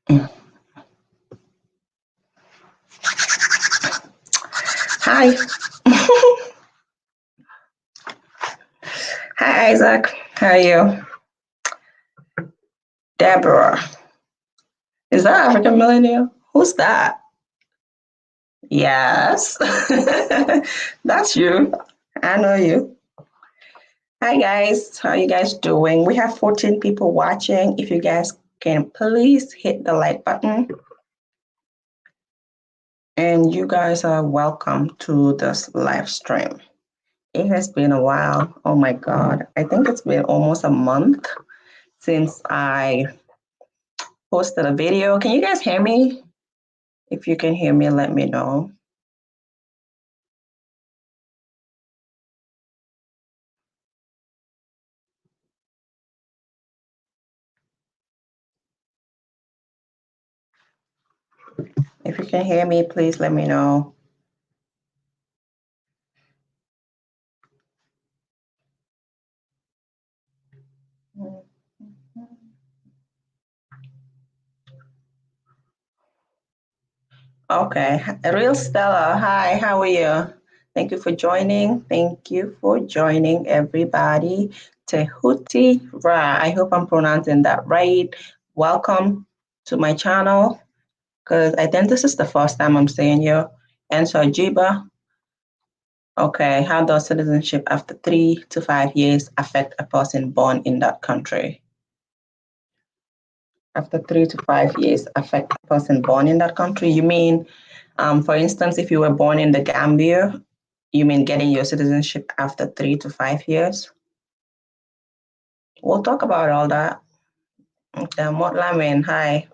Hi. Hi, Isaac. How are you? Deborah. Is that African millennial? Who's that? Yes. That's you. I know you. Hi, guys. How are you guys doing? We have 14 people watching. If you guys can please hit the like button. And you guys are welcome to this live stream. It has been a while. Oh my God. I think it's been almost a month since I posted a video. Can you guys hear me? If you can hear me, let me know. If you can hear me, please let me know. Okay, Real Stella, hi, how are you? Thank you for joining. Thank you for joining, everybody. Tehuti Ra, I hope I'm pronouncing that right. Welcome to my channel, because I think this is the first time I'm seeing you. And so Jiba, okay, how does citizenship after 3 to 5 years affect a person born in that country? After 3 to 5 years affect a person born in that country? You mean, for instance, if you were born in the Gambia, you mean getting your citizenship after 3 to 5 years? We'll talk about all that. Okay, Motlamin, hi.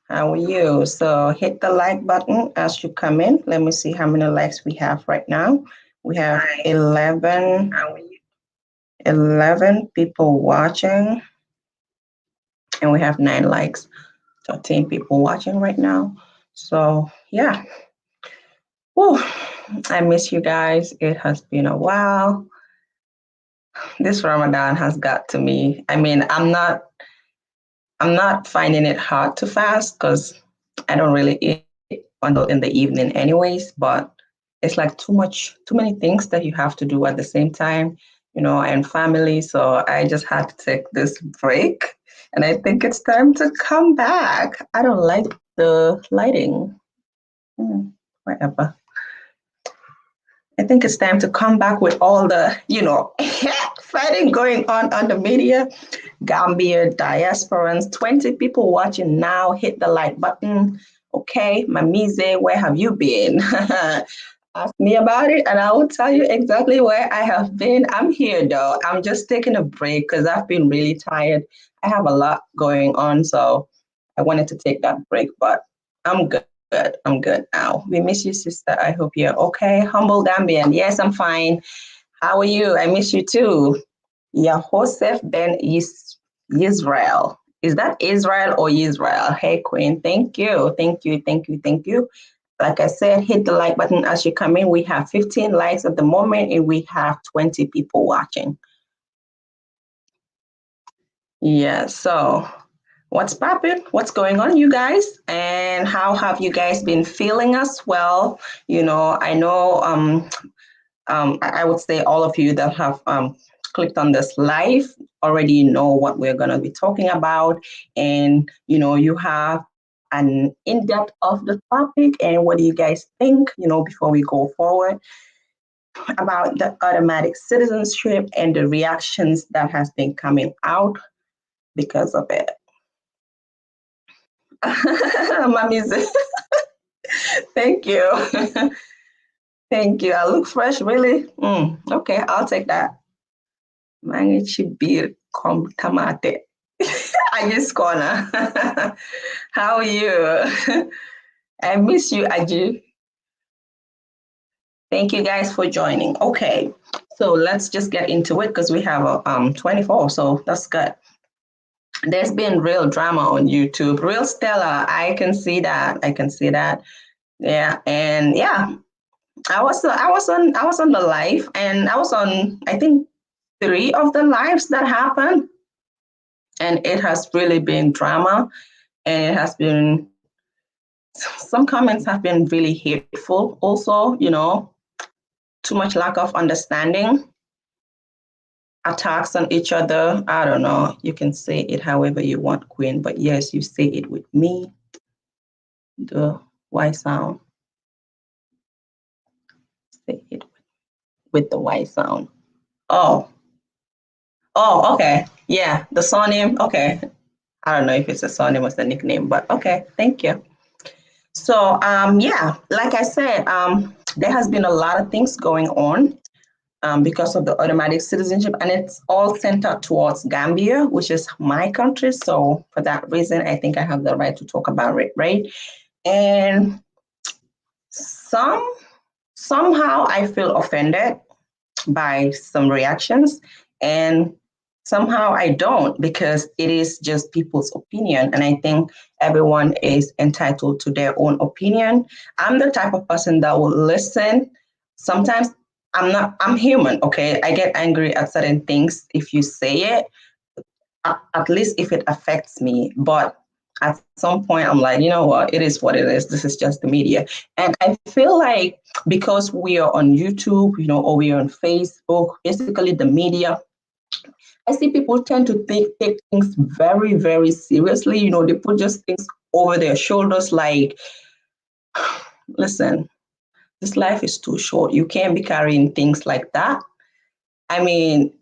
How are you? So hit the like button as you come in. Let me see how many likes we have right now. We have 11, 11 people watching, and we have 9 likes. 13 people watching right now. So yeah. Whew, I miss you guys. It has been a while. This Ramadan has got to me. I mean, I'm not finding it hard to fast because I don't really eat until in the evening anyways, but it's like too many things that you have to do at the same time, and family. So I just had to take this break, and I think it's time to come back. I don't like the lighting. Whatever. I think it's time to come back with all the, fighting going on the media. Gambia diasporans, 20 people watching now. Hit the like button. Okay, Mamize, where have you been? Ask me about it and I will tell you exactly where I have been. I'm here though. I'm just taking a break because I've been really tired. I have a lot going on, so I wanted to take that break, but I'm good. I'm good now. We miss you, sister. I hope you're okay. Humble Gambian. Yes, I'm fine. How are you? I miss you too. Yahosef Ben Israel. Is that Israel or Israel? Hey, Queen. Thank you. Thank you. Thank you. Thank you. Like I said, hit the like button as you come in. We have 15 likes at the moment and we have 20 people watching. Yeah, so what's popping? What's going on, you guys? And how have you guys been feeling as well? I know I would say all of you that have clicked on this live already know what we're going to be talking about. And, you have an in-depth of the topic and what do you guys think, before we go forward about the automatic citizenship and the reactions that has been coming out because of it. Mommy's, thank you. Thank you. I look fresh, really? Okay, I'll take that. Mangichi kom tamate. I just corner. How are you? I miss you, Aju. Thank you guys for joining. Okay, so let's just get into it because we have 24, so that's good. There's been real drama on YouTube. Real Stella, I can see that. I can see that. Yeah, and yeah, I was on the live, and I was on I think 3 of the lives that happened, and it has really been drama. And it has been, some comments have been really hateful also, too much lack of understanding, attacks on each other. I don't know. You can say it however you want, Queen, but yes, you say it with me, the Y sound. Say it with the Y sound. Oh, oh, okay. Yeah, the surname. Okay. I don't know if it's a surname or a nickname, but okay. Thank you. So, yeah, like I said, there has been a lot of things going on because of the automatic citizenship, and it's all centered towards Gambia, which is my country. So, for that reason, I think I have the right to talk about it, right? And somehow I feel offended by some reactions, and somehow I don't, because it is just people's opinion, and I think everyone is entitled to their own opinion. I'm the type of person that will listen. Sometimes I'm human, okay? I get angry at certain things if you say it, at least if it affects me. But at some point, I'm like, you know what? It is what it is. This is just the media. And I feel like because we are on YouTube, or we are on Facebook, basically the media, I see people tend to take things very, very seriously. They put just things over their shoulders like, listen, this life is too short. You can't be carrying things like that. I mean,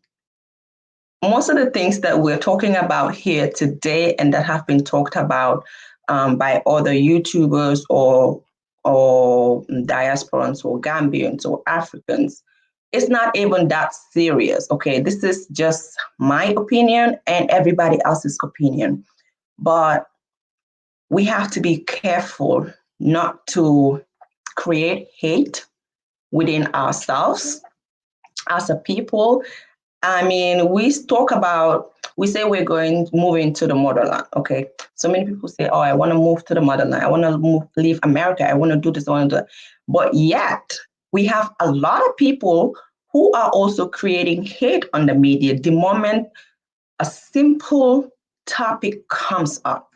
most of the things that we're talking about here today and that have been talked about by other YouTubers or diasporans or Gambians or Africans, it's not even that serious. Okay, this is just my opinion and everybody else's opinion. But we have to be careful not to create hate within ourselves as a people. I mean, we say we're moving to the motherland. Okay. So many people say, oh, I want to move to the motherland. I want to leave America. I want to do this. I want to do that. But yet, we have a lot of people who are also creating hate on the media the moment a simple topic comes up,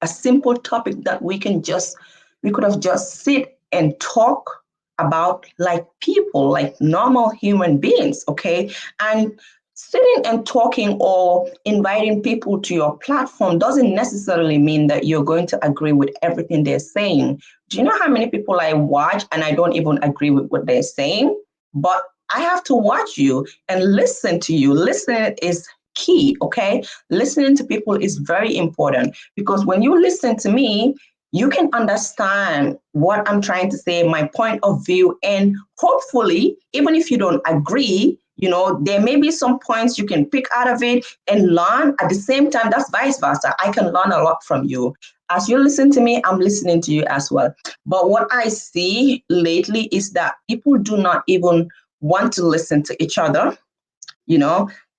a simple topic that we could have just sit and talk about like people, like normal human beings, okay? And sitting and talking or inviting people to your platform doesn't necessarily mean that you're going to agree with everything they're saying. Do you know how many people I watch and I don't even agree with what they're saying? But I have to watch you and listen to you. Listening is key, okay? Listening to people is very important, because when you listen to me, you can understand what I'm trying to say, my point of view, and hopefully, even if you don't agree, there may be some points you can pick out of it and learn. At the same time, that's vice versa. I can learn a lot from you. As you listen to me, I'm listening to you as well. But what I see lately is that people do not even want to listen to each other.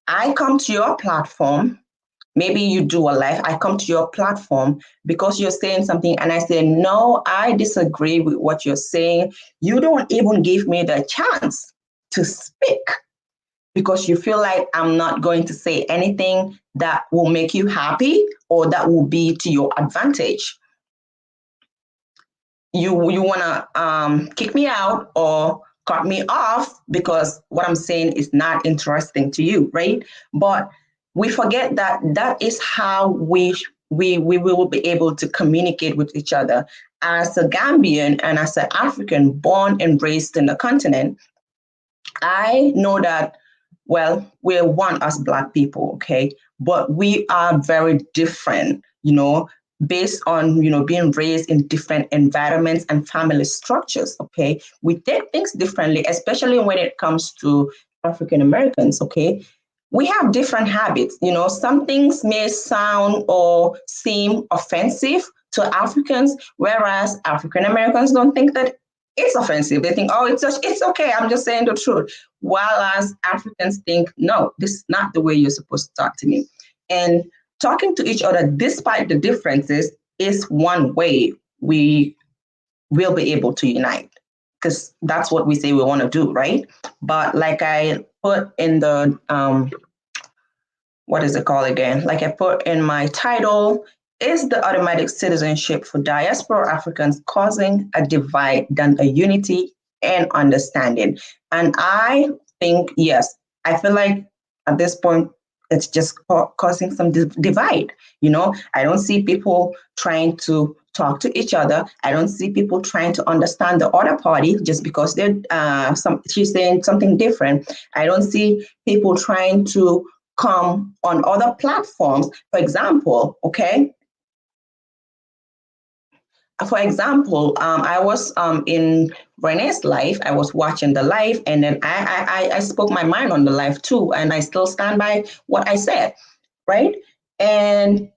I come to your platform. Maybe you do a live. I come to your platform because you're saying something, and I say, no, I disagree with what you're saying. You don't even give me the chance to speak because you feel like I'm not going to say anything that will make you happy or that will be to your advantage. You want to kick me out or cut me off because what I'm saying is not interesting to you, right? But we forget that that is how we will be able to communicate with each other. As a Gambian and as an African born and raised in the continent, I know that, well, we're one as Black people, okay? But we are very different, based on, being raised in different environments and family structures, okay? We take things differently, especially when it comes to African Americans, okay? We have different habits. Some things may sound or seem offensive to Africans, whereas African Americans don't think that it's offensive. They think, oh, it's okay. I'm just saying the truth. While as Africans think, no, this is not the way you're supposed to talk to me. And talking to each other, despite the differences, is one way we will be able to unite, because that's what we say we want to do, right? But like I put in the what is it called again? Like I put in my title, is the automatic citizenship for diaspora Africans causing a divide than a unity and understanding? And I think, yes, I feel like at this point, it's just causing some divide. I don't see people trying to talk to each other. I don't see people trying to understand the other party just because she's saying something different. I don't see people trying to come on other platforms. For example, I was in Renee's live. I was watching the live, and then I spoke my mind on the live too, and I still stand by what I said, right? And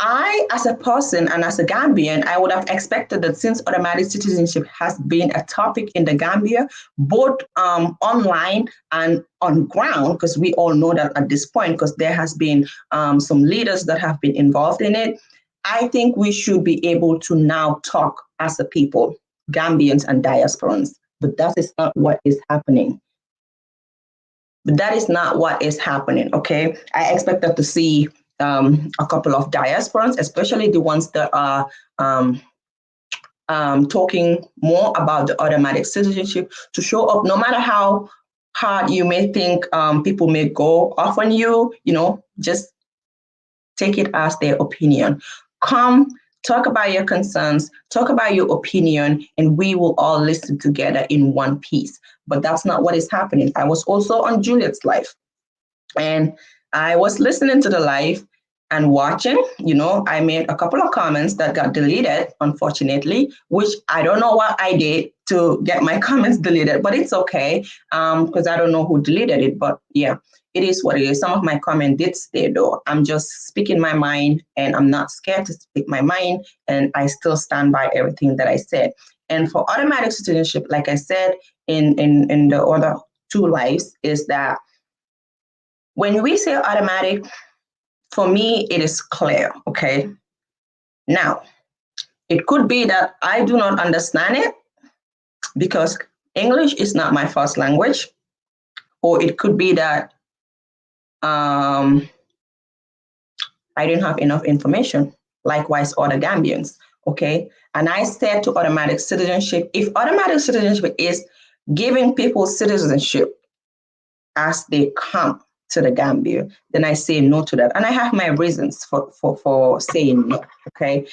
I, as a person and as a Gambian, I would have expected that since automatic citizenship has been a topic in the Gambia, both online and on ground, because we all know that at this point, because there has been some leaders that have been involved in it, I think we should be able to now talk as a people, Gambians and diasporans. But that is not what is happening. But that is not what is happening, okay? I expected to see a couple of diasporans, especially the ones that are talking more about the automatic citizenship, to show up, no matter how hard you may think people may go off on you, just take it as their opinion. Come, talk about your concerns, talk about your opinion, and we will all listen together in one piece. But that's not what is happening. I was also on Juliet's live, and I was listening to the live and watching. I made a couple of comments that got deleted, unfortunately, which I don't know what I did to get my comments deleted, but it's okay, because I don't know who deleted it. But yeah, it is what it is. Some of my comment did stay though. I'm just speaking my mind, and I'm not scared to speak my mind, and I still stand by everything that I said. And for automatic citizenship, like I said in the other two lives, is that when we say automatic, for me, it is clear, okay? Now, it could be that I do not understand it because English is not my first language, or it could be that I didn't have enough information, likewise other Gambians, okay? And I said to automatic citizenship, if automatic citizenship is giving people citizenship as they come to the Gambia, then I say no to that. And I have my reasons for saying no, okay?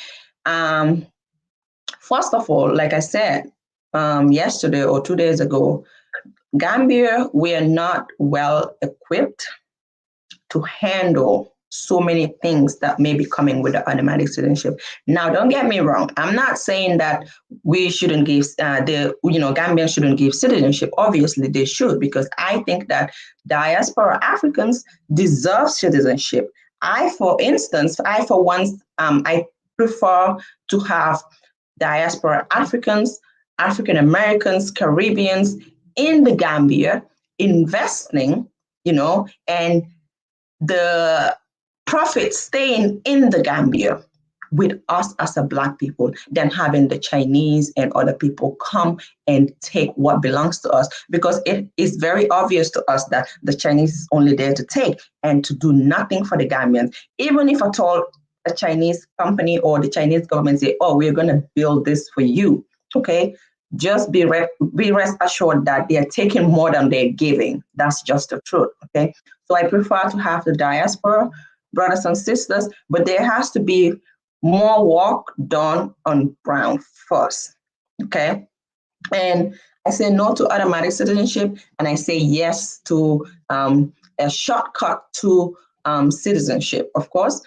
First of all, like I said yesterday or 2 days ago, Gambia, we are not well equipped to handle so many things that may be coming with the automatic citizenship. Now, don't get me wrong. I'm not saying that we shouldn't give Gambians shouldn't give citizenship. Obviously, they should, because I think that diaspora Africans deserve citizenship. For one, I prefer to have diaspora Africans, African Americans, Caribbeans in the Gambia investing, and the profit staying in the Gambia with us as a Black people than having the Chinese and other people come and take what belongs to us, because it is very obvious to us that the Chinese is only there to take and to do nothing for the Gambians. Even if at all a Chinese company or the Chinese government say, oh, we're going to build this for you, okay, just be rest assured that they are taking more than they're giving. That's just the truth, okay? So I prefer to have the diaspora brothers and sisters, but there has to be more work done on ground first, okay? And I say no to automatic citizenship, and I say yes to a shortcut to citizenship. Of course,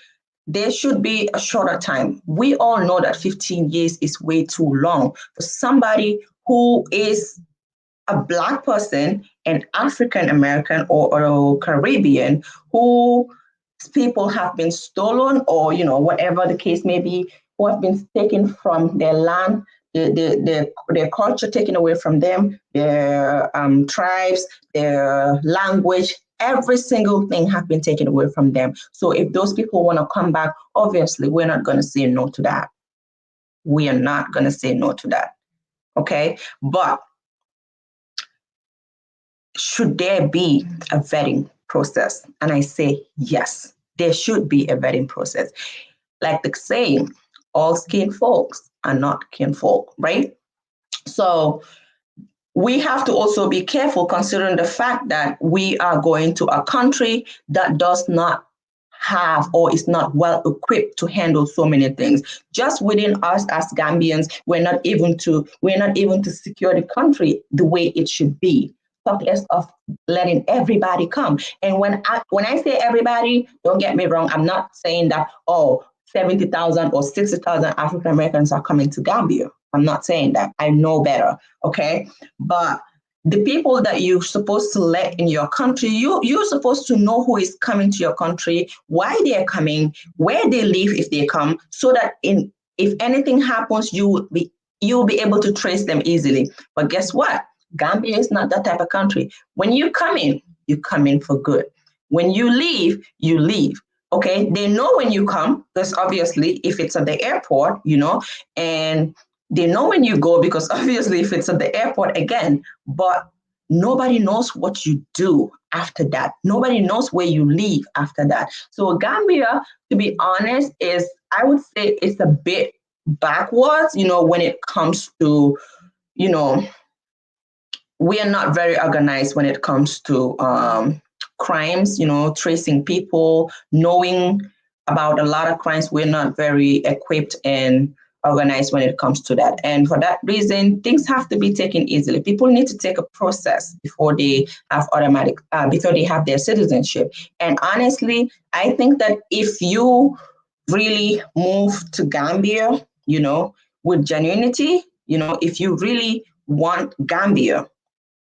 there should be a shorter time. We all know that 15 years is way too long for somebody who is a Black person, an African American or Caribbean, who people have been stolen, or whatever the case may be, who have been taken from their land, their culture taken away from them, their tribes, their language, every single thing have been taken away from them. So if those people want to come back, obviously we're not going to say no to that. We are not going to say no to that. Okay, but should there be a vetting process? And I say yes, there should be a vetting process. like the saying, all skin folks are not kinfolk, right? So we have to also be careful considering the fact that we are going to a country that does not have or is not well equipped to handle so many things. Just within us as Gambians, we're not even to secure the country the way it should be. Talk less of letting everybody come. And when I say everybody, don't get me wrong, I'm not saying that 70,000 or 60,000 African Americans are coming to Gambia. I'm not saying that. I know better. Okay. But the people that you're supposed to let in your country, you're supposed to know who is coming to your country, why they're coming, where they live if they come, so that if anything happens, you'll be able to trace them easily. But guess what? Gambia is not that type of country. When you come in for good. When you leave, you leave. Okay, they know when you come, because obviously if it's at the airport, and they know when you go, because obviously if it's at the airport again, but nobody knows what you do after that. Nobody knows where you leave after that. So Gambia, to be honest, I would say it's a bit backwards, when it comes to, we are not very organized when it comes to crimes, tracing people, knowing about a lot of crimes. We're not very equipped and organized when it comes to that. And for that reason, things have to be taken easily. People need to take a process before they have before they have their citizenship. And honestly, I think that if you really move to Gambia, with genuinity, if you really want Gambia,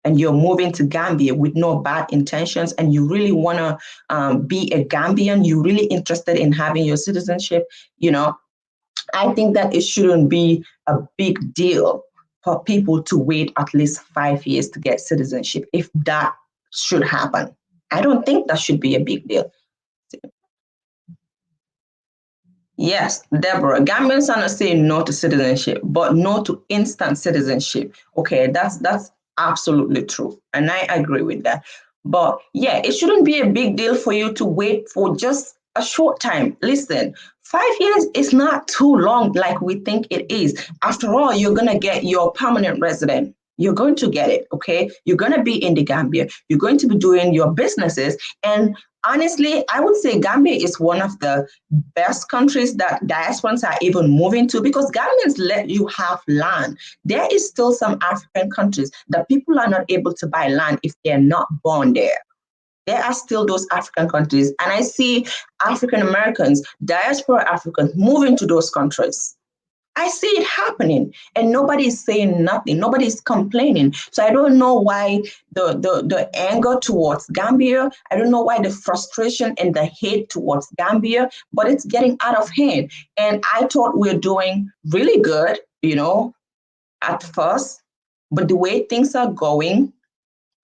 and you're moving to Gambia with no bad intentions, and you really want to be a Gambian, you're really interested in having your citizenship, I think that it shouldn't be a big deal for people to wait at least 5 years to get citizenship, if that should happen. I don't think that should be a big deal. Yes, Deborah, Gambians are not saying no to citizenship, but no to instant citizenship. Okay, that's absolutely true. And I agree with that. But yeah, it shouldn't be a big deal for you to wait for just a short time. Listen, 5 years is not too long like we think it is. After all, you're going to get your permanent resident. You're going to get it, okay? You're going to be in the Gambia. You're going to be doing your businesses. And honestly, I would say Gambia is one of the best countries that diasporans are even moving to, because Gambians let you have land. There is still some African countries that people are not able to buy land if they're not born there. There are still those African countries. And I see African Americans, diaspora Africans, moving to those countries. I see it happening, and nobody's saying nothing. Nobody's complaining. So I don't know why the anger towards Gambia. I don't know why the frustration and the hate towards Gambia, but it's getting out of hand. And I thought we were doing really good, at first, but the way things are going,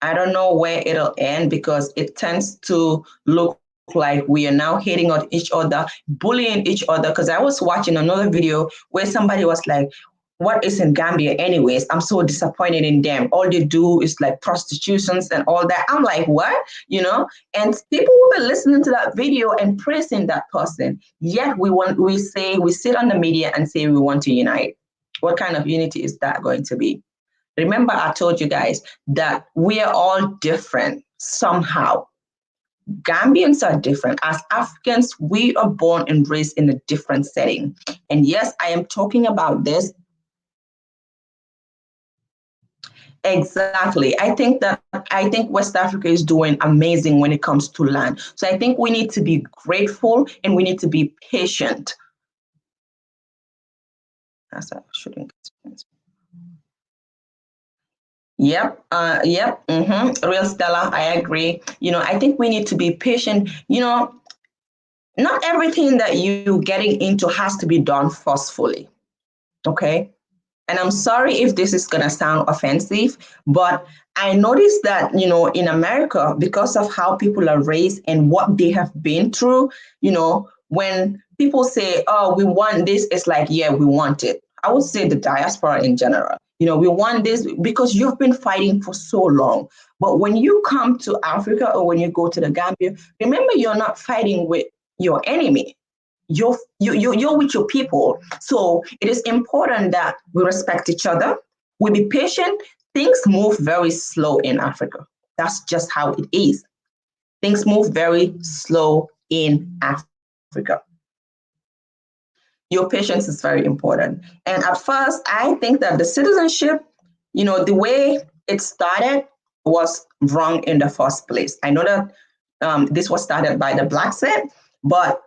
I don't know where it'll end, because it tends to look like we are now hating on each other, bullying each other. Because I was watching another video where somebody was like, what is in Gambia anyways? I'm so disappointed in them. All they do is like prostitutions and all that. I'm like, what? And people will be listening to that video and praising that person. Yet we sit on the media and say we want to unite. What kind of unity is that going to be? Remember, I told you guys that we are all different somehow. Gambians are different. As Africans, we are born and raised in a different setting. And yes, I am talking about this. Exactly. I think West Africa is doing amazing when it comes to land. So I think we need to be grateful and we need to be patient. That's a shooting experience. Yep. Yep. Real Stella, I agree. I think we need to be patient. Not everything that you getting into has to be done forcefully. Okay. And I'm sorry if this is going to sound offensive, but I noticed that, in America, because of how people are raised and what they have been through, when people say, oh, we want this, it's like, yeah, we want it. I would say the diaspora in general. We want this because you've been fighting for so long. But when you come to Africa or when you go to the Gambia, remember, you're not fighting with your enemy. you're with your people. So it is important that we respect each other. We be patient. Things move very slow in Africa. That's just how it is. Things move very slow in Africa. Your patience is very important. And at first, I think that the citizenship, the way it started was wrong in the first place. I know that this was started by the black set, but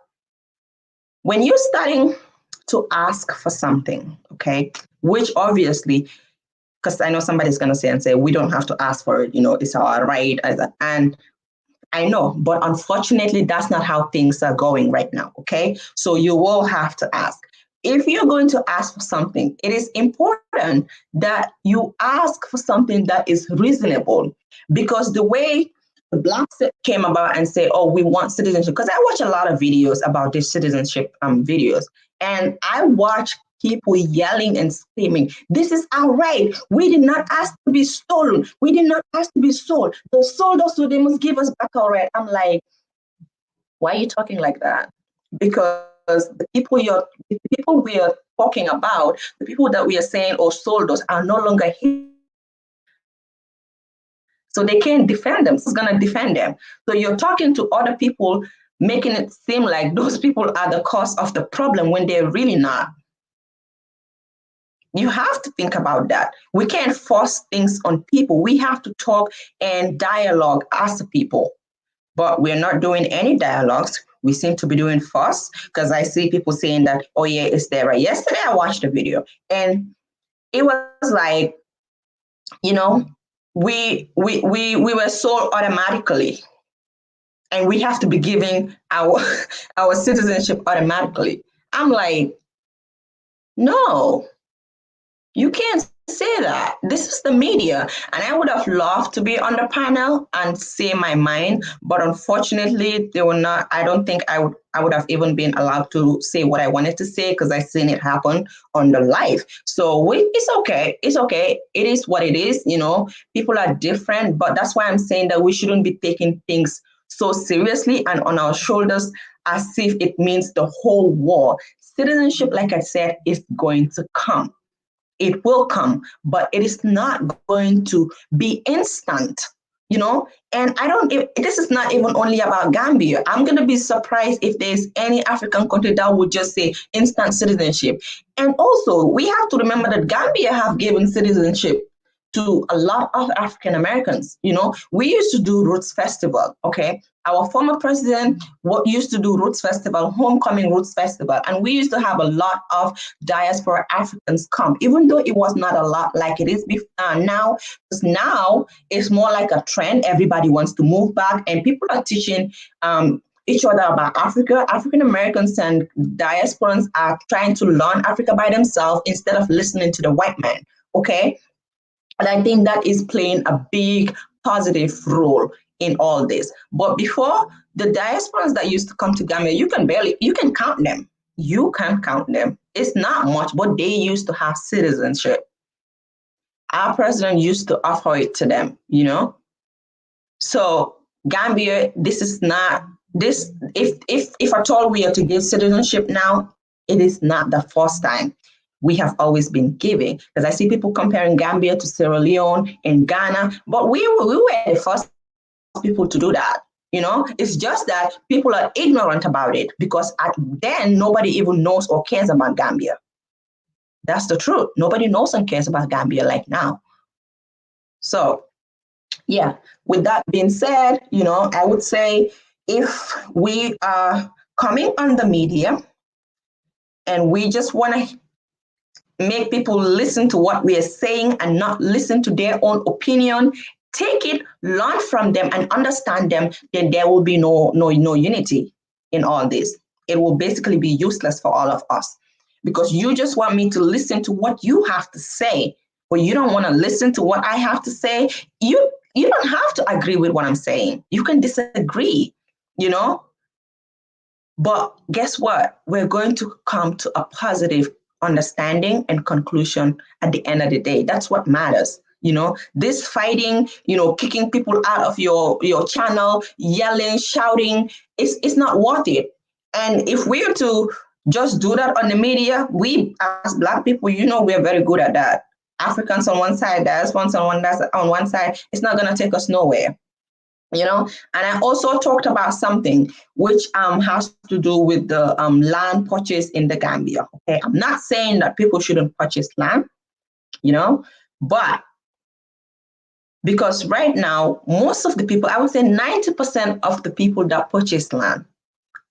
when you're starting to ask for something, okay, which obviously, because I know somebody's going to say and say, we don't have to ask for it, it's our right. And I know, but unfortunately, that's not how things are going right now, okay? So you will have to ask. If you're going to ask for something, it is important that you ask for something that is reasonable, because the way the blacks came about and say, oh, we want citizenship, because I watch a lot of videos about this citizenship videos, and I watch people yelling and screaming, this is our right. We did not ask to be stolen. We did not ask to be sold. They sold us, so they must give us back our right. I'm like, why are you talking like that? Because the people we are talking about, the people that we are saying or sold us are no longer here. So they can't defend them. Who's going to defend them? So you're talking to other people, making it seem like those people are the cause of the problem when they're really not. You have to think about that. We can't force things on people. We have to talk and dialogue as a people. But we're not doing any dialogues. We seem to be doing fuss, because I see people saying that, oh yeah, it's there. Right? Yesterday I watched a video and it was like, we were sold automatically, and we have to be giving our citizenship automatically. I'm like, no, you can't say that. This is the media. And I would have loved to be on the panel and say my mind, but unfortunately they were not. I don't think I would have even been allowed to say what I wanted to say, because I seen it happen on the live. So it's okay. It's okay. It is what it is. People are different, but that's why I'm saying that we shouldn't be taking things so seriously and on our shoulders as if it means the whole war. Citizenship, like I said, is going to come. It will come, but it is not going to be instant, and this is not even only about Gambia. I'm going to be surprised if there's any African country that would just say instant citizenship. And also, we have to remember that Gambia have given citizenship to a lot of African Americans. We used to do Roots Festival, okay? Our former president used to do Roots Festival, Homecoming Roots Festival, and we used to have a lot of diaspora Africans come, even though it was not a lot like it is now, because now it's more like a trend. Everybody wants to move back, and people are teaching each other about Africa. African Americans and diasporans are trying to learn Africa by themselves instead of listening to the white man, okay? And I think that is playing a big positive role in all this. But before, the diasporans that used to come to Gambia, you can count them. You can count them. It's not much, but they used to have citizenship. Our president used to offer it to them, So Gambia, this is not this. If at all we are to give citizenship now, it is not the first time. We have always been giving, because I see people comparing Gambia to Sierra Leone and Ghana, but we were the first people to do that. It's just that people are ignorant about it, because then nobody even knows or cares about Gambia. That's the truth. Nobody knows and cares about Gambia like now. So, yeah, with that being said, I would say if we are coming on the media and we just want to make people listen to what we are saying and not listen to their own opinion, take it, learn from them and understand them, then there will be no unity in all this. It will basically be useless for all of us, because you just want me to listen to what you have to say, but you don't want to listen to what I have to say. You don't have to agree with what I'm saying. You can disagree, but guess what? We're going to come to a positive understanding and conclusion at the end of the day. That's what matters. This fighting, kicking people out of your channel, yelling, shouting, it's not worth it. And if we are to just do that on the media, we as Black people, we're very good at that. Africans on one side, diasporans on one side, it's not going to take us nowhere. And I also talked about something which has to do with the land purchase in the Gambia. Okay, I'm not saying that people shouldn't purchase land, but because right now most of the people, I would say 90% of the people that purchase land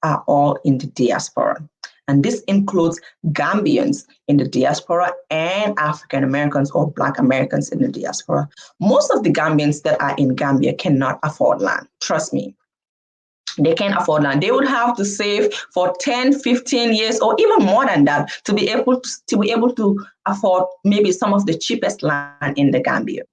are all in the diaspora. And this includes Gambians in the diaspora and African Americans or Black Americans in the diaspora. Most of the Gambians that are in Gambia cannot afford land. Trust me. They can't afford land. They would have to save for 10, 15 years or even more than that to be able to afford maybe some of the cheapest land in the Gambia.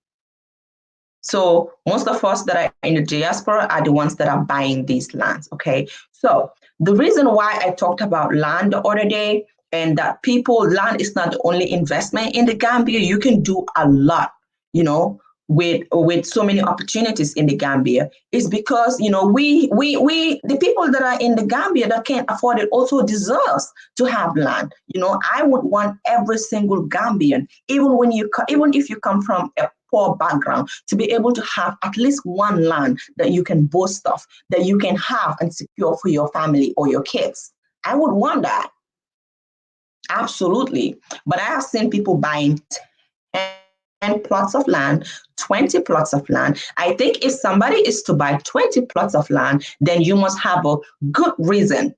So most of us that are in the diaspora are the ones that are buying these lands, okay? So the reason why I talked about land the other day and that land is not the only investment in the Gambia. You can do a lot, with so many opportunities in the Gambia is because, we the people that are in the Gambia that can't afford it also deserves to have land. I would want every single Gambian, even if you come from a poor background, to be able to have at least one land that you can boast of, that you can have and secure for your family or your kids. I would want that. Absolutely. But I have seen people buying 10 plots of land, 20 plots of land. I think if somebody is to buy 20 plots of land, then you must have good reason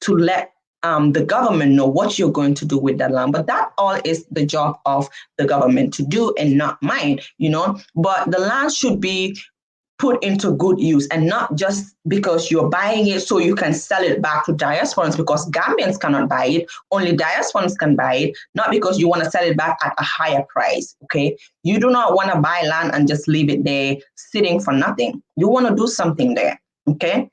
to let the government know what you're going to do with that land. But that all is the job of the government to do and not mine, But the land should be put into good use and not just because you're buying it so you can sell it back to diasporans, because Gambians cannot buy it. Only diasporans can buy it, not because you want to sell it back at a higher price, okay? You do not want to buy land and just leave it there sitting for nothing. You want to do something there, okay?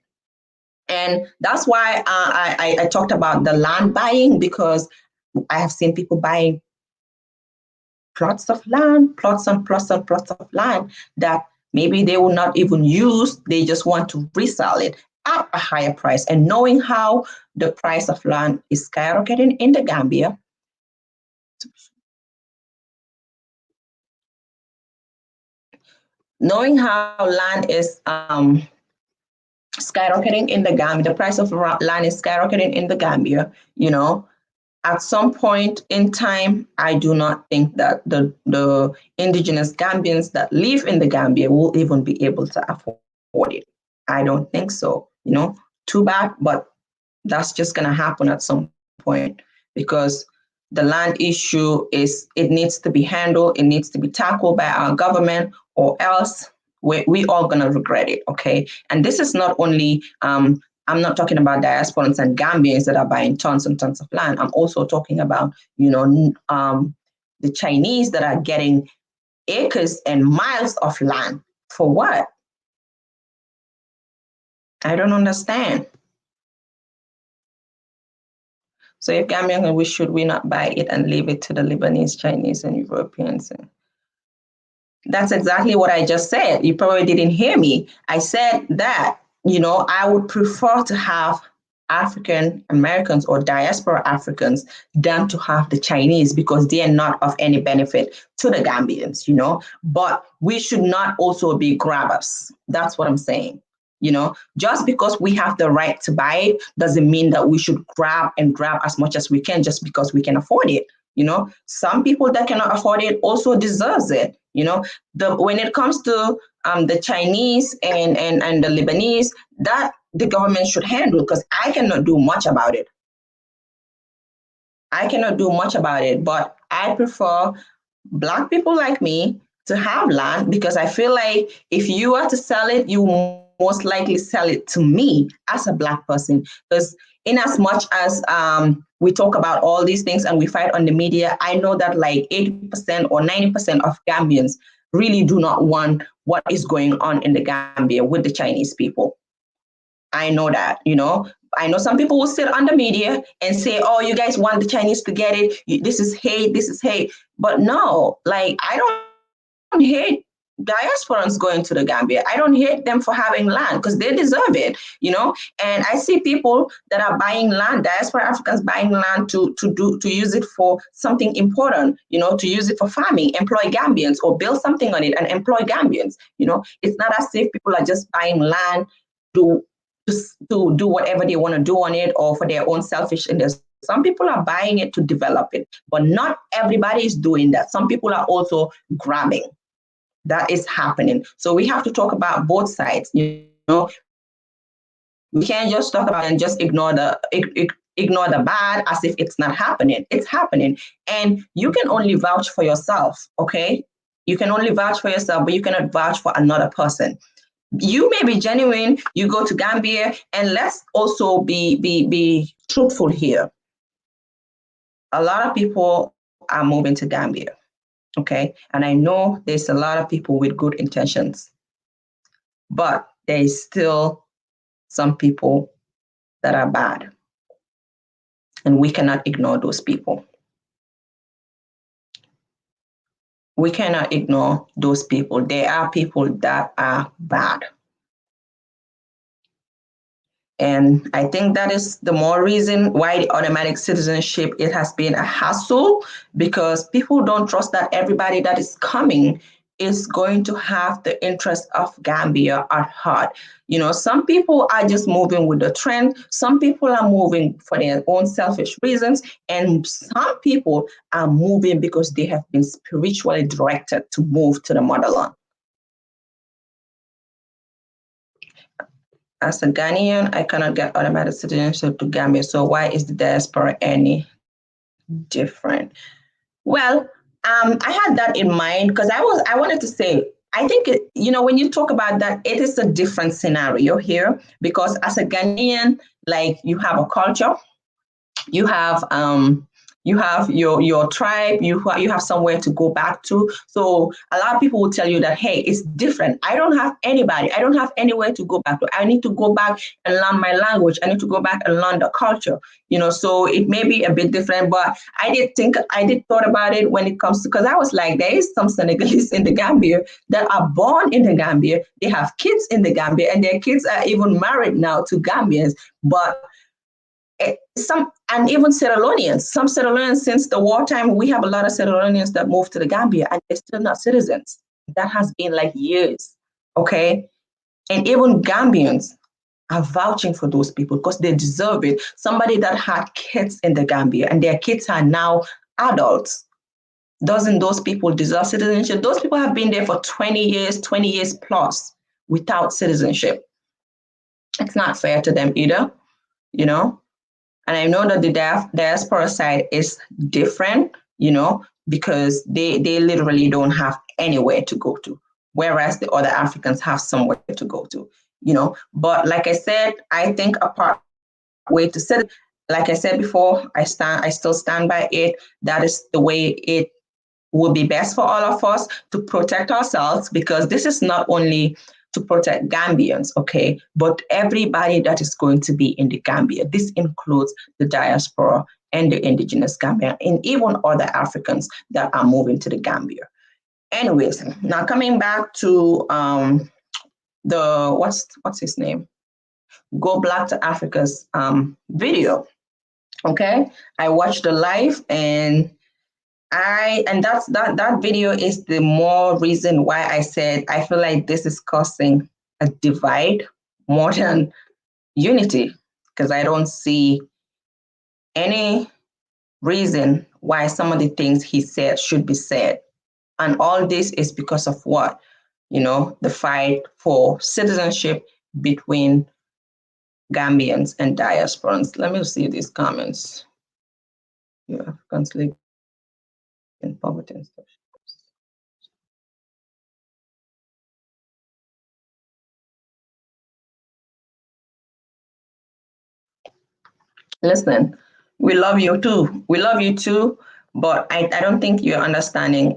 And that's why I talked about the land buying, because I have seen people buying plots of land, plots and plots and plots of land that maybe they will not even use. They just want to resell it at a higher price. And knowing how the price of land is skyrocketing in the Gambia, knowing how land is skyrocketing in the Gambia, the price of land is skyrocketing in the Gambia, at some point in time, I do not think that the indigenous Gambians that live in the Gambia will even be able to afford it. I don't think so. Too bad, but that's just going to happen at some point, because the land issue it needs to be handled. It needs to be tackled by our government, or else we all going to regret it. Okay. And this is not only I'm not talking about diasporans and Gambians that are buying tons and tons of land. I'm also talking about, the Chinese that are getting acres and miles of land. For what? I don't understand. So if Gambians, should we not buy it and leave it to the Lebanese, Chinese, and Europeans? That's exactly what I just said. You probably didn't hear me. I said that, I would prefer to have African Americans or diaspora Africans than to have the Chinese, because they are not of any benefit to the Gambians, But we should not also be grabbers. That's what I'm saying. Just because we have the right to buy it doesn't mean that we should grab as much as we can just because we can afford it. Some people that cannot afford it also deserves it. When it comes to the Chinese and the Lebanese, that the government should handle, because I cannot do much about it. But I prefer Black people like me to have land, because I feel like if you are to sell it, you most likely sell it to me as a Black person. Because in as much as we talk about all these things and we fight on the media, I know that like 80% or 90% of Gambians really do not want what is going on in the Gambia with the Chinese people. I know that, I know some people will sit on the media and say, oh, you guys want the Chinese to get it. This is hate. But no, like, I don't hate diasporans going to the Gambia. I don't hate them for having land because they deserve it, And I see people that are buying land, diaspora Africans buying land to use it for something important, to use it for farming, employ Gambians, or build something on it and employ Gambians. It's not as if people are just buying land to to do whatever they want to do on it or for their own selfish interest. Some people are buying it to develop it, but not everybody is doing that. Some people are also grabbing. That is happening. So we have to talk about both sides. We can't just talk about it and just ignore the bad as if it's not happening. It's happening, and you can only vouch for yourself. Okay, you can only vouch for yourself, but you cannot vouch for another person. You may be genuine. You go to Gambia, and let's also be truthful here. A lot of people are moving to Gambia. Okay, and I know there's a lot of people with good intentions, but there is still some people that are bad, and we cannot ignore those people. We cannot ignore those people. There are people that are bad. And I think that is the more reason why the automatic citizenship, it has been a hassle, because people don't trust that everybody that is coming is going to have the interest of Gambia at heart. Some people are just moving with the trend. Some people are moving for their own selfish reasons. And some people are moving because they have been spiritually directed to move to the motherland. As a Ghanaian, I cannot get automatic citizenship to Gambia. So why is the diaspora any different? Well, I had that in mind because I wanted to say, I think, when you talk about that, it is a different scenario here, because as a Ghanaian, like, you have a culture, you have your tribe, you have somewhere to go back to. So a lot of people will tell you that, hey, it's different. I don't have anybody. I don't have anywhere to go back to. I need to go back and learn my language. I need to go back and learn the culture. So it may be a bit different, but I did thought about it when it comes to, because I was like, there is some Senegalese in the Gambia that are born in the Gambia. They have kids in the Gambia, and their kids are even married now to Gambians. But and even Sierra Leoneans, some Sierra Leoneans, since the wartime, we have a lot of Sierra Leoneans that moved to the Gambia and they're still not citizens. That has been like years, okay? And even Gambians are vouching for those people because they deserve it. Somebody that had kids in the Gambia and their kids are now adults, doesn't those people deserve citizenship? Those people have been there for 20 years plus without citizenship. It's not fair to them either, And I know that the diaspora side is different, because they literally don't have anywhere to go to, whereas the other Africans have somewhere to go to, But like I said, I think a part way to set it, like I said before, I still stand by it. That is the way it will be best for all of us to protect ourselves, because this is not only to protect Gambians, okay, but everybody that is going to be in the Gambia. This includes the diaspora and the indigenous Gambia, and even other Africans that are moving to the Gambia. Anyways, now coming back to the what's his name? Go Black to Africa's video. Okay, I watched the live, and that video is the more reason why I said I feel like this is causing a divide more than unity, because I don't see any reason why some of the things he said should be said. And all this is because of what? The fight for citizenship between Gambians and diasporans. Let me see these comments. Africans live in poverty and stuff. Listen, we love you too. We love you too, but I don't think you're understanding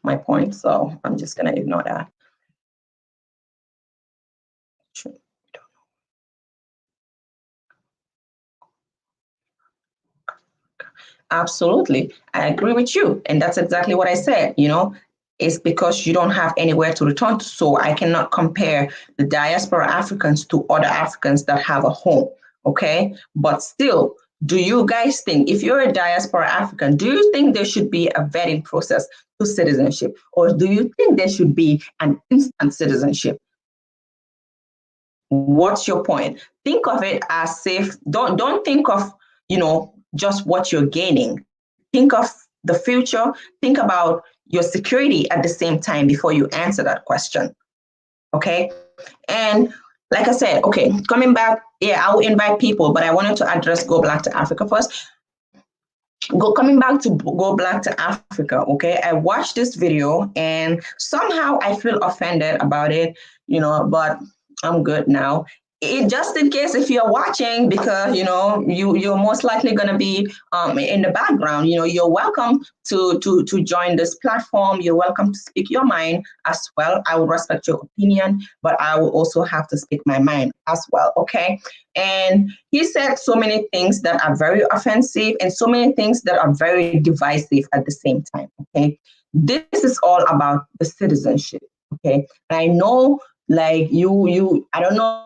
my point, so I'm just gonna ignore that. Absolutely, I agree with you, and that's exactly what I said. is because you don't have anywhere to return to. So I cannot compare the diaspora Africans to other Africans that have a home. Okay. But still, do you guys think, if you're a diaspora African, do you think there should be a vetting process to citizenship? Or do you think there should be an instant citizenship? What's your point? Think of it as safe. Don't think of, just what you're gaining. Think of the future. Think about your security at the same time before you answer that question. Okay. And like I said, okay, coming back, yeah, I will invite people, but I wanted to address Go Black to Africa first. Coming back to Go Black to Africa, okay, I watched this video and somehow I feel offended about it, but I'm good now. Just in case if you're watching, because you're most likely going to be in the background, you're welcome to join this platform. You're welcome to speak your mind as well. I will respect your opinion, but I will also have to speak my mind as well. Okay. And he said so many things that are very offensive and so many things that are very divisive at the same time. Okay. This is all about the citizenship. Okay. And I know, like, I don't know,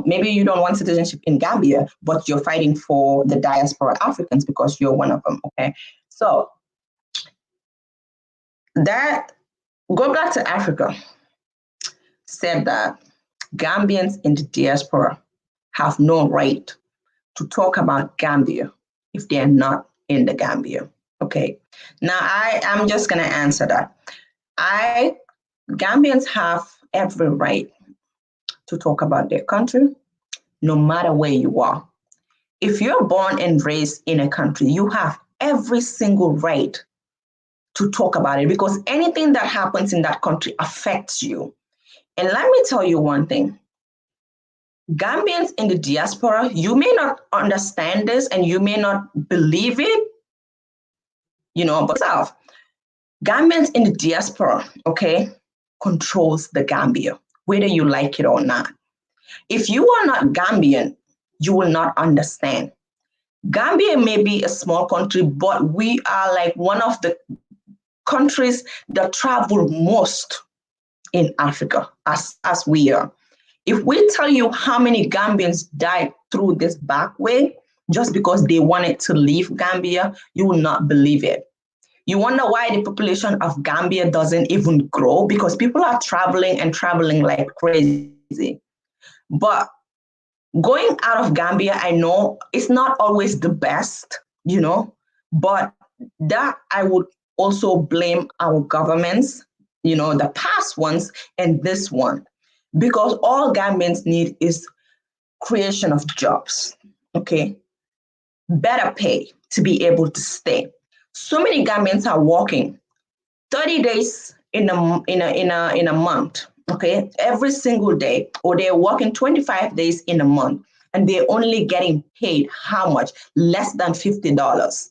maybe you don't want citizenship in Gambia, but you're fighting for the diaspora Africans because you're one of them. Okay. So that Go Back to Africa said that Gambians in the diaspora have no right to talk about Gambia if they're not in the Gambia. Okay. Now I'm just gonna answer that. Gambians have every right to talk about their country, no matter where you are. If you're born and raised in a country, you have every single right to talk about it because anything that happens in that country affects you. And let me tell you one thing. Gambians in the diaspora, you may not understand this and you may not believe it, but yourself, Gambians in the diaspora, okay, controls the Gambia, whether you like it or not. If you are not Gambian, you will not understand. Gambia may be a small country, but we are like one of the countries that travel most in Africa, as we are. If we tell you how many Gambians died through this back way, just because they wanted to leave Gambia, you will not believe it. You wonder why the population of Gambia doesn't even grow, because people are traveling and traveling like crazy. But going out of Gambia, I know it's not always the best, but that I would also blame our governments, the past ones and this one, because all Gambians need is creation of jobs, okay? Better pay to be able to stay. So many Gambians are working 30 days in a month, okay, every single day, or they're working 25 days in a month, and they're only getting paid how much? Less than $50.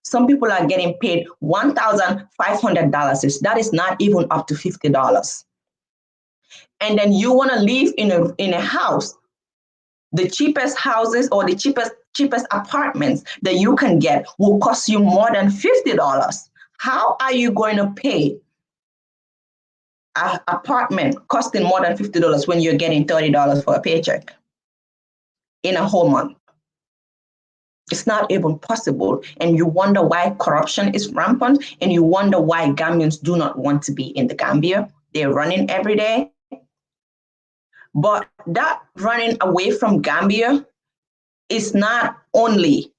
Some people are getting paid $1,500. That is not even up to $50. And then you want to live in a house, the cheapest houses or the cheapest apartments that you can get will cost you more than $50. How are you going to pay an apartment costing more than $50 when you're getting $30 for a paycheck in a whole month? It's not even possible. And you wonder why corruption is rampant, and you wonder why Gambians do not want to be in the Gambia. They're running every day. But that running away from Gambia is not only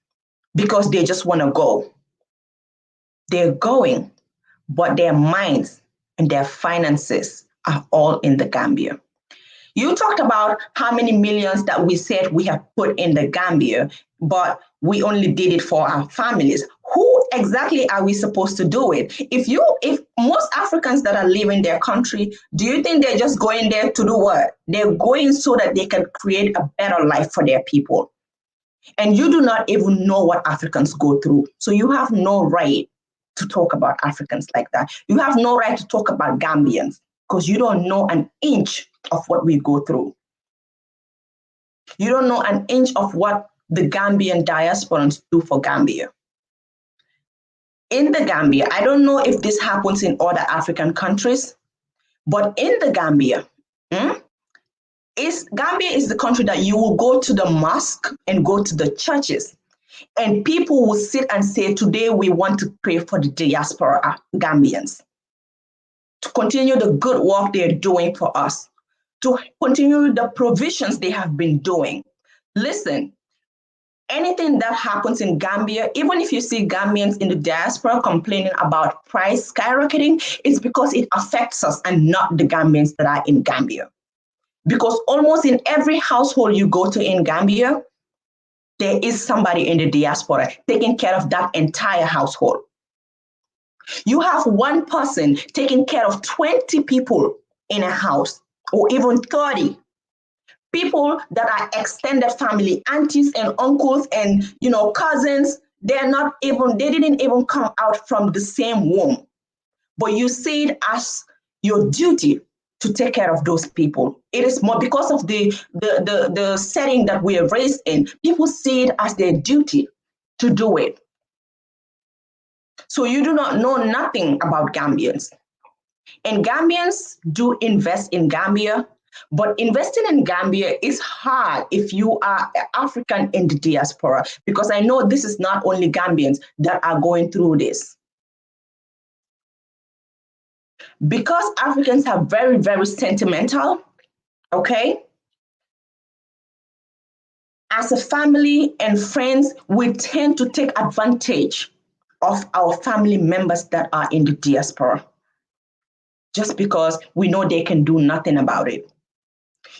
because they just want to go. They're going, but their minds and their finances are all in the Gambia. You talked about how many millions that we said we have put in the Gambia, but we only did it for our families. Who exactly are we supposed to do it? If most Africans that are leaving their country, do you think they're just going there to do what? They're going so that they can create a better life for their people. And you do not even know what Africans go through. So you have no right to talk about Africans like that. You have no right to talk about Gambians because you don't know an inch of what we go through. You don't know an inch of what the Gambian diasporans do for Gambia. In the Gambia, I don't know if this happens in other African countries, but in the Gambia, mm, Gambia is the country that you will go to the mosque and go to the churches, and people will sit and say, today we want to pray for the diaspora Gambians to continue the good work they're doing for us, to continue the provisions they have been doing. Listen, anything that happens in Gambia, even if you see Gambians in the diaspora complaining about price skyrocketing, it's because it affects us and not the Gambians that are in Gambia. Because almost in every household you go to in Gambia, there is somebody in the diaspora taking care of that entire household. You have one person taking care of 20 people in a house, or even 30 people that are extended family, aunties and uncles and cousins. They didn't even come out from the same womb, but you see it as your duty to take care of those people. It is more because of the setting that we are raised in. People see it as their duty to do it. So you do not know nothing about Gambians. And Gambians do invest in Gambia, but investing in Gambia is hard if you are African in the diaspora, because I know this is not only Gambians that are going through this. Because Africans are very, very sentimental, okay? As a family and friends, we tend to take advantage of our family members that are in the diaspora just because we know they can do nothing about it.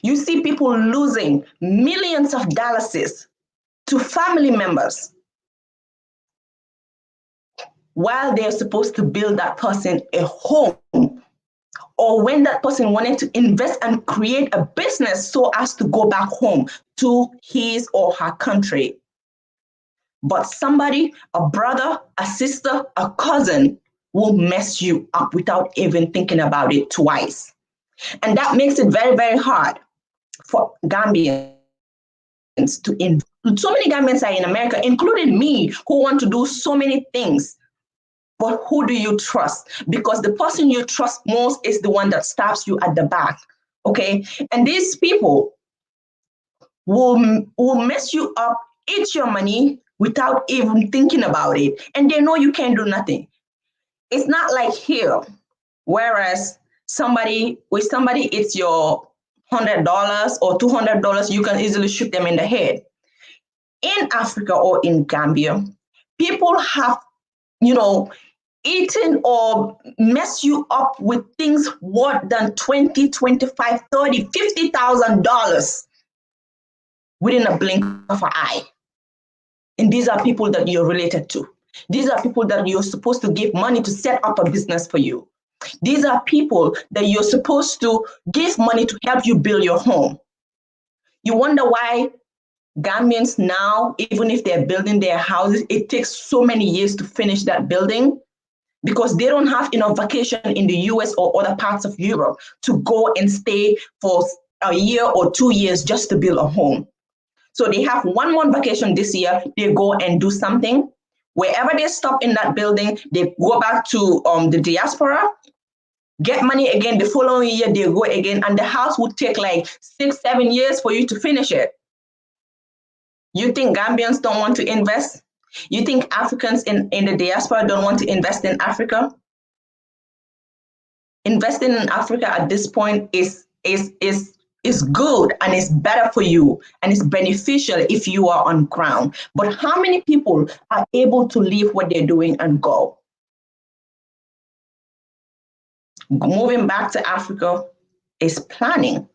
You see people losing millions of dollars to family members while they're supposed to build that person a home, or when that person wanted to invest and create a business so as to go back home to his or her country. But somebody, a brother, a sister, a cousin will mess you up without even thinking about it twice. And that makes it very, very hard for Gambians to invest. So many Gambians are in America, including me, who want to do so many things. But who do you trust? Because the person you trust most is the one that stabs you at the back. Okay? And these people will mess you up, eat your money without even thinking about it. And they know you can't do nothing. It's not like here, whereas with somebody it's your $100 or $200, you can easily shoot them in the head. In Africa or in Gambia, people have, eaten or mess you up with things worth than 20, 25, 30, $50,000 within a blink of an eye. And these are people that you're related to. These are people that you're supposed to give money to set up a business for you. These are people that you're supposed to give money to help you build your home. You wonder why Gambians now, even if they're building their houses, it takes so many years to finish that building, because they don't have enough vacation in the US or other parts of Europe to go and stay for a year or 2 years just to build a home. So they have 1 month vacation this year, they go and do something. Wherever they stop in that building, they go back to the diaspora, get money again. The following year, they go again, and the house would take like 6, 7 years for you to finish it. You think Gambians don't want to invest? You think Africans in the diaspora don't want to invest in Africa? Investing in Africa at this point is good, and it's better for you, and it's beneficial if you are on ground. But how many people are able to leave what they're doing and go? Moving back to Africa is planning.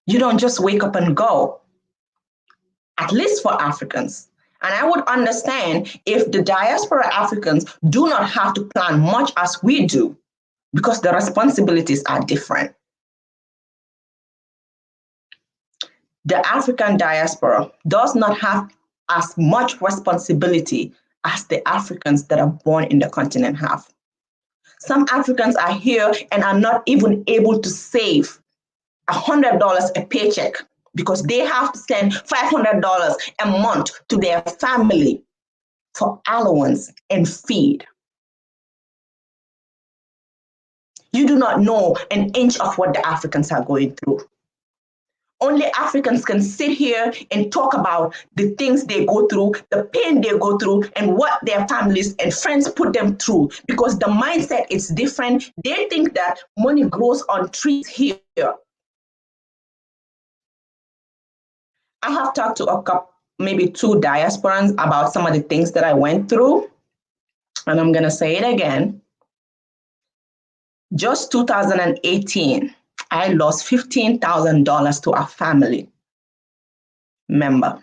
You don't just wake up and go, at least for Africans. And I would understand if the diaspora Africans do not have to plan much as we do, because the responsibilities are different. The African diaspora does not have as much responsibility as the Africans that are born in the continent have. Some Africans are here and are not even able to save $100 a paycheck, because they have to send $500 a month to their family for allowance and feed. You do not know an inch of what the Africans are going through. Only Africans can sit here and talk about the things they go through, the pain they go through, and what their families and friends put them through, because the mindset is different. They think that money grows on trees here. I have talked to a couple, maybe two diasporans about some of the things that I went through, and I'm going to say it again. Just 2018, I lost $15,000 to a family member.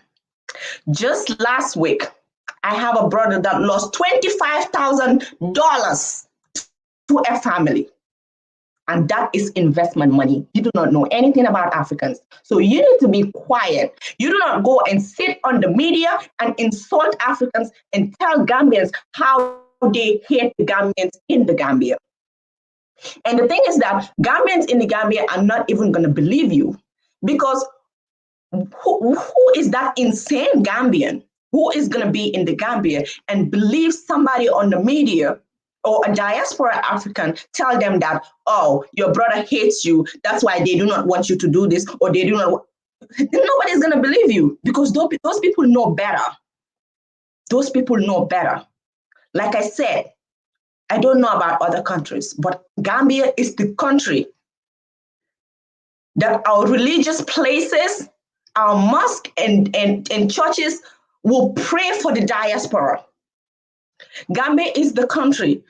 Just last week, I have a brother that lost $25,000 to a family. And that is investment money. You do not know anything about Africans. So you need to be quiet. You do not go and sit on the media and insult Africans and tell Gambians how they hate the Gambians in the Gambia. And the thing is that Gambians in the Gambia are not even going to believe you, because who is that insane Gambian who is going to be in the Gambia and believe somebody on the media or a diaspora African tell them that, oh, your brother hates you, that's why they do not want you to do this, or they do not. Nobody's going to believe you, because those people know better. Those people know better. Like I said, I don't know about other countries, but Gambia is the country that our religious places, our mosques and churches will pray for the diaspora. Gambia is the country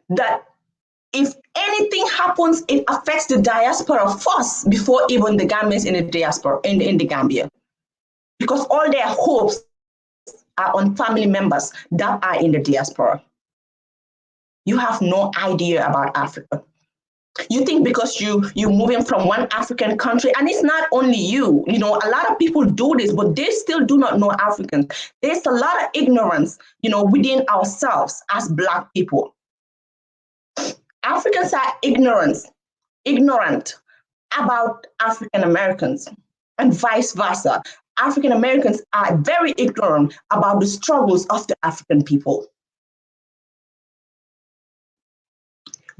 that if anything happens, it affects the diaspora first before even the Gambians in the diaspora, in the Gambia. Because all their hopes are on family members that are in the diaspora. You have no idea about Africa. You think because you're moving from one African country, and it's not only you, a lot of people do this, but they still do not know Africans. There's a lot of ignorance, within ourselves as Black people. Africans are ignorant about African Americans, and vice versa. African Americans are very ignorant about the struggles of the African people.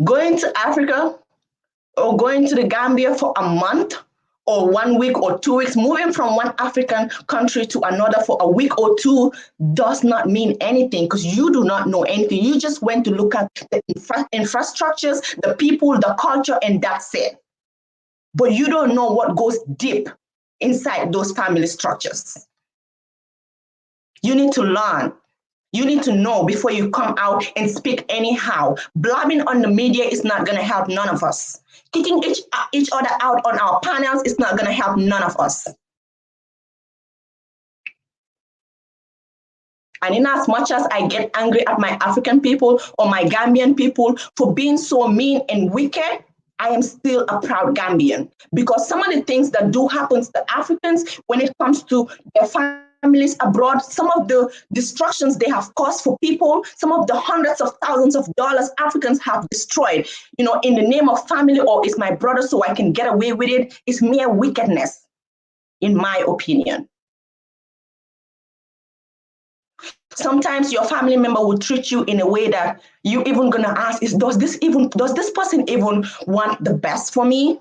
Going to Africa or going to the Gambia for a month or 1 week or 2 weeks, moving from one African country to another for a week or two does not mean anything, because you do not know anything. You just went to look at the infrastructures, the people, the culture, and that's it. But you don't know what goes deep inside those family structures. You need to learn. You need to know before you come out and speak anyhow. Blabbing on the media is not going to help none of us. Kicking each other out on our panels is not going to help none of us. And in as much as I get angry at my African people or my Gambian people for being so mean and wicked, I am still a proud Gambian, because some of the things that do happen to Africans when it comes to their families abroad, some of the destructions they have caused for people, some of the hundreds of thousands of dollars Africans have destroyed, in the name of family, or it's my brother so I can get away with it, is mere wickedness, in my opinion. Sometimes your family member will treat you in a way that you even gonna ask, does this person even want the best for me?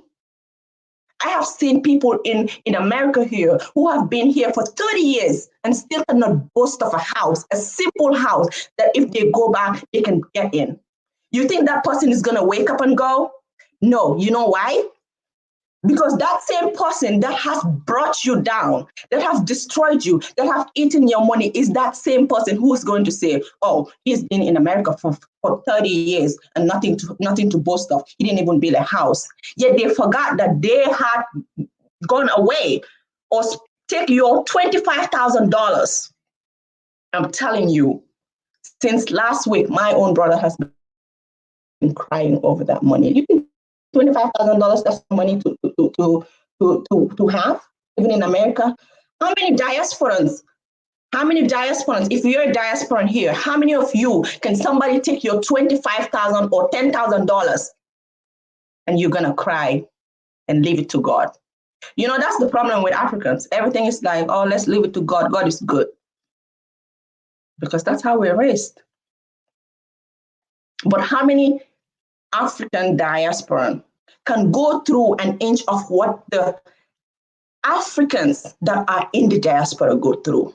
I have seen people in America here who have been here for 30 years and still cannot boast of a house, a simple house that if they go back, they can get in. You think that person is gonna wake up and go? No, you know why? Because that same person that has brought you down, that has destroyed you, that have eaten your money, is that same person who is going to say, oh, he's been in America for 30 years and nothing to boast of. He didn't even build a house. Yet they forgot that they had gone away or take your $25,000. I'm telling you, since last week, my own brother has been crying over that money. You can $25,000, that's money to have, even in America. How many diasporans, if you're a diasporan here, how many of you can somebody take your $25,000 or $10,000 and you're gonna cry and leave it to God? That's the problem with Africans. Everything is like, oh, let's leave it to God. God is good. Because that's how we're raised. But how many African diaspora can go through an inch of what the Africans that are in the diaspora go through?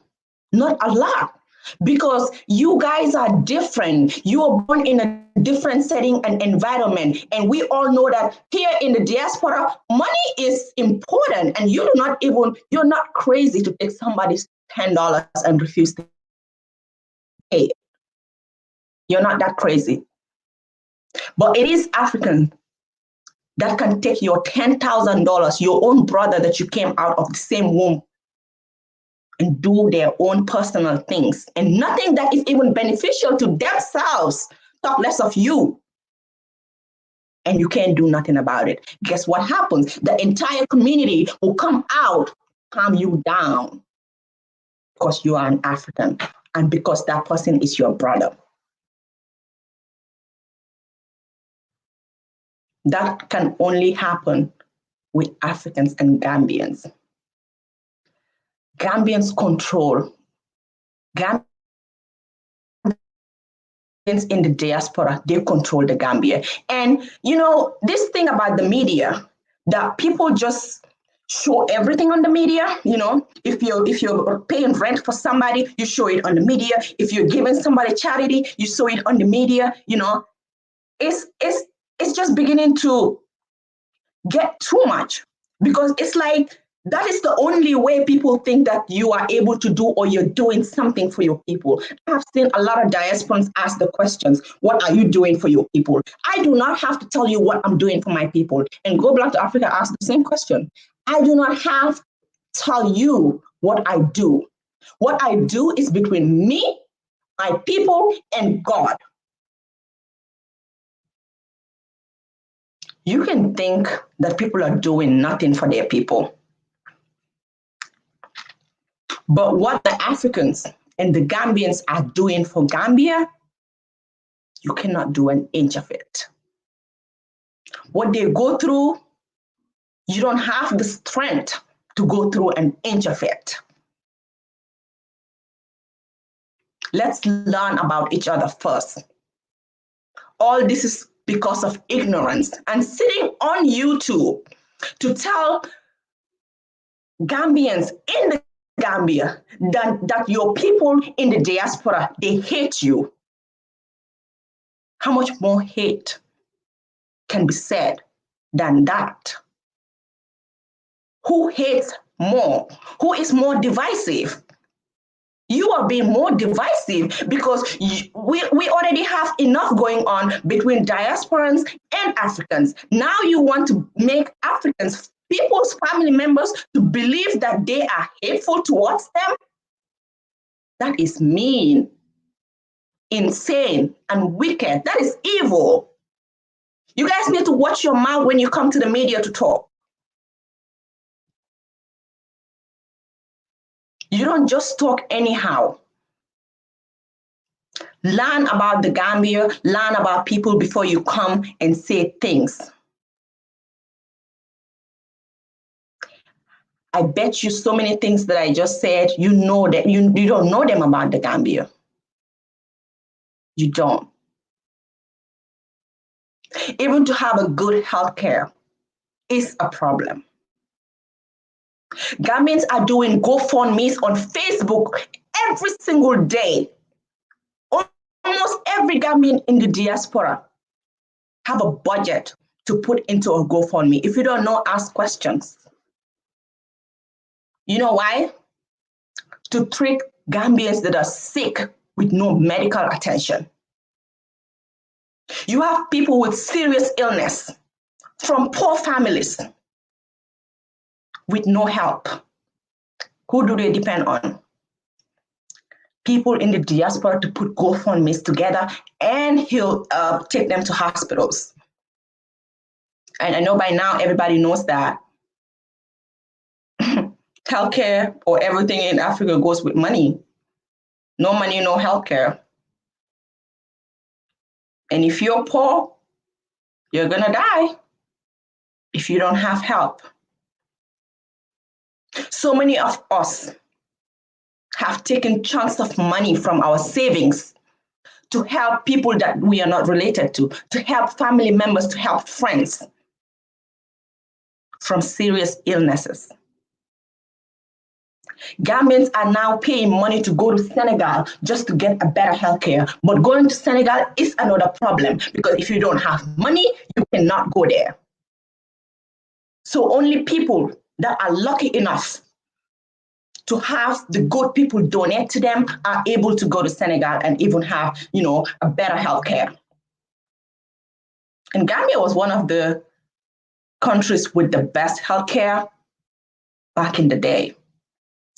Not a lot. Because you guys are different. You are born in a different setting and environment. And we all know that here in the diaspora, money is important. And you're not crazy to take somebody's $10 and refuse to pay. You're not that crazy. But it is African that can take your $10,000, your own brother that you came out of the same womb, and do their own personal things, and nothing that is even beneficial to themselves, talk less of you. And you can't do nothing about it. Guess what happens? The entire community will come out, calm you down, because you are an African and because that person is your brother. That can only happen with Africans and Gambians. Gambians control. Gambians in the diaspora, they control the Gambia. And this thing about the media, that people just show everything on the media. If you're paying rent for somebody, you show it on the media. If you're giving somebody charity, you show it on the media. It's just beginning to get too much, because it's like that is the only way people think that you are able to do, or you're doing something for your people. I've seen a lot of diasporans ask the questions, what are you doing for your people? I do not have to tell you what I'm doing for my people. And Go Black to Africa asked the same question. I do not have to tell you what I do. What I do is between me, my people, and God. You can think that people are doing nothing for their people. But what the Africans and the Gambians are doing for Gambia, you cannot do an inch of it. What they go through, you don't have the strength to go through an inch of it. Let's learn about each other first. All this is because of ignorance and sitting on YouTube to tell Gambians in the Gambia that your people in the diaspora, they hate you. How much more hate can be said than that? Who hates more? Who is more divisive? You are being more divisive because we already have enough going on between diasporans and Africans. Now you want to make Africans, people's family members, to believe that they are hateful towards them? That is mean, insane, and wicked. That is evil. You guys need to watch your mouth when you come to the media to talk. You don't just talk anyhow. Learn about the Gambia, learn about people before you come and say things. I bet you so many things that I just said, you know that you don't know them about the Gambia. You don't. Even to have a good healthcare is a problem. Gambians are doing GoFundMes on Facebook every single day. Almost every Gambian in the diaspora have a budget to put into a GoFundMe. If you don't know, ask questions. You know why? To treat Gambians that are sick with no medical attention. You have people with serious illness from poor families with no help. Who do they depend on? People in the diaspora to put GoFundMes together, and he'll take them to hospitals. And I know by now everybody knows that healthcare or everything in Africa goes with money. No money, no healthcare. And if you're poor, you're gonna die if you don't have help. So many of us have taken chunks of money from our savings to help people that we are not related to help family members, to help friends from serious illnesses. Gambians are now paying money to go to Senegal just to get a better healthcare. But going to Senegal is another problem because if you don't have money, you cannot go there. So only people that are lucky enough to have the good people donate to them are able to go to Senegal and even have, a better healthcare. And Gambia was one of the countries with the best healthcare back in the day.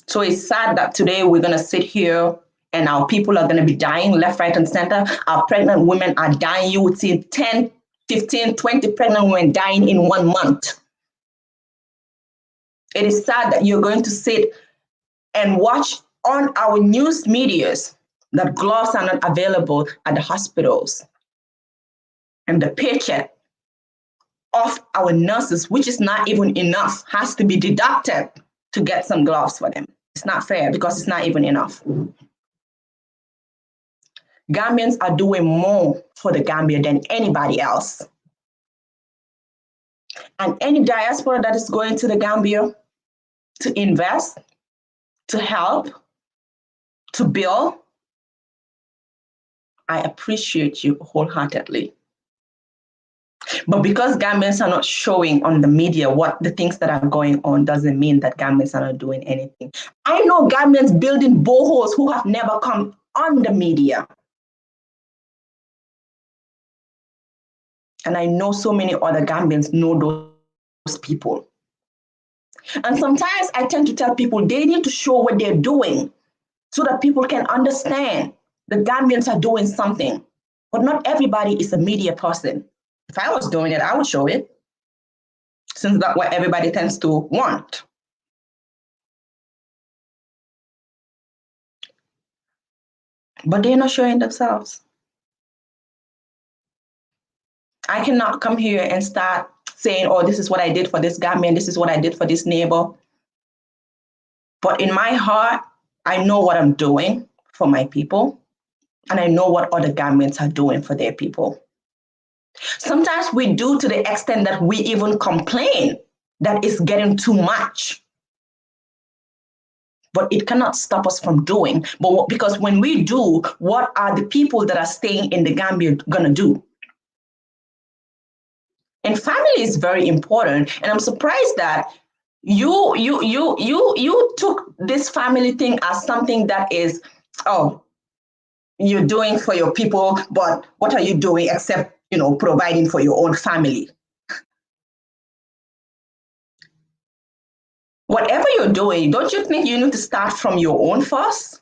So it's sad that today we're going to sit here and our people are going to be dying left, right, and center. Our pregnant women are dying. You would see 10, 15, 20 pregnant women dying in 1 month. It is sad that you're going to sit and watch on our news medias that gloves are not available at the hospitals. And the paycheck of our nurses, which is not even enough, has to be deducted to get some gloves for them. It's not fair because it's not even enough. Gambians are doing more for the Gambia than anybody else. And any diaspora that is going to the Gambia to invest, to help, to build, I appreciate you wholeheartedly. But because Gambians are not showing on the media what the things that are going on doesn't mean that Gambians are not doing anything. I know Gambians building boreholes who have never come on the media. And I know so many other Gambians know those people. And sometimes I tend to tell people they need to show what they're doing so that people can understand the Gambians are doing something. But not everybody is a media person. If I was doing it, I would show it, since that's what everybody tends to want. But they're not showing themselves. I cannot come here and start saying, oh, this is what I did for this Gambian, this is what I did for this neighbor. But in my heart, I know what I'm doing for my people, and I know what other Gambians are doing for their people. Sometimes we do to the extent that we even complain that it's getting too much. But it cannot stop us from doing. Because when we do, what are the people that are staying in the Gambia going to do? And family is very important. And I'm surprised that you took this family thing as something that is, oh, you're doing for your people, but what are you doing except, providing for your own family? Whatever you're doing, don't you think you need to start from your own first?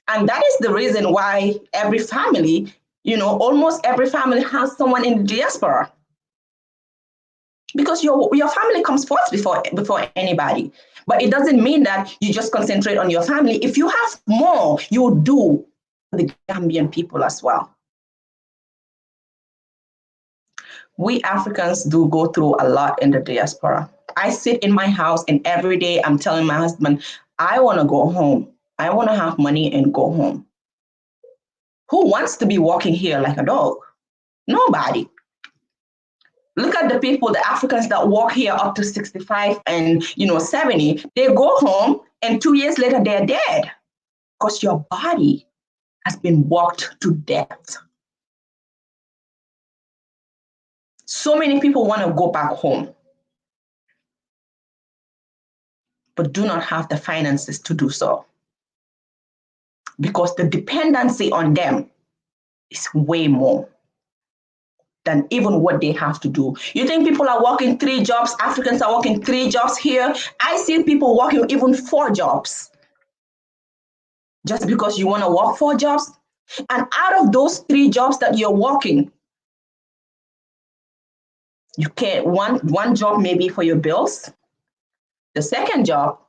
And that is the reason why every family, almost every family has someone in the diaspora. Because your family comes first before anybody. But it doesn't mean that you just concentrate on your family. If you have more, you do for the Gambian people as well. We Africans do go through a lot in the diaspora. I sit in my house and every day I'm telling my husband, I want to go home. I want to have money and go home. Who wants to be walking here like a dog? Nobody. Look at the people, the Africans that walk here up to 65 and 70. They go home and 2 years later they're dead because your body has been walked to death. So many people want to go back home, but do not have the finances to do so because the dependency on them is way more than even what they have to do. You think people are working 3 jobs? Africans are working 3 jobs here. I see people working even 4 jobs. Just because you want to work 4 jobs? And out of those 3 jobs that you're working, you can one job may be for your bills. The second job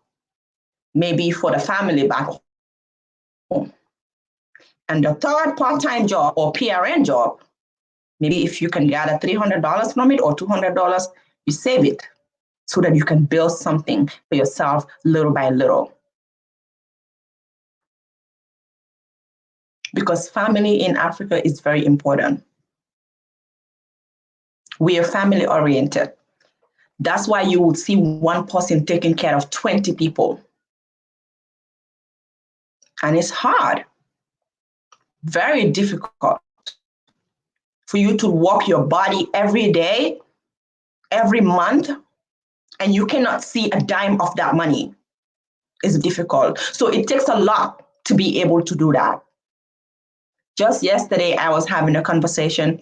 may be for the family back home. And the third part-time job or PRN job, maybe if you can gather $300 from it or $200, you save it so that you can build something for yourself little by little. because family in Africa is very important. We are family oriented. That's why you would see one person taking care of 20 people. And it's hard, very difficult for you to walk your body every day, every month, and you cannot see a dime of that money. It's difficult. So it takes a lot to be able to do that. Just yesterday, I was having a conversation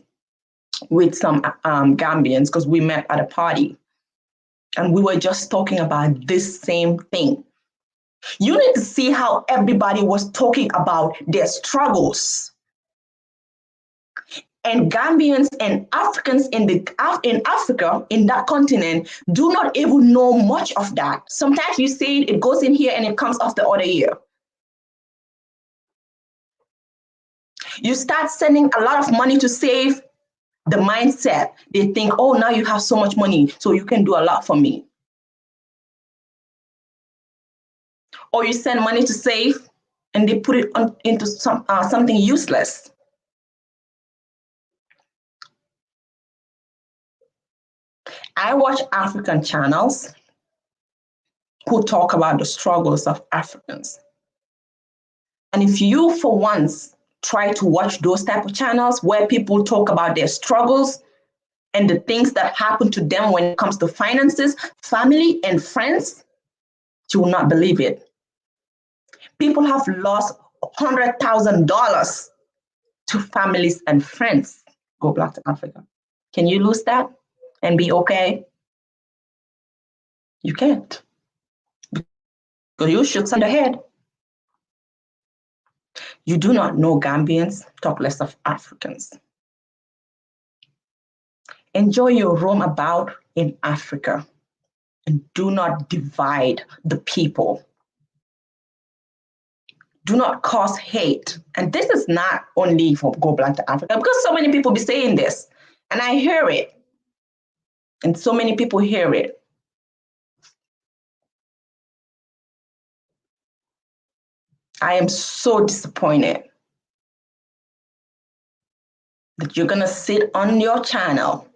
with some Gambians because we met at a party. And we were just talking about this same thing. You need to see how everybody was talking about their struggles. And Gambians and Africans in Africa, in that continent, do not even know much of that. Sometimes you see it goes in here and it comes off the other ear. You start sending a lot of money to save, the mindset, they think, oh, now you have so much money, so you can do a lot for me. Or you send money to save and they put it into something useless. I watch African channels who talk about the struggles of Africans. And if you, for once, try to watch those type of channels where people talk about their struggles and the things that happen to them when it comes to finances, family, and friends, you will not believe it. People have lost $100,000 to families and friends. Go back to Africa. Can you lose that and be okay? You can't. Because you shoot on the head. You do not know Gambians, talk less of Africans. Enjoy your roam about in Africa and do not divide the people. Do not cause hate. And this is not only for Go Black to Africa, because so many people be saying this, and I hear it. And so many people hear it. I am so disappointed that you're gonna sit on your channel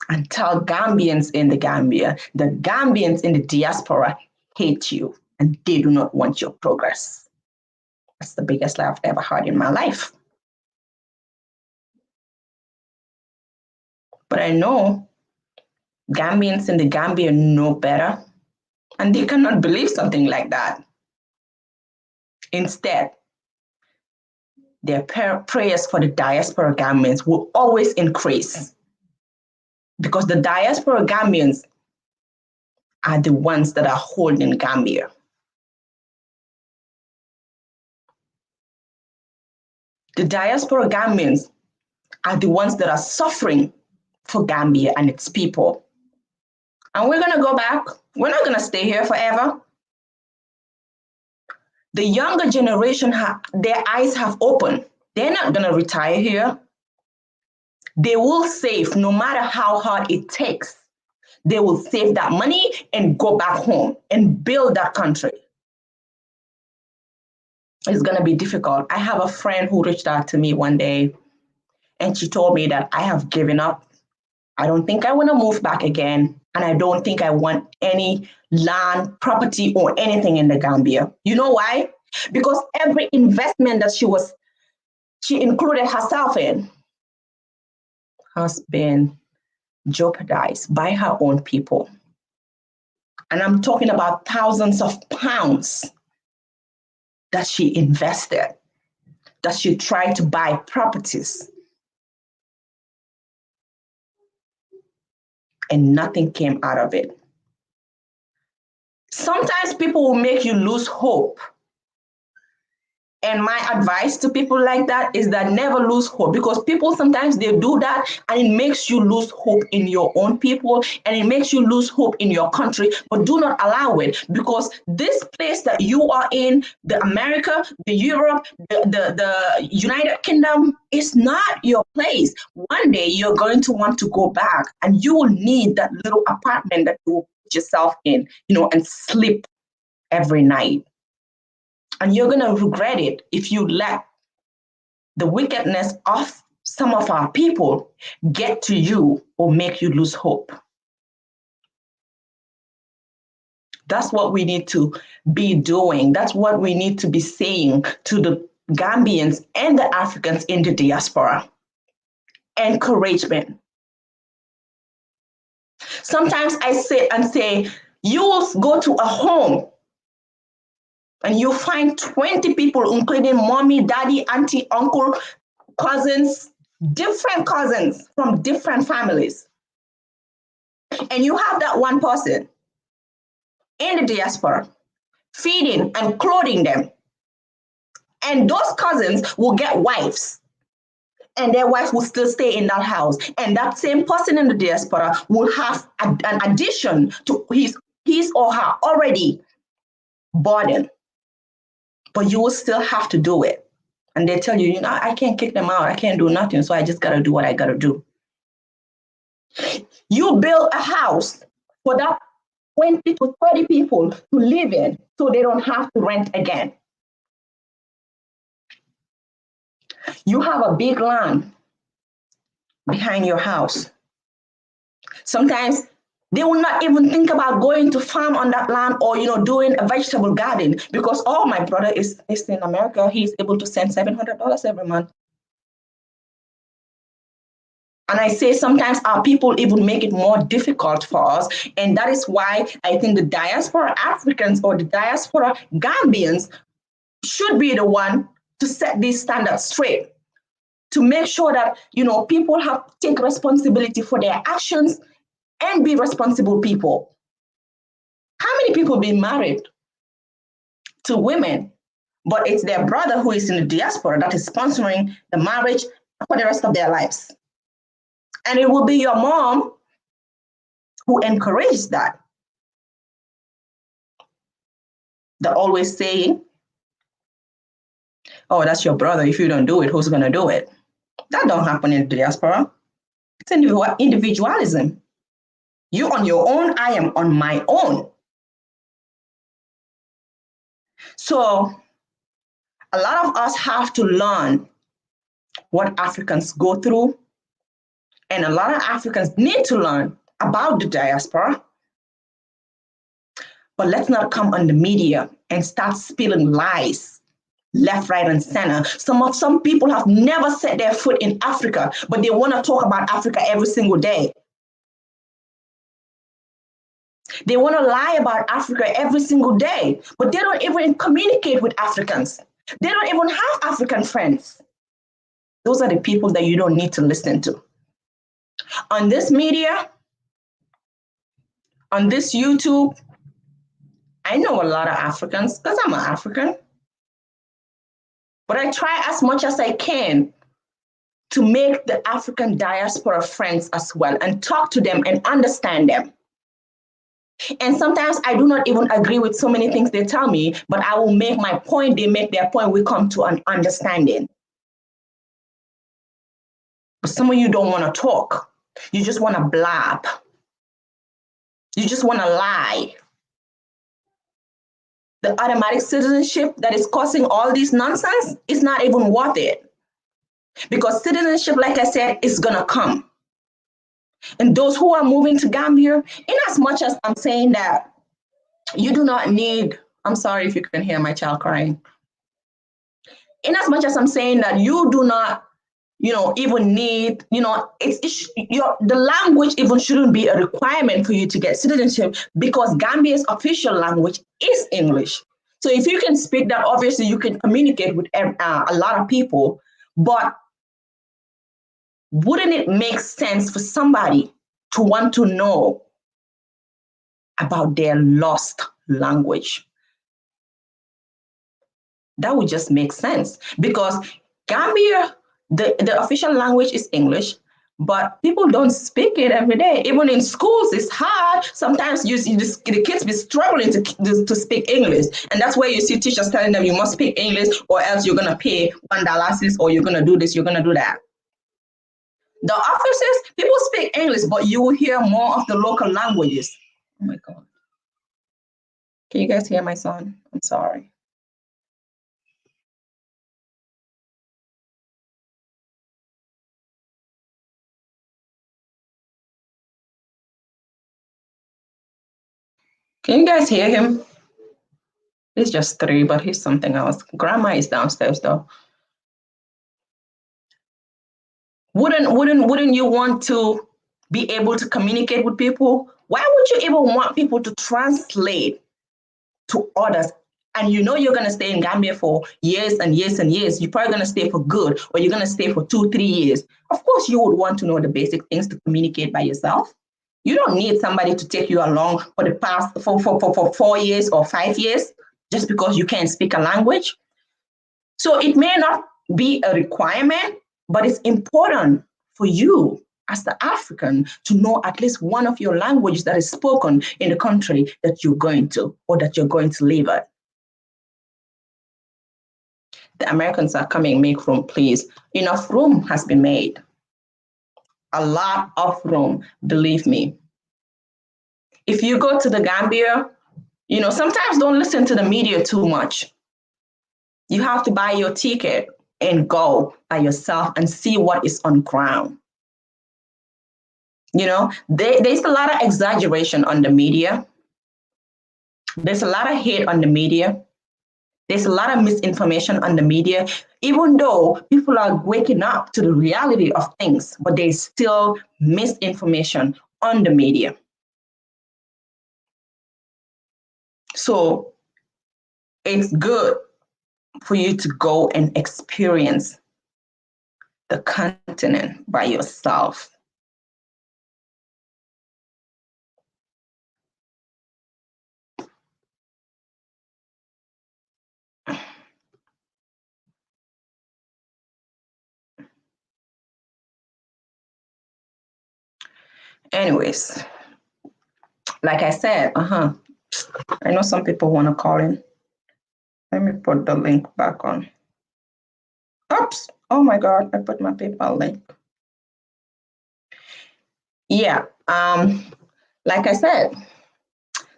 and tell Gambians in the Gambia, the Gambians in the diaspora hate you and they do not want your progress. That's the biggest lie I've ever heard in my life. But I know Gambians in the Gambia know better, and they cannot believe something like that. Instead, their prayers for the diaspora Gambians will always increase, because the diaspora Gambians are the ones that are holding Gambia. The diaspora Gambians are the ones that are suffering for Gambia and its people. And we're going to go back. We're not going to stay here forever. The younger generation, their eyes have opened. They're not going to retire here. They will save no matter how hard it takes. They will save that money and go back home and build that country. It's going to be difficult. I have a friend who reached out to me one day and she told me that I have given up. I don't think I want to move back again. And I don't think I want any land, property, or anything in the Gambia. You know why? Because every investment that she included herself in has been jeopardized by her own people. And I'm talking about thousands of pounds that she invested, that she tried to buy properties. And nothing came out of it. Sometimes people will make you lose hope. And my advice to people like that is that never lose hope, because people sometimes they do that and it makes you lose hope in your own people and it makes you lose hope in your country. But do not allow it, because this place that you are in, the America, the Europe, the United Kingdom, is not your place. One day you're going to want to go back and you will need that little apartment that you will put yourself in, and sleep every night. And you're going to regret it if you let the wickedness of some of our people get to you or make you lose hope. That's what we need to be doing. That's what we need to be saying to the Gambians and the Africans in the diaspora. Encouragement. Sometimes I sit and say, you will go to a home and you find 20 people, including mommy, daddy, auntie, uncle, cousins, different cousins from different families. And you have that one person in the diaspora feeding and clothing them. And those cousins will get wives, and their wives will still stay in that house. And that same person in the diaspora will have an addition to his or her already burden. But you will still have to do it. And they tell you, I can't kick them out. I can't do nothing. So I just got to do what I got to do. You build a house for that 20 to 30 people to live in so they don't have to rent again. You have a big land behind your house. Sometimes they will not even think about going to farm on that land or doing a vegetable garden because my brother is in America. He's able to send $700 every month. And I say sometimes our people even make it more difficult for us. And that is why I think the diaspora Africans or the diaspora Gambians should be the one to set these standards straight, to make sure that, people take responsibility for their actions and be responsible people. How many people been married to women, but it's their brother who is in the diaspora that is sponsoring the marriage for the rest of their lives? And it will be your mom who encourages that. They're always saying, oh, that's your brother. If you don't do it, who's going to do it? That don't happen in the diaspora. It's individualism. You on your own, I am on my own. So a lot of us have to learn what Africans go through. And a lot of Africans need to learn about the diaspora. But let's not come on the media and start spilling lies left, right, and center. Some people have never set their foot in Africa, but they want to talk about Africa every single day. They want to lie about Africa every single day, but they don't even communicate with Africans. They don't even have African friends. Those are the people that you don't need to listen to. On this media, on this YouTube, I know a lot of Africans because I'm an African. But I try as much as I can to make the African diaspora friends as well and talk to them and understand them. And sometimes I do not even agree with so many things they tell me, but I will make my point, they make their point, we come to an understanding. But some of you don't want to talk. You just want to blab. You just want to lie. The automatic citizenship that is causing all this nonsense is not even worth it. Because citizenship, like I said, is going to come. And those who are moving to Gambia, in as much as I'm saying that you do not need, I'm sorry if you can hear my child crying. In as much as I'm saying that you do not, even need, the language even shouldn't be a requirement for you to get citizenship because Gambia's official language is English. So if you can speak that, obviously you can communicate with a lot of people, but wouldn't it make sense for somebody to want to know about their lost language? That would just make sense because Gambia, the official language is English, but people don't speak it every day. Even in schools, it's hard. Sometimes the kids be struggling to speak English. And that's where you see teachers telling them you must speak English or else you're going to pay $1 or you're going to do this, you're going to do that. The offices, people speak English, but you will hear more of the local languages. Oh my God. Can you guys hear my son? I'm sorry. Can you guys hear him? He's just three, but he's something else. Grandma is downstairs though. Wouldn't you want to be able to communicate with people? Why would you even want people to translate to others? And you know you're gonna stay in Gambia for years and years and years. You're probably gonna stay for good, or you're gonna stay for 2, 3 years. Of course, you would want to know the basic things to communicate by yourself. You don't need somebody to take you along for the past for 4 years or 5 years just because you can't speak a language. So it may not be a requirement, but it's important for you as the African to know at least one of your languages that is spoken in the country that you're going to or that you're going to live at. The Americans are coming, make room, please. Enough room has been made. A lot of room, believe me. If you go to the Gambia, sometimes don't listen to the media too much. You have to buy your ticket and go by yourself and see what is on ground. There's a lot of exaggeration on the media. There's a lot of hate on the media. There's a lot of misinformation on the media, even though people are waking up to the reality of things, but there's still misinformation on the media. So it's good for you to go and experience the continent by yourself. Anyways, like I said, I know some people want to call in. Let me put the link back on. Oops. Oh my God, I put my PayPal link. Yeah. Like I said,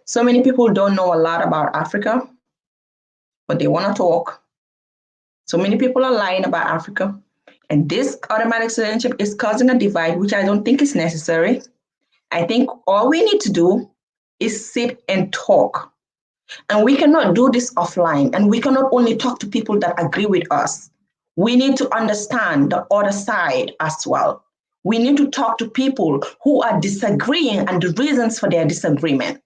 so many people don't know a lot about Africa, but they want to talk. So many people are lying about Africa. And this automatic citizenship is causing a divide, which I don't think is necessary. I think all we need to do is sit and talk. And we cannot do this offline. And we cannot only talk to people that agree with us. We need to understand the other side as well. We need to talk to people who are disagreeing and the reasons for their disagreement.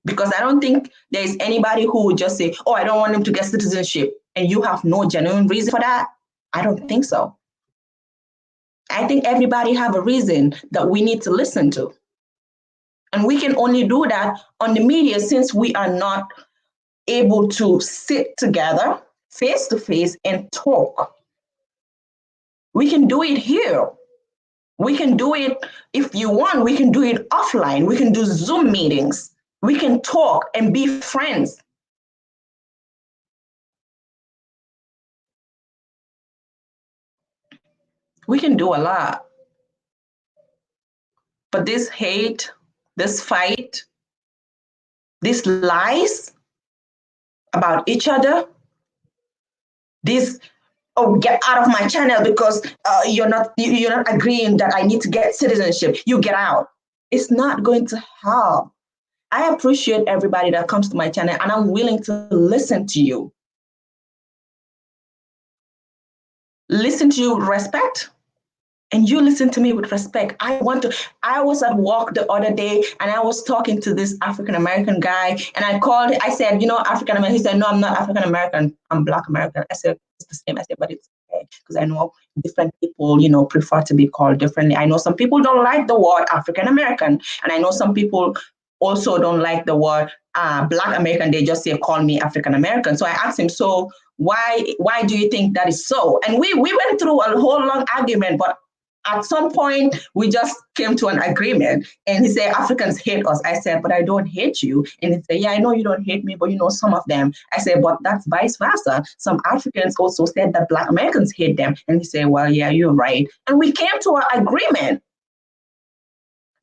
Because I don't think there is anybody who would just say, oh, I don't want him to get citizenship, and you have no genuine reason for that. I don't think so. I think everybody have a reason that we need to listen to. And we can only do that on the media since we are not able to sit together face to face and talk. We can do it here. We can do it, if you want, we can do it offline. We can do Zoom meetings. We can talk and be friends. We can do a lot. But this hate, this fight, these lies about each other, this, oh, get out of my channel because you're not agreeing that I need to get citizenship. You get out. It's not going to help. I appreciate everybody that comes to my channel, and I'm willing to listen to you. Listen to you with respect, and you listen to me with respect. I was at work the other day and I was talking to this African American guy, and I said, African American. He said, no, I'm not African American. I'm Black American. I said, it's the same. I said, but it's okay, because I know different people, prefer to be called differently. I know some people don't like the word African American, and I know some people also don't like the word Black American. They just say, call me African American. So I asked him, so why do you think that is so? And we went through a whole long argument, but at some point, we just came to an agreement, and he said, Africans hate us. I said, but I don't hate you. And he said, yeah, I know you don't hate me, but some of them. I said, but that's vice versa. Some Africans also said that Black Americans hate them. And he said, well, yeah, you're right. And we came to an agreement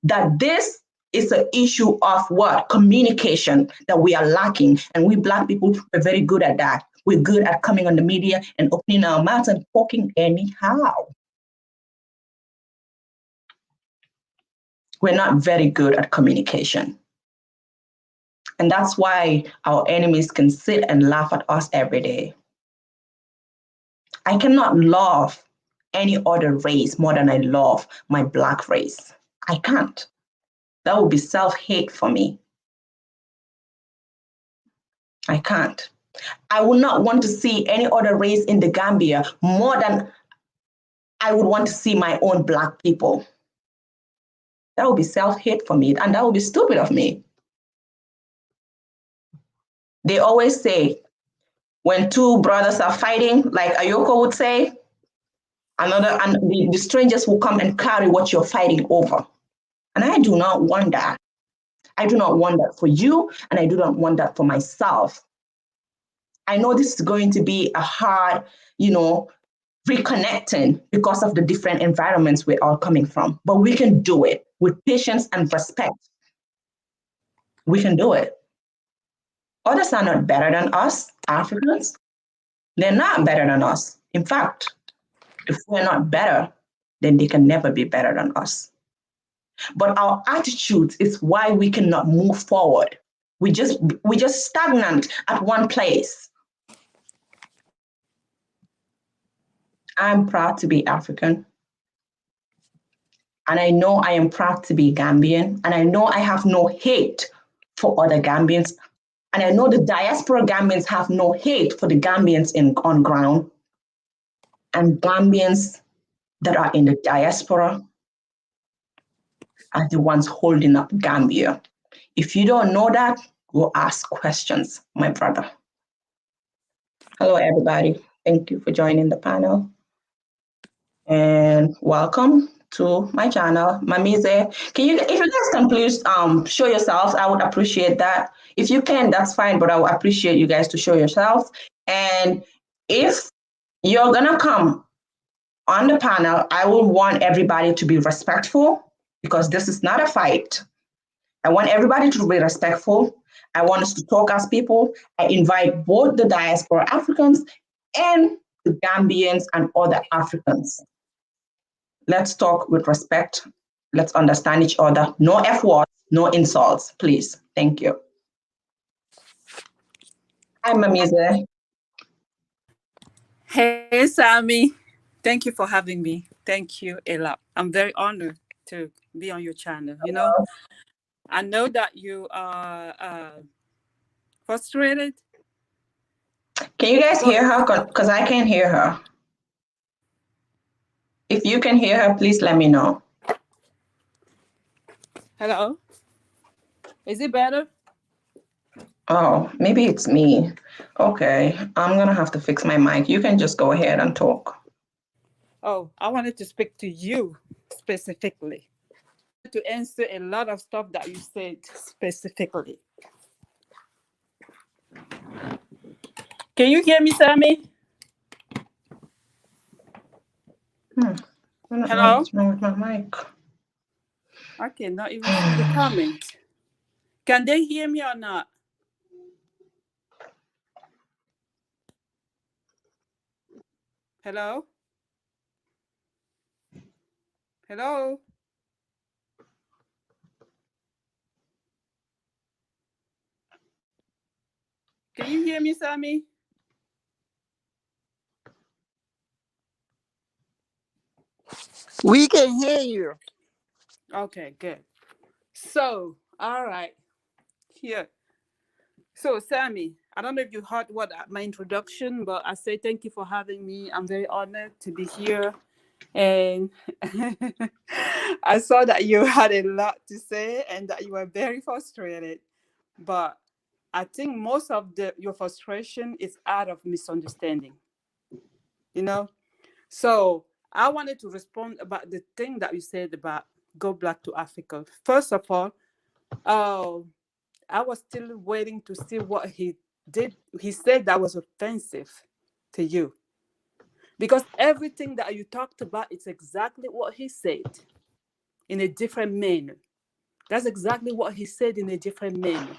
that this is an issue of what? Communication that we are lacking. And we Black people are very good at that. We're good at coming on the media and opening our mouths and talking anyhow. We're not very good at communication. And that's why our enemies can sit and laugh at us every day. I cannot love any other race more than I love my Black race. I can't. That would be self-hate for me. I can't. I would not want to see any other race in the Gambia more than I would want to see my own Black people. That would be self-hate for me, and that would be stupid of me. They always say, when two brothers are fighting, like Ayoko would say, the strangers will come and carry what you're fighting over. And I do not want that. I do not want that for you, and I do not want that for myself. I know this is going to be a hard, reconnecting because of the different environments we're all coming from, but we can do it with patience and respect. We can do it. Others are not better than us, Africans. They're not better than us. In fact, if we're not better, then they can never be better than us. But our attitude is why we cannot move forward. We just stagnant at one place. I'm proud to be African. And I know I am proud to be Gambian. And I know I have no hate for other Gambians. And I know the diaspora Gambians have no hate for the Gambians on ground. And Gambians that are in the diaspora are the ones holding up Gambia. If you don't know that, go ask questions, my brother. Hello, everybody. Thank you for joining the panel. And welcome to my channel, Mamize. If you guys can please show yourselves, I would appreciate that. If you can, that's fine, but I would appreciate you guys to show yourselves. And if you're gonna come on the panel, I will want everybody to be respectful because this is not a fight. I want everybody to be respectful. I want us to talk as people. I invite both the diaspora Africans and the Gambians and other Africans. Let's talk with respect. Let's understand each other. No F words, no insults, please. Thank you. Hi, Mamize. Hey, Sammy. Thank you for having me. Thank you a lot. I'm very honored to be on your channel. I know that you are frustrated. Can you guys hear her? Because I can't hear her. If you can hear her, please let me know. Hello? Is it better? Oh, maybe it's me. Okay, I'm going to have to fix my mic. You can just go ahead and talk. Oh, I wanted to speak to you specifically. To answer a lot of stuff that you said specifically. Can you hear me, Sammy? I don't know what's wrong with my mic. I cannot even see the comment. Can they hear me or not? Hello? Hello? Can you hear me, Sammy? We can hear you. Okay, good. So, all right. Here. So, Sammy, I don't know if you heard my introduction, but I say thank you for having me. I'm very honored to be here. And I saw that you had a lot to say and that you were very frustrated. But I think most of your frustration is out of misunderstanding. So I wanted to respond about the thing that you said about go back to Africa. First of all, I was still waiting to see what he did. He said that was offensive to you. Because everything that you talked about is exactly what he said in a different manner. That's exactly what he said in a different manner.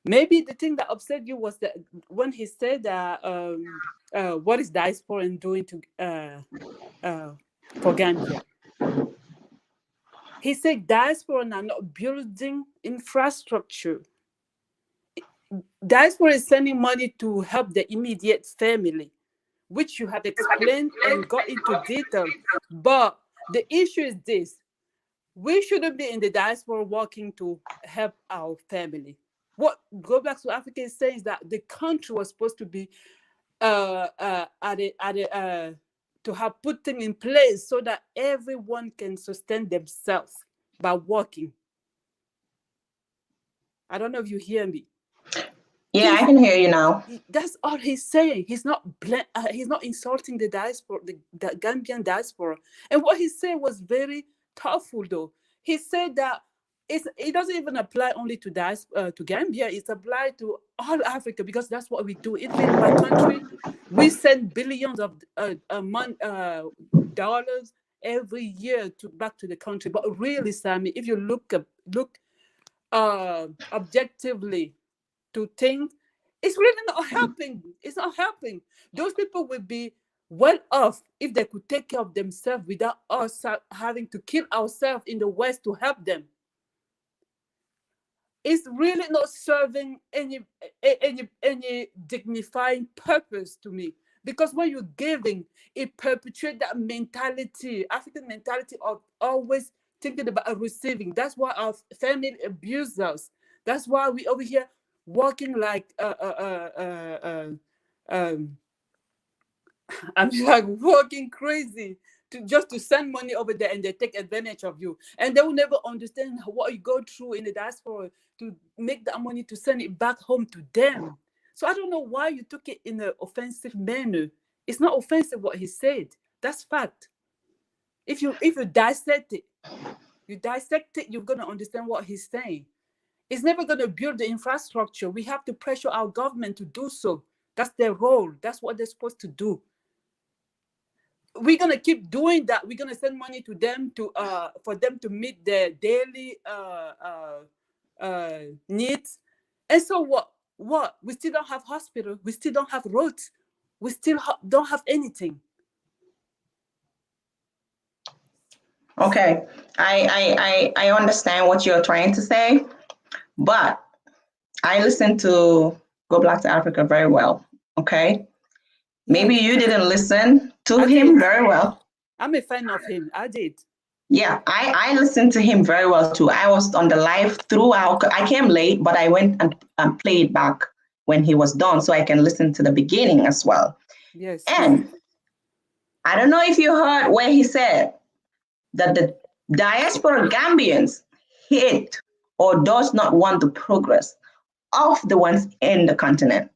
Maybe the thing that upset you was that when he said that, what is diaspora doing to for Gambia? He said diaspora are not building infrastructure. Diaspora is sending money to help the immediate family, which you have explained and got into detail. But the issue is this: we shouldn't be in the diaspora working to help our family. What Go Back to Africa is saying is that the country was supposed to be to have put things in place so that everyone can sustain themselves by working. I don't know if you hear me. Yeah, I can hear you now. That's all he's saying. He's not insulting the diaspora, the Gambian diaspora. And what he said was very thoughtful, though. He said that it doesn't even apply only to to Gambia. It's applied to all Africa, because that's what we do. Even in my country, we send billions of dollars every year back to the country. But really, Sammy, if you look objectively to think, it's really not helping. It's not helping. Those people will be well off if they could take care of themselves without us having to kill ourselves in the West to help them. It's really not serving any dignifying purpose to me. Because when you're giving, it perpetuates that mentality, African mentality of always thinking about receiving. That's why our family abuse us. That's why we over here working like I'm like working crazy just to send money over there, and they take advantage of you, and they will never understand what you go through in the diaspora to make that money to send it back home to them. So I don't know why you took it in an offensive manner. It's not offensive what he said. That's fact. If you dissect it, you're gonna understand what he's saying. It's never going to build the infrastructure. We have to pressure our government to do so. That's their role. That's what they're supposed to do. We're going to keep doing that. We're going to send money to them for them to meet their daily needs. And so what? What? We still don't have hospital. We still don't have roads. We still don't have anything. Okay, I understand what you're trying to say, but I listened to Go Black to Africa very well. Okay, maybe you didn't listen to him very well. I'm a fan of him. I did. Yeah, I listened to him very well too. I was on the live throughout. I came late, but I went and played back when he was done so I can listen to the beginning as well. Yes. And I don't know if you heard where he said that the diaspora Gambians hate or does not want the progress of the ones in the continent.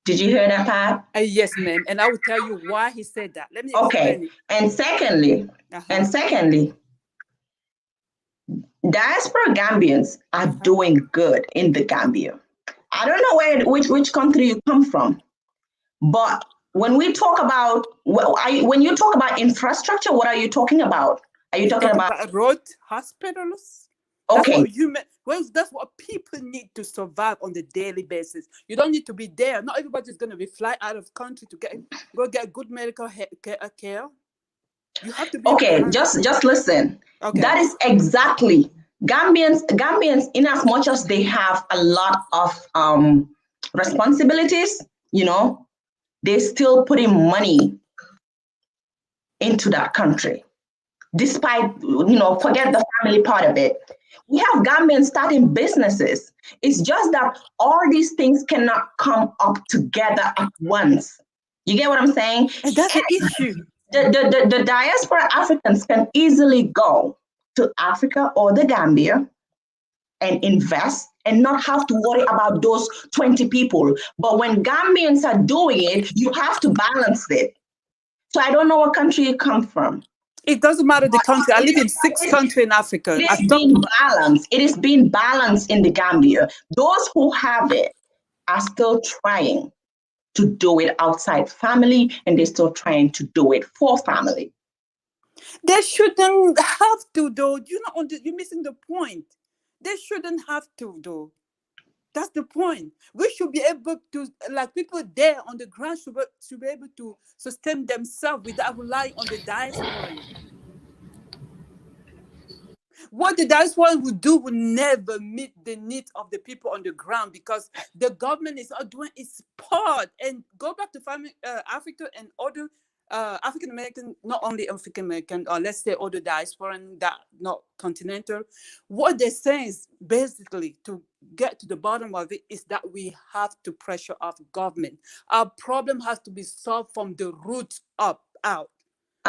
Did you hear that, Pat? Yes, ma'am. And I will tell you why he said that. Let me explain it. And secondly, diaspora Gambians are doing good in the Gambia. I don't know which country you come from, but when we talk about when you talk about infrastructure, what are you talking about? Are you talking about road, hospitals? Okay. That's what people need to survive on the daily basis. You don't need to be there. Not everybody's going to be fly out of country to go get good medical care. You have to be just listen. Okay. That is exactly Gambians, in as much as they have a lot of responsibilities, they still putting money into that country. Despite, forget the family part of it. We have Gambians starting businesses. It's just that all these things cannot come up together at once. You get what I'm saying? And that's the issue. The diaspora Africans can easily go to Africa or the Gambia and invest and not have to worry about those 20 people. But when Gambians are doing it, you have to balance it. So I don't know what country you come from. It doesn't matter the country. I live in 6 countries in Africa. It is being balanced. It is being balanced in the Gambia. Those who have it are still trying to do it outside family, and they're still trying to do it for family. They shouldn't have to, though. You're missing the point. They shouldn't have to, though. That's the point. We should be able to, like people there on the ground, should be able to sustain themselves without relying on the diaspora. what the diaspora would do will never meet the needs of the people on the ground, because the government is not doing its part. And go back to farming, Africa and other African American, not only African American, or let's say other diaspora and that not continental. What they're saying is basically, to get to the bottom of it, is that we have to pressure off government. Our problem has to be solved from the roots up out.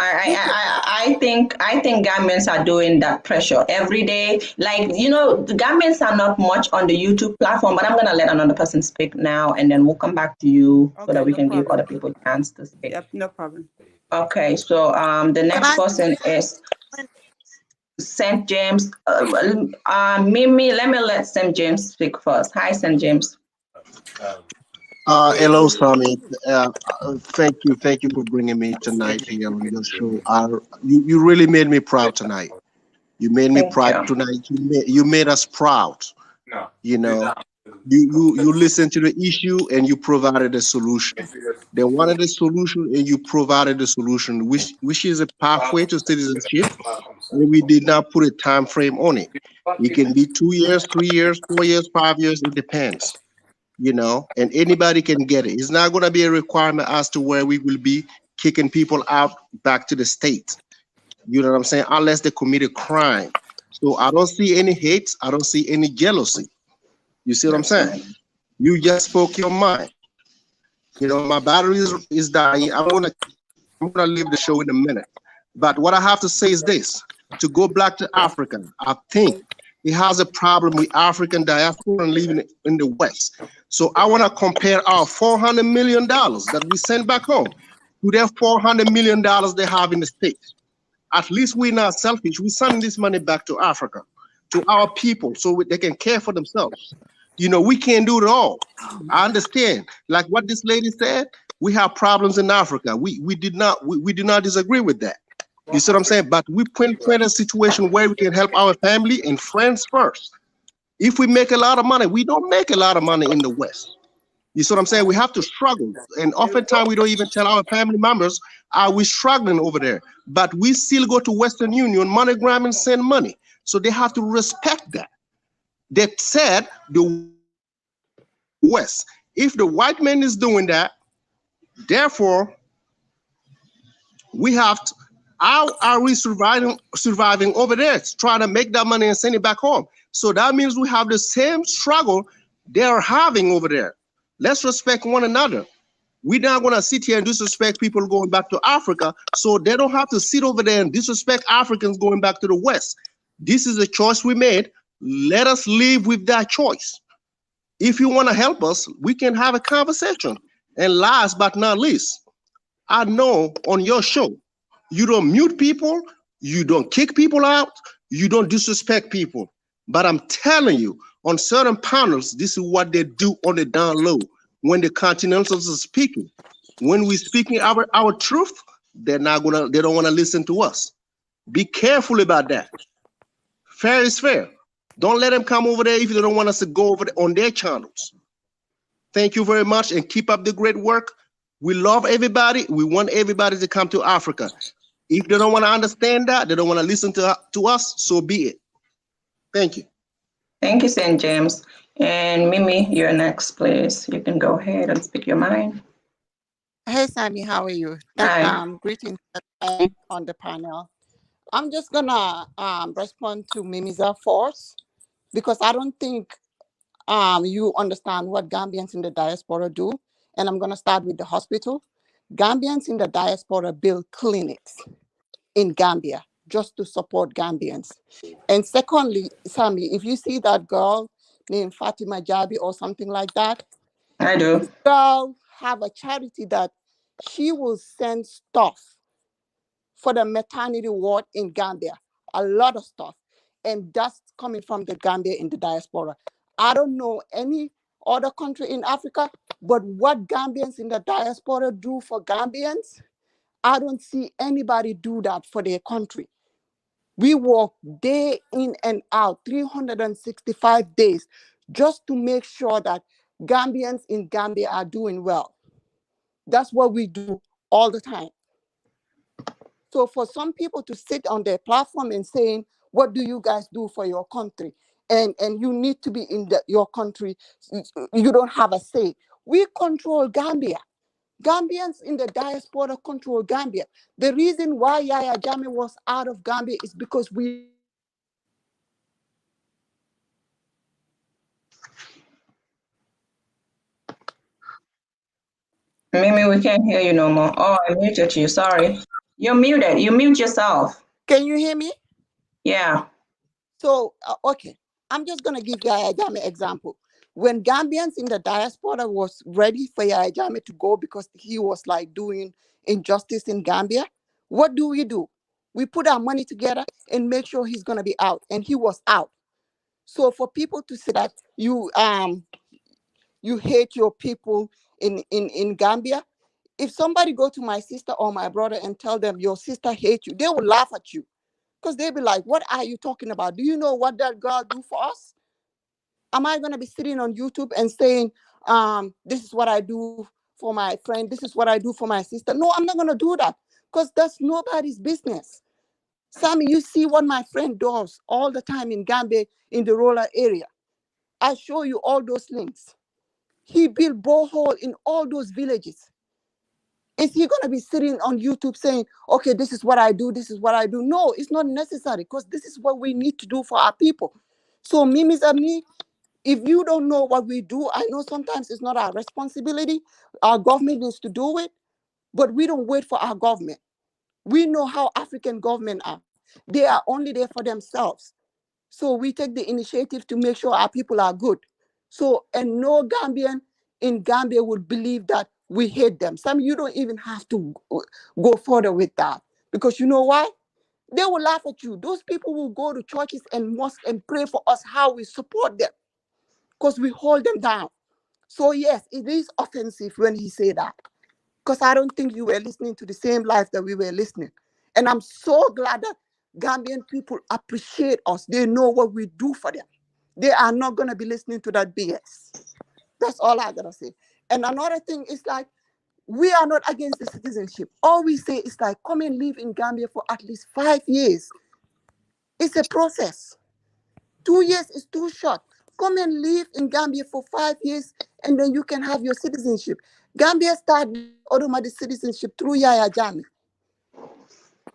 I think governments are doing that pressure every day. Like, the governments are not much on the YouTube platform, but I'm gonna let another person speak now, and then we'll come back to you so Okay, that we no can give problem. other people a chance to speak. Yep, no problem. Okay, so the Can next I person is St. James. Mimi, let St. James speak first. Hi, St. James. Hello, Sammy. Thank you for bringing me tonight here on your show. You really made me proud tonight. You made me Thank proud you. tonight. You made us proud. You know, you listened to the issue and you provided a solution. They wanted a solution and you provided a solution, which is a pathway to citizenship. And we did not put a time frame on it. It can be 2 years, 3 years, 4 years, 5 years. It depends. And anybody can get it. It's not going to be a requirement as to where we will be kicking people out back to the state. You know what I'm saying? Unless they commit a crime. So I don't see any hate. I don't see any jealousy. You see what I'm That's saying? right. You just spoke your mind. My battery is dying. I'm gonna leave the show in a minute. But what I have to say is this: to go back to Africa, I think it has a problem with African diaspora and living in the West. So I want to compare our $400 million that we send back home to their $400 million they have in the States. At least we're not selfish. We send this money back to Africa, to our people, so they can care for themselves. We can't do it all. I understand. Like what this lady said, we have problems in Africa. We did not disagree with that. You see what I'm saying? But we put a situation where we can help our family and friends first. If we make a lot of money, we don't make a lot of money in the West. You see what I'm saying? We have to struggle. And oftentimes we don't even tell our family members, are we struggling over there? But we still go to Western Union, MoneyGram, and send money. So they have to respect that. That said, the West, if the white man is doing that, therefore, we have to, how are we surviving over there, trying to make that money and send it back home? So that means we have the same struggle they're having over there. Let's respect one another. We're not going to sit here and disrespect people going back to Africa, so they don't have to sit over there and disrespect Africans going back to the West. This is a choice we made. Let us live with that choice. If you want to help us, we can have a conversation. And last but not least, I know on your show, you don't mute people, you don't kick people out, you don't disrespect people. But I'm telling you, on certain panels, this is what they do on the down low. When the Continentals are speaking, when we're speaking our truth, they don't want to listen to us. Be careful about that. Fair is fair. Don't let them come over there if they don't want us to go over on their channels. Thank you very much and keep up the great work. We love everybody. We want everybody to come to Africa. If they don't want to understand that, they don't want to listen to us, so be it. Thank you. Thank you, St. James. And Mimi, you're next, please. You can go ahead and speak your mind. Hey, Sammy, how are you? Hi. Greetings on the panel. I'm just gonna respond to Mimiza first because I don't think you understand what Gambians in the diaspora do. And I'm gonna start with the hospital. Gambians in the diaspora build clinics in Gambia just to support Gambians. And secondly, Sammy, if you see that girl named Fatima Jabi or something like that, I do. girl have a charity that she will send stuff for the maternity ward in Gambia, a lot of stuff. And that's coming from the Gambia in the diaspora. I don't know any other country in Africa, but what Gambians in the diaspora do for Gambians, I don't see anybody do that for their country. We work day in and out, 365 days, just to make sure that Gambians in Gambia are doing well. That's what we do all the time. So for some people to sit on their platform and saying, What do you guys do for your country? And you need to be in your country. You don't have a say. We control Gambia. Gambians in the diaspora control Gambia. The reason why Yaya Jammeh was out of Gambia is because we don't have a say. Mimi, we can't hear you no more. Oh, I muted you. Sorry. You're muted. You mute yourself. Can you hear me? Yeah. So, okay, I'm just going to give Yaya Jammeh example. When Gambians in the diaspora was ready for Yaya Jammeh to go because he was like doing injustice in Gambia, what do? We put our money together and make sure he's going to be out, and he was out. So for people to say that you hate your people in Gambia, if somebody go to my sister or my brother and tell them your sister hates you, they will laugh at you because they'll be like, what are you talking about? Do you know what that girl do for us? Am I going to be sitting on YouTube and saying, this is what I do for my friend, this is what I do for my sister? No, I'm not going to do that because that's nobody's business. Sammy, you see what my friend does all the time in Gambia, in the rural area. I show you all those links. He built borehole in all those villages. Is he going to be sitting on YouTube saying, okay, this is what I do, this is what I do? No, it's not necessary because this is what we need to do for our people. So, Mimi Zamni, if you don't know what we do, I know sometimes it's not our responsibility. Our government needs to do it, but we don't wait for our government. We know how African government are. They are only there for themselves. So we take the initiative to make sure our people are good. So, and no Gambian in Gambia would believe that we hate them. Some you don't even have to go further with that because you know why? They will laugh at you. Those people will go to churches and mosques and pray for us how we support them because we hold them down. So yes, it is offensive when he say that because I don't think you were listening to the same life that we were listening. And I'm so glad that Gambian people appreciate us. They know what we do for them. They are not going to be listening to that BS. That's all I got to say. And another thing is like, we are not against the citizenship. All we say is like, come and live in Gambia for at least 5 years. It's a process. 2 years is too short. Come and live in Gambia for 5 years and then you can have your citizenship. Gambia started automatic citizenship through Yaya Jammeh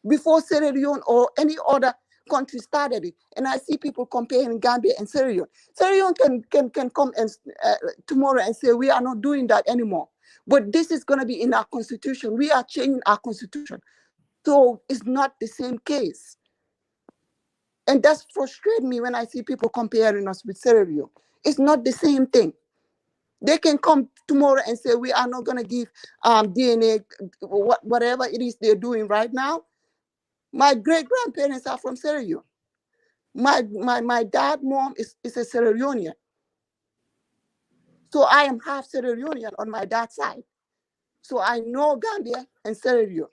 before Sierra Leone or any other country started it. And I see people comparing Gambia and Sierra Leone. Sierra Leone can come and tomorrow and say, we are not doing that anymore. But this is going to be in our constitution. We are changing our constitution. So it's not the same case. And that's frustrating me when I see people comparing us with Sierra Leone. It's not the same thing. They can come tomorrow and say, we are not going to give DNA, whatever it is they're doing right now. My great-grandparents are from Sierra Leone. My dad, mom is a Sierra Leonean. So I am half Sierra Leonean on my dad's side. So I know Gambia and Sierra Leone.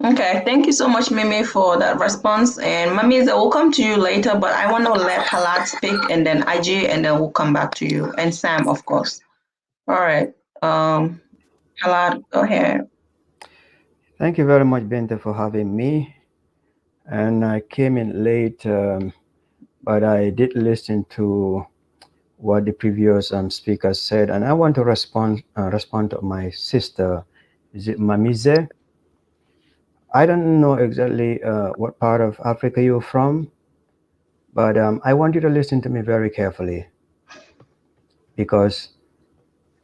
Okay, thank you so much, Mimi, for that response. And Mamiza, we'll come to you later, but I want to let Halat speak and then IG, and then we'll come back to you. And Sam, of course. All right. Halat, go ahead. Thank you very much, Bente, for having me. And I came in late, but I did listen to what the previous speaker said, and I want to respond to my sister. Is it Mamize? I don't know exactly what part of Africa you're from, but I want you to listen to me very carefully because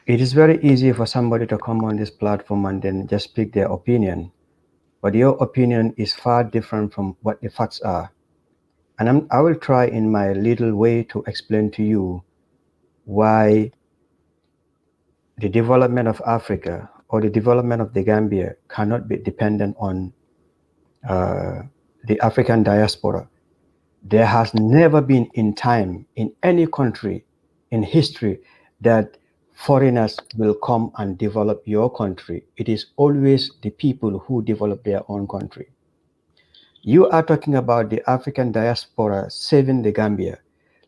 it is very easy for somebody to come on this platform and then just speak their opinion, but your opinion is far different from what the facts are. And I will try in my little way to explain to you why the development of Africa or the development of the Gambia cannot be dependent on the African diaspora. There has never been in time in any country in history that foreigners will come and develop your country. It is always the people who develop their own country. You are talking about the African diaspora saving the Gambia.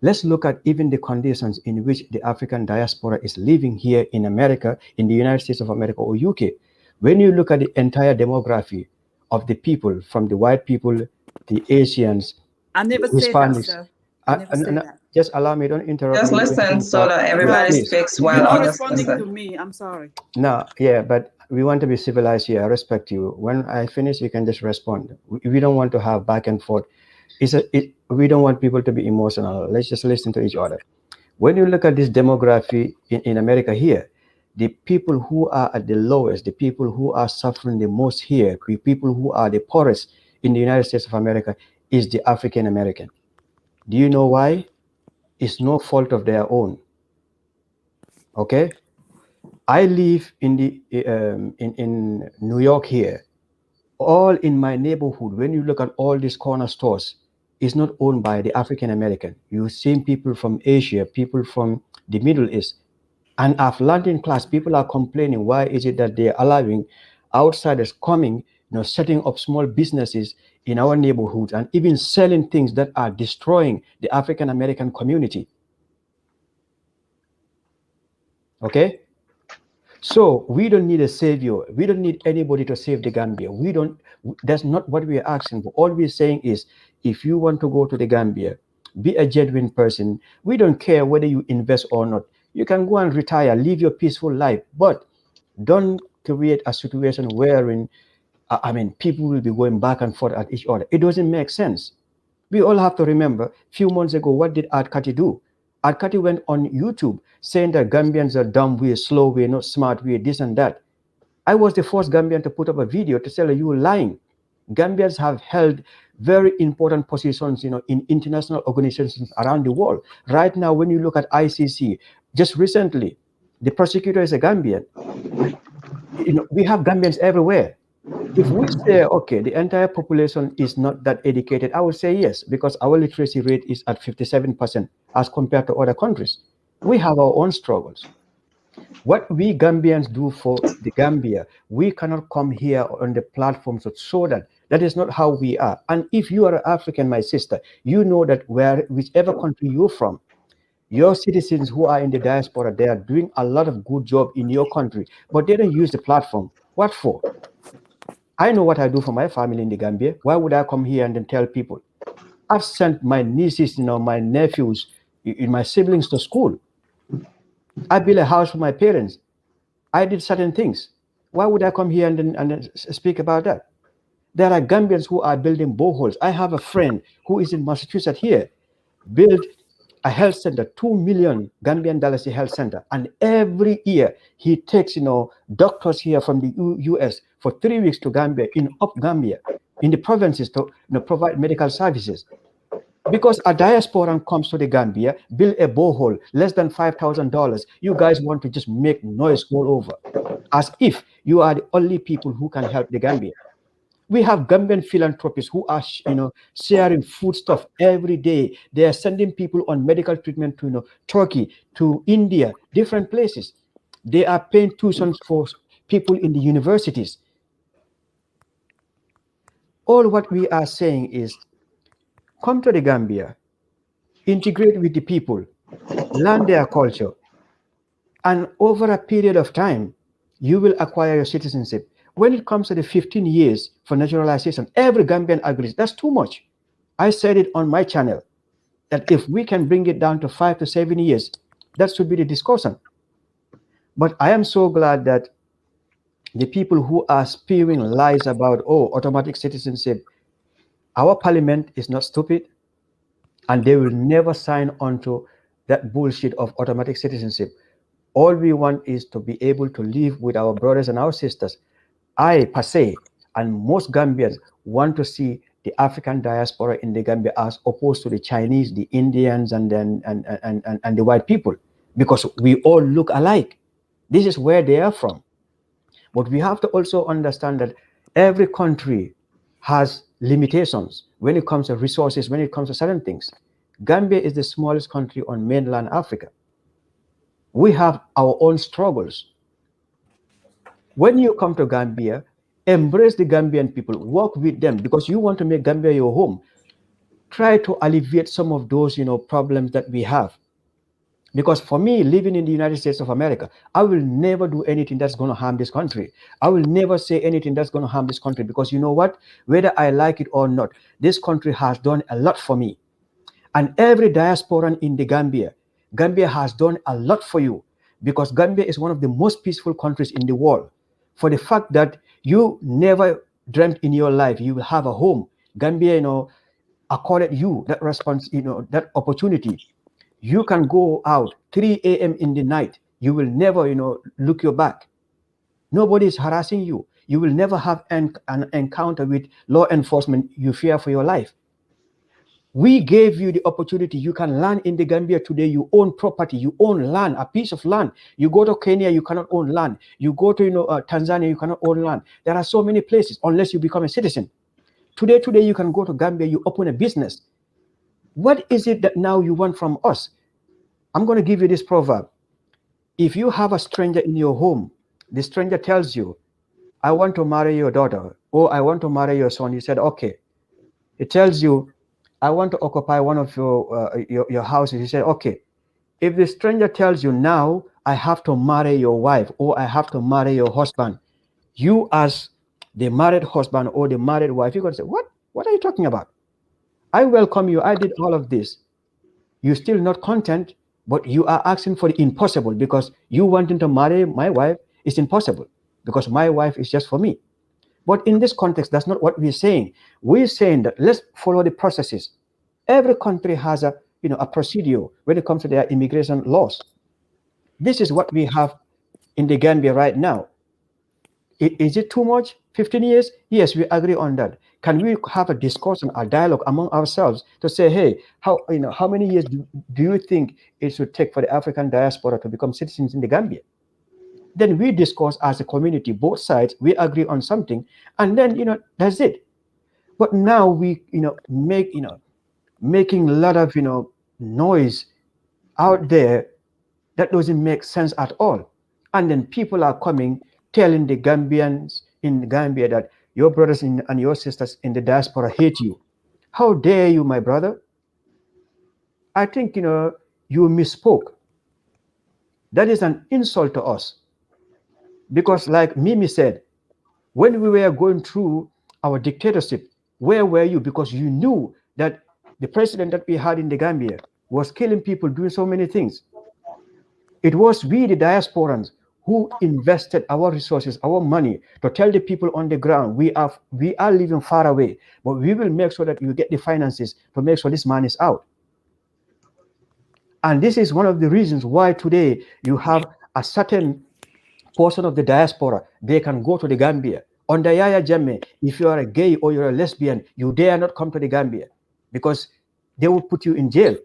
Let's look at even the conditions in which the African diaspora is living here in America, in the United States of America or UK. When you look at the entire demography of the people, from the white people the Asians, I the never say that, Hispanics. sir. I never say that. Just allow me, don't interrupt Just me. Let me listen finish so talk. that Yeah, everybody Well, please. speaks you're while not others responding to listen. me. I'm sorry. No, yeah, but we want to be civilized here. I respect you. When I finish, you can just respond. We don't want to have back and forth. We don't want people to be emotional. Let's just listen to each other. When you look at this demography in America here, the people who are at the lowest, the people who are suffering the most here, the people who are the poorest in the United States of America is the African American. Do you know why? It's no fault of their own. Okay, I live in New York here. All in my neighborhood, when you look at all these corner stores, is not owned by the African American. You see people from Asia, people from the Middle East. And after landing class, people are complaining, why is it that they're allowing outsiders coming, setting up small businesses in our neighborhoods and even selling things that are destroying the African American community? Okay? So we don't need a savior. We don't need anybody to save the Gambia. We don't. That's not what we are asking for. All we're saying is, if you want to go to the Gambia, be a genuine person. We don't care whether you invest or not. You can go and retire, live your peaceful life, but don't create a situation wherein, I mean, people will be going back and forth at each other. It doesn't make sense. We all have to remember, a few months ago, what did Adkati do? Adkati went on YouTube saying that Gambians are dumb, we're slow, we're not smart, we're this and that. I was the first Gambian to put up a video to tell her you were lying. Gambians have held very important positions, in international organizations around the world. Right now, when you look at ICC, just recently, the prosecutor is a Gambian. We have Gambians everywhere. If we say, okay, the entire population is not that educated, I would say yes, because our literacy rate is at 57% as compared to other countries. We have our own struggles. What we Gambians do for the Gambia, we cannot come here on the platforms to show that is not how we are. And if you are African, my sister, you know that whichever country you're from, your citizens who are in the diaspora, they are doing a lot of good job in your country, but they don't use the platform. What for? I know what I do for my family in the Gambia. Why would I come here and then tell people? I've sent my nieces, my nephews, my siblings to school. I built a house for my parents. I did certain things. Why would I come here and then speak about that? There are Gambians who are building boreholes. I have a friend who is in Massachusetts here, build a health center, 2 million Gambian dollars a health center. And every year he takes, doctors here from the US for 3 weeks to Gambia, in up Gambia, in the provinces to provide medical services. Because a diasporan comes to the Gambia, build a borehole, less than $5,000. You guys want to just make noise all over, as if you are the only people who can help the Gambia. We have Gambian philanthropists who are, sharing food stuff every day. They are sending people on medical treatment to, Turkey, to India, different places. They are paying tuitions for people in the universities. All what we are saying is, come to the Gambia, integrate with the people, learn their culture, and over a period of time, you will acquire your citizenship. When it comes to the 15 years for naturalization, every Gambian agrees that's too much. I said it on my channel that if we can bring it down to 5 to 7 years, that should be the discussion. But I am so glad that the people who are spewing lies about, automatic citizenship, our parliament is not stupid, and they will never sign on to that bullshit of automatic citizenship. All we want is to be able to live with our brothers and our sisters. I, per se, and most Gambians want to see the African diaspora in the Gambia as opposed to the Chinese, the Indians, and then and the white people, because we all look alike. This is where they are from. But we have to also understand that every country has limitations when it comes to resources, when it comes to certain things. Gambia is the smallest country on mainland Africa. We have our own struggles. When you come to Gambia, embrace the Gambian people, work with them because you want to make Gambia your home. Try to alleviate some of those, problems that we have. Because for me, living in the United States of America, I will never do anything that's going to harm this country. I will never say anything that's going to harm this country, because you know what? Whether I like it or not, this country has done a lot for me. And every diasporan in the Gambia, Gambia has done a lot for you, because Gambia is one of the most peaceful countries in the world. For the fact that you never dreamt in your life you will have a home, Gambia, accorded you that response, that opportunity. You can go out 3 a.m. in the night. You will never, look your back. Nobody is harassing you. You will never have an encounter with law enforcement you fear for your life. We gave you the opportunity. You can land in the Gambia today. You own property. You own land, a piece of land. You go to Kenya, you cannot own land. You go to Tanzania, you cannot own land. There are so many places unless you become a citizen. Today, you can go to Gambia. You open a business. What is it that now you want from us? I'm going to give you this proverb. If you have a stranger in your home, the stranger tells you, I want to marry your daughter, or I want to marry your son. You said, okay. It tells you, I want to occupy one of your houses. You said, okay. If the stranger tells you now, I have to marry your wife, or I have to marry your husband, you as the married husband or the married wife, you're going to say, what? What are you talking about? I welcome you. I did all of this. You're still not content, but you are asking for the impossible, because you wanting to marry my wife is impossible, because my wife is just for me. But in this context, that's not what we're saying. We're saying that let's follow the processes. Every country has a procedure when it comes to their immigration laws. This is what we have in the Gambia right now. Is it too much? 15 years? Yes, we agree on that. Can we have a discussion, a dialogue among ourselves to say, hey, how many years do you think it should take for the African diaspora to become citizens in the Gambia? Then we discuss as a community, both sides, we agree on something, and then that's it. But now we making a lot of noise out there that doesn't make sense at all. And then people are coming telling the Gambians in Gambia that your brothers and your sisters in the diaspora hate you. How dare you, my brother? I think you misspoke. That is an insult to us. Because like Mimi said, when we were going through our dictatorship, where were you? Because you knew that the president that we had in the Gambia was killing people, doing so many things. It was we, the diasporans, who invested our resources, our money, to tell the people on the ground, we are living far away, but we will make sure that you get the finances to make sure this man is out. And this is one of the reasons why today you have a certain portion of the diaspora, they can go to the Gambia. Under Yaya Jammeh, if you are a gay or you're a lesbian, you dare not come to the Gambia, because they will put you in jail.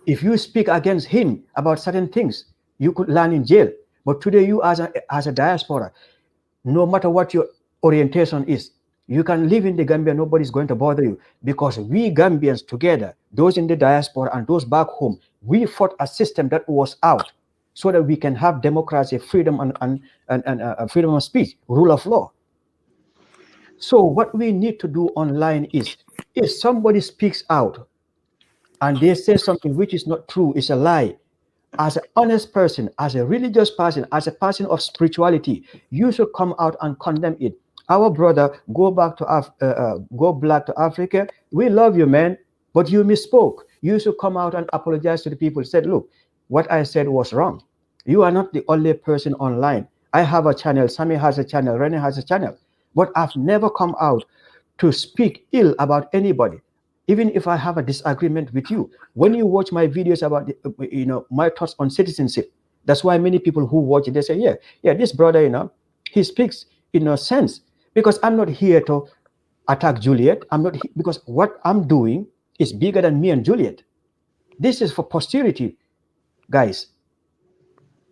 If you speak against him about certain things, you could land in jail. But today, you as a diaspora, no matter what your orientation is, you can live in the Gambia, nobody's going to bother you, because we Gambians together, those in the diaspora and those back home, we fought a system that was out so that we can have democracy, freedom, and freedom of speech, rule of law. So what we need to do online is, if somebody speaks out and they say something which is not true, is a lie, as an honest person, as a religious person, as a person of spirituality, you should come out and condemn it. Our brother, go black to Africa. We love you, man, but you misspoke. You should come out and apologize to the people. Said, look, what I said was wrong. You are not the only person online. I have a channel. Sammy has a channel. Rene has a channel. But I've never come out to speak ill about anybody, even if I have a disagreement with you. When you watch my videos about my thoughts on citizenship, that's why many people who watch it, they say, yeah, this brother, he speaks in sense, because I'm not here to attack Juliet. I'm not, because what I'm doing is bigger than me and Juliet. This is for posterity, guys.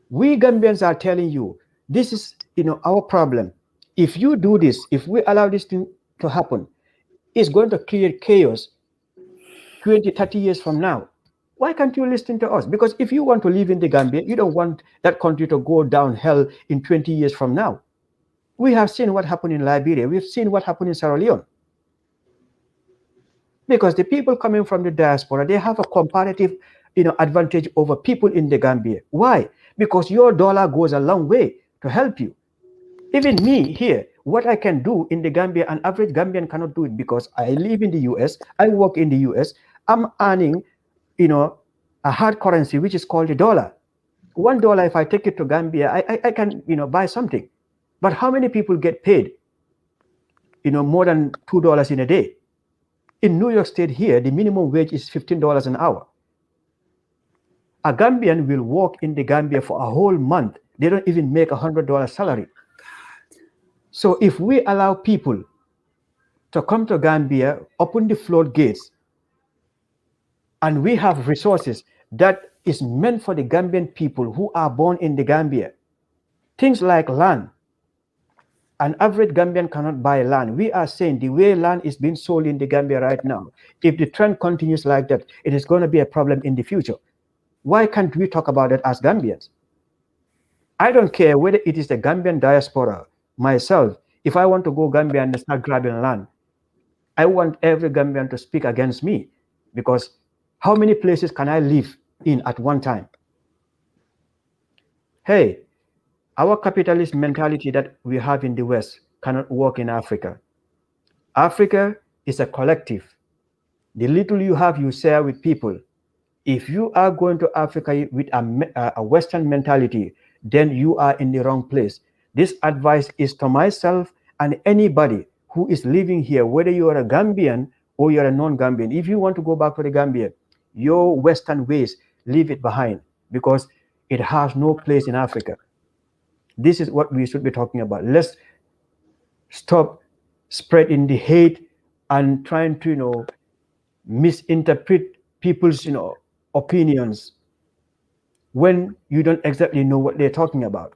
We Gambians are telling you, this is our problem. If you do this, if we allow this thing to happen, it's going to create chaos 20, 30 years from now. Why can't you listen to us? Because if you want to live in the Gambia, you don't want that country to go downhill in 20 years from now. We have seen what happened in Liberia. We've seen what happened in Sierra Leone. Because the people coming from the diaspora, they have a comparative advantage over people in the Gambia. Why? Because your dollar goes a long way to help you. Even me here, what I can do in the Gambia, an average Gambian cannot do it because I live in the US, I work in the US, I'm earning, a hard currency which is called the dollar. $1, if I take it to Gambia, I can, buy something. But how many people get paid, more than $2 in a day? In New York State here, the minimum wage is $15 an hour. A Gambian will work in the Gambia for a whole month. They don't even make $100 salary. So if we allow people to come to Gambia, open the floodgates, and we have resources that is meant for the Gambian people who are born in the Gambia, things like land. An average Gambian cannot buy land. We are saying the way land is being sold in the Gambia right now, if the trend continues like that, it is going to be a problem in the future. Why can't we talk about it as Gambians? I don't care whether it is the Gambian diaspora, myself, if I want to go Gambia and start grabbing land, I want every Gambian to speak against me, because how many places can I live in at one time? Hey, our capitalist mentality that we have in the West cannot work in Africa. Africa is a collective. The little you have, you share with people. If you are going to Africa with a Western mentality, then you are in the wrong place. This advice is to myself and anybody who is living here, whether you are a Gambian or you're a non-Gambian. If you want to go back to the Gambia, your Western ways, leave it behind, because it has no place in Africa. This is what we should be talking about. Let's stop spreading the hate and trying to, misinterpret people's, opinions when you don't exactly know what they're talking about.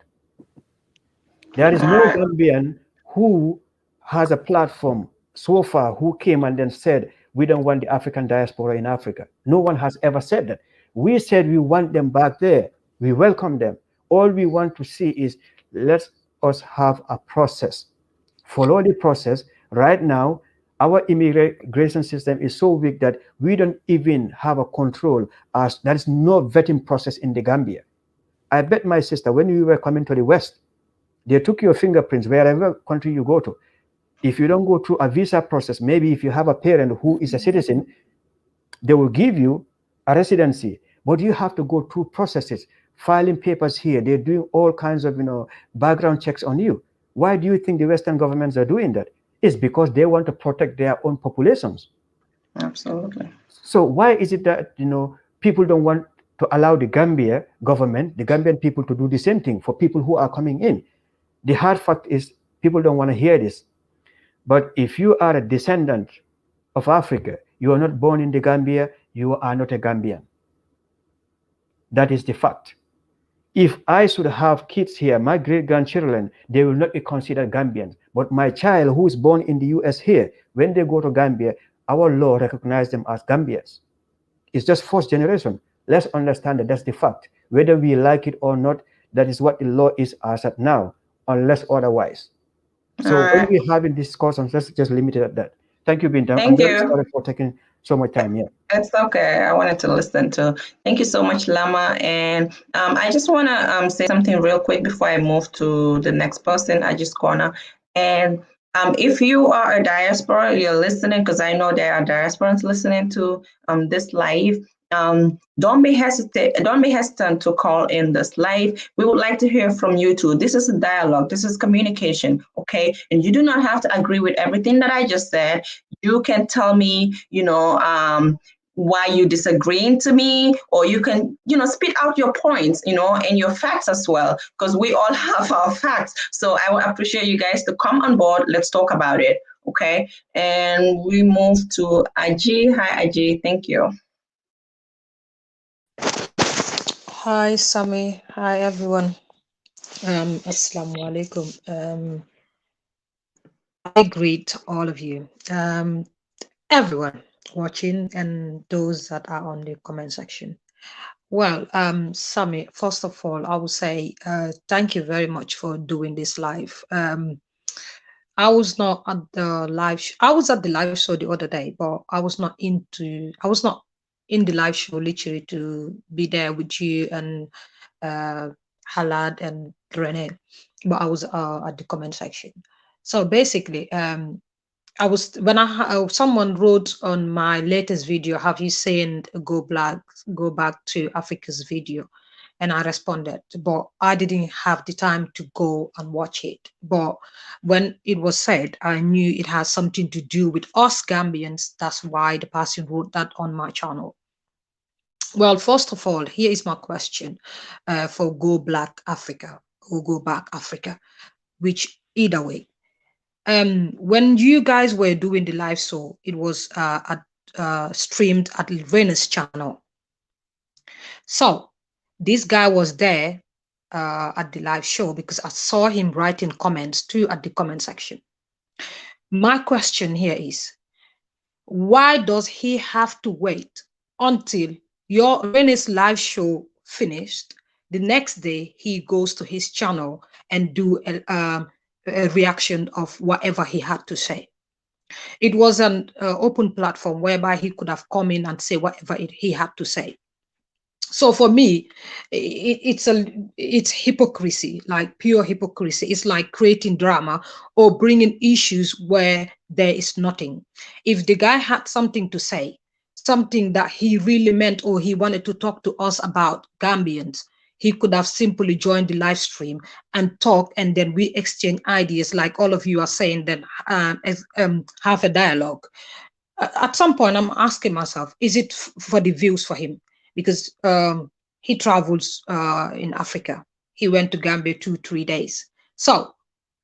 There is no Gambian who has a platform so far who came and then said, we don't want the African diaspora in Africa. No one has ever said that. We said we want them back there. We welcome them. All we want to see is, let us have a process. Follow the process. Right now, our immigration system is so weak that we don't even have a control, as there is no vetting process in the Gambia. I bet my sister, when you were coming to the West, they took your fingerprints wherever country you go to. If you don't go through a visa process, maybe if you have a parent who is a citizen, they will give you a residency, but you have to go through processes, filing papers here. They're doing all kinds of, background checks on you. Why do you think the Western governments are doing that? It's because they want to protect their own populations. Absolutely. So why is it that, people don't want to allow the Gambia government, the Gambian people, to do the same thing for people who are coming in? The hard fact is people don't want to hear this. But if you are a descendant of Africa, you are not born in the Gambia, you are not a Gambian. That is the fact. If I should have kids here, my great-grandchildren, they will not be considered Gambians. But my child who is born in the US here, when they go to Gambia, our law recognizes them as Gambians. It's just first generation. Let's understand that that's the fact. Whether we like it or not, that is what the law is as at now, unless otherwise. So when we're having discussions, let's just limit it at that. Thank you, Bintam. I'm very sorry for taking so much time. Yeah. It's okay. I wanted to listen to. Thank you so much, Lama. And I just want to say something real quick before I move to the next person. I just gonna. And if you are a diaspora, you're listening, because I know there are diasporans listening to this live. Don't be hesitant to call in this live. We would like to hear from you too. This is a dialogue. This is communication. Okay, and you do not have to agree with everything that I just said. You can tell me, why you disagreeing to me, or you can, spit out your points, and your facts as well, because we all have our facts. So I would appreciate you guys to come on board. Let's talk about it. Okay, and we move to Aji. Hi, Aji. Thank you. Hi, Sami. Hi, everyone. Assalamu alaikum. I greet all of you, everyone watching, and those that are on the comment section. Well, Sami, first of all, I will say thank you very much for doing this live. I was not at the live. I was at the live show the other day, but I was not in the live show, literally to be there with you and Halad and Renee, but I was at the comment section. So basically, I was when someone wrote on my latest video, have you seen go back to Africa's video? And I responded, but I didn't have the time to go and watch it. But when it was said, I knew it has something to do with us Gambians. That's why the person wrote that on my channel. Well, first of all, here is my question for Go Black Africa or Go Back Africa, which either way. When you guys were doing the live show, it was streamed at Rena's channel. So this guy was there at the live show because I saw him writing comments too at the comment section. My question here is, why does he have to wait until your Rene's live show finished? The next day he goes to his channel and do a reaction of whatever he had to say. It was an open platform whereby he could have come in and say whatever he had to say. So for me, it's hypocrisy, like pure hypocrisy. It's like creating drama or bringing issues where there is nothing. If the guy had something to say, something that he really meant or he wanted to talk to us about Gambians, he could have simply joined the live stream and talk, and then we exchange ideas like all of you are saying, then have a dialogue. At some point, I'm asking myself, is it for the views for him? Because he travels in Africa. He went to Gambia 2-3 days. So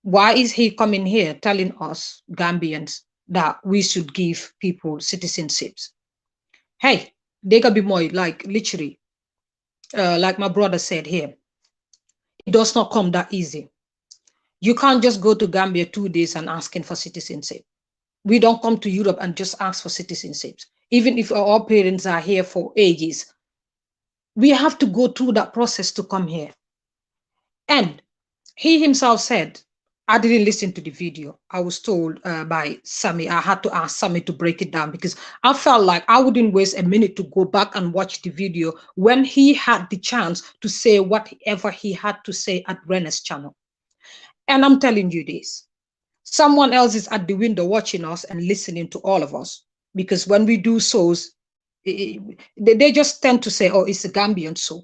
why is he coming here telling us Gambians that we should give people citizenships? Hey, they can be more like literally, like my brother said here, it does not come that easy. You can't just go to Gambia 2 days and asking for citizenship. We don't come to Europe and just ask for citizenship. Even if our parents are here for ages, we have to go through that process to come here. And he himself said, I didn't listen to the video. I was told by Sammy, I had to ask Sammy to break it down because I felt like I wouldn't waste a minute to go back and watch the video when he had the chance to say whatever he had to say at Rene's channel. And I'm telling you this, someone else is at the window watching us and listening to all of us, because when we do shows, they just tend to say, oh, it's a Gambian show,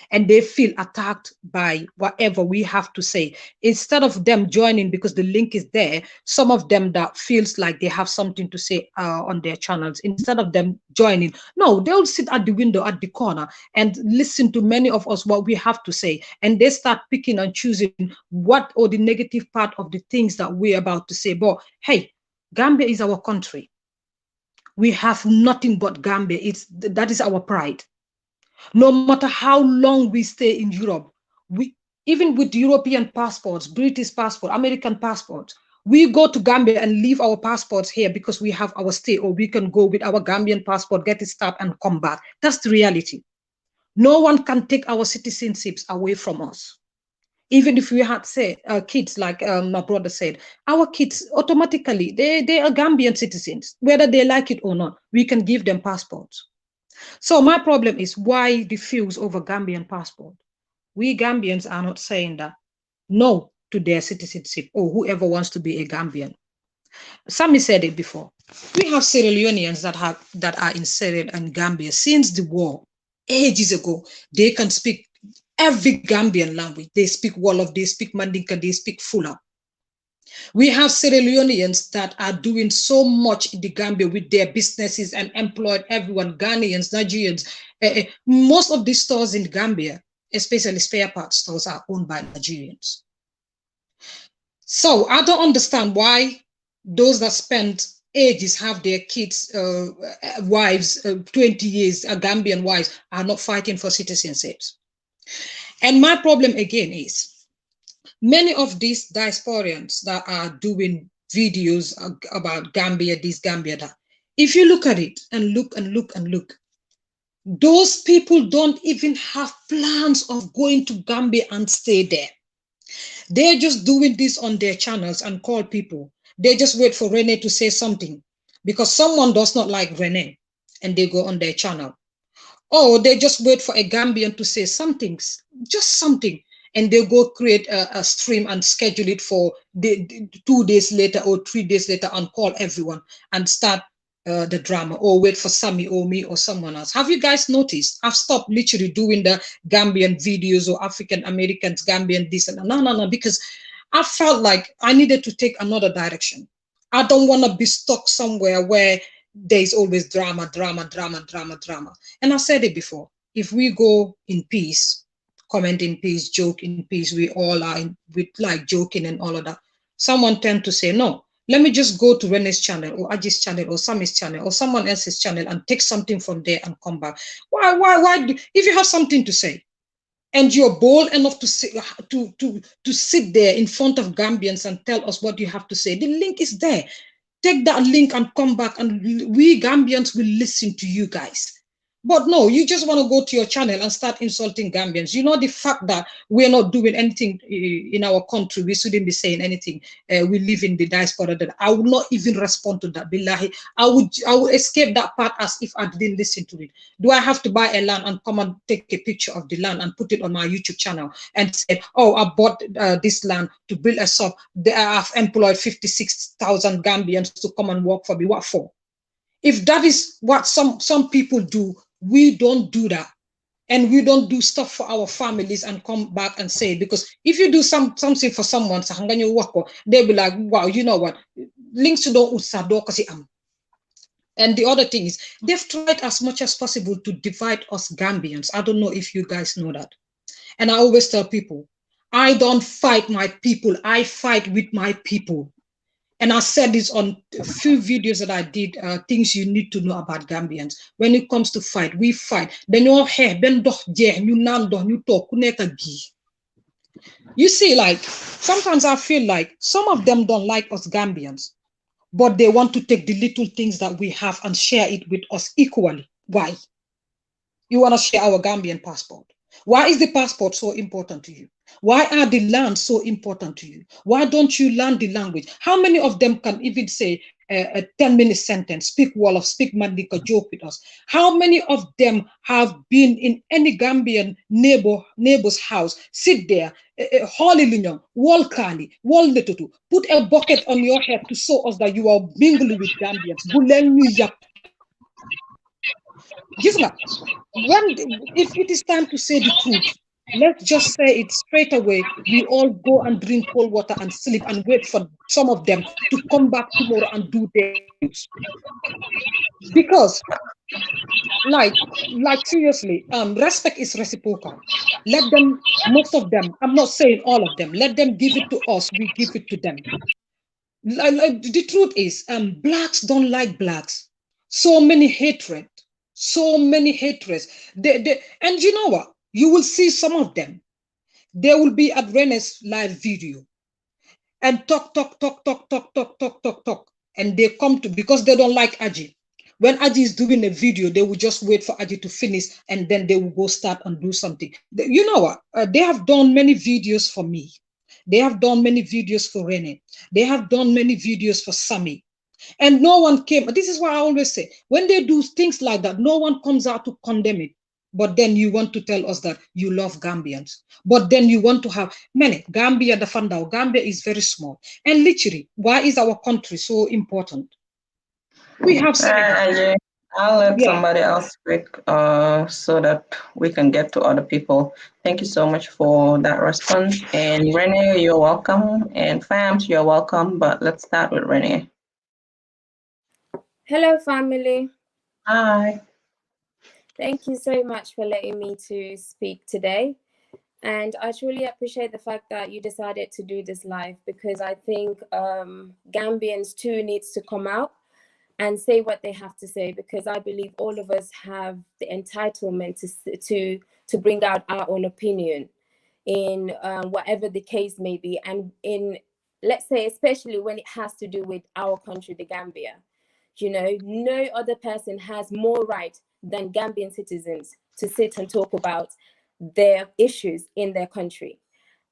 and they feel attacked by whatever we have to say. Instead of them joining because the link is there, some of them that feels like they have something to say on their channels, instead of them joining, no, they'll sit at the window at the corner and listen to many of us what we have to say, and they start picking and choosing what or the negative part of the things that we're about to say. But hey, Gambia is our country. We have nothing but Gambia. That is our pride. No matter how long we stay in Europe, even with European passports, British passport, American passports, we go to Gambia and leave our passports here because we have our stay, or we can go with our Gambian passport, get it stamped and come back. That's the reality. No one can take our citizenships away from us. Even if we had, say, kids, like my brother said, our kids automatically, they are Gambian citizens, whether they like it or not. We can give them passports. So my problem is, why the fuse over Gambian passport? We Gambians are not saying that no to their citizenship or whoever wants to be a Gambian. Sammy said it before. We have Sierra Leoneans that are in Sierra and Gambia since the war, ages ago. They can speak every Gambian language. They speak Wolof, they speak Mandinka, they speak Fula. We have Sierra Leoneans that are doing so much in the Gambia with their businesses and employed everyone, Ghanaians, Nigerians. Most of these stores in Gambia, especially spare parts stores, are owned by Nigerians. So I don't understand why those that spend ages have their kids, wives, 20 years, Gambian wives, are not fighting for citizenships. And my problem again is, many of these diasporians that are doing videos about Gambia, this, Gambia, that, if you look at it and look, those people don't even have plans of going to Gambia and stay there. They're just doing this on their channels and call people. They just wait for Rene to say something because someone does not like Rene, and they go on their channel Or they just wait for a Gambian to say something, just something, and they go create a stream and schedule it for the 2 days later or 3 days later and call everyone and start the drama, or wait for Sammy or me or someone else. Have you guys noticed? I've stopped literally doing the Gambian videos or African Americans, Gambian this and no, because I felt like I needed to take another direction. I don't want to be stuck somewhere where there's always drama, drama, drama, drama, drama. And I said it before. If we go in peace, comment in peace, joke in peace, we all are with like joking and all of that. Someone tend to say, no, let me just go to Rene's channel or Aji's channel or Sammy's channel or someone else's channel and take something from there and come back. Why? If you have something to say, and you're bold enough to sit there in front of Gambians and tell us what you have to say, the link is there. Take that link and come back, and we Gambians will listen to you guys. But no, you just want to go to your channel and start insulting Gambians. You know the fact that we're not doing anything in our country. We shouldn't be saying anything. We live in the diaspora. That I would not even respond to that. Billahi, I would escape that part as if I didn't listen to it. Do I have to buy a land and come and take a picture of the land and put it on my YouTube channel and say, oh, I bought this land to build a shop. I've employed 56,000 Gambians to come and work for me. What for? If that is what some people do, we don't do that. And we don't do stuff for our families and come back and say, because if you do something for someone, they'll be like, wow, you know what? Links to don't. And the other thing is, they've tried as much as possible to divide us Gambians. I don't know if you guys know that. And I always tell people, I don't fight my people. I fight with my people. And I said this on a few videos that I did, things you need to know about Gambians. When it comes to fight, we fight. You see, like, sometimes I feel like some of them don't like us Gambians, but they want to take the little things that we have and share it with us equally. Why? You want to share our Gambian passport. Why is the passport so important to you? Why are the lands so important to you? Why don't you learn the language? How many of them can even say a 10-minute sentence, speak Wolof, speak Mandika, joke with us? How many of them have been in any Gambian neighbor's house, sit there, holy linyong, wall kani, wall letutu, put a bucket on your head to show us that you are mingling with Gambians? If it is time to say the truth, let's just say it straight away. We all go and drink cold water and sleep and wait for some of them to come back tomorrow and do their videos. Because, like seriously, respect is reciprocal. Let them, most of them, I'm not saying all of them, let them give it to us, we give it to them. The truth is, blacks don't like blacks. So many hatred. So many hatreds. And you know what? You will see some of them. They will be at Rene's live video and talk. And they come to, because they don't like Aji. When Aji is doing a video, they will just wait for Aji to finish and then they will go start and do something. You know what? They have done many videos for me. They have done many videos for Rene. They have done many videos for Sammy. And no one came. This is why I always say, when they do things like that, no one comes out to condemn it. But then you want to tell us that you love Gambians. But then you want to have many. Gambia, the Fandao. Gambia is very small. And literally, why is our country so important? We have Senegal. I'll let somebody else speak so that we can get to other people. Thank you so much for that response. And Renee, you're welcome. And Fams, you're welcome. But let's start with Renee. Hello, family. Hi. Thank you so much for letting me to speak today. And I truly appreciate the fact that you decided to do this live, because I think Gambians too needs to come out and say what they have to say, because I believe all of us have the entitlement to bring out our own opinion in whatever the case may be. And in, let's say, especially when it has to do with our country, the Gambia. You know, no other person has more right than Gambian citizens to sit and talk about their issues in their country.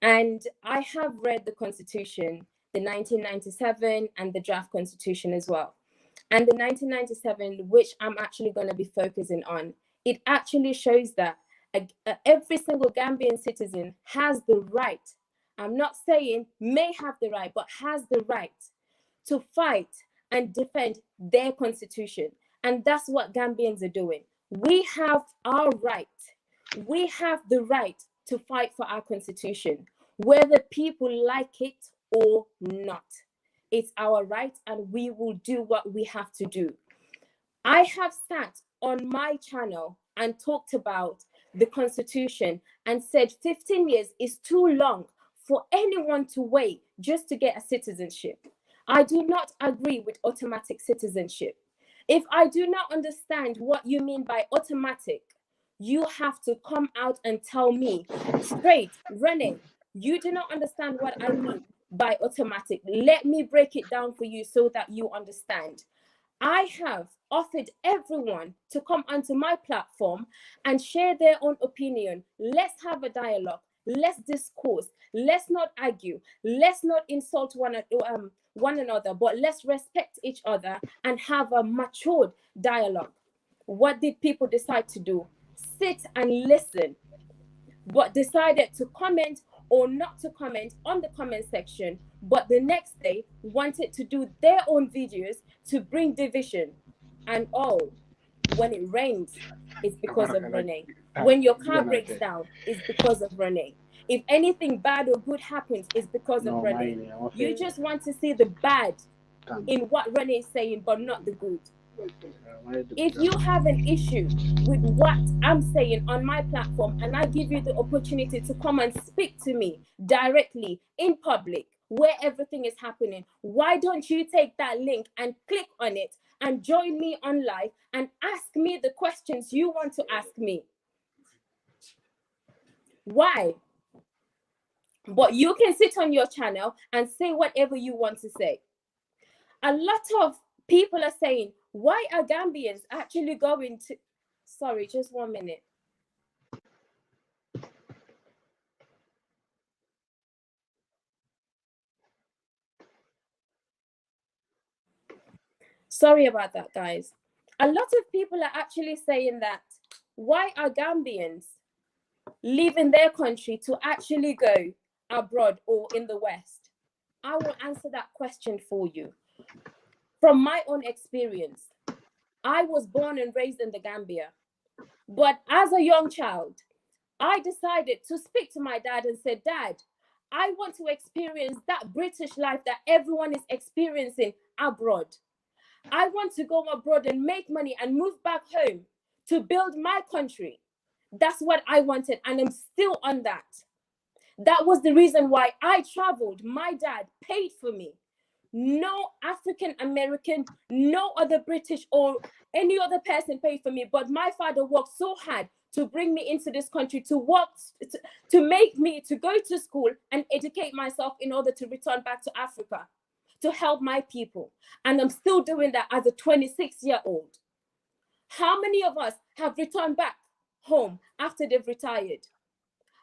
And I have read the Constitution, the 1997 and the draft Constitution as well. And the 1997, which I'm actually going to be focusing on, it actually shows that every single Gambian citizen has the right, I'm not saying may have the right, but has the right to fight and defend their constitution. And that's what Gambians are doing. We have our right. We have the right to fight for our constitution, whether people like it or not. It's our right, and we will do what we have to do. I have sat on my channel and talked about the constitution and said 15 years is too long for anyone to wait just to get a citizenship. I do not agree with automatic citizenship. If I do not understand what you mean by automatic, you have to come out and tell me straight, Renee, you do not understand what I mean by automatic. Let me break it down for you so that you understand. I have offered everyone to come onto my platform and share their own opinion. Let's have a dialogue. Let's discourse. Let's not argue. Let's not insult one another, but let's respect each other and have a matured dialogue. What did people decide to do? Sit and listen, but decided to comment or not to comment on the comment section, but the next day wanted to do their own videos to bring division. And when it rains, it's because of Renee. When your car breaks down, it's because of Renee. If anything bad or good happens, it's because of Renee. You just want to see the bad in what Renee is saying, but not the good. If you have an issue with what I'm saying on my platform and I give you the opportunity to come and speak to me directly in public where everything is happening, why don't you take that link and click on it and join me on live and ask me the questions you want to ask me? Why? But you can sit on your channel and say whatever you want to say. A lot of people are saying, why are Gambians actually going to... Sorry, just 1 minute. Sorry about that, guys. A lot of people are actually saying that, why are Gambians leaving their country to actually go abroad or in the West? I will answer that question for you. From my own experience, I was born and raised in the Gambia. But as a young child, I decided to speak to my dad and said, Dad, I want to experience that British life that everyone is experiencing abroad. I want to go abroad and make money and move back home to build my country. That's what I wanted, and I'm still on that. That was the reason why I traveled. My dad paid for me. No African American, no other British or any other person paid for me, but my father worked so hard to bring me into this country, to work, to make me to go to school and educate myself in order to return back to Africa, to help my people. And I'm still doing that as a 26-year-old. How many of us have returned back home after they've retired?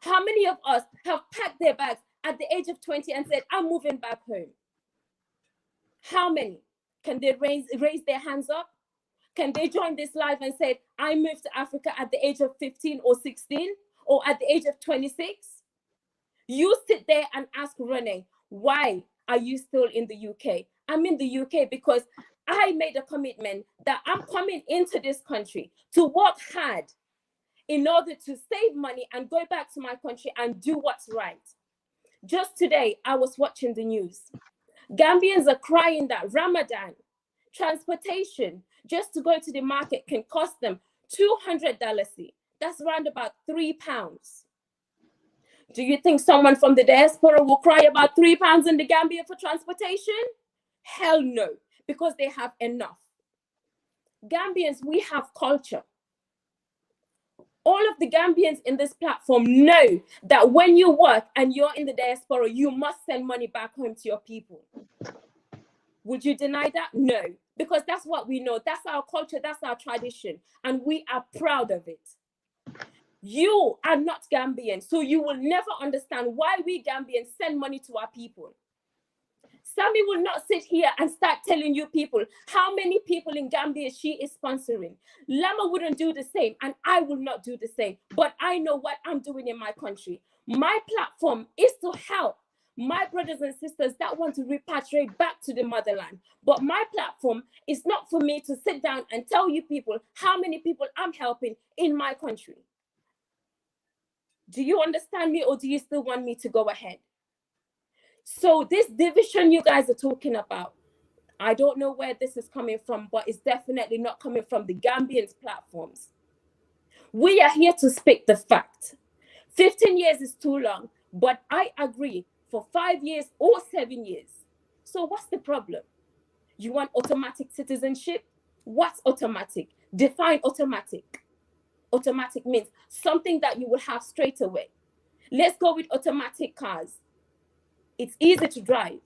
How many of us have packed their bags at the age of 20 and said, I'm moving back home? How many? Can they raise their hands up? Can they join this live and say, I moved to Africa at the age of 15 or 16 or at the age of 26? You sit there and ask Renee, why are you still in the UK? I'm in the UK because I made a commitment that I'm coming into this country to work hard in order to save money and go back to my country and do what's right. Just today, I was watching the news. Gambians are crying that Ramadan, transportation, just to go to the market can cost them $200. That's around about £3. Do you think someone from the diaspora will cry about £3 in the Gambia for transportation? Hell no, because they have enough. Gambians, we have culture. All of the Gambians in this platform know that when you work and you're in the diaspora, you must send money back home to your people. Would you deny that? No, because that's what we know. That's our culture. That's our tradition. And we are proud of it. You are not Gambian, so you will never understand why we Gambians send money to our people. Sammy will not sit here and start telling you people how many people in Gambia she is sponsoring. Lama wouldn't do the same, and I will not do the same. But I know what I'm doing in my country. My platform is to help my brothers and sisters that want to repatriate back to the motherland. But my platform is not for me to sit down and tell you people how many people I'm helping in my country. Do you understand me, or do you still want me to go ahead? So this division you guys are talking about, I don't know where this is coming from, but it's definitely not coming from the Gambians' platforms. We are here to speak the fact. 15 years is too long, but I agree for 5 years or 7 years. So what's the problem? You want automatic citizenship? What's automatic? Define automatic. Automatic means something that you will have straight away. Let's go with automatic cars. It's easy to drive.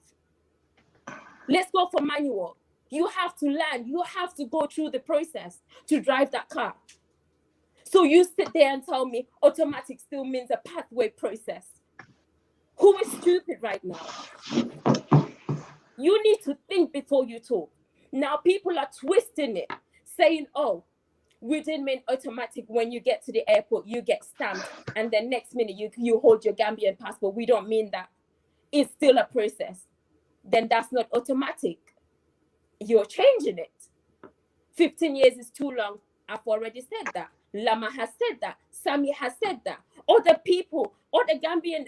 Let's go for manual. You have to learn. You have to go through the process to drive that car. So you sit there and tell me automatic still means a pathway process. Who is stupid right now? You need to think before you talk. Now people are twisting it, saying, oh, we didn't mean automatic. When you get to the airport, you get stamped, and then next minute you hold your Gambian passport. We don't mean that. It's still a process. Then that's not automatic. You're changing it. 15 years is too long. I've already said that. Lama has said that. Sammy has said that. Other people, other Gambian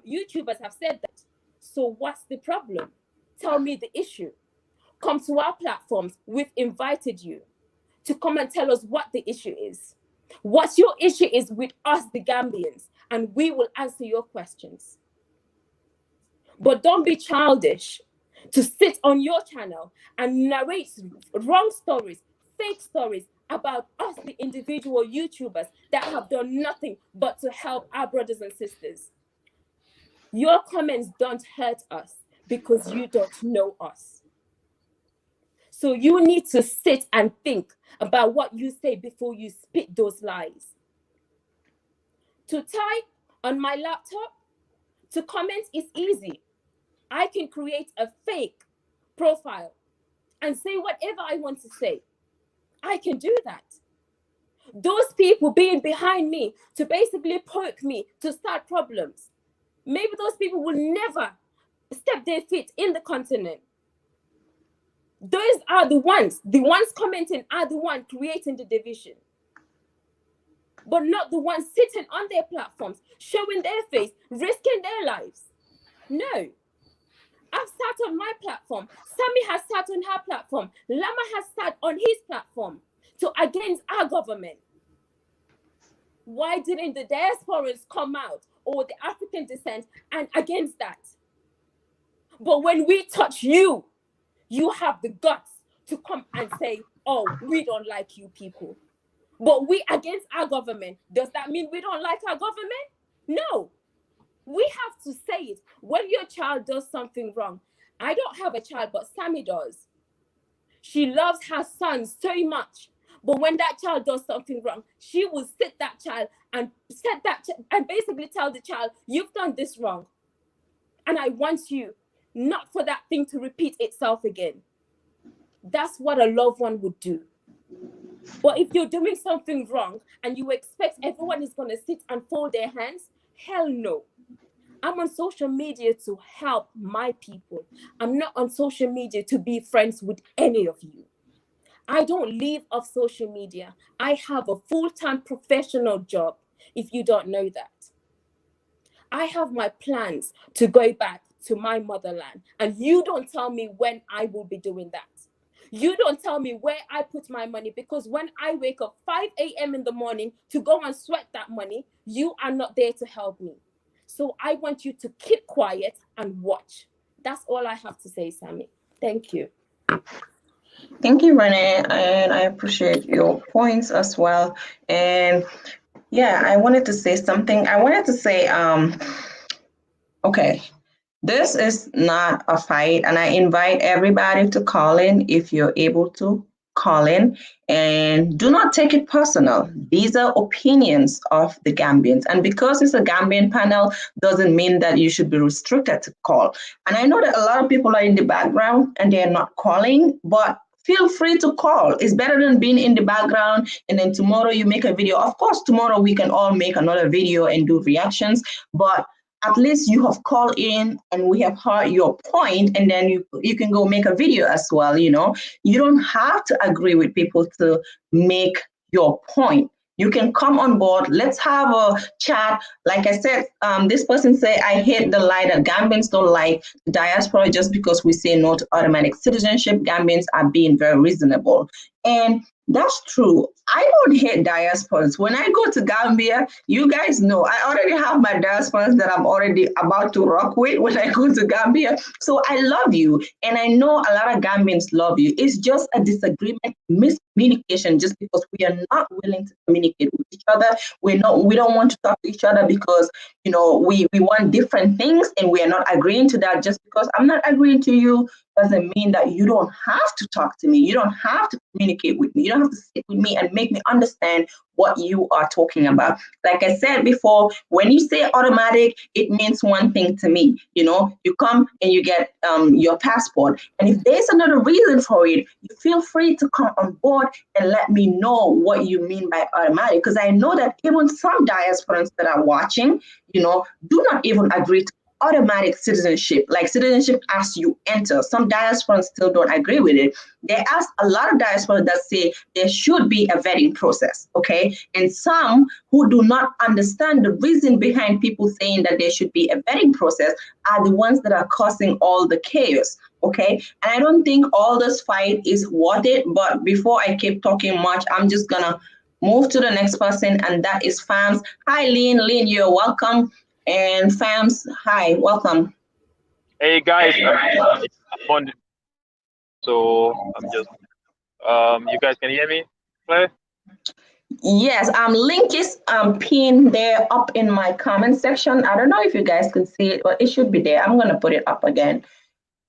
YouTubers have said that. So what's the problem? Tell me the issue. Come to our platforms. We've invited you to come and tell us what the issue is. What your issue is with us, the Gambians, and we will answer your questions. But don't be childish to sit on your channel and narrate wrong stories, fake stories about us, the individual YouTubers that have done nothing but to help our brothers and sisters. Your comments don't hurt us because you don't know us. So you need to sit and think about what you say before you spit those lies. To type on my laptop, to comment is easy. I can create a fake profile and say whatever I want to say. I can do that. Those people being behind me to basically poke me to start problems, maybe those people will never step their feet in the continent. Those are the ones commenting are the ones creating the division, but not the ones sitting on their platforms, showing their face, risking their lives. No. I've sat on my platform. Sammy has sat on her platform. Lama has sat on his platform to against our government. Why didn't the diasporans come out, or the African descent, and against that? But when we touch you, you have the guts to come and say, oh, we don't like you people. But we against our government. Does that mean we don't like our government? No. We have to say it. When your child does something wrong, I don't have a child, but Sammy does. She loves her son so much. But when that child does something wrong, she will sit that child and and basically tell the child, you've done this wrong. And I want you not for that thing to repeat itself again. That's what a loved one would do. But if you're doing something wrong and you expect everyone is going to sit and fold their hands, hell no. I'm on social media to help my people. I'm not on social media to be friends with any of you. I don't live off social media. I have a full-time professional job, if you don't know that. I have my plans to go back to my motherland, and you don't tell me when I will be doing that. You don't tell me where I put my money, because when I wake up 5 a.m. in the morning to go and sweat that money, you are not there to help me. So I want you to keep quiet and watch. That's all I have to say, Sammy. Thank you. Thank you, Renee, and I appreciate your points as well. And yeah, I wanted to say something. I wanted to say, okay, this is not a fight, and I invite everybody to call in if you're able to calling, and do not take it personal. These are opinions of the Gambians. And because it's a Gambian panel, doesn't mean that you should be restricted to call. And I know that a lot of people are in the background and they're not calling, but feel free to call. It's better than being in the background and then tomorrow you make a video. Of course, tomorrow we can all make another video and do reactions, but at least you have called in and we have heard your point, and then you can go make a video as well. You don't have to agree with people to make your point. You can come on board. Let's have a chat. Like I said, this person say, I hate the lie that Gambians don't like diaspora just because we say no to automatic citizenship. Gambians are being very reasonable. And that's true. I don't hate diasporas. When I go to Gambia, you guys know I already have my diasporas that I'm already about to rock with when I go to Gambia. So I love you. And I know a lot of Gambians love you. It's just a disagreement, miscommunication, just because we are not willing to communicate with each other. We don't want to talk to each other because, we want different things and we are not agreeing to that. Just because I'm not agreeing to you doesn't mean that you don't have to talk to me. You don't have to communicate with me. You don't have to sit with me and make me understand what you are talking about. Like I said before, when you say automatic, it means one thing to me. You come and you get your passport. And if there's another reason for it, you feel free to come on board and let me know what you mean by automatic. Because I know that even some diasporans that are watching, do not even agree to automatic citizenship, like citizenship as you enter. Some diasporans still don't agree with it. There are a lot of diasporans that say there should be a vetting process, okay? And some who do not understand the reason behind people saying that there should be a vetting process are the ones that are causing all the chaos, okay? And I don't think all this fight is worth it, but before I keep talking much, I'm just gonna move to the next person, and that is Fams. Hi, Lynn. Lynn, you're welcome. And Fams, hi, welcome. Hey guys, I'm on, so I'm just you guys can hear me clear? Yes, link is pinned there up in my comment section. I don't know if you guys can see it, but it should be there. I'm gonna put it up again.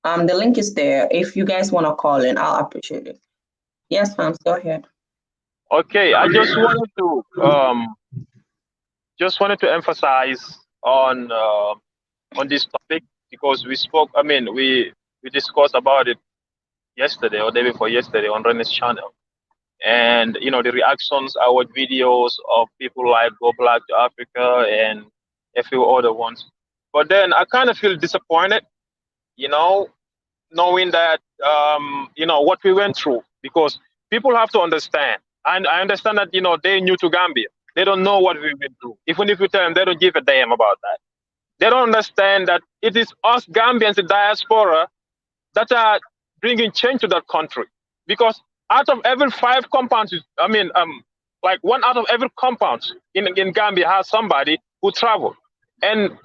The link is there. If you guys want to call in, I'll appreciate it. Yes, Fams, go ahead. Okay, I just wanted to emphasize on this topic because we spoke. I mean, we discussed about it yesterday or day before yesterday on Rene's channel, and the reactions, our videos of people like Go Black to Africa and a few other ones. But then I kind of feel disappointed, knowing that what we went through, because people have to understand. And I understand that they're new to Gambia. They don't know what we went through. Even if we tell them, they don't give a damn about that. They don't understand that it is us Gambians, the diaspora, that are bringing change to that country. Because out of every 5 compounds, like 1 out of every compound in Gambia has somebody who traveled. And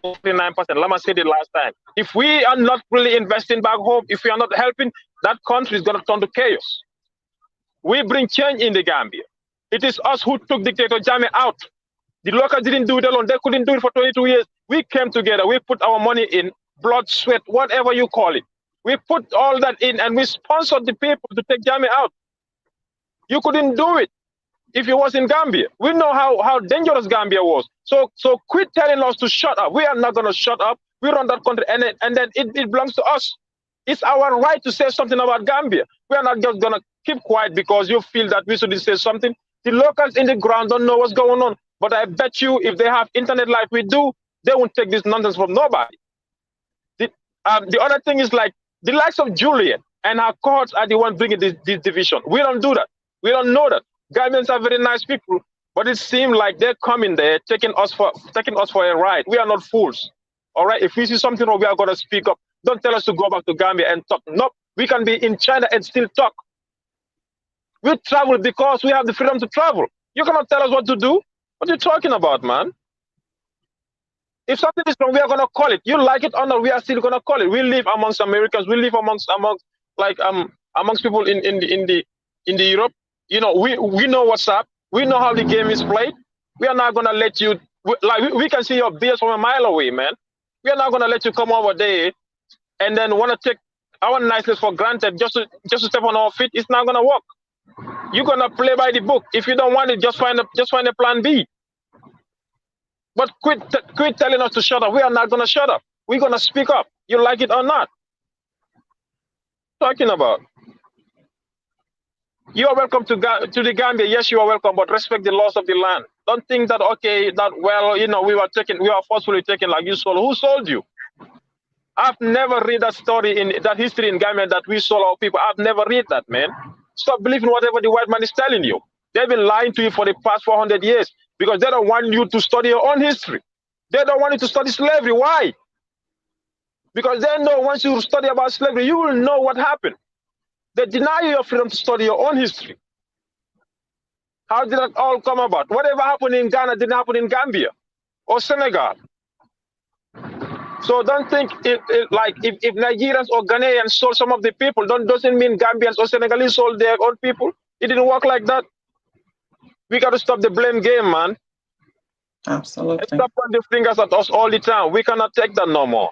49%, Lama said it last time. If we are not really investing back home, if we are not helping, that country is going to turn to chaos. We bring change in the Gambia. It is us who took dictator Jammeh out. The locals didn't do it alone. They couldn't do it for 22 years. We came together. We put our money in, blood, sweat, whatever you call it. We put all that in and we sponsored the people to take Jammeh out. You couldn't do it if it was in Gambia. We know how dangerous Gambia was. So quit telling us to shut up. We are not going to shut up. We run that country and then it belongs to us. It's our right to say something about Gambia. We are not just going to keep quiet because you feel that we should say something. The locals in the ground don't know what's going on. But I bet you if they have internet like we do, they won't take this nonsense from nobody. The other thing is like the likes of Juliet and her cohorts are the ones bringing this division. We don't do that. We don't know that. Gambians are very nice people, but it seems like they're coming there, taking us for a ride. We are not fools. All right. If we see something wrong, we are going to speak up. Don't tell us to go back to Gambia and talk. No, we can be in China and still talk. We travel because we have the freedom to travel. You cannot tell us what to do. What are you talking about, man? If something is wrong, we are going to call it. You like it or not, we are still going to call it. We live amongst Americans. We live amongst people in the Europe. We know what's up. We know how the game is played. We are not going to let you. We can see your beers from a mile away, man. We are not gonna let you come over there and then want to take our niceness for granted just to step on our feet. It's not gonna work. You're gonna play by the book. If you don't want it, just find a plan B. But quit telling us to shut up. We are not gonna shut up. We're gonna speak up. You like it or not. Talking about. You are welcome to the Gambia. Yes, you are welcome, but respect the laws of the land. Don't think that okay, that well, we were forcefully taken like you sold. Who sold you? I've never read that story in that history in Gambia that we sold our people. I've never read that, man. Stop believing whatever the white man is telling you. They've been lying to you for the past 400 years because they don't want you to study your own history. They don't want you to study slavery. Why? Because they know once you study about slavery, you will know what happened. They deny you your freedom to study your own history. How did that all come about? Whatever happened in Ghana didn't happen in Gambia or Senegal. So don't think if Nigerians or Ghanaians sold some of the people, doesn't mean Gambians or Senegalese sold their own people. It didn't work like that. We got to stop the blame game, man. Absolutely. And stop pointing fingers at us all the time. We cannot take that no more.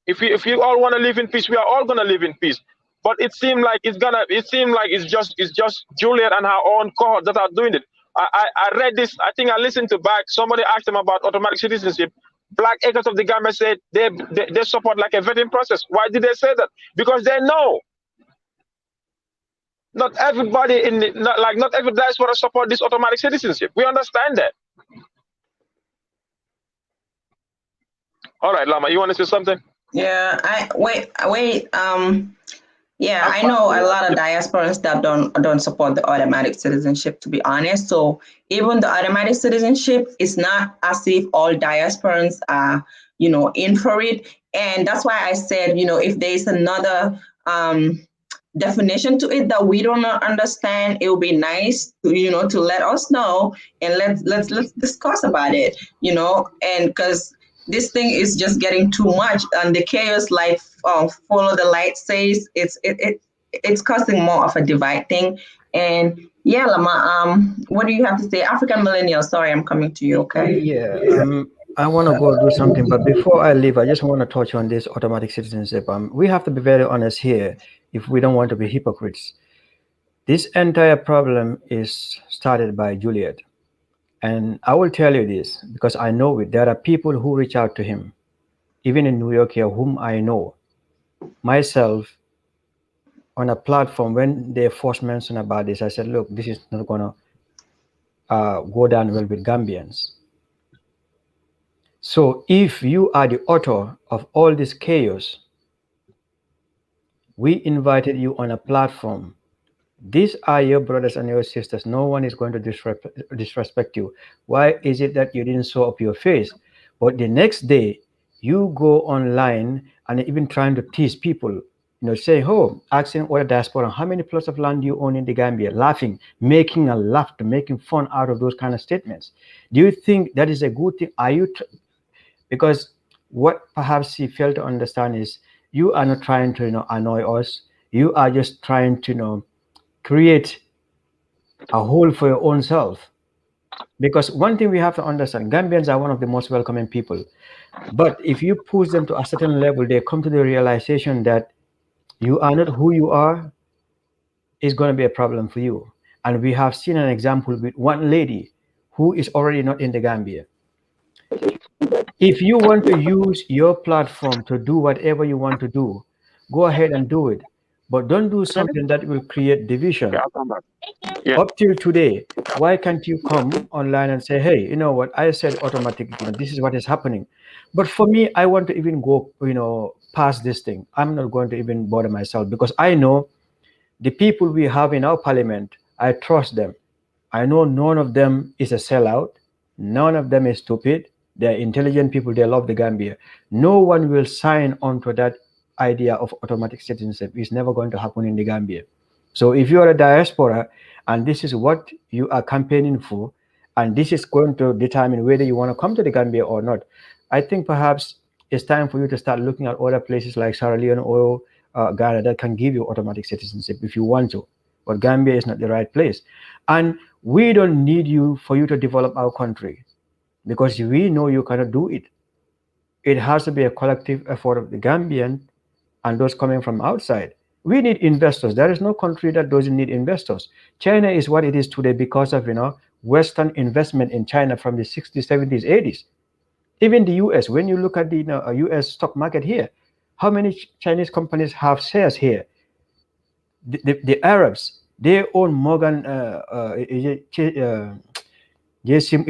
If you all want to live in peace, we are all gonna live in peace. But it seemed like it's just Juliet and her own cohort that are doing it. I read this. I think I listened to back. Somebody asked them about automatic citizenship. Black Acres of the Gambia said they support like a vetting process. Why did they say that? Because they know not everybody not every diaspora support this automatic citizenship. We understand that. All right, Lama, you want to say something? Yeah, yeah, I know a lot of diasporans that don't support the automatic citizenship, to be honest. So even the automatic citizenship is not as if all diasporans are, in for it. And that's why I said, if there's another definition to it that we don't understand, it would be nice, to let us know, and let's discuss about it, and because this thing is just getting too much, and the chaos, like follow the light says, it's causing more of a divide thing. And yeah, Lama, what do you have to say? African millennial, sorry, I'm coming to you. Okay. Yeah, I want to go do something, but before I leave, I just want to touch on this automatic citizenship. We have to be very honest here if we don't want to be hypocrites. This entire problem is started by Juliet. And I will tell you this because I know it. There are people who reach out to him, even in New York here, whom I know. Myself, on a platform, when they first mentioned about this, I said, look, this is not going to go down well with Gambians. So if you are the author of all this chaos, we invited you on a platform. These are your brothers and your sisters. No one is going to disrespect you. Why is it that you didn't show up your face? But the next day, you go online and even trying to tease people, say, oh, asking other diaspora, how many plots of land do you own in the Gambia? Laughing, making a laugh, making fun out of those kind of statements. Do you think that is a good thing? Are you, because what perhaps he failed to understand is you are not trying to, annoy us. You are just trying to, create a hole for your own self. Because one thing we have to understand, Gambians are one of the most welcoming people. But if you push them to a certain level, they come to the realization that you are not who you are, is going to be a problem for you. And we have seen an example with one lady who is already not in the Gambia. If you want to use your platform to do whatever you want to do, go ahead and do it. But don't do something that will create division. Yeah, I'll come back. Yeah. Up till today, why can't you come online and say, hey, you know what, I said automatic, this is what is happening. But for me, I want to even go, past this thing. I'm not going to even bother myself because I know the people we have in our parliament, I trust them. I know none of them is a sellout. None of them is stupid. They're intelligent people. They love the Gambia. No one will sign on to that idea of automatic citizenship. It's never going to happen in the Gambia. So if you are a diaspora and this is what you are campaigning for, and this is going to determine whether you want to come to the Gambia or not, I think perhaps it's time for you to start looking at other places like Sierra Leone or Ghana that can give you automatic citizenship if you want to. But Gambia is not the right place. And we don't need you for you to develop our country because we know you cannot do it. It has to be a collective effort of the Gambian and those coming from outside. We need investors. There is no country that doesn't need investors. China is what it is today because of Western investment in China from the 60s, 70s, 80s. Even the US, when you look at the US stock market here, how many Chinese companies have shares here? The Arabs, they own Morgan. Is it JSIM?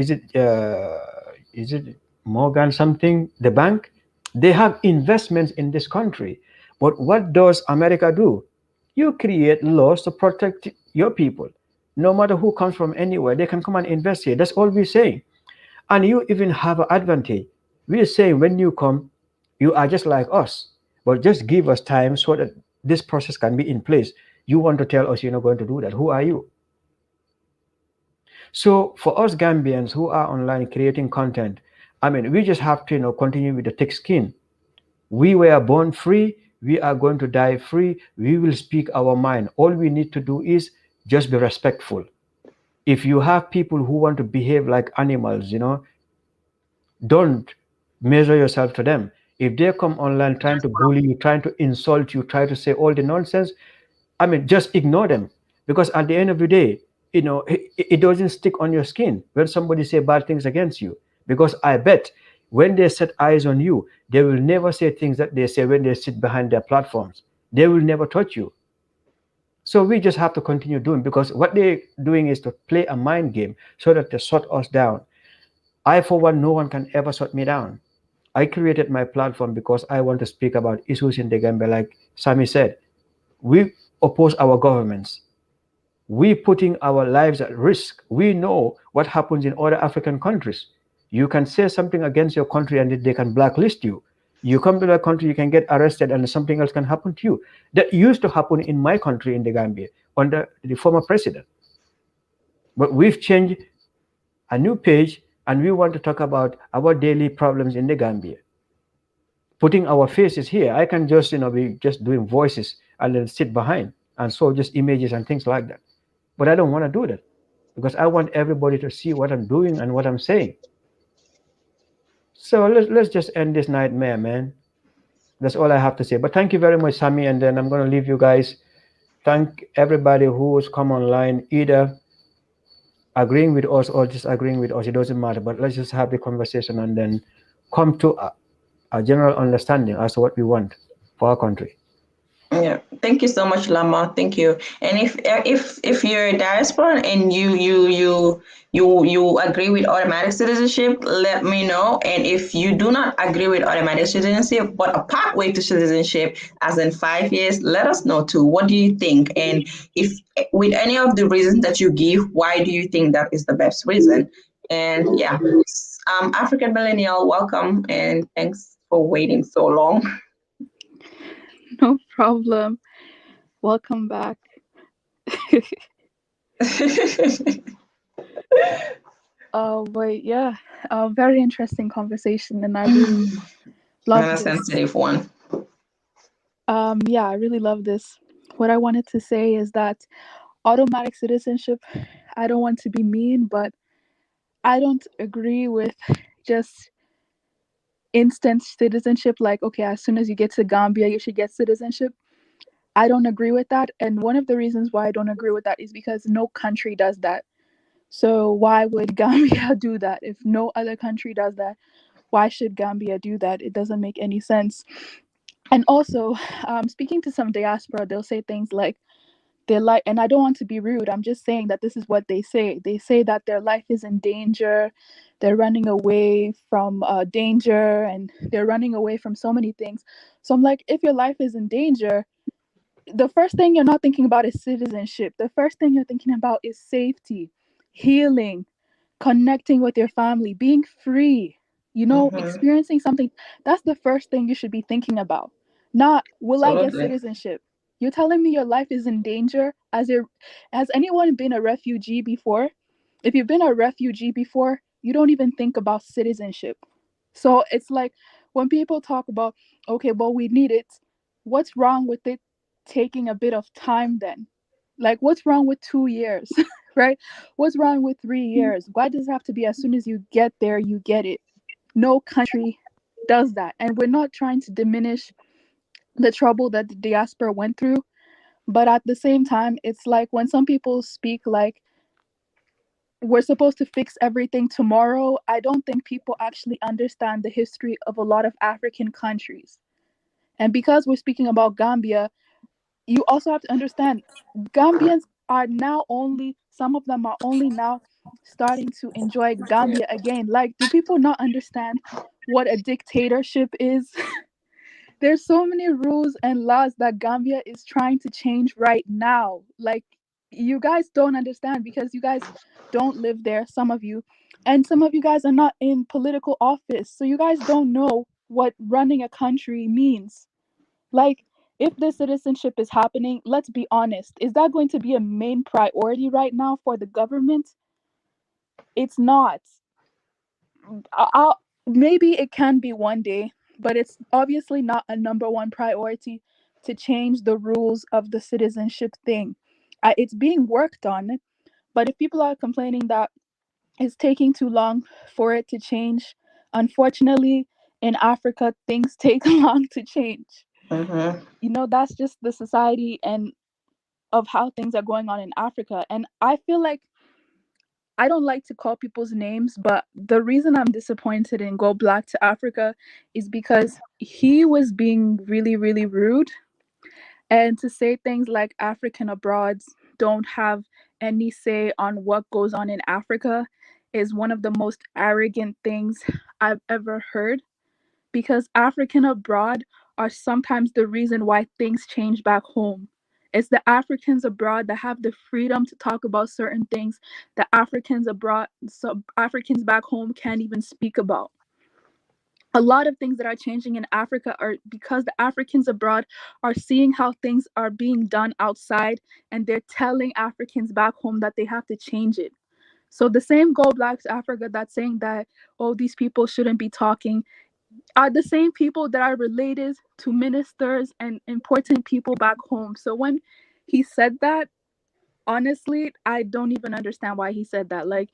Is it Morgan something? The bank. They have investments in this country, but what does America do? You create laws to protect your people. No matter who comes from anywhere, they can come and invest here. That's all we're saying. And you even have an advantage. We're saying when you come, you are just like us, but just give us time so that this process can be in place. You want to tell us you're not going to do that. Who are you? So for us Gambians who are online creating content, I mean, we just have to continue with the thick skin. We were born free. We are going to die free. We will speak our mind. All we need to do is just be respectful. If you have people who want to behave like animals, don't measure yourself to them. If they come online trying to bully you, trying to insult you, try to say all the nonsense, I mean, just ignore them, because at the end of the day, it doesn't stick on your skin when somebody say bad things against you. Because I bet when they set eyes on you, they will never say things that they say when they sit behind their platforms. They will never touch you. So we just have to continue doing, because what they're doing is to play a mind game so that they shut us down. I, for one, no one can ever shut me down. I created my platform because I want to speak about issues in the Gambia. Like Sami said, we oppose our governments. We putting our lives at risk. We know what happens in other African countries. You can say something against your country and they can blacklist you. You come to that country, you can get arrested and something else can happen to you. That used to happen in my country, in the Gambia, under the former president. But we've changed a new page and we want to talk about our daily problems in the Gambia. Putting our faces here, I can just, be just doing voices and then sit behind and show just images and things like that. But I don't want to do that because I want everybody to see what I'm doing and what I'm saying. So let's just end this nightmare, man. That's all I have to say. But thank you very much, Sammy. And then I'm going to leave you guys. Thank everybody who's come online, either agreeing with us or disagreeing with us. It doesn't matter. But let's just have the conversation and then come to a general understanding as to what we want for our country. Yeah, thank you so much, Lama. Thank you. And if you're a diaspora and you agree with automatic citizenship, let me know. And if you do not agree with automatic citizenship, but a pathway to citizenship, as in 5 years, let us know too. What do you think? And if with any of the reasons that you give, why do you think that is the best reason? And yeah, African Millennial, welcome and thanks for waiting so long. No problem. Welcome back. But yeah, very interesting conversation, and I really love And a this. sensitive one. Yeah, I really love this. What I wanted to say is that automatic citizenship, I don't want to be mean, but I don't agree with just instant citizenship. Like, okay, as soon as you get to Gambia, you should get citizenship. I don't agree with that. And one of the reasons why I don't agree with that is because no country does that. So why would Gambia do that? If no other country does that, why should Gambia do that? It doesn't make any sense. And also, speaking to some diaspora, they'll say things like, their life, and I don't want to be rude, I'm just saying that this is what they say. They say that their life is in danger, they're running away from danger, and they're running away from so many things. So I'm like, if your life is in danger, the first thing you're not thinking about is citizenship. The first thing you're thinking about is safety, healing, connecting with your family, being free, Mm-hmm. experiencing something. That's the first thing you should be thinking about. Not, will I get Absolutely. citizenship? You're telling me your life is in danger? Has anyone been a refugee before? If you've been a refugee before, you don't even think about citizenship. So it's like when people talk about, okay, well, we need it, what's wrong with it taking a bit of time then? Like, what's wrong with 2 years, right? What's wrong with 3 years? Why does it have to be as soon as you get there, you get it? No country does that. And we're not trying to diminish the trouble that the diaspora went through, but at the same time, it's like when some people speak like we're supposed to fix everything tomorrow, I don't think people actually understand the history of a lot of African countries. And because we're speaking about Gambia, you also have to understand Gambians are now only, some of them are only now starting to enjoy Gambia again. Like, do people not understand what a dictatorship is? There's so many rules and laws that Gambia is trying to change right now. Like, you guys don't understand because you guys don't live there, some of you. And some of you guys are not in political office. So you guys don't know what running a country means. Like, if the citizenship is happening, let's be honest, is that going to be a main priority right now for the government? It's not. Maybe it can be one day, but it's obviously not a number one priority to change the rules of the citizenship thing. It's being worked on, but if people are complaining that it's taking too long for it to change, unfortunately, in Africa, things take long to change. Mm-hmm. You know, that's just the society and of how things are going on in Africa. And I feel like I don't like to call people's names, but the reason I'm disappointed in Go Black to Africa is because he was being really, really rude. And to say things like African abroads don't have any say on what goes on in Africa is one of the most arrogant things I've ever heard, because African abroad are sometimes the reason why things change back home. It's the Africans abroad that have the freedom to talk about certain things that Africans abroad, so Africans back home can't even speak about. A lot of things that are changing in Africa are because the Africans abroad are seeing how things are being done outside, and they're telling Africans back home that they have to change it. So the same Go Blacks Africa that's saying that, oh, these people shouldn't be talking, are the same people that are related to ministers and important people back home. So when he said that, honestly, I don't even understand why he said that. Like,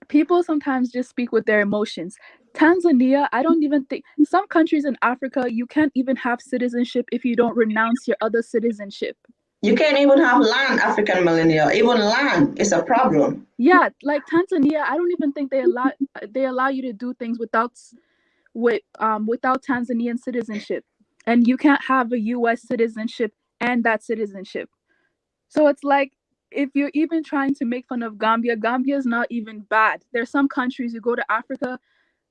people sometimes just speak with their emotions. Tanzania, I don't even think, some countries in Africa, you can't even have citizenship if you don't renounce your other citizenship. You can't even have land, African millennial. Even land is a problem. Yeah, like Tanzania, I don't even think they allow you to do things without Tanzanian citizenship. And you can't have a US citizenship and that citizenship. So it's like, if you're even trying to make fun of Gambia, Gambia is not even bad. There's some countries, you go to Africa,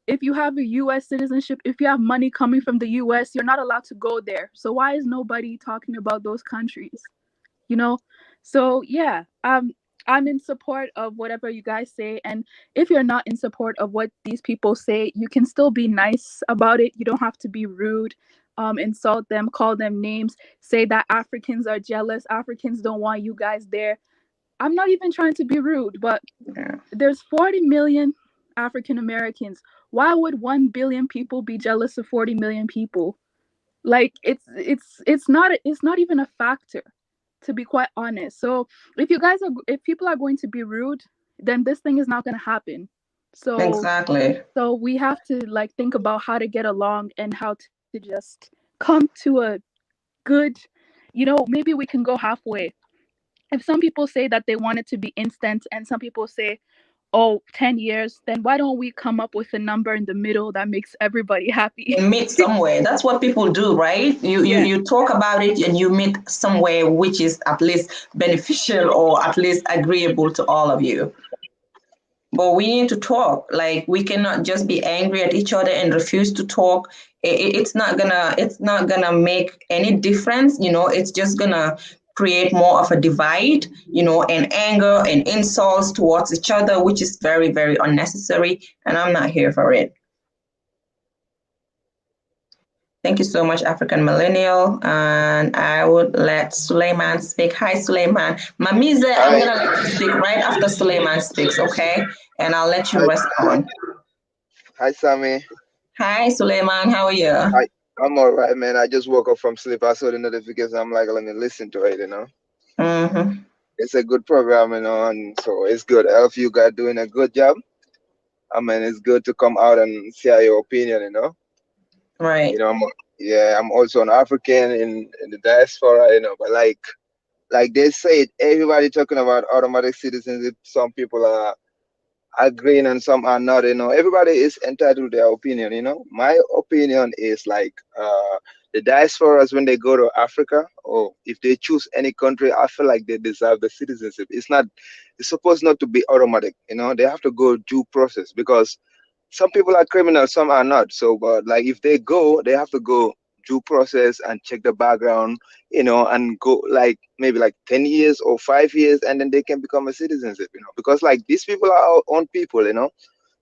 if you have a US citizenship, if you have money coming from the US, you're not allowed to go there. So why is nobody talking about those countries? You know? So yeah, I'm in support of whatever you guys say. And if you're not in support of what these people say, you can still be nice about it. You don't have to be rude, insult them, call them names, say that Africans are jealous, Africans don't want you guys there. I'm not even trying to be rude, but Yeah. there's 40 million African Americans. Why would 1 billion people be jealous of 40 million people? Like, it's not even a factor, to be quite honest. So if people are going to be rude, then this thing is not going to happen. Exactly. So we have to like think about how to get along and how to just come to a good, maybe we can go halfway. If some people say that they want it to be instant and some people say, oh, 10 years, then why don't we come up with a number in the middle that makes everybody happy? And meet somewhere. That's what people do, right? You, you Yeah. you talk about it and you meet somewhere which is at least beneficial or at least agreeable to all of you. But we need to talk. Like, we cannot just be angry at each other and refuse to talk. It's not gonna make any difference. It's just gonna create more of a divide, and anger and insults towards each other, which is very, very unnecessary. And I'm not here for it. Thank you so much, African Millennial. And I would let Suleiman speak. Hi, Suleiman. Mamize, I'm Hi, going to let you speak right after Suleiman speaks, okay? And I'll let you hi, respond. hi, Sammy. Hi, Suleiman. How are you? I'm all right, man. I just woke up from sleep. I saw the notification. I'm like, let me listen to it. Mm-hmm. It's a good program, and so it's good. All of you guys doing a good job. I mean, it's good to come out and share your opinion. Right. Yeah, I'm also an African in the diaspora, but like they said, everybody talking about automatic citizenship. Some people are agreeing and some are not. Everybody is entitled to their opinion. My opinion is like the diasporas when they go to Africa or if they choose any country, I feel like they deserve the citizenship. It's supposed not to be automatic. They have to go due process because some people are criminals, some are not. So, but like if they go, they have to go due process and check the background, and go like maybe like 10 years or 5 years, and then they can become a citizenship, because like these people are our own people,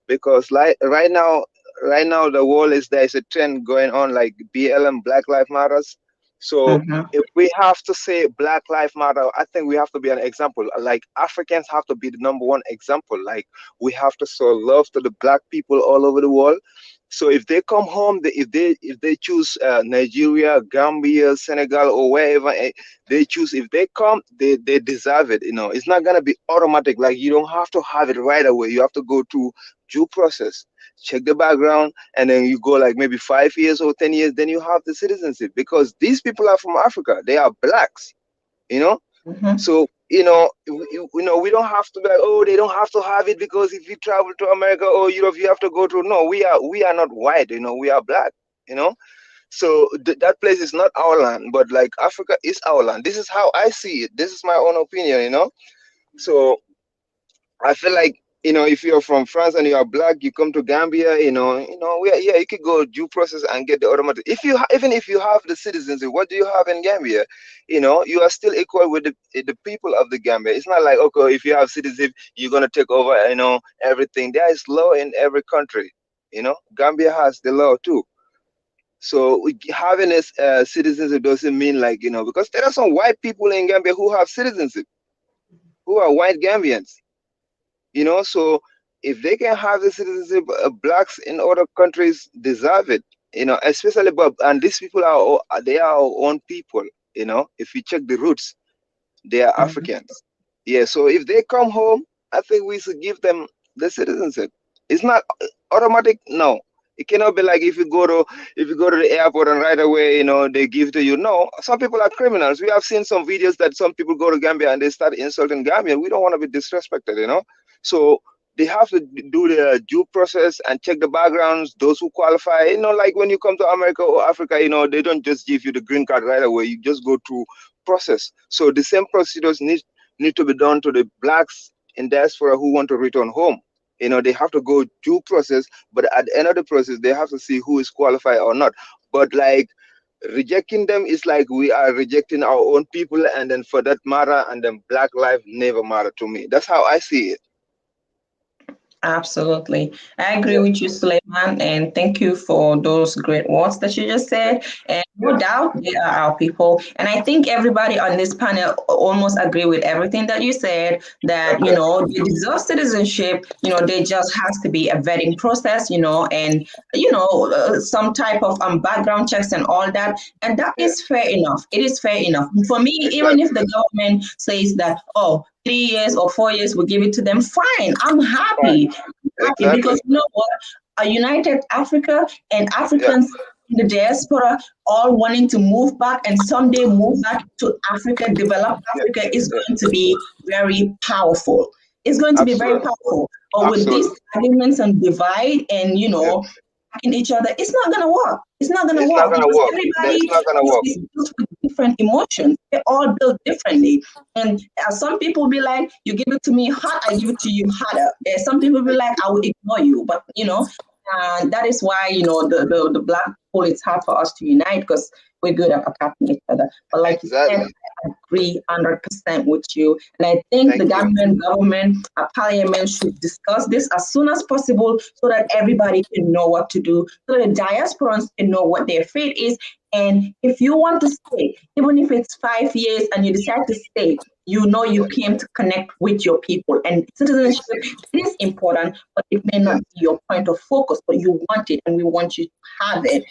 because like right now the world is there's a trend going on like BLM Black Lives Matters. So Mm-hmm. if we have to say Black Lives Matter, I think we have to be an example. Like Africans have to be the number one example. Like we have to show love to the black people all over the world. So if they come home, if they choose Nigeria, Gambia, Senegal, or wherever they choose, if they come, they deserve it. It's not gonna be automatic. Like you don't have to have it right away. You have to go through due process, check the background, and then you go like maybe 5 years or 10 years, then you have the citizenship because these people are from Africa. They are blacks, you know. Mm-hmm. So we don't have to be like, oh, they don't have to have it because if you travel to America or Europe, you have to go to. No, we are not white. We are black. You know. So that place is not our land, but like Africa is our land. This is how I see it. This is my own opinion. So I feel like if you're from France and you are black, you come to Gambia, yeah, you could go due process and get the automatic. Even if you have the citizenship, what do you have in Gambia? You are still equal with the people of the Gambia. It's not like okay, if you have citizenship, you're gonna take over, everything. There is law in every country. Gambia has the law too. So having a citizenship doesn't mean like because there are some white people in Gambia who have citizenship, who are white Gambians. So if they can have the citizenship, blacks in other countries deserve it. Especially and these people they are our own people. If you check the roots, they are Mm-hmm. Africans. Yeah, so if they come home, I think we should give them the citizenship. It's not automatic. No, it cannot be like if you go to the airport and right away, they give to you. No, some people are criminals. We have seen some videos that some people go to Gambia and they start insulting Gambian. We don't want to be disrespected. So they have to do the due process and check the backgrounds, those who qualify. Like when you come to America or Africa, they don't just give you the green card right away. You just go through process. So the same procedures need to be done to the blacks in diaspora who want to return home. They have to go due process, but at the end of the process, they have to see who is qualified or not. But like rejecting them is like we are rejecting our own people, and then for that matter, and then black life never matter to me. That's how I see it. Absolutely. I agree Yeah, with you, Suleiman, and thank you for those great words that you just yeah, said. And no yeah, doubt they are our people. And I think everybody on this panel almost agree with everything that you said, that, okay, they deserve citizenship, there just has to be a vetting process, and, some type of background checks and all that. And that yeah, is fair enough. It is fair enough. For me, even if exactly, the government says that, oh, 3 years or 4 years, we give it to them. Fine, I'm fine, happy. I'm happy exactly, because you know what? A united Africa and yeah, Africans in the diaspora all wanting to move back and someday move back to Africa, develop yeah, Africa is yeah, going to be very powerful. It's going to be very absolutely, powerful. But with these absolutely, arguments and divide and yeah. in each other, it's not gonna work. It's not gonna It's not work gonna because work. It's everybody not gonna work. is built with different emotions. They're all built differently. And some people be like, you give it to me hot, I give it to you hotter. Some people be like, I will ignore you. But that is why the black people, it's hard for us to unite because we're good at attacking each other. But like you said, Exactly. I agree 100% with you. And I think the Thank you. government, parliament should discuss this as soon as possible so that everybody can know what to do, so that the diasporans can know what their fate is. And if you want to stay, even if it's 5 years and you decide to stay, you came to connect with your people. And citizenship, it is important, but it may Yeah. not be your point of focus, but you want it and we want you to have it.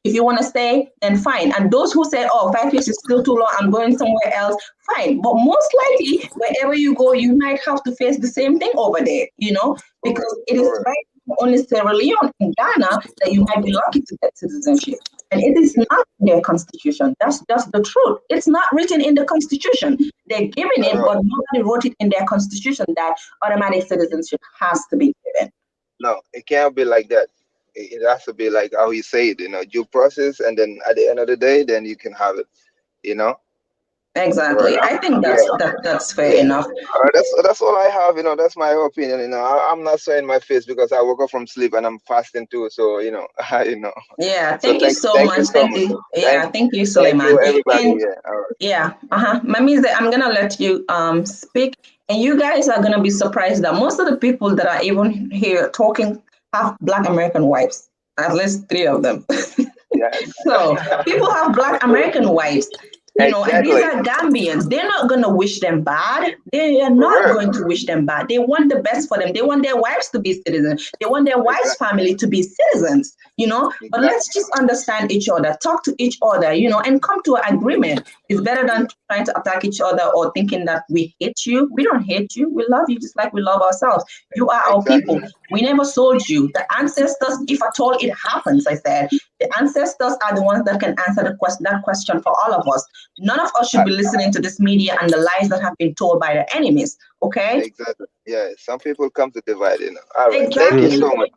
If you want to stay, then fine. And those who say, oh, 5 years is still too long, I'm going somewhere else, fine. But most likely, wherever you go, you might have to face the same thing over there, All right. because it All is right. right only Sierra Leone and Ghana that you might be lucky to get citizenship. And it is not in their constitution. That's just the truth. It's not written in the constitution. They're giving it, but nobody wrote it in their constitution that automatic citizenship has to be given. No, it can't be like that. It has to be like how he said, due process, and then at the end of the day, then you can have it. You know. Right. Exactly. I think Yeah. that's fair Yeah. enough. That's all I have. That's my opinion. I'm not showing my face because I woke up from sleep and I'm fasting too. So Yeah, So thank you so thank you much. so Thank much. you. Thank Yeah, thank you, thank you Suleiman. everybody. And Yeah. All right. yeah, Mamize, I'm gonna let you speak, and you guys are gonna be surprised that most of the people that are even here talking have Black American wives, at least three of them. Yes. So people have Black American wives, and these Exactly. are Gambians. They're not going to wish them bad. They are For not real. going to wish them bad. They want the best for them. They want their wives to be citizens. They want their wives' Exactly. family to be citizens, But Exactly. let's just understand each other, talk to each other, and come to an agreement. It's better than trying to attack each other or thinking that we hate you. We don't hate you. We love you just like we love ourselves. You are our Exactly. people. We never sold you. The ancestors, if at all it happens, I said, the ancestors are the ones that can answer that question for all of us. None of us should be listening to this media and the lies that have been told by the enemies. Okay? Exactly. Yeah. Some people come to divide. All right. Thank you Exactly. so much.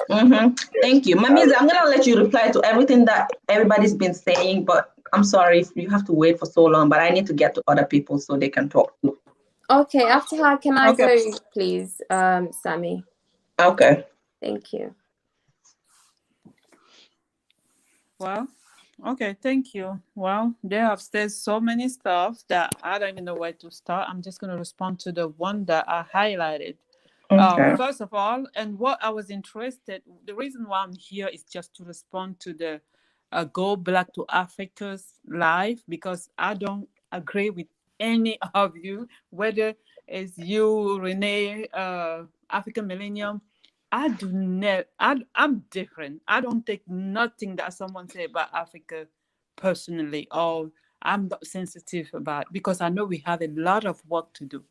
Yeah. Thank you. All Mamiza, right. I'm going to let you reply to everything that everybody's been saying, but I'm sorry if you have to wait for so long, but I need to get to other people so they can talk too. Okay, after her, can I Okay. go, please, Sammy? Okay. Thank you. Well, okay, thank you. Well, they have said so many stuff that I don't even know where to start. I'm just going to respond to the one that I highlighted. Okay. First of all, and what I was interested, the reason why I'm here is just to respond to the Go Black to Africa's live, because I don't agree with any of you, whether it's you, Renee, African Millennium. I do not. I'm different. I don't take nothing that someone say about Africa personally, or I'm not sensitive about it, because I know we have a lot of work to do.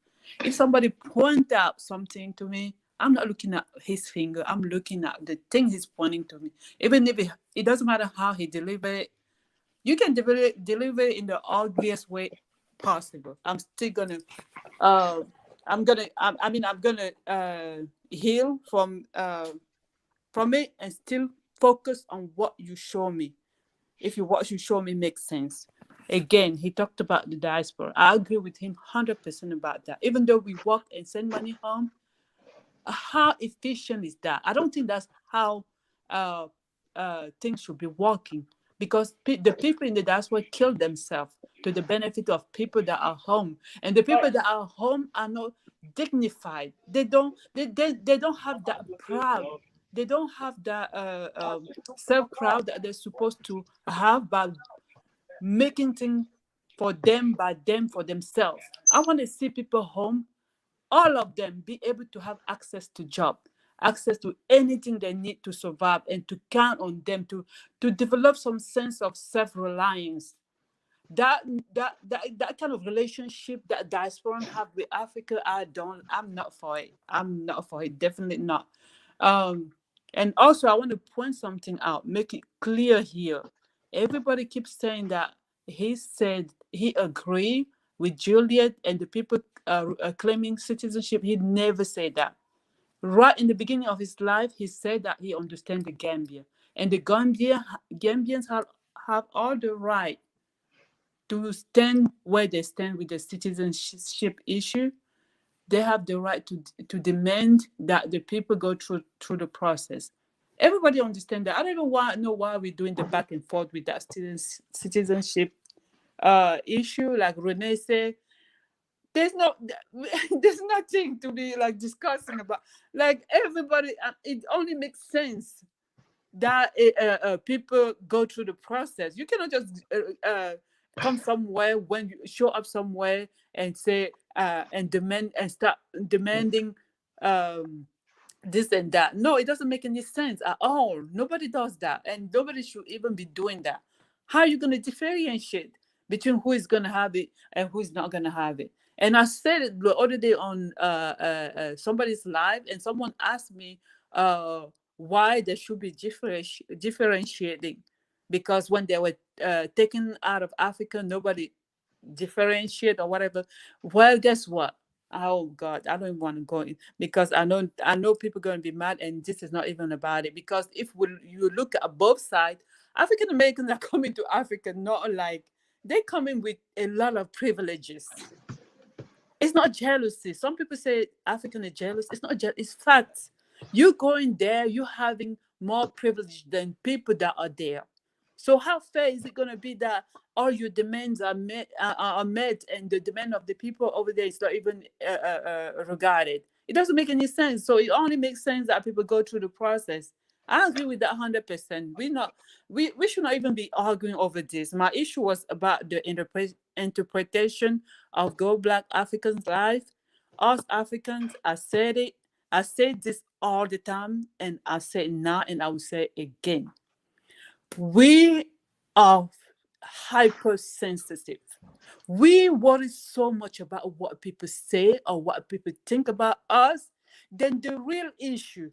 If somebody point out something to me, I'm not looking at his finger. I'm looking at the thing he's pointing to me. Even if it doesn't matter how he deliver it, you can deliver it in the ugliest way possible. I'm still gonna I'm gonna heal from it and still focus on what you show me. If what you show me makes sense. Again, he talked about the diaspora. I agree with him 100% about that. Even though we work and send money home, how efficient is that? I don't think that's how uh, things should be working, because the people in the diaspora kill themselves to the benefit of people that are home, and the people that are home are not dignified. They don't have that proud. They don't have that self-proud that they're supposed to have by making things for them, by them, for themselves. I want to see people home, all of them be able to have access to job, access to anything they need to survive, and to count on them to develop some sense of self-reliance. That kind of relationship that diasporan have with Africa, I'm not for it. I'm not for it, definitely not. um and also I want to point something out, make it clear here. Everybody keeps saying that he said he agreed with Juliet and the people claiming citizenship. He never said that. Right in the beginning of his life, he said that he understands the Gambia, and the Gambians have all the right to stand where they stand with the citizenship issue. They have the right to demand that the people go through the process. Everybody understand that. I don't even know why we're doing the back and forth with that citizenship issue. Like Renee said, there's no there's nothing to be like discussing about. Like everybody, it only makes sense that people go through the process. You cannot just come somewhere, when you show up somewhere and say and demand and start demanding um, this and that. No, it doesn't make any sense at all. Nobody does that, and nobody should even be doing that. How are you going to differentiate between who is going to have it and who is not going to have it? And I said it the other day on somebody's live, and someone asked me, why they should be differentiating, because when they were taken out of Africa, nobody differentiate or whatever. Well, guess what? Oh God, I don't even want to go in, because I know people going to be mad, and this is not even about it. Because if you look at both sides, African Americans are coming to Africa, not like they come in with a lot of privileges. It's not jealousy. Some people say African is jealous. It's not jealous. It's facts. You going there, you having more privilege than people that are there. So how fair is it going to be that all your demands are met, and the demand of the people over there is not even regarded? It doesn't make any sense. So it only makes sense that people go through the process. I agree with that 100%. We should not even be arguing over this. My issue was about the interpretation of Go Black Africans' life. Us Africans, I said it. I say this all the time, and I say it now, and I will say it again. We are hypersensitive. We worry so much about what people say or what people think about us than the real issue.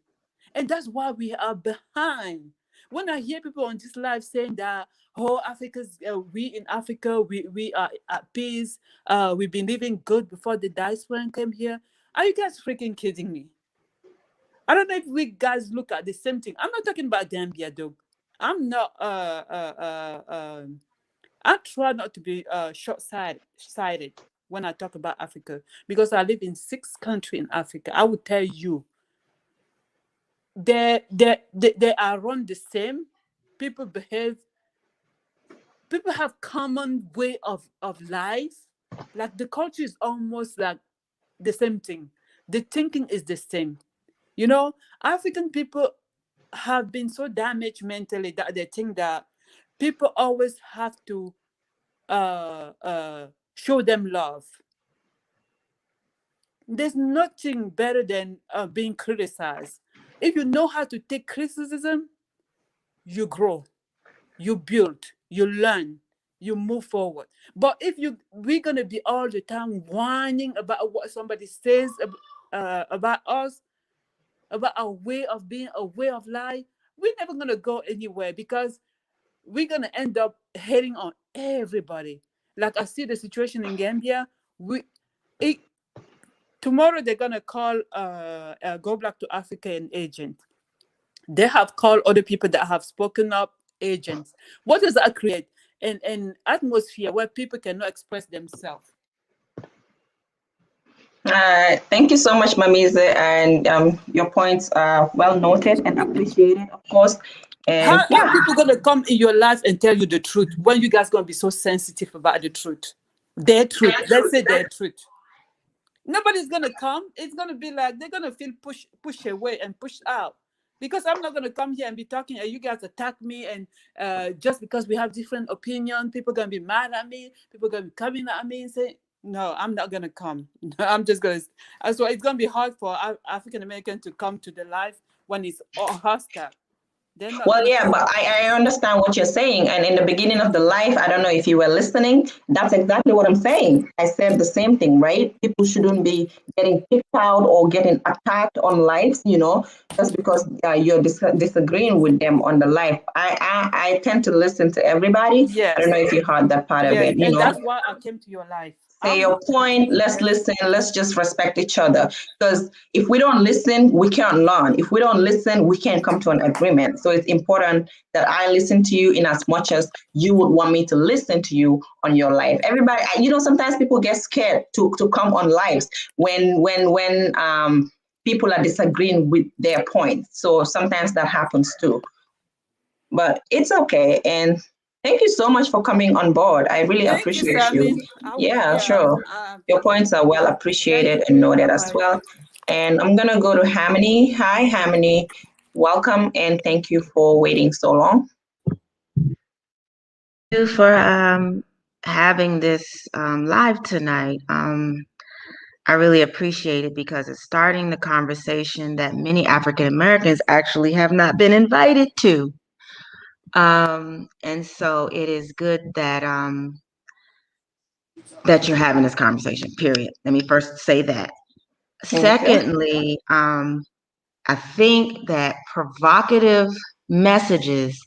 And that's why we are behind. When I hear people on this live saying that, oh, we in Africa, we are at peace, we've been living good before the diaspora came here. Are you guys freaking kidding me? I don't know if we guys look at the same thing. I'm not talking about Gambia, though. I'm not. I try not to be short-sighted when I talk about Africa, because I live in 6 countries in Africa. I would tell you, they are run the same. People behave. People have common way of life. Like the culture is almost like the same thing. The thinking is the same. African people have been so damaged mentally that they think that people always have to show them love. There's nothing better than being criticized. If you know how to take criticism, you grow, you build, you learn, you move forward. But if we're gonna be all the time whining about what somebody says about us, about our way of being, a way of life, we're never gonna go anywhere, because we're gonna end up hating on everybody. Like I see the situation in Gambia. It, Tomorrow they're gonna call Go Black to Africa an agent. They have called other people that have spoken up agents. What does that create? An atmosphere where people cannot express themselves. Thank you so much, Mamize, and your points are well noted and appreciated, of course. And How are people gonna come in your life and tell you the truth when you guys gonna be so sensitive about the truth? Their truth. Let's say their truth. Nobody's gonna come. It's gonna be like they're gonna feel pushed away and pushed out. Because I'm not gonna come here and be talking and you guys attack me, and just because we have different opinion, people gonna be mad at me, people gonna be coming at me and say, no, I'm not gonna come. I'm just gonna. So it's gonna be hard for African American to come to the life when it's all hostile. They're not well, gonna yeah, come. but I understand what you're saying. And in the beginning of the life, I don't know if you were listening, that's exactly what I'm saying. I said the same thing, right? People shouldn't be getting kicked out or getting attacked on lives, just because you're disagreeing with them on the life. I tend to listen to everybody. I don't Yes, know if you heard that part of yes, it, and that's why I came to your life. I say your want to point, let's listen, let's just respect each other. Because if we don't listen, we can't learn. If we don't listen, we can't come to an agreement. So it's important that I listen to you in as much as you would want me to listen to you on your life. Everybody, sometimes people get scared to come on lives when people are disagreeing with their points. So sometimes that happens too. But it's okay. And thank you so much for coming on board. I really Thank you, appreciate you. Sammy. Yeah, Yeah. sure. Your points are well Thank appreciated and you. noted Bye as bye. well. And I'm going to go to Hamini. Hi, Hamini. Welcome and thank you for waiting so long. You for having this live tonight. I really appreciate it because it's starting the conversation that many African Americans actually have not been invited to. And so it is good that that you're having this conversation, period. Let me first say that. Thank you. Secondly, I think that provocative messages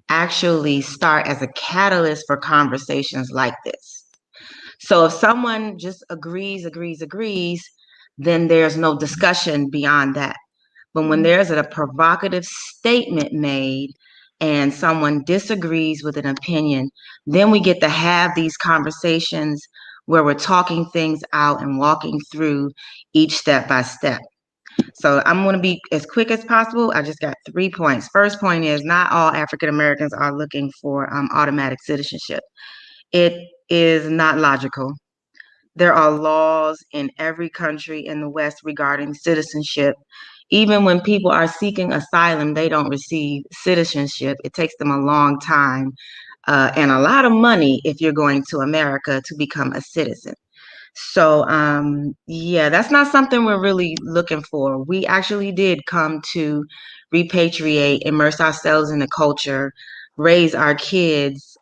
actually start as a catalyst for conversations like this. So if someone just agrees, then there's no discussion beyond that. But when there's a provocative statement made and someone disagrees with an opinion, then we get to have these conversations where we're talking things out and walking through each step by step. So I'm going to be as quick as possible. I just got 3 points. First point is not all African Americans are looking for automatic citizenship. It is not logical. There are laws in every country in the West regarding citizenship. Even when people are seeking asylum, they don't receive citizenship. It takes them a long time and a lot of money if you're going to America to become a citizen. So, yeah, that's not something we're really looking for. We actually did come to repatriate, immerse ourselves in the culture, raise our kids,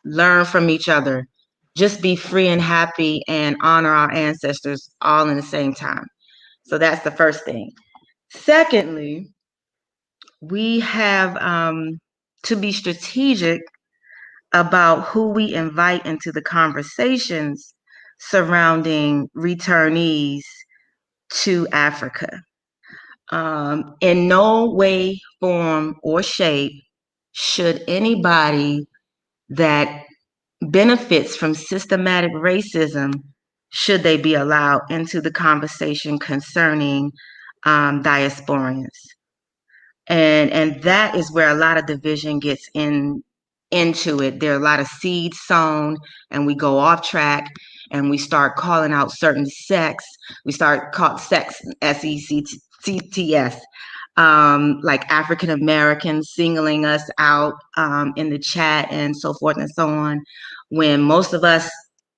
learn from each other, just be free and happy and honor our ancestors all in the same time. So that's the first thing. Secondly, we have to be strategic about who we invite into the conversations surrounding returnees to Africa. In no way, form, or shape should anybody that benefits from systematic racism, should they be allowed into the conversation concerning diasporians. And that is where a lot of division gets into it. There are a lot of seeds sown, and we go off track, and we start calling out certain sects. We start calling sex, SECTS, like African Americans, singling us out in the chat and so forth and so on, when most of us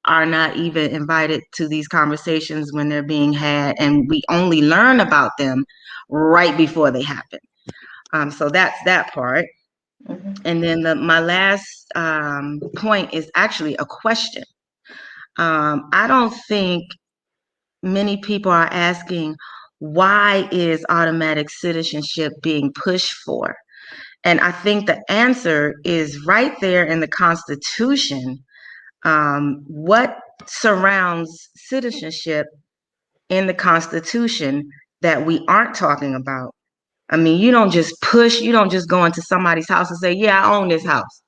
are not even invited to these conversations when they're being had, and we only learn about them right before they happen. So that's that part. And then my last point is actually a question. I don't think many people are asking, why is automatic citizenship being pushed for? And I think the answer is right there in the Constitution. What surrounds citizenship in the Constitution that we aren't talking about? I mean, you don't just go into somebody's house and say, yeah, I own this house.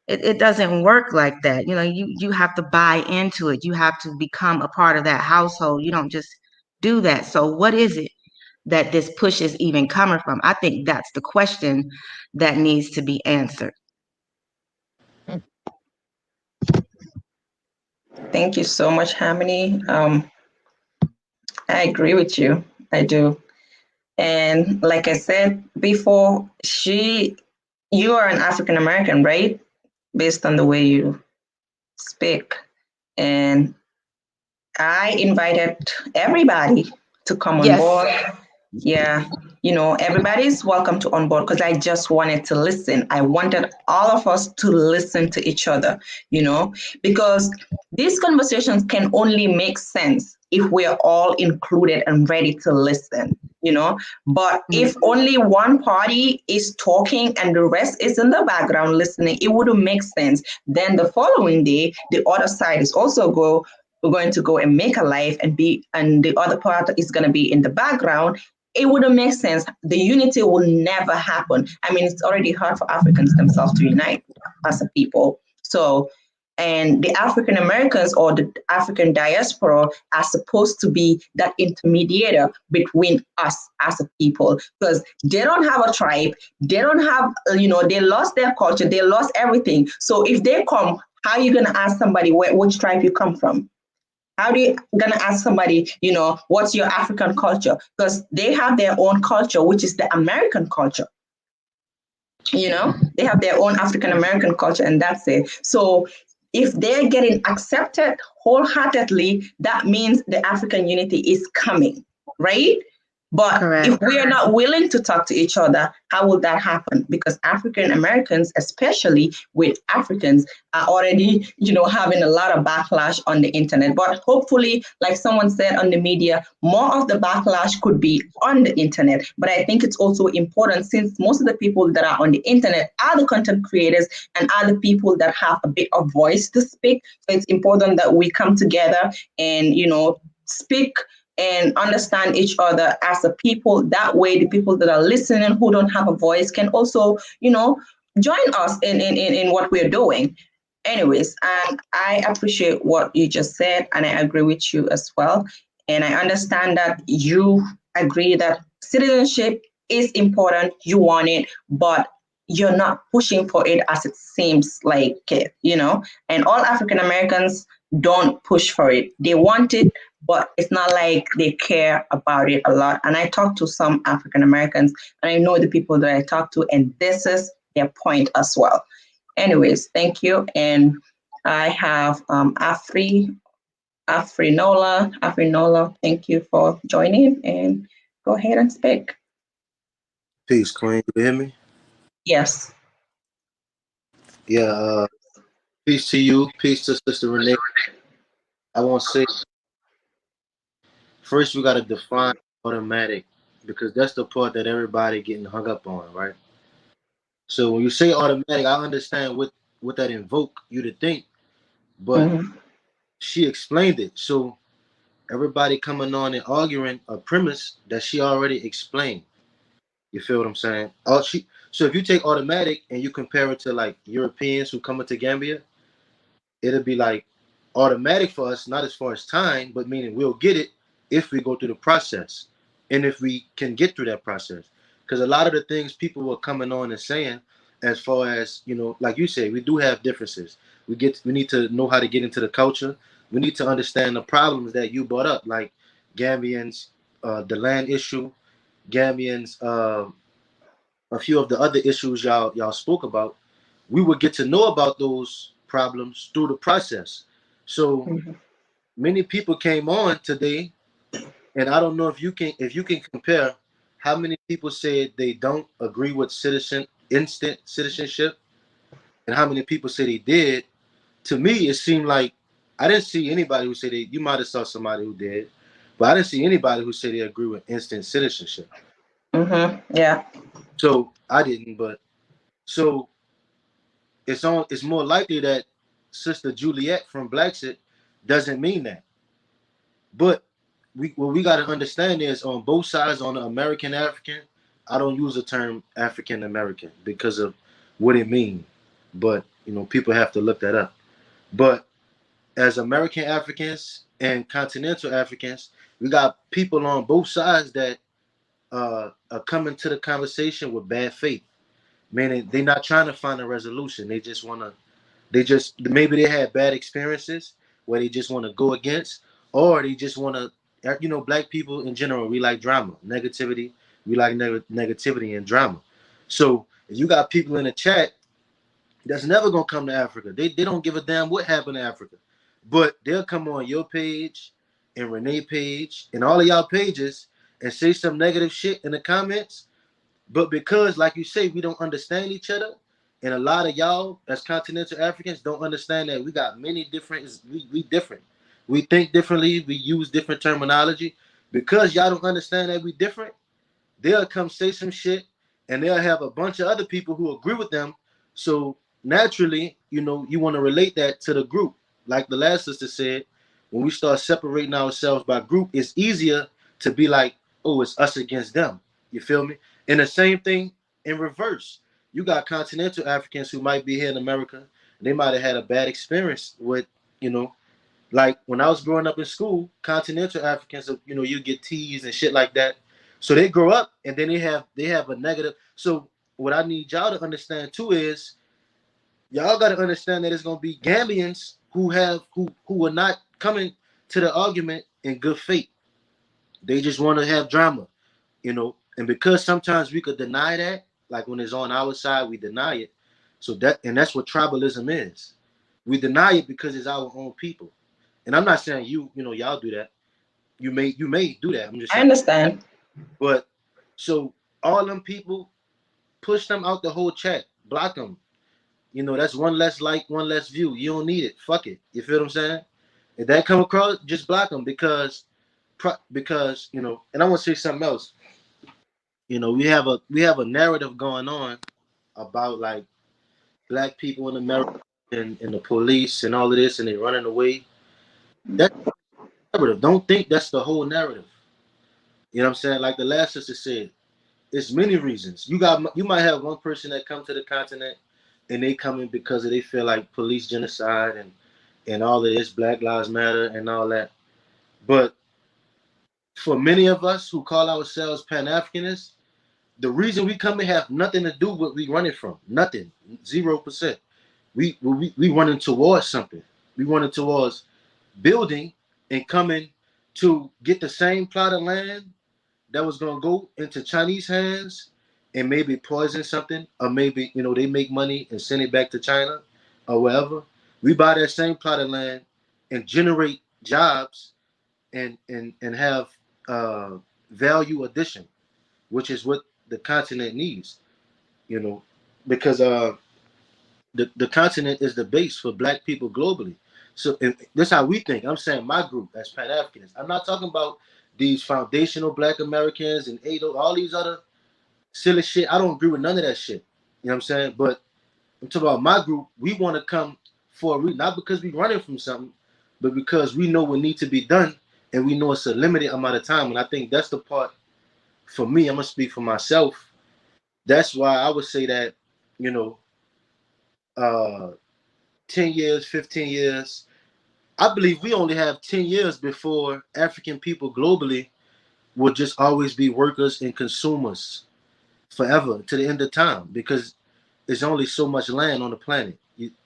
It doesn't work like that. You know, you have to buy into it. You have to become a part of that household. You don't just do that. So what is it that this push is even coming from? I think that's the question that needs to be answered. Thank you so much, Harmony. I agree with you. I do. And like I said before, you are an African American, right? Based on the way you speak. And I invited everybody to come on board. Yeah, everybody's welcome to on board, because I just wanted to listen. I wanted all of us to listen to each other, because these conversations can only make sense if we're all included and ready to listen, But if only one party is talking and the rest is in the background listening, it wouldn't make sense. Then the following day, the other side is also going to go and make a life and the other part is going to be in the background. It wouldn't make sense. The unity will never happen. I mean, it's already hard for Africans themselves to unite as a people. So, and the African Americans or the African diaspora are supposed to be that intermediator between us as a people, because they don't have a tribe. They don't have, they lost their culture. They lost everything. So if they come, how are you going to ask somebody which tribe you come from? How are you going to ask somebody, what's your African culture? Because they have their own culture, which is the American culture. They have their own African American culture, and that's it. So if they're getting accepted wholeheartedly, that means the African unity is coming, right? But Correct. if we are not willing to talk to each other, how will that happen? Because African Americans, especially with Africans, are already, having a lot of backlash on the internet. But hopefully, like someone said on the media, more of the backlash could be on the internet. But I think it's also important, since most of the people that are on the internet are the content creators and are the people that have a bit of voice to speak. So it's important that we come together and, speak and understand each other as a people. That way, the people that are listening who don't have a voice can also, join us in what we're doing. Anyways, and I appreciate what you just said, and I agree with you as well. And I understand that you agree that citizenship is important, you want it, but you're not pushing for it as it seems like it, and all African Americans don't push for it. They want it, but it's not like they care about it a lot. And I talk to some African Americans, and I know the people that I talk to, and this is their point as well. Anyways, thank you. And I have Afrinola, thank you for joining, and go ahead and speak. Peace, Queen. You hear me? Yes. Yeah. Peace to you. Peace to Sister Renee. I want to say first we got to define automatic because that's the part that everybody getting hung up on, right? So when you say automatic, I understand what that invoke you to think, but Mm-hmm. she explained it. So everybody coming on and arguing a premise that she already explained. You feel what I'm saying? So if you take automatic and you compare it to like Europeans who come into Gambia, it'll be like automatic for us, not as far as time, but meaning we'll get it if we go through the process and if we can get through that process. Because a lot of the things people were coming on and saying, as far as like you say, we do have differences. We need to know how to get into the culture. We need to understand the problems that you brought up, like Gambians, the land issue, Gambians, a few of the other issues y'all spoke about. We would get to know about those problems through the process. So Mm-hmm. many people came on today, and I don't know if you can compare how many people said they don't agree with instant citizenship, and how many people say they did. To me, it seemed like I didn't see anybody who said they. You might have saw somebody who did, but I didn't see anybody who said they agree with instant citizenship. Mm-hmm. Yeah. So I didn't, but so it's more likely that Sister Juliet from Blackset doesn't mean that. But what we got to understand is on both sides, on the American African, I don't use the term African American because of what it means. But people have to look that up. But as American Africans and continental Africans, we got people on both sides that are coming to the conversation with bad faith, meaning they're not trying to find a resolution. They just maybe they had bad experiences where they just want to go against, or they just want to. Black people in general, we like drama, negativity. We like negativity and drama. So if you got people in the chat that's never gonna come to Africa, they don't give a damn what happened to Africa, but they'll come on your page and Renee page and all of y'all pages and say some negative shit in the comments, but because, like you say, we don't understand each other, and a lot of y'all as continental Africans don't understand that we got many different. We different. We think differently. We use different terminology. Because y'all don't understand that we different, they'll come say some shit, and they'll have a bunch of other people who agree with them. So naturally, you want to relate that to the group. Like the last sister said, when we start separating ourselves by group, it's easier to be like, oh, it's us against them. You feel me? And the same thing in reverse. You got continental Africans who might be here in America, and they might have had a bad experience with, you know, like when I was growing up in school, continental Africans, you get teased and shit like that. So they grow up and then they have a negative. So what I need y'all to understand too is y'all got to understand that it's gonna be Gambians who are not coming to the argument in good faith. They just want to have drama. And because sometimes we could deny that, like when it's on our side, we deny it. So that's what tribalism is. We deny it because it's our own people. And I'm not saying y'all do that. You may do that. I'm just I saying. understand. But so all them people, push them out the whole chat, block them. You know, that's one less like, one less view. You don't need it. Fuck it. You feel what I'm saying? If that come across, just block them because you know. And I want to say something else. You know, we have a narrative going on about like black people in America and the police and all of this, and they running away. That's the narrative. Don't think that's the whole narrative. You know what I'm saying? Like the last sister said, it's many reasons. You might have one person that come to the continent and they come in because they feel like police genocide and all of this, Black Lives Matter and all that. But for many of us who call ourselves Pan Africanists, the reason we come in have nothing to do with what we running from. Nothing. 0%. We running towards something. We running towards building and coming to get the same plot of land that was gonna go into Chinese hands and maybe poison something, or maybe they make money and send it back to China or wherever. We buy that same plot of land and generate jobs and have value addition, which is what the continent needs. You know, because the continent is the base for Black people globally. So that's how we think. I'm saying my group as Pan Africanists. I'm not talking about these foundational Black Americans and ADO, all these other silly shit. I don't agree with none of that shit. You know what I'm saying? But I'm talking about my group. We want to come for a reason, not because we're running from something, but because we know what needs to be done, and we know it's a limited amount of time. And I think that's the part for me. I'm gonna speak for myself. That's why I would say that, you know, uh, 10 years, 15 years. I believe we only have 10 years before African people globally will just always be workers and consumers forever to the end of time, because there's only so much land on the planet.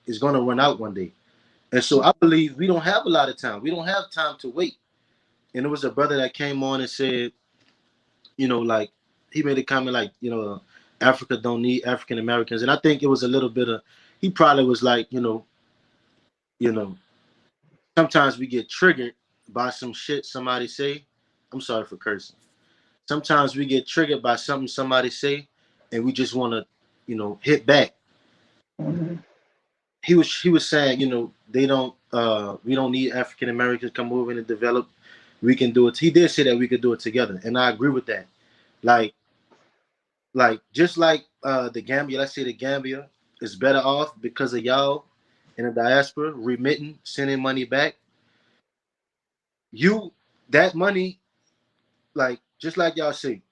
It's going to run out one day. And so I believe we don't have a lot of time. We don't have time to wait. And there was a brother that came on and said, like, he made a comment like, Africa don't need African Americans. And I think it was a little bit of, he probably was like, you know, sometimes we get triggered by some shit somebody say. I'm sorry for cursing. Sometimes we get triggered by something somebody say, and we just want to, hit back. Mm-hmm. He was saying, they don't we don't need African Americans come over and develop. We can do it. He did say that we could do it together, and I agree with that. Like just like the Gambia, let's say the Gambia is better off because of y'all in the diaspora remitting, sending money back. That money, like just like y'all say,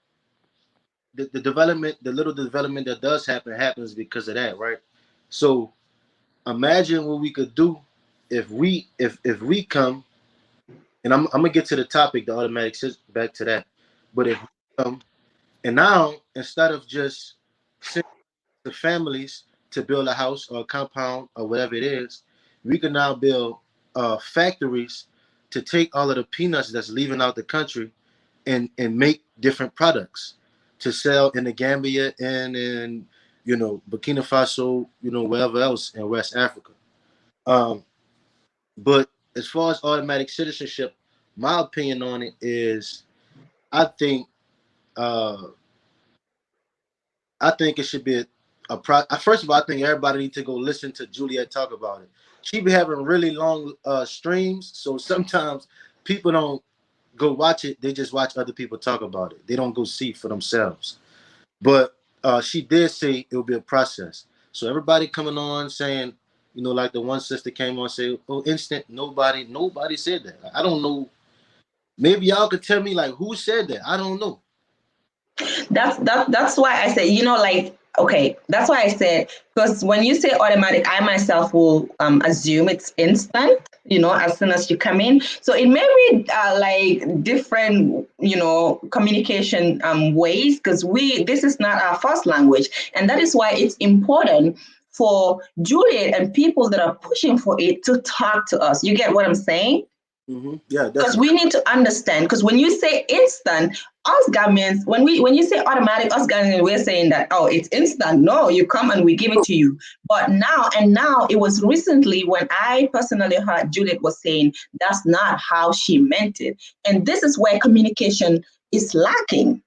the development, the little development that does happens because of that, right? So imagine what we could do if we come, and I'm gonna get to the topic, the automatic back to that. But if we come, and now instead of just sending the families to build a house or a compound or whatever it is, we can now build factories to take all of the peanuts that's leaving out the country and make different products to sell in the Gambia and in Burkina Faso, wherever else in West Africa. But as far as automatic citizenship, my opinion on it is, I think uh, I think it should be first of all, I think everybody needs to go listen to Juliet talk about it. She be having really long streams, so sometimes people don't go watch it. They just watch other people talk about it. They don't go see for themselves. But she did say it will be a process. So everybody coming on saying, like the one sister came on and said, "Oh, instant." Nobody said that. I don't know. Maybe y'all could tell me like who said that. I don't know. That's why I said, like, okay, that's why I said, because when you say automatic, I myself will assume it's instant, as soon as you come in. So it may be like different, communication ways, because this is not our first language. And that is why it's important for Juliet and people that are pushing for it to talk to us. You get what I'm saying? Mm-hmm. Yeah, because we need to understand. Because when you say instant, us Gambians, when you say automatic, us Gambians, we're saying that, oh, it's instant. No, you come and we give it to you. But now it was recently when I personally heard Juliet was saying that's not how she meant it, and this is where communication is lacking.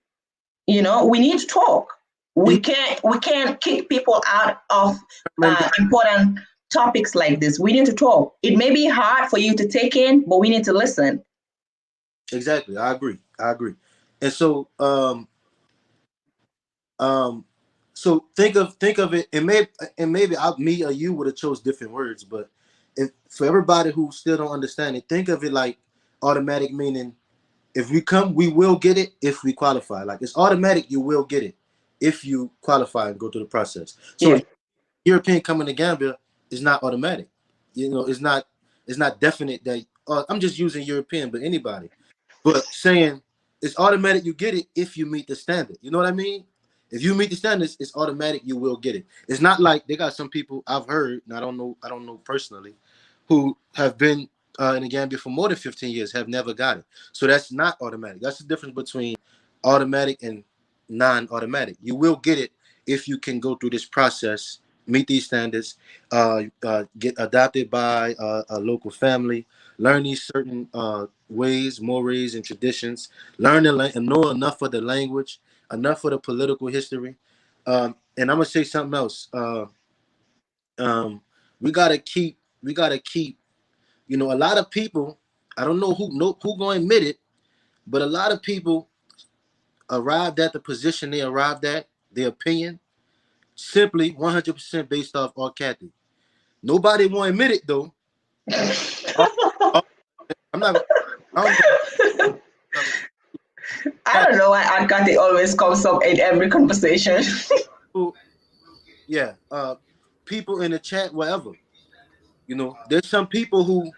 We need to talk. And We can't kick people out of remember, important topics like this. We need to talk. It may be hard for you to take in, but we need to listen. exactly. I agree. I agree. And so, um, so think of it, and maybe me or you would have chose different words, but if for everybody who still don't understand it, think of it like automatic, meaning if we come, we will get it if we qualify. Like it's automatic, you will get it if you qualify and go through the process. So Yeah. a European coming to Gambia is not automatic. It's not definite that I'm just using European, but anybody. But saying it's automatic, you get it if you meet the standard. You know what I mean? If you meet the standards, it's automatic, you will get it. It's not like they got some people I've heard, and I don't know personally, who have been in the Gambia for more than 15 years, have never got it. So that's not automatic. That's the difference between automatic and non-automatic. You will get it if you can go through this process, meet these standards, get adopted by a local family, learn these certain ways, mores, and traditions, learn and know enough of the language, enough of the political history. And I'm gonna say something else. Um, we gotta keep. A lot of people. I don't know who gonna admit it, but a lot of people arrived at the position they arrived at, their opinion, simply 100% based off R. Kathy. Nobody want to admit it though. Uh, uh, I'm not. I don't know. I don't know why Ankati always comes up in every conversation. Yeah. People in the chat, whatever. There's some people who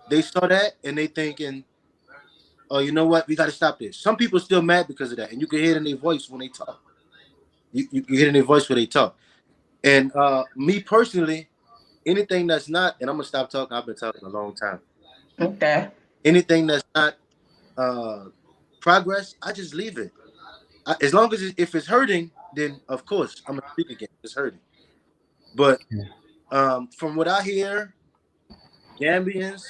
they saw that and they thinking, oh, you know what? We got to stop this. Some people still mad because of that, and you can hear it in their voice when they talk. You can hear it in their voice when they talk. And me personally, anything that's not, and I'm gonna stop talking. I've been talking a long time. Okay. Anything that's not progress, I just leave it. As long as if it's hurting, then of course I'm gonna speak again. If it's hurting, but from what I hear, Gambians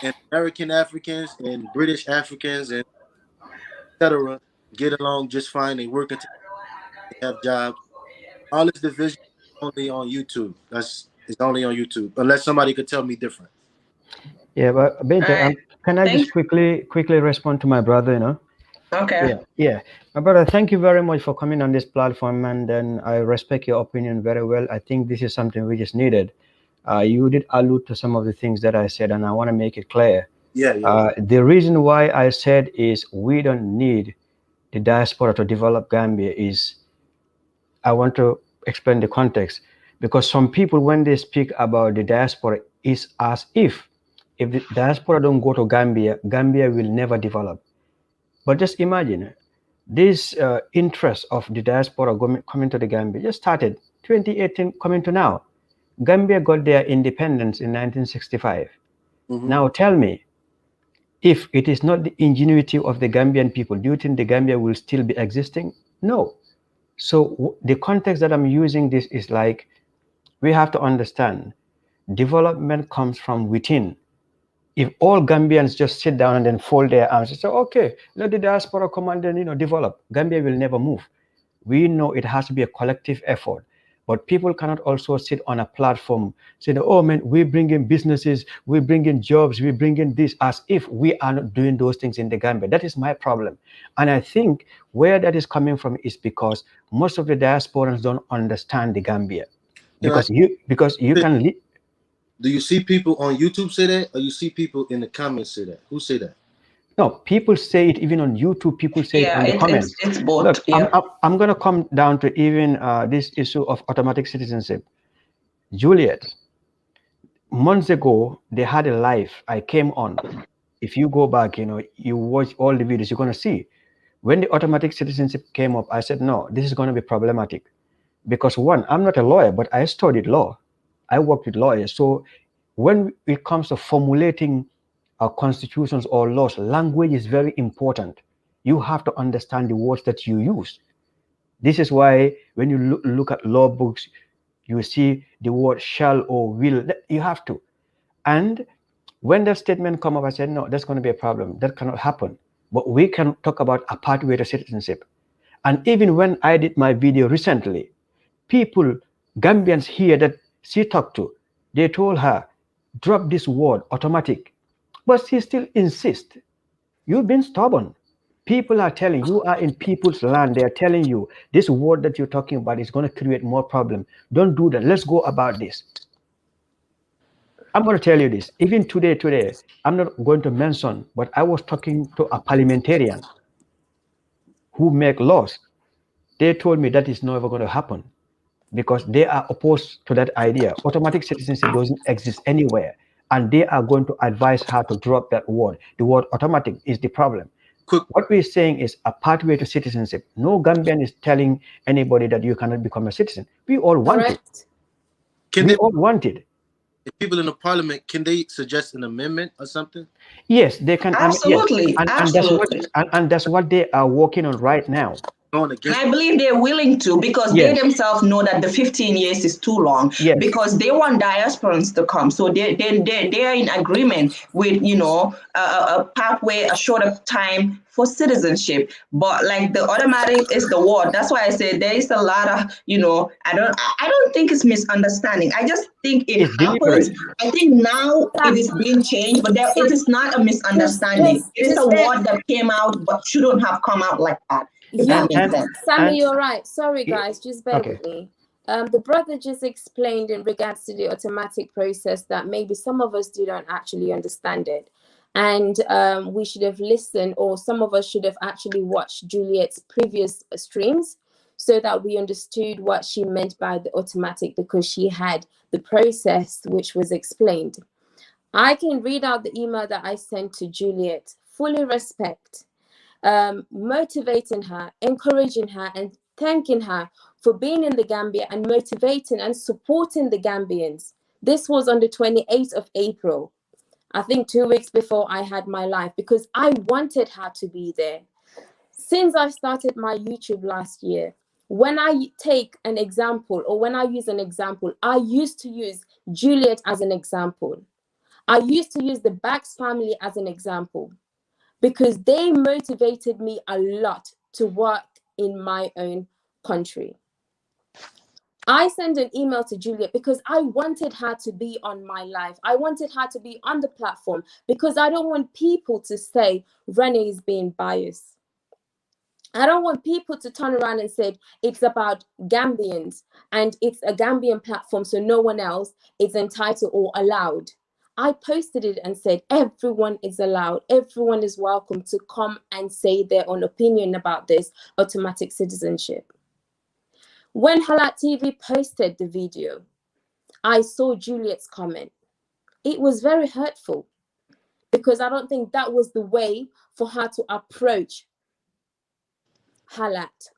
and American Africans and British Africans and etc. get along just fine. They work until they have jobs. All this division is only on YouTube. It's only on YouTube, unless somebody could tell me different. Yeah, but All Bente, right. can I just Thanks. quickly respond to my brother? Okay. Yeah. My brother, thank you very much for coming on this platform, and then I respect your opinion very well. I think this is something we just needed. You did allude to some of the things that I said, and I want to make it clear. Yeah. The reason why I said is we don't need the diaspora to develop Gambia is I want to explain the context because some people, when they speak about the diaspora, is as if the diaspora don't go to Gambia, Gambia will never develop. But just imagine this interest of the diaspora coming to the Gambia just started 2018 coming to now. Gambia got their independence in 1965. Mm-hmm. Now tell me, if it is not the ingenuity of the Gambian people, do you think the Gambia will still be existing? No. So the context that I'm using this is like we have to understand development comes from within. If all Gambians just sit down and then fold their arms and say, okay, let the diaspora come and then develop, Gambia will never move. We know it has to be a collective effort. But people cannot also sit on a platform saying, oh man, we bring in businesses, we bring in jobs, we bring in this, as if we are not doing those things in the Gambia. That is my problem. And I think where that is coming from is because most of the diasporans don't understand the Gambia. Because you can Do you see people on YouTube say that, or you see people in the comments say that? Who say that? no, people say it even on YouTube. People say it Yeah, on the comments. it's both. Look, Yeah. I'm gonna come down to even this issue of automatic citizenship. Juliet, months ago they had a live I came on. If you go back, you watch all the videos, you're gonna see when the automatic citizenship came up. I said no, this is gonna be problematic because one, I'm not a lawyer, but I studied law. I worked with lawyers. So when it comes to formulating constitutions or laws, language is very important. You have to understand the words that you use. This is why when you look at law books, you see the word shall or will. You have to. And when that statement come up, I said, no, that's going to be a problem. That cannot happen. But we can talk about a pathway to citizenship. And even when I did my video recently, people, Gambians here that she talked to, they told her, drop this word automatic. But she still insists. You've been stubborn. People are telling you are in people's land. They are telling you this word that you're talking about is going to create more problem. Don't do that. Let's go about this. I'm going to tell you this. Even today, I'm not going to mention, but I was talking to a parliamentarian who make laws. They told me that is never going to happen because they are opposed to that idea. Automatic citizenship doesn't exist anywhere, and they are going to advise her to drop that word. The word automatic is the problem. Quick, What we're saying is a pathway to citizenship. No Gambian is telling anybody that you cannot become a citizen. We all want it. Correct. can We they, all want it. people in the parliament, can they suggest an amendment or something? Yes, they can. Yes, Absolutely, and that's what absolutely. and that's what they are working on right now. Going And against I believe they're willing to because they Yes, themselves know that the 15 years is too long yes. because they want diasporans to come. So they're in agreement with, a pathway, a shorter time for citizenship. But like the automatic is the word. That's why I said there is a lot of, I don't think it's misunderstanding. I just think it It's happens. deliberate. I think now it is Sam, being changed, but it is not a misunderstanding. It is a just bear. word that came out but shouldn't have come out like that, if that You, makes sense. Sammy, And you're right. Sorry, yeah, guys, just bear okay. with me. The brother just explained in regards to the automatic process that maybe some of us didn't actually understand it. And we should have listened, or some of us should have actually watched Juliet's previous streams so that we understood what she meant by the automatic, because she had the process which was explained. I can read out the email that I sent to Juliet. Fully respect, motivating her, encouraging her, and thanking her for being in the Gambia and motivating and supporting the Gambians. This was on the 28th of April, I think 2 weeks before I had my life, because I wanted her to be there. Since I started my YouTube last year, when I take an example or when I use an example, I used to use Juliet as an example. I used to use the Bax family as an example, because they motivated me a lot to work in my own country. I sent an email to Juliet because I wanted her to be on my life. I wanted her to be on the platform because I don't want people to say Renee is being biased. I don't want people to turn around and say it's about Gambians and it's a Gambian platform, so no one else is entitled or allowed. I posted it and said, everyone is allowed, everyone is welcome to come and say their own opinion about this automatic citizenship. When Halat TV posted the video, I saw Juliet's comment. It was very hurtful because I don't think that was the way for her to approach Halat.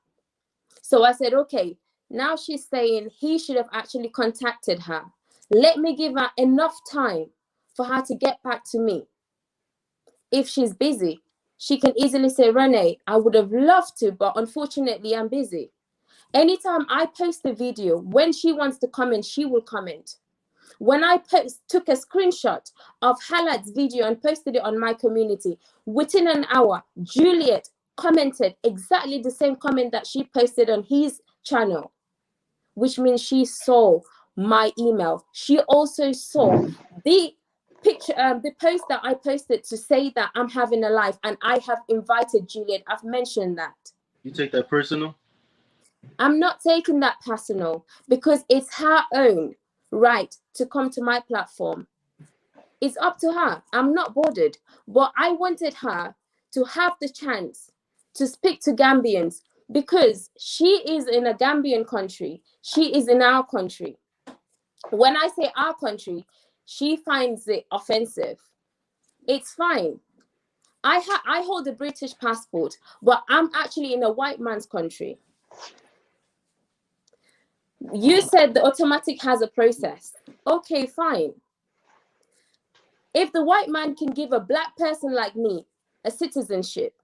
So I said, okay, now she's saying he should have actually contacted her. Let me give her enough time for her to get back to me. If she's busy, she can easily say, Renee, I would have loved to, but unfortunately I'm busy. Anytime I post a video, when she wants to comment, she will comment. When I took a screenshot of Halad's video and posted it on my community, within an hour, Juliet commented exactly the same comment that she posted on his channel, which means she saw my email. She also saw the picture, the post that I posted to say that I'm having a life and I have invited Juliet. I've mentioned that. you take that personal. I'm not taking that personal because it's her own right to come to my platform. It's up to her. I'm not bothered. But I wanted her to have the chance to speak to Gambians because she is in a Gambian country. She is in our country. When I say our country, she finds it offensive. It's fine. I hold a British passport, but I'm actually in a white man's country. You said the automatic has a process. Okay, fine. If the white man can give a black person like me a citizenship,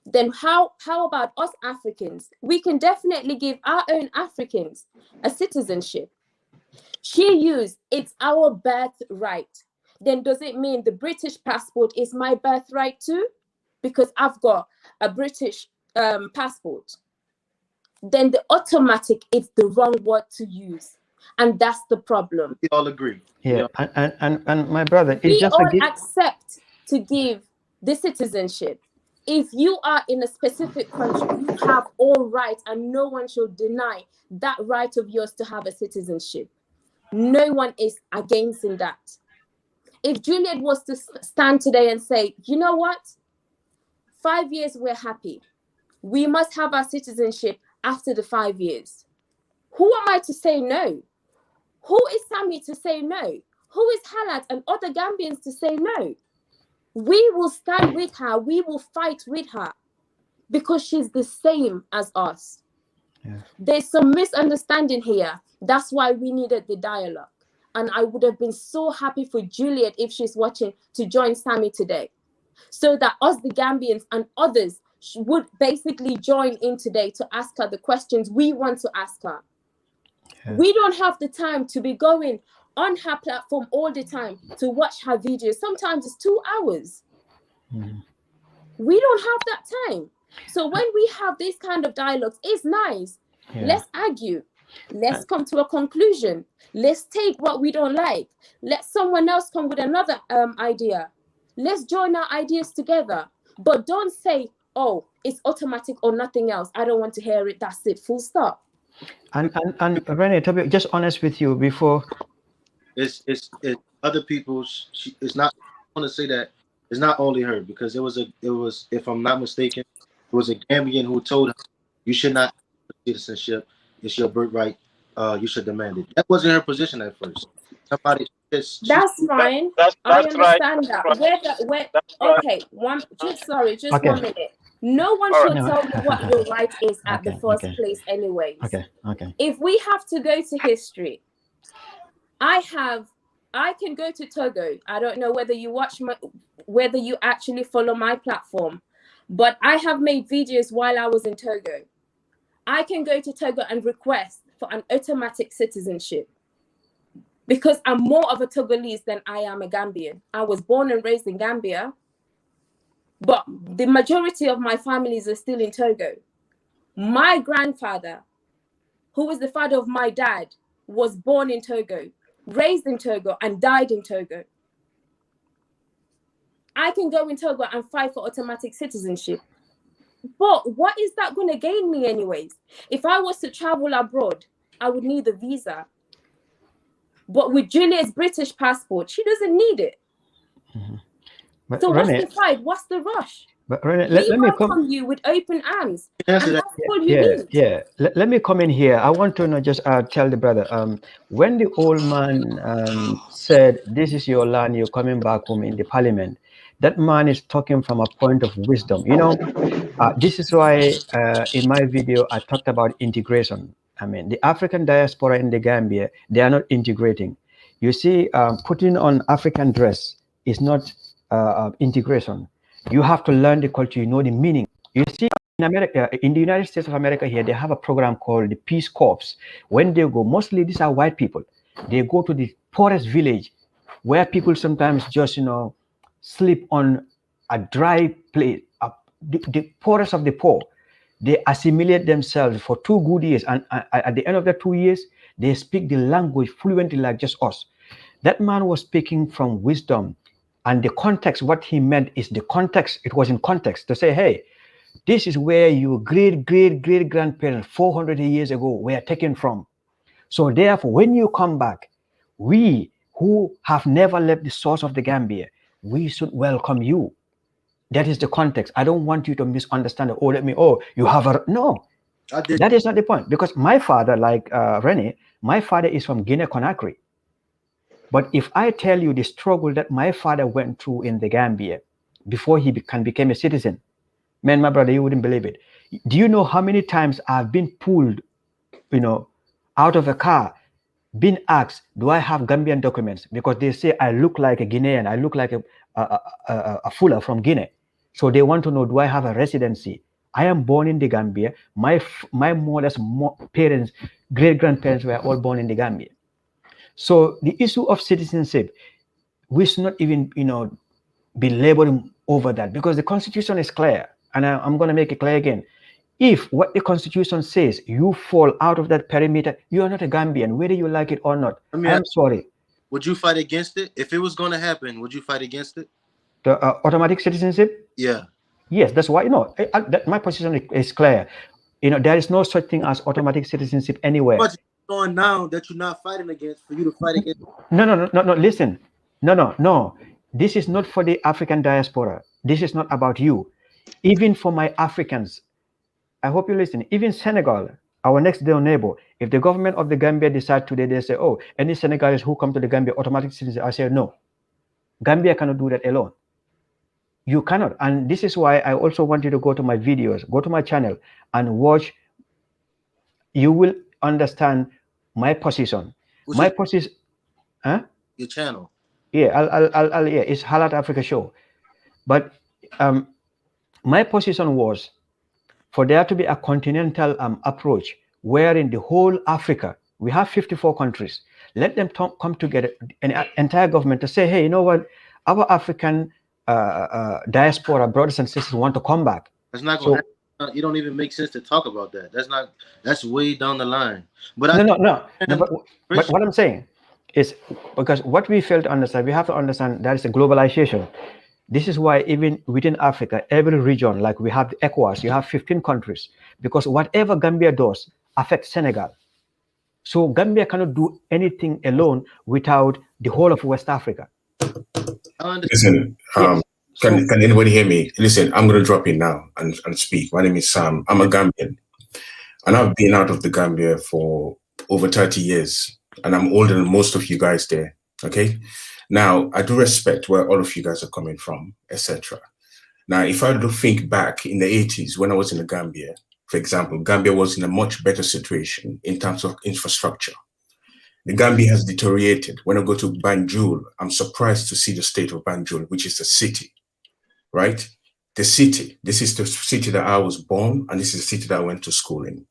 then how about us Africans? We can definitely give our own Africans a citizenship. She used it's our birthright. Then does it mean the British passport is my birthright too? Because I've got a British passport, then the automatic is the wrong word to use. And that's the problem. We all agree. Yeah, and my brother, it's We just a all accept to give the citizenship. If you are in a specific country, you have all rights, and no one should deny that right of yours to have a citizenship. No one is against in that. If Juliet was to stand today and say, you know what, 5 years, we're happy. We must have our citizenship after the 5 years. Who am I to say no? Who is Sammy to say no? Who is Halat and other Gambians to say no? We will stand with her. We will fight with her because she's the same as us. Yeah. There's some misunderstanding here. That's why we needed the dialogue. And I would have been so happy for Juliet, if she's watching, to join Sammy today, so that us, the Gambians, and others would basically join in today to ask her the questions we want to ask her. Yeah. We don't have the time to be going on her platform all the time to watch her videos. Sometimes it's 2 hours. Mhm. We don't have that time. So when we have these kind of dialogues, it's nice. Yeah. Let's argue. Let's come to a conclusion. Let's take what we don't like. Let someone else come with another idea. Let's join our ideas together. But don't say, oh, it's automatic or nothing else. I don't want to hear it. That's it. Full stop. And Renee, to be just honest with you, before It's other people's. It's not. I want to say that it's not only her, because it was, if I'm not mistaken, it was a Gambian who told her, you should not have citizenship. It's your birthright. You should demand it. That wasn't her position at first. Somebody That's That, fine. that's I right. understand that. That's right. Where, That's right. okay, just okay, 1 minute. No one All should right. no, tell me what your right is at the okay, first okay, place anyways. okay. If we have to go to history, I can go to Togo. I don't know whether whether you actually follow my platform, but I have made videos while I was in Togo. I can go to Togo and request for an automatic citizenship because I'm more of a Togolese than I am a Gambian. I was born and raised in Gambia, but the majority of my families are still in Togo. My grandfather, who was the father of my dad, was born in Togo, raised in Togo, and died in Togo. I can go in Togo and fight for automatic citizenship. But what is that going to gain me anyways? If I was to travel abroad, I would need a visa. But with Juliet's British passport, she doesn't need it. Mm-hmm. But So Renee, what's the fight? What's the rush? but Renee, We let me come. welcome you with open arms. answer And that. that's all you need. Yeah. Let me come in here. I want to know, just tell the brother. When the old man said, "This is your land. You're coming back home," in the parliament, that man is talking from a point of wisdom. You know, this is why in my video I talked about integration. I mean, the African diaspora in the Gambia, they are not integrating. You see, putting on African dress is not integration. You have to learn the culture, you know the meaning. You see, in America, in the United States of America here, they have a program called the Peace Corps. When they go, mostly these are white people. They go to the poorest village where people sometimes just, sleep on a dry place, the poorest of the poor. They assimilate themselves for 2 good years, and at the end of the 2 years, they speak the language fluently like just us. That man was speaking from wisdom, and the context, what he meant is the context. It was in context to say, hey, this is where your great grandparents 400 years ago were taken from. So therefore, when you come back, we who have never left the source of the Gambia, we should welcome you. That is the context. I don't want you to misunderstand. You have a no. That is not the point, because my father, like Rene, my father is from Guinea-Conakry. But if I tell you the struggle that my father went through in the Gambia before he became a citizen, man, my brother, you wouldn't believe it. Do you know how many times I've been pulled, out of a car, been asked, do I have Gambian documents? Because they say I look like a Guinean, I look like a Fula from Guinea. So they want to know, do I have a residency? I am born in the Gambia. My mother's parents, great-grandparents were all born in the Gambia. So the issue of citizenship, we should not even, be laboring over that, because the Constitution is clear. And I'm going to make it clear again. If what the constitution says, you fall out of that perimeter, you are not a Gambian, whether you like it or not. Let me I ask, am sorry. would you fight against it? If it was going to happen, would you fight against it? The automatic citizenship? Yeah. Yes, that's why, my position is clear. There is no such thing as automatic citizenship anywhere. What's going now that you're not fighting against for you to fight against? No, listen. No. This is not for the African diaspora. This is not about you. Even for my Africans, I hope you listen. Even Senegal, our next door neighbor, if the government of the Gambia decide today, they say, oh, any Senegalese who come to the Gambia, automatic citizen, I say, no. Gambia cannot do that alone. You cannot. And this is why I also want you to go to my videos, go to my channel and watch. You will understand my position. My position, huh? Your channel. Yeah, yeah, it's Halat Africa Show. But my position was for there to be a continental approach wherein the whole Africa, we have 54 countries, let them come together, an entire government to say, hey, you know what, our African diaspora brothers and sisters want to come back. That's not going to happen. It don't even make sense to talk about that. That's way down the line. But but what I'm saying is, because what we fail to understand, we have to understand that is a globalization. This is why even within Africa, every region, like we have the ECOWAS, you have 15 countries, because whatever Gambia does affects Senegal. So Gambia cannot do anything alone without the whole of West Africa. Listen, can anybody hear me? Listen, I'm going to drop in now and speak. My name is Sam. I'm a Gambian, and I've been out of the Gambia for over 30 years, and I'm older than most of you guys there, okay? Now, I do respect where all of you guys are coming from, etc. Now, if I do think back in the 80s when I was in the Gambia, for example, Gambia was in a much better situation in terms of infrastructure. The Gambia has deteriorated. When I go to Banjul, I'm surprised to see the state of Banjul, which is the city, right? The city. This is the city that I was born, and this is the city that I went to school in.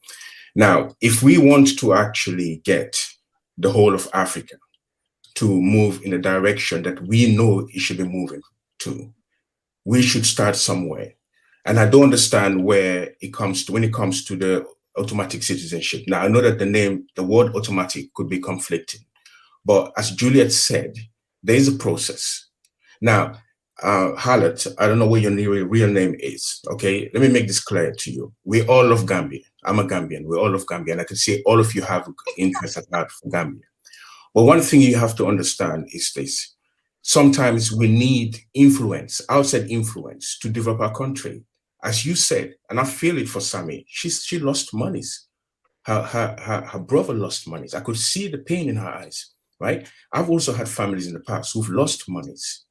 Now, if we want to actually get the whole of Africa to move in the direction that we know it should be moving to, we should start somewhere. And I don't understand where it comes to, when it comes to the automatic citizenship. Now, I know that the word automatic could be conflicting, but as Juliet said, there is a process. Now, Harlot, I don't know what your real name is, okay? Let me make this clear to you. We all love Gambia. I'm a Gambian. We all love Gambia. And I can see all of you have interest at heart for Gambia. But one thing you have to understand is this. Sometimes we need influence, outside influence, to develop our country. As you said, and I feel it for Sammy, she lost monies. Her brother lost monies. I could see the pain in her eyes, right? I've also had families in the past who've lost monies,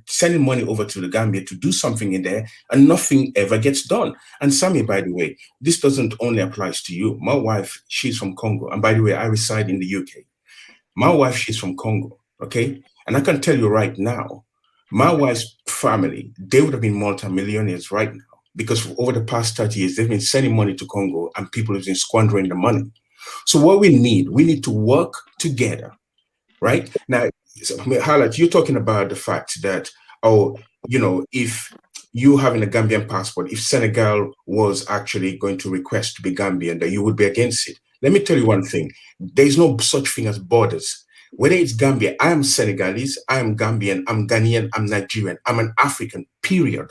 sending money over to the Gambia to do something in there, and nothing ever gets done. And Sammy, by the way, this doesn't only apply to you. My wife, she's from Congo. And by the way, I reside in the UK. My wife, she's from Congo, okay? And I can tell you right now, my wife's family, they would have been multimillionaires right now, because over the past 30 years, they've been sending money to Congo and people have been squandering the money. So what we need to work together, right? Now, Harlot, you're talking about the fact that, if you having a Gambian passport, if Senegal was actually going to request to be Gambian, that you would be against it. Let me tell you one thing. There's no such thing as borders. Whether it's Gambia, I am Senegalese, I am Gambian, I'm Ghanaian, I'm Nigerian, I'm an African, period.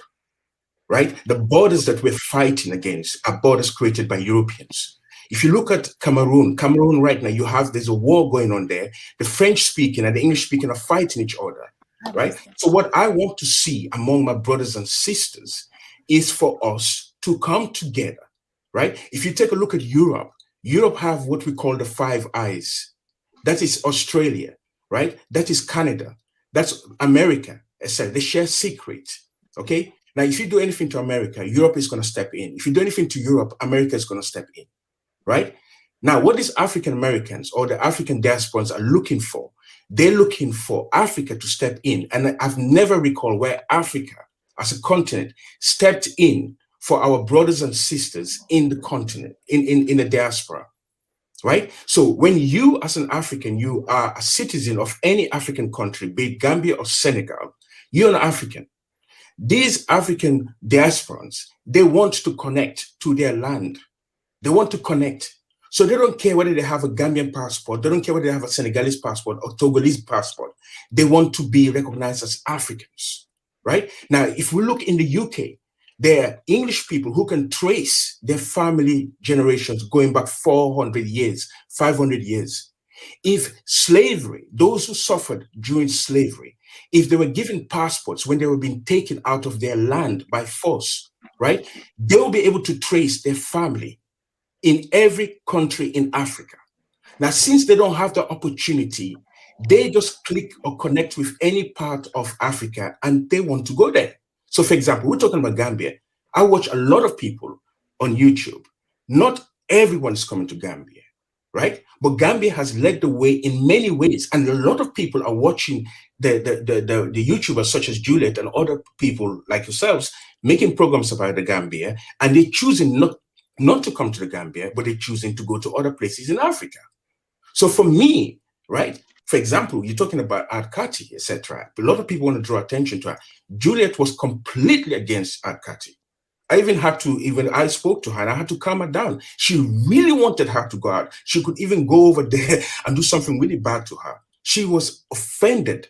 Right? The borders that we're fighting against are borders created by Europeans. If you look at Cameroon right now, there's a war going on there. The French speaking and the English speaking are fighting each other. Right? So what I want to see among my brothers and sisters is for us to come together. Right? If you take a look at Europe have what we call the Five Eyes. That is Australia, right? That is Canada. That's America. They share secrets, okay? Now, if you do anything to America, Europe is going to step in. If you do anything to Europe, America is going to step in, right? Now, what these African Americans or the African diasporans are looking for, they're looking for Africa to step in. And I've never recalled where Africa as a continent stepped in for our brothers and sisters in the continent, in the diaspora, right? So when you as an African, you are a citizen of any African country, be it Gambia or Senegal, you're an African. these African diasporans, they want to connect to their land. They want to connect. So they don't care whether they have a Gambian passport. They don't care whether they have a Senegalese passport or Togolese passport. They want to be recognized as Africans, right? Now, if we look in the UK, there are English people who can trace their family generations going back 400 years, 500 years. If slavery, those who suffered during slavery, if they were given passports when they were being taken out of their land by force, right, they will be able to trace their family in every country in Africa. Now, since they don't have the opportunity, they just click or connect with any part of Africa and they want to go there. So, for example, we're talking about Gambia. I watch a lot of people on YouTube. Not everyone's coming to Gambia, right? But Gambia has led the way in many ways. And a lot of people are watching the YouTubers such as Juliet and other people like yourselves making programs about the Gambia, and they're choosing not to come to the Gambia, but they're choosing to go to other places in Africa. So for me, right, for example, you're talking about Arkati, etc. A lot of people want to draw attention to her. Juliet was completely against Arkati. I spoke to her and I had to calm her down. She really wanted her to go out. She could even go over there and do something really bad to her. She was offended,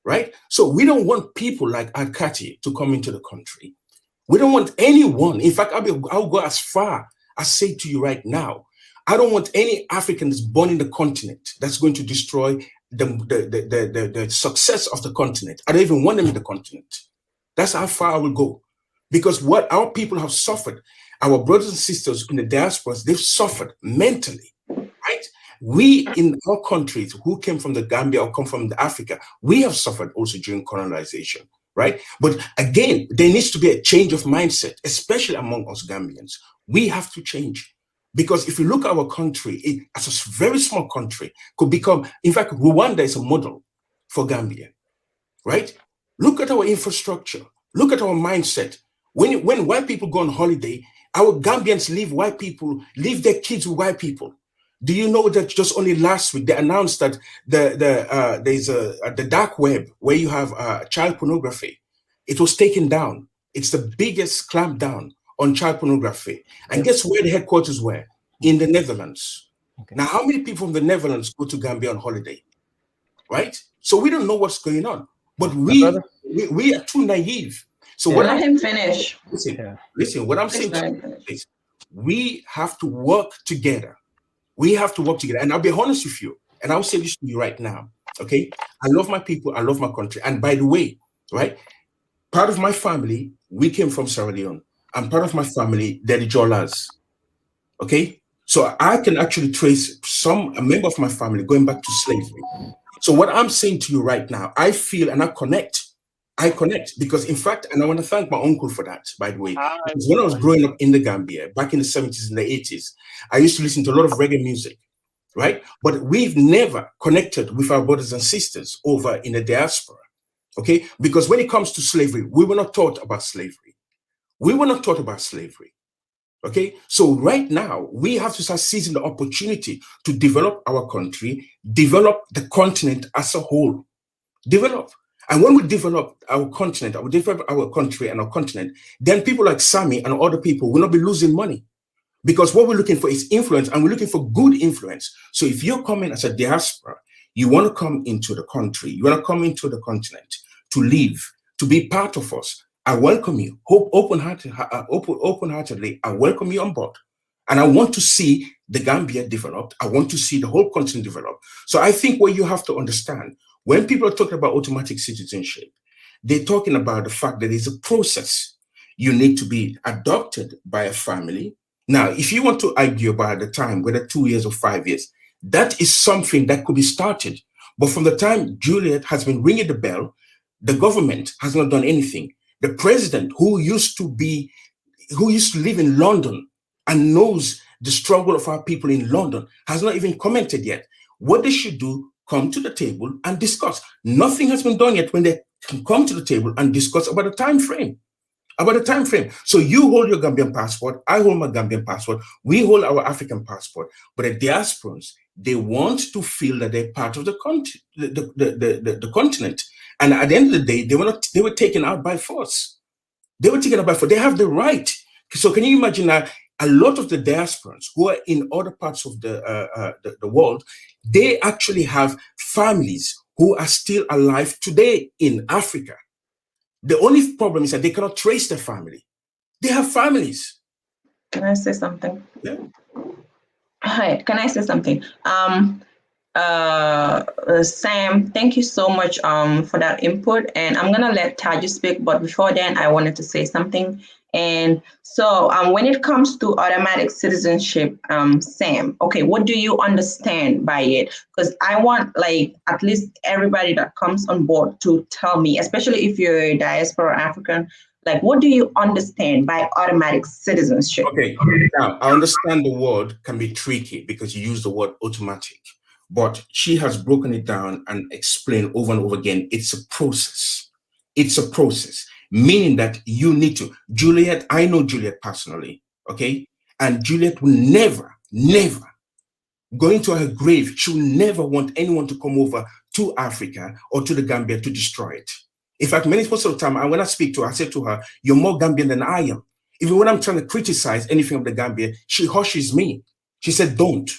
right? So we don't want people like Arkati to come into the country. We don't want anyone. In fact, I'll go as far as say to you right now, I don't want any Africans born in the continent that's going to destroy the success of the continent. I don't even want them in the continent. That's how far I will go. Because what our people have suffered, our brothers and sisters in the diasporas, they've suffered mentally, right? We in our countries who came from the Gambia or come from Africa, we have suffered also during colonization, right? But again, there needs to be a change of mindset, especially among us Gambians. We have to change. Because if you look at our country, as a very small country, could become, in fact, Rwanda is a model for Gambia, right? Look at our infrastructure. Look at our mindset. When white people go on holiday, our Gambians leave their kids with white people. Do you know that just only last week they announced that there's the dark web where you have child pornography? It was taken down. It's the biggest clampdown on child pornography. And guess where the headquarters were? In the Netherlands. Okay. Now, how many people from the Netherlands go to Gambia on holiday? Right? So we don't know what's going on. But we are too naive. So what let him finish. Listen, what I'm saying is we have to work together. We have to work together. And I'll be honest with you, and I'll say this to you right now, okay? I love my people, I love my country. And by the way, right, part of my family, we came from Sierra Leone. And part of my family, they're the Jolas, okay? So I can actually trace a member of my family going back to slavery. So what I'm saying to you right now, I feel and I connect because, in fact, and I want to thank my uncle for that, by the way, because when I was growing up in the Gambia, back in the 70s and the 80s, I used to listen to a lot of reggae music, right? But we've never connected with our brothers and sisters over in the diaspora, okay? Because when it comes to slavery, we were not taught about slavery. We were not taught about slavery, okay? So right now, we have to start seizing the opportunity to develop our country, develop the continent as a whole, develop. And when we develop our continent, develop our country and our continent, then people like Sammy and other people will not be losing money. Because what we're looking for is influence, and we're looking for good influence. So if you're coming as a diaspora, you want to come into the country, you want to come into the continent to live, to be part of us, I welcome you. Open-heartedly, I welcome you on board. And I want to see the Gambia developed. I want to see the whole continent develop. So I think what you have to understand, when people are talking about automatic citizenship, they're talking about the fact that there's a process. You need to be adopted by a family. Now, if you want to argue about the time, whether 2 years or 5 years, that is something that could be started. But from the time Juliet has been ringing the bell, the government has not done anything. The president, who used to live in London and knows the struggle of our people in London, has not even commented yet. What they should do, come to the table and discuss. Nothing has been done yet when they can come to the table and discuss about a time frame. So you hold your Gambian passport, I hold my Gambian passport, we hold our African passport, but the diasporans, they want to feel that they're part of the continent. And at the end of the day, they were taken out by force. They were taken up by force. They have the right. So can you imagine that a lot of the diasporans who are in other parts of the world, they actually have families who are still alive today in Africa. The only problem is that they cannot trace their family. They have families. Can I say something? Yeah. Hi, can I say something? Sam, thank you so much for that input. And I'm gonna let Taji speak, but before then, I wanted to say something. And so when it comes to automatic citizenship, Sam, okay, what do you understand by it? Because I want like at least everybody that comes on board to tell me, especially if you're a diaspora African, like what do you understand by automatic citizenship? Okay, now I understand the word can be tricky because you use the word automatic, but she has broken it down and explained over and over again. It's a process. It's a process, meaning that you need to. Juliet, I know Juliet personally, okay? And Juliet will never, never going to her grave. She will never want anyone to come over to Africa or to the Gambia to destroy it. In fact, most of the time, when I speak to her, I say to her, "You're more Gambian than I am." Even when I'm trying to criticize anything of the Gambia, she hushes me. She said, "Don't,"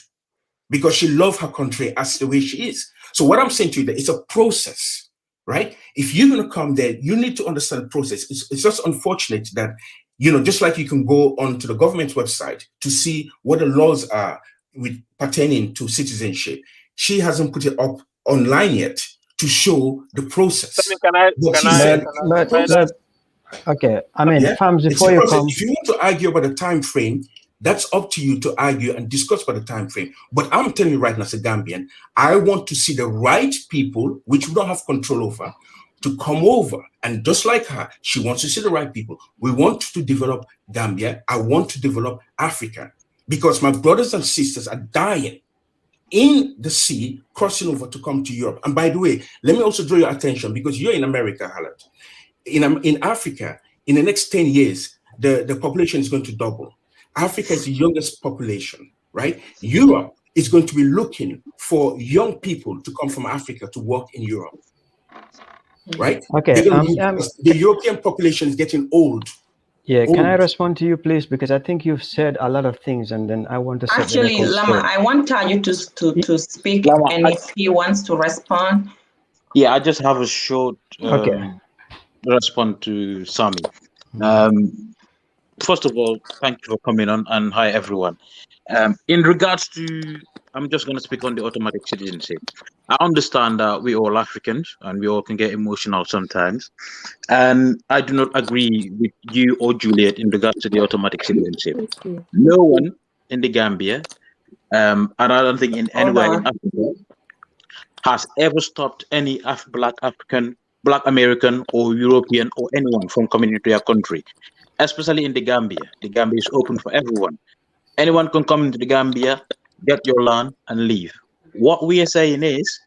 because she loves her country as the way she is. So what I'm saying to you, that it's a process, right? If you're going to come there, you need to understand the process. It's just unfortunate that, just like you can go onto the government website to see what the laws are with pertaining to citizenship. She hasn't put it up online yet to show the process. Okay, I mean, yeah, Farms, it's a before you process. come, If you want to argue about the time frame, that's up to you to argue and discuss about the time frame. But I'm telling you right now, as a Gambian, I want to see the right people, which we don't have control over, to come over. And just like her, she wants to see the right people. We want to develop Gambia. I want to develop Africa, because my brothers and sisters are dying in the sea, crossing over to come to Europe. And by the way, let me also draw your attention, because you're in America, Halat. In Africa, in the next 10 years, the population is going to double. Africa is the youngest population, right? Europe is going to be looking for young people to come from Africa to work in Europe, right? okay, The European population is getting old. Yeah, can I respond to you, please? Because I think you've said a lot of things, and then I want to set the Actually, record Lama, straight. I want Taju to speak, Lama, and if he wants to respond. Yeah, I just have a short Okay. response to Sami. First of all, thank you for coming on, and hi everyone. In regards to, I'm just going to speak on the automatic citizenship. I understand that we all Africans and we all can get emotional sometimes, and I do not agree with you or Juliet in regards to the automatic citizenship. No one in the Gambia, and I don't think in anywhere in Africa, has ever stopped any Black African, Black American, or European, or anyone from coming into their country, especially in the Gambia. The Gambia is open for everyone. Anyone can come into the Gambia, get your land, and leave. What we are saying is,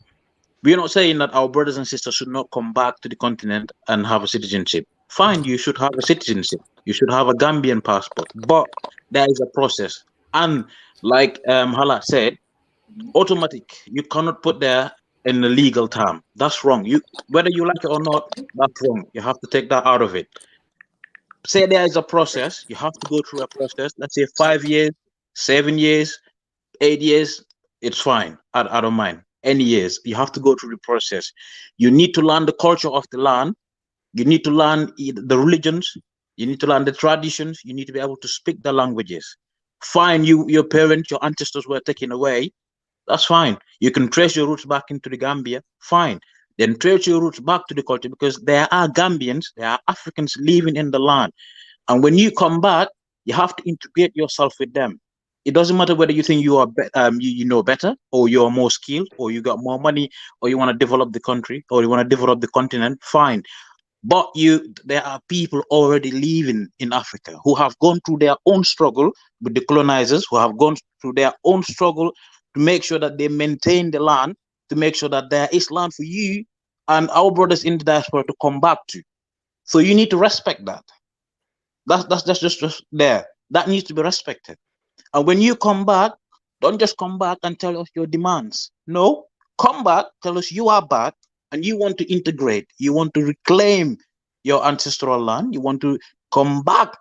we're not saying that our brothers and sisters should not come back to the continent and have a citizenship. Fine, you should have a citizenship. You should have a Gambian passport, but there is a process. And like Hala said, automatic. You cannot put there in a legal term. That's wrong. You, whether you like it or not, that's wrong. You have to take that out of it. Say there is a process. You have to go through a process. Let's say 5 years, 7 years, 8 years. It's fine. I don't mind. Any years. You have to go through the process. You need to learn the culture of the land. You need to learn the religions. You need to learn the traditions. You need to be able to speak the languages. Fine, your parents, your ancestors were taken away. That's fine. You can trace your roots back into the Gambia. Fine. Then trace your roots back to the culture, because there are Gambians, there are Africans living in the land. And when you come back, you have to integrate yourself with them. It doesn't matter whether you think you are you know better, or you're more skilled, or you got more money, or you want to develop the country, or you want to develop the continent. Fine. But there are people already living in Africa who have gone through their own struggle with the colonizers, who have gone through their own struggle to make sure that they maintain the land, to make sure that there is land for you and our brothers in the diaspora to come back to. So you need to respect that. That's just there. That needs to be respected. And when you come back, don't just come back and tell us your demands. No, come back, tell us you are back, and you want to integrate. You want to reclaim your ancestral land. You want to come back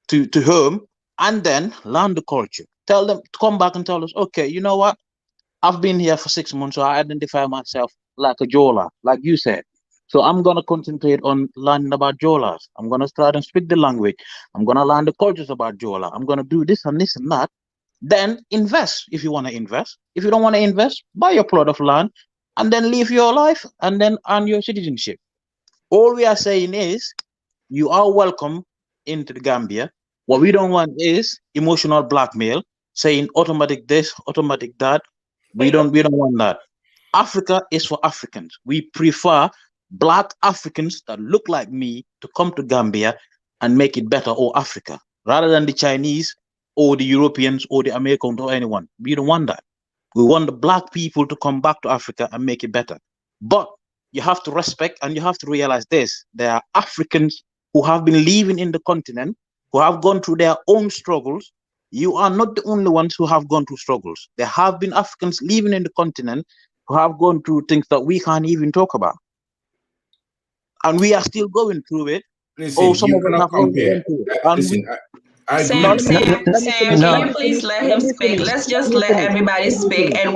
to home and then learn the culture. Tell them to come back and tell us, okay, you know what? I've been here for 6 months, so I identify myself like a Jola, like you said. So I'm gonna concentrate on learning about Jolas. I'm gonna start and speak the language. I'm gonna learn the cultures about Jola. I'm gonna do this and this and that. Then invest if you want to invest. If you don't want to invest, buy your plot of land and then live your life and then earn your citizenship. All we are saying is you are welcome into the Gambia. What we don't want is emotional blackmail, saying automatic this, automatic that. We don't want that. Africa is for Africans. We prefer black Africans that look like me to come to Gambia and make it better, or Africa, rather than the Chinese or the Europeans or the Americans or anyone. We don't want that. We want the black people to come back to Africa and make it better. But you have to respect and you have to realize this. There are Africans who have been living in the continent, who have gone through their own struggles. You are not the only ones who have gone through struggles. There have been Africans living in the continent who have gone through things that we can't even talk about. And we are still going through it. Listen, Some you of us cannot have already compare. gone through it. Listen, I agree Sam, with you. can you please let him speak? Let's just let everybody speak. And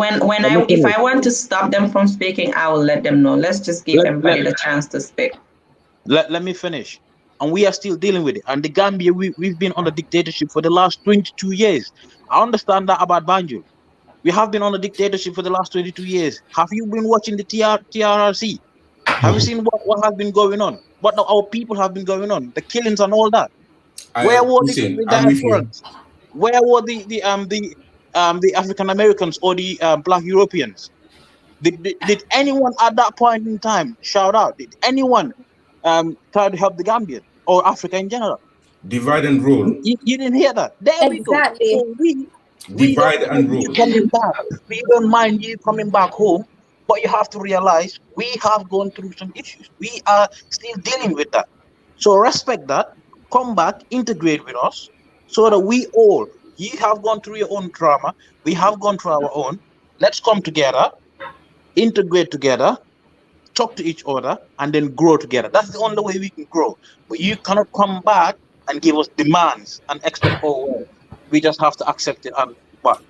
if I want to stop them from speaking, I will let them know. Let's just give everybody the chance to speak. Let me finish. And we are still dealing with it. And the Gambia, we've been on a dictatorship for the last 22 years. I understand that about Banjul. We have been on a dictatorship for the last 22 years. Have you been watching the TRRC? Have you seen what has been going on? What our people have been going on? The killings and all that. Where were the I'm with you. diasporans? Where were the African Americans or the Black Europeans? Did anyone at that point in time shout out? Did anyone try to help the Gambian or Africa in general? Divide and rule. You didn't hear that. There we go. Exactly. So we Divide don't and mind you rule. coming back. We don't mind you coming back home. But you have to realize we have gone through some issues. We are still dealing with that. So respect that. Come back, integrate with us, so that you have gone through your own trauma. We have gone through our own. Let's come together, integrate together, talk to each other, and then grow together. That's the only way we can grow. But you cannot come back and give us demands and expect, oh, well, we just have to accept it. And what?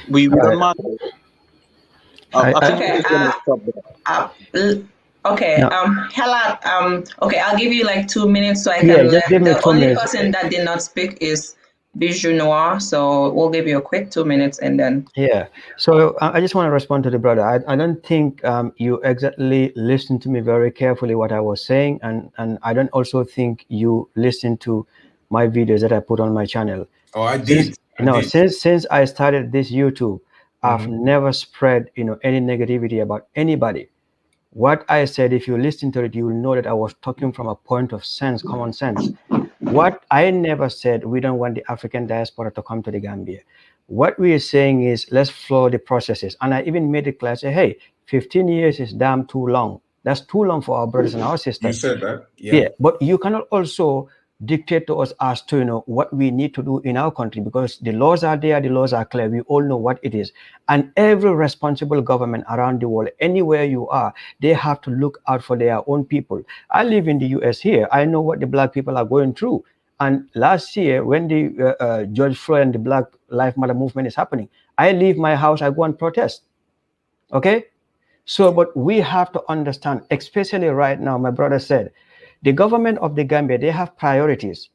We don't matter. I think we're just gonna stop there. Okay, No. Helen, okay, I'll give you like 2 minutes so I Yeah, can just give me the 2 only minutes. person that did not speak is Bijou Noir, so we'll give you a quick 2 minutes and then. Yeah. So I just want to respond to the brother. I don't think you exactly listened to me very carefully what I was saying, and I don't also think you listened to my videos that I put on my channel. Oh, I did. Since I started this YouTube, I've never spread any negativity about anybody. What I said, if you listen to it, you will know that I was talking from a point of sense, common sense. What I never said, we don't want the African diaspora to come to the Gambia. What we are saying is, let's follow the processes. And I even made it clear, say, hey, 15 years is damn too long. That's too long for our brothers and our sisters. You said that, yeah. But you cannot also dictate to us as to what we need to do in our country, because the laws are there, the laws are clear, we all know what it is. And every responsible government around the world, anywhere you are, they have to look out for their own people. I live in the US here. I know what the black people are going through. And last year, when the George Floyd and the Black Lives Matter movement is happening, I leave my house, I go and protest. Okay. So, but we have to understand, especially right now, my brother said, the government of the Gambia, they have priorities.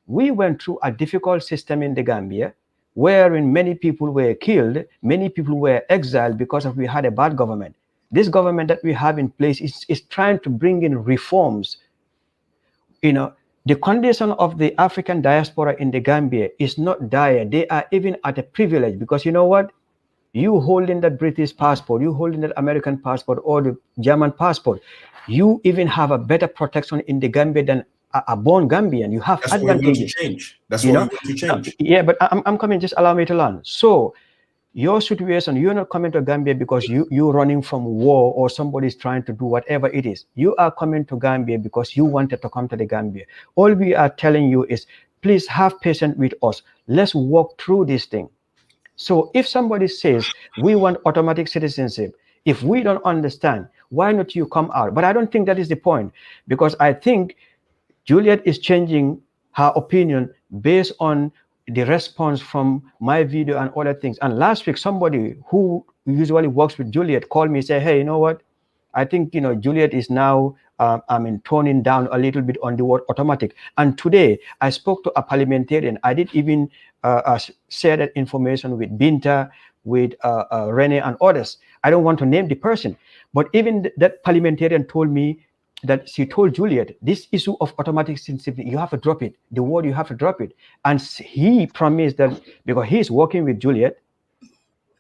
We went through a difficult system in the Gambia, wherein many people were killed, many people were exiled because we had a bad government. This government that we have in place is trying to bring in reforms. The condition of the African diaspora in the Gambia is not dire. They are even at a privilege, because you know what? You holding that British passport, you holding that American passport or the German passport, you even have a better protection in the Gambia than a born Gambian. You have That's advantages. what we want to change. That's what we want to change. Yeah, but I'm coming. Just allow me to learn. So, your situation, you're not coming to Gambia because you're running from war or somebody's trying to do whatever it is. You are coming to Gambia because you wanted to come to the Gambia. All we are telling you is, please have patience with us. Let's walk through this thing. So if somebody says we want automatic citizenship, if we don't understand, why not you come out? But I don't think that is the point, because I think Juliet is changing her opinion based on the response from my video and other things. And last week, somebody who usually works with Juliet called me and said, hey, you know what? I think, Juliet is now, toning down a little bit on the word automatic. And today I spoke to a parliamentarian. I did even share that information with Binta, with Rene and others. I don't want to name the person, but even that parliamentarian told me that she told Juliet, this issue of automatic citizenship, you have to drop it. The word, you have to drop it. And he promised that because he's working with Juliet,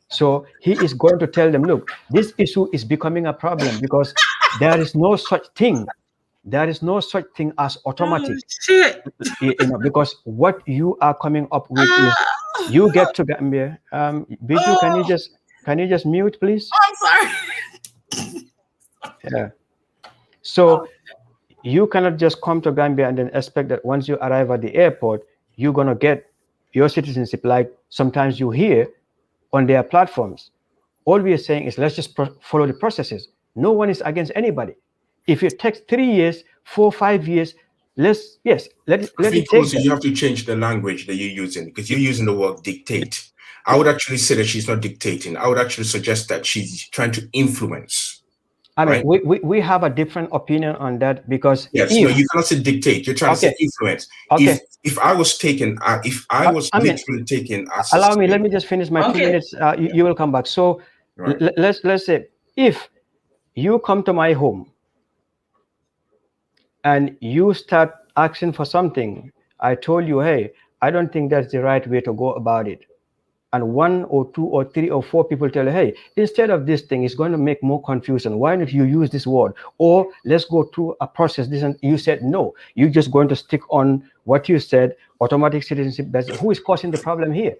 so he is going to tell them, look, this issue is becoming a problem because there is no such thing. There is no such thing as automatic. Because what you are coming up with is you get to Gambia. Bijou, can you just mute, please? I'm sorry. Yeah. So you cannot just come to Gambia and then expect that once you arrive at the airport, you're going to get your citizenship like sometimes you hear on their platforms. All we are saying is let's just follow the processes. No one is against anybody. If it takes 3 years, 4, 5 years, let it take also, you have to change the language that you're using because you're using the word dictate. I would actually say that she's not dictating. I would actually suggest that she's trying to influence. I mean, right? we have a different opinion on that because no, you cannot say dictate. You're trying to say influence. Okay. If I was taken, literally taken, allow me. Let me just finish my 2 minutes. You will come back. So right. let's say if you come to my home and you start asking for something, I told you, hey, I don't think that's the right way to go about it. And 1 or 2 or 3 or 4 people tell you, hey, instead of this thing, it's going to make more confusion. Why not you use this word? Or let's go through a process. You said no. You're just going to stick on what you said, automatic citizenship. Who is causing the problem here?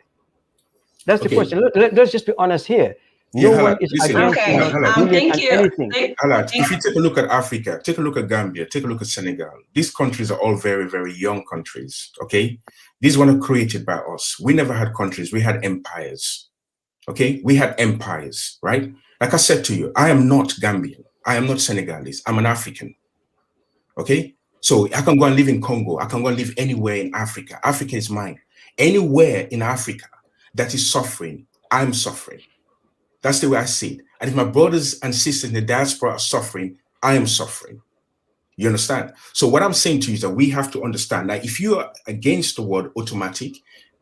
That's the question. Let's just be honest here. No one is against thank you. Anything. If you take a look at Africa, take a look at Gambia, take a look at Senegal. These countries are all very, very young countries, okay? These were not created by us. We never had countries. We had empires, okay? We had empires, right? Like I said to you, I am not Gambian. I am not Senegalese. I'm an African, okay? So I can go and live in Congo. I can go and live anywhere in Africa. Africa is mine. Anywhere in Africa that is suffering, I'm suffering. That's the way I see it. And if my brothers and sisters in the diaspora are suffering, I am suffering. You understand? So what I'm saying to you is that we have to understand that if you are against the word automatic,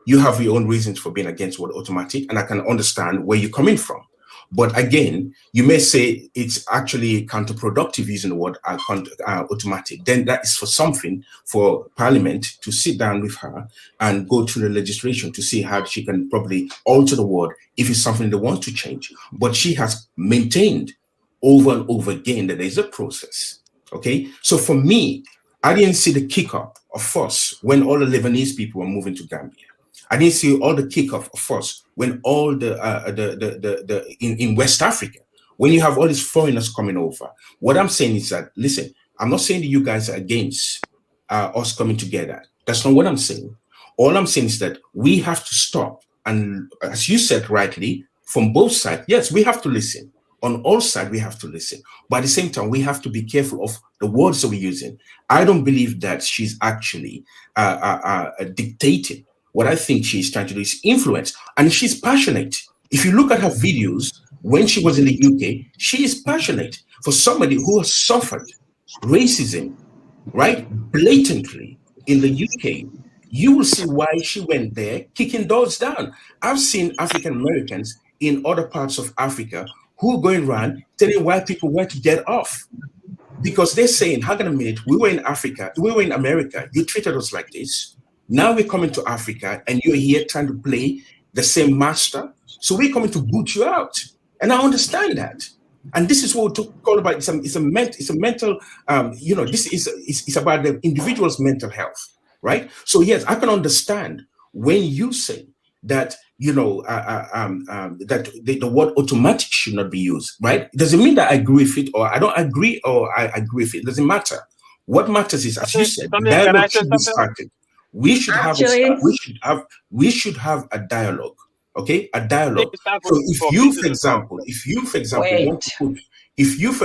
you have your own reasons for being against the word automatic, and I can understand where you're coming from. But again, you may say it's actually counterproductive using the word automatic. Then that is for something for Parliament to sit down with her and go through the legislation to see how she can probably alter the word if it's something they want to change. But she has maintained over and over again that there's a process. Okay, so for me, I didn't see the kick-up of fuss when all the Lebanese people were moving to Gambia. I didn't see all the kick-off of fuss when all in West Africa, when you have all these foreigners coming over. What I'm saying is that, listen, I'm not saying that you guys are against us coming together. That's not what I'm saying. All I'm saying is that we have to stop. And as you said rightly, from both sides, yes, we have to listen. On all sides, we have to listen. But at the same time, we have to be careful of the words that we're using. I don't believe that she's actually dictating. What I think she's trying to do is influence. And she's passionate. If you look at her videos, when she was in the UK, she is passionate. For somebody who has suffered racism, right, blatantly in the UK, you will see why she went there kicking doors down. I've seen African Americans in other parts of Africa who are going around telling white people where to get off. Because they're saying, hang on a minute, we were in Africa, we were in America, you treated us like this. Now we're coming to Africa and you're here trying to play the same master. So we're coming to boot you out. And I understand that. And this is what we call about, it's a mental, this is about the individual's mental health, right? So yes, I can understand when you say that, that the word automatic should not be used, right? It doesn't mean that I agree with it or I don't agree or I agree with it. It doesn't matter. What matters is, as you said, dialogue should be started. We should have a dialogue, okay? A dialogue. So if you, for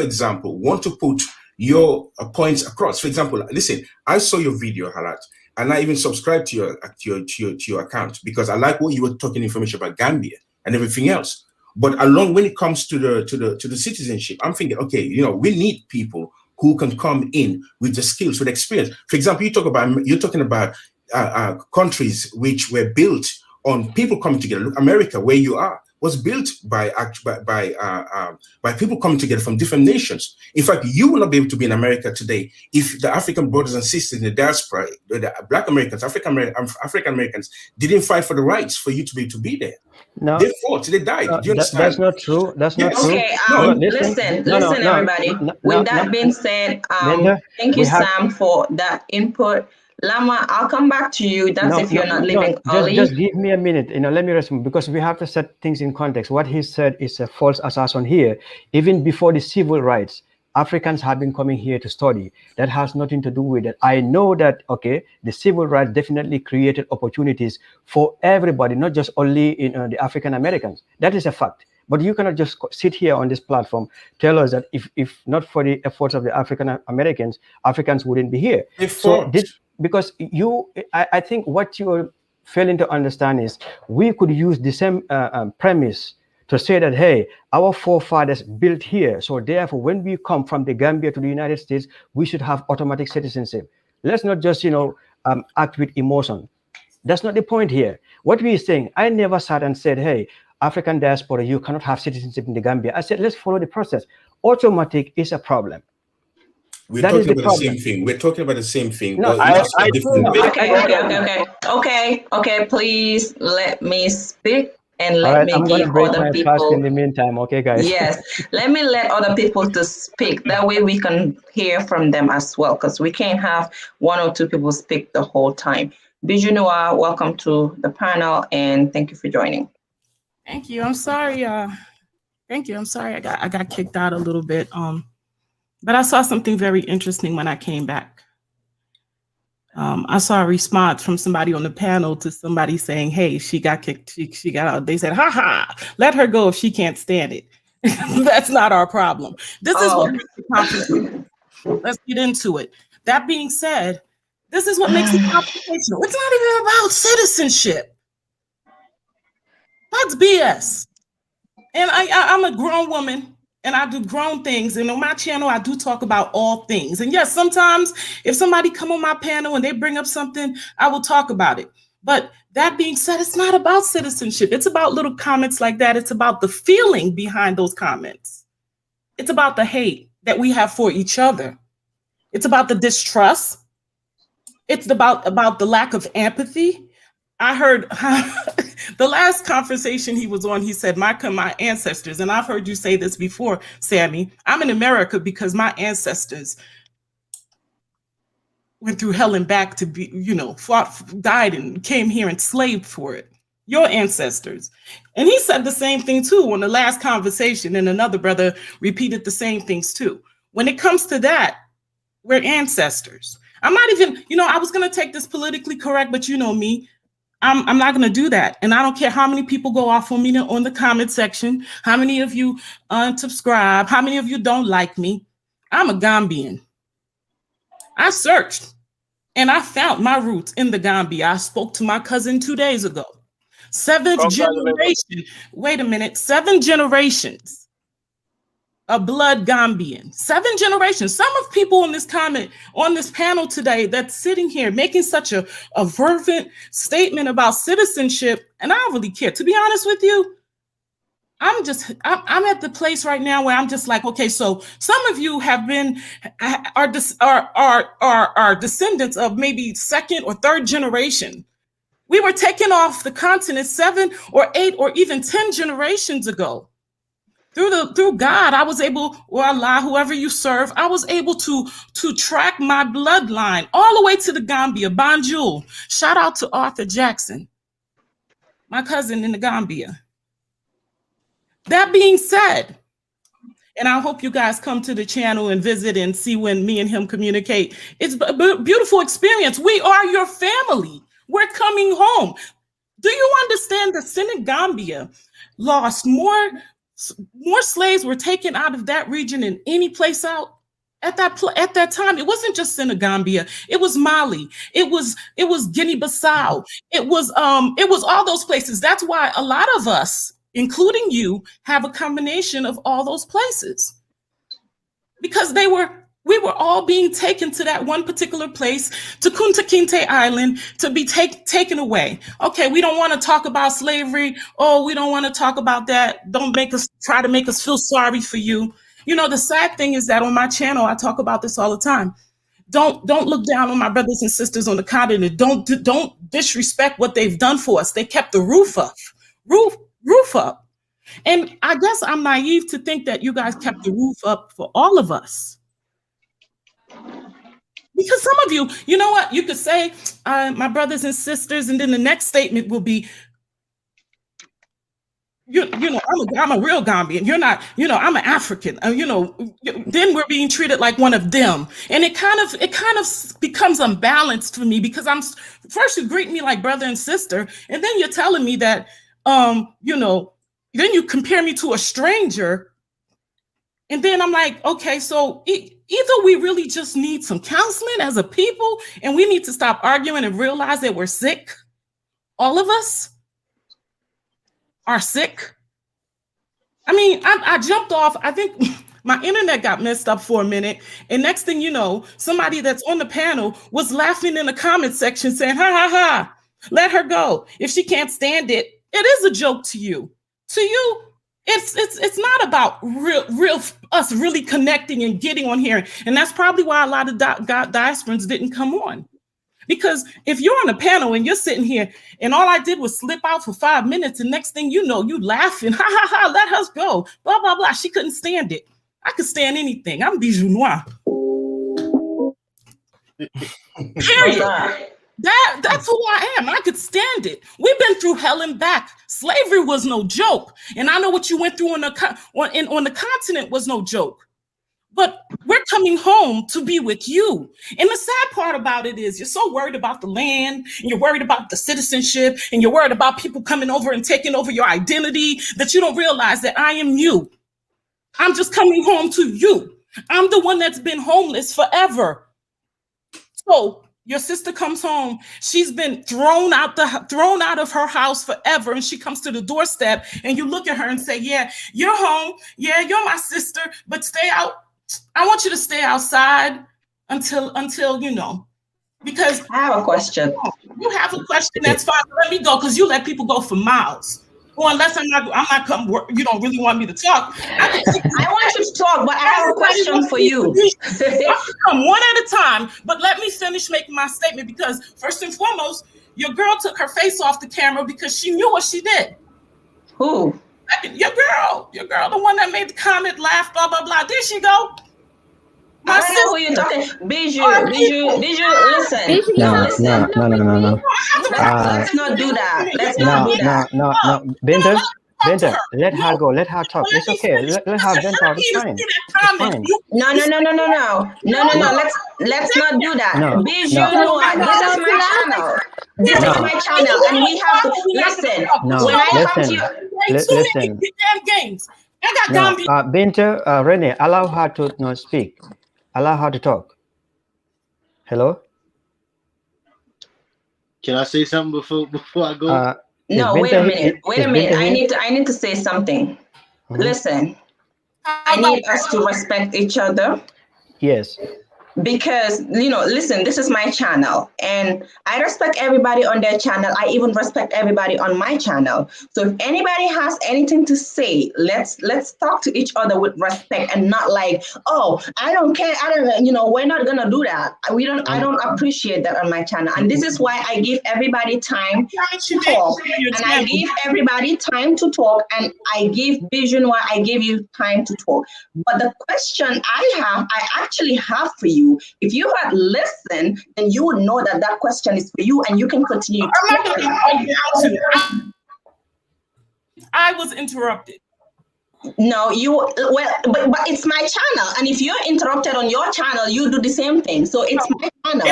example, want to put your points across. For example, listen, I saw your video, Halat, and I even subscribed to your account because I like what you were talking information about Gambia and everything else. But along when it comes to the citizenship, I'm thinking, okay, you know, we need people who can come in with the skills, with experience. For example, you're talking about countries which were built on people coming together. Look, America, where you are, was built by people coming together from different nations. In fact, you will not be able to be in America today if the African brothers and sisters in the diaspora, the Black Americans, African Americans, didn't fight for the rights for you to be able to be there. No, They fought, they died. Do you understand? that's not true. That's not Yes. true. Okay, No, listen, everybody. With that being said, Linda, thank you, Sam, for that input. Lama, I'll come back to you. That's if you're not leaving early. Just give me a minute. You know, let me respond because we have to set things in context. What he said is a false assertion here. Even before the civil rights, Africans have been coming here to study. That has nothing to do with it. I know that, okay, the civil rights definitely created opportunities for everybody, not just only in the African Americans. That is a fact. But you cannot just sit here on this platform, tell us that if not for the efforts of the African Americans, Africans wouldn't be here. Because I think what you're failing to understand is we could use the same premise to say that, hey, our forefathers built here. So therefore, when we come from the Gambia to the United States, we should have automatic citizenship. Let's not just, act with emotion. That's not the point here. What we're saying, I never sat and said, hey, African diaspora, you cannot have citizenship in the Gambia. I said, let's follow the process. Automatic is a problem. We're talking about the same thing. We're talking about the same thing. No, Okay. Please let me speak and let right, me I'm give break other my people. fast in the meantime, okay, guys? Yes, let me let other people to speak. That way we can hear from them as well, because we can't have one or two people speak the whole time. Bijunua, welcome to the panel and thank you for joining. Thank you. I'm sorry. Thank you. I'm sorry I got kicked out a little bit. But I saw something very interesting when I came back. I saw a response from somebody on the panel to somebody saying, hey, she got kicked, she got out. They said, ha, let her go if she can't stand it. That's not our problem. This is what makes the conversation. Let's get into it. That being said, this is what makes it confrontational. It's not even about citizenship. That's BS. And I'm a grown woman and I do grown things. And on my channel, I do talk about all things. And yes, sometimes if somebody come on my panel and they bring up something, I will talk about it. But that being said, it's not about citizenship. It's about little comments like that. It's about the feeling behind those comments. It's about the hate that we have for each other. It's about the distrust. It's about the lack of empathy. I heard the last conversation he was on, he said, my ancestors, and I've heard you say this before, Sammy, I'm in America because my ancestors went through hell and back to be, fought, died and came here enslaved for it. Your ancestors. And he said the same thing too on the last conversation, and another brother repeated the same things too. When it comes to that, we're ancestors. I'm not even, I was going to take this politically correct, but you know me, I'm not going to do that. And I don't care how many people go off on me on the comment section, how many of you unsubscribe, how many of you don't like me. I'm a Gambian. I searched and I found my roots in the Gambia. I spoke to my cousin 2 days ago. Seventh generation. Wait a minute. 7 generations. A blood Gambian. 7 generations. Some of people in this comment on this panel today that's sitting here making such a fervent statement about citizenship, and I don't really care. To be honest with you, I'm at the place right now where I'm just like, okay, so some of you are descendants of maybe 2nd or 3rd generation. We were taken off the continent 7 or 8 or even 10 generations ago. Through God, I was able, or Allah, whoever you serve, I was able to track my bloodline all the way to the Gambia, Banjul. Shout out to Arthur Jackson, my cousin in the Gambia. That being said, and I hope you guys come to the channel and visit and see when me and him communicate. It's a beautiful experience. We are your family. We're coming home. Do you understand that Senegambia lost more slaves were taken out of that region than any place out? at that time, it wasn't just Senegambia. It was Mali. It was Guinea-Bissau. It was all those places. That's why a lot of us, including you, have a combination of all those places, because we were all being taken to that one particular place, to Kunta Kinte Island, to be taken away. Okay, we don't want to talk about slavery. Oh, we don't want to talk about that. Don't try to make us feel sorry for you. You know, the sad thing is that on my channel, I talk about this all the time. Don't look down on my brothers and sisters on the continent. Don't disrespect what they've done for us. They kept the roof up. And I guess I'm naive to think that you guys kept the roof up for all of us. Because some of you, you know what, you could say, my brothers and sisters, and then the next statement will be, you know, I'm a real Gambian. You're not, you know, I'm an African. You know, then we're being treated like one of them, and it kind of becomes unbalanced for me, because first you greet me like brother and sister, and then you're telling me that, you know, then you compare me to a stranger, and then I'm like, okay, so either we really just need some counseling as a people, and we need to stop arguing and realize that we're sick. All of us are sick. I mean, I jumped off. I think my internet got messed up for a minute. And next thing you know, somebody that's on the panel was laughing in the comment section saying, ha, ha, ha, let her go. If she can't stand it, it is a joke to you. To you, it's not about real us really connecting and getting on here. And that's probably why a lot of diasporans didn't come on. Because if you're on a panel and you're sitting here and all I did was slip out for 5 minutes, and next thing you know, you laughing, ha ha ha, let us go, blah, blah, blah. She couldn't stand it. I could stand anything. I'm bijou noir. Period. That's who I am. I could stand it. We've been through hell and back. Slavery was no joke. And I know what you went through on the continent was no joke. But we're coming home to be with you. And the sad part about it is you're so worried about the land, and you're worried about the citizenship, and you're worried about people coming over and taking over your identity, that you don't realize that I am you. I'm just coming home to you. I'm the one that's been homeless forever. So your sister comes home. She's been thrown out of her house forever, and she comes to the doorstep, and you look at her and say, yeah, you're home. Yeah, you're my sister, but stay out. I want you to stay outside until you know, because I have a question. You have a question, that's fine. Let me go, because you let people go for miles. Or unless I'm not coming, you don't really want me to talk. I want you to talk, but I have a question for you. Come one at a time, but let me finish making my statement, because first and foremost, your girl took her face off the camera because she knew what she did. Who? Your girl, the one that made the comment, laugh, blah, blah, blah. There she go. I don't know who you're talking. Bijou, listen. No. Let's not do that. Let's not do that. No. Binta, let her go. Let her talk. It's okay. Let her vent out. It's fine. No. Let's not do that. No. Bijou, this is my channel. This is my channel, and we have to listen. When I come to you, listen. Games. I got Binta, Renee, allow her to speak. Allow her to talk. Hello. Can I say something before I go? No, wait a minute. I need to say something. Mm-hmm. Listen, I need us to respect each other. Yes. Because, listen, this is my channel, and I respect everybody on their channel. I even respect everybody on my channel. So if anybody has anything to say, let's talk to each other with respect, and not like, oh, I don't care. We're not gonna do that. I don't appreciate that on my channel. And this is why I give everybody time to talk. And I give everybody time to talk, and I give vision why I give you time to talk. But the question I actually have for you, if you had listened, then you would know that question is for you, and you can continue. I was interrupted. No, but it's my channel, and if you're interrupted on your channel, you do the same thing. So it's my channel.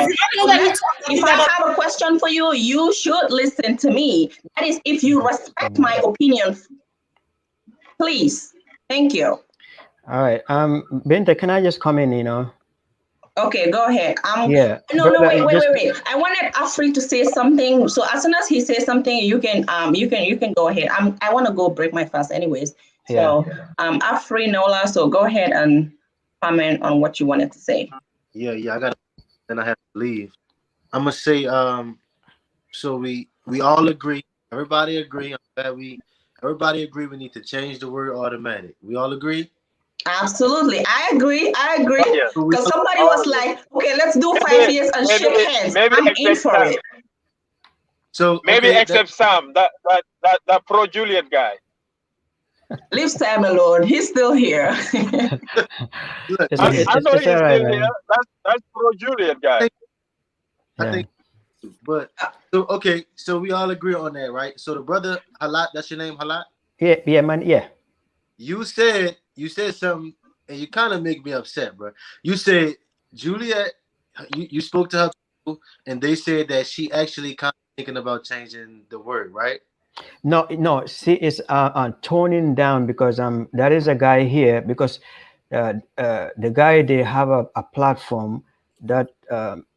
If I have a question for you, you should listen to me. That is, if you respect my opinion, please. Thank you. All right. Binta, can I just come in? Okay, go ahead. Yeah, No, brother, wait, it wait, just wait, wait. I wanted Afri to say something. So as soon as he says something, you can go ahead. I want to go break my fast anyways. yeah. So Afri, Nola, so go ahead and comment on what you wanted to say. Yeah, I got. Then I have to leave. I'm gonna say. So we all agree. Everybody agree. I'm glad everybody agree. We need to change the word automatic. We all agree. Absolutely. I agree. Yes. So we Because all, somebody Oh was yes. like, okay, let's do 5 Maybe years and maybe shake hands. maybe I'm in except for Sam. it. so Maybe okay. except Sam, that pro Juliet guy. Leave Sam alone. He's still here. Look, It's, I, it, I it's, know it's he's all right, still here. man. That's pro Juliet guy. I Yeah. think, but so okay. So we all agree on that, right? So the brother Halat, that's your name, Halat. Yeah, man. Yeah. You said something, and you kind of make me upset, bro. You said Juliet. You spoke to her people, and they said that she actually kind of thinking about changing the word, right? No. See, it's toning down because there is a guy here because the guy they have a platform that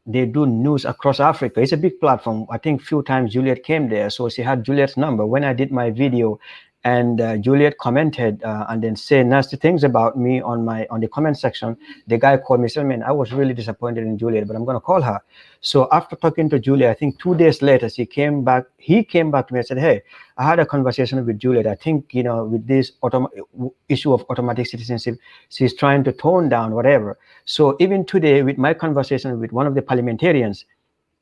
they do news across Africa. It's a big platform. I think few times Juliet came there, so she had Juliet's number. When I did my video, and Juliet commented and then said nasty things about me on the comment section. The guy called me, said, "Man, I was really disappointed in Juliet, but I'm gonna call her." So after talking to Juliet, I think 2 days later, she came back. He came back to me and said, "Hey, I had a conversation with Juliet. I think with this issue of automatic citizenship, she's trying to tone down whatever." So even today, with my conversation with one of the parliamentarians,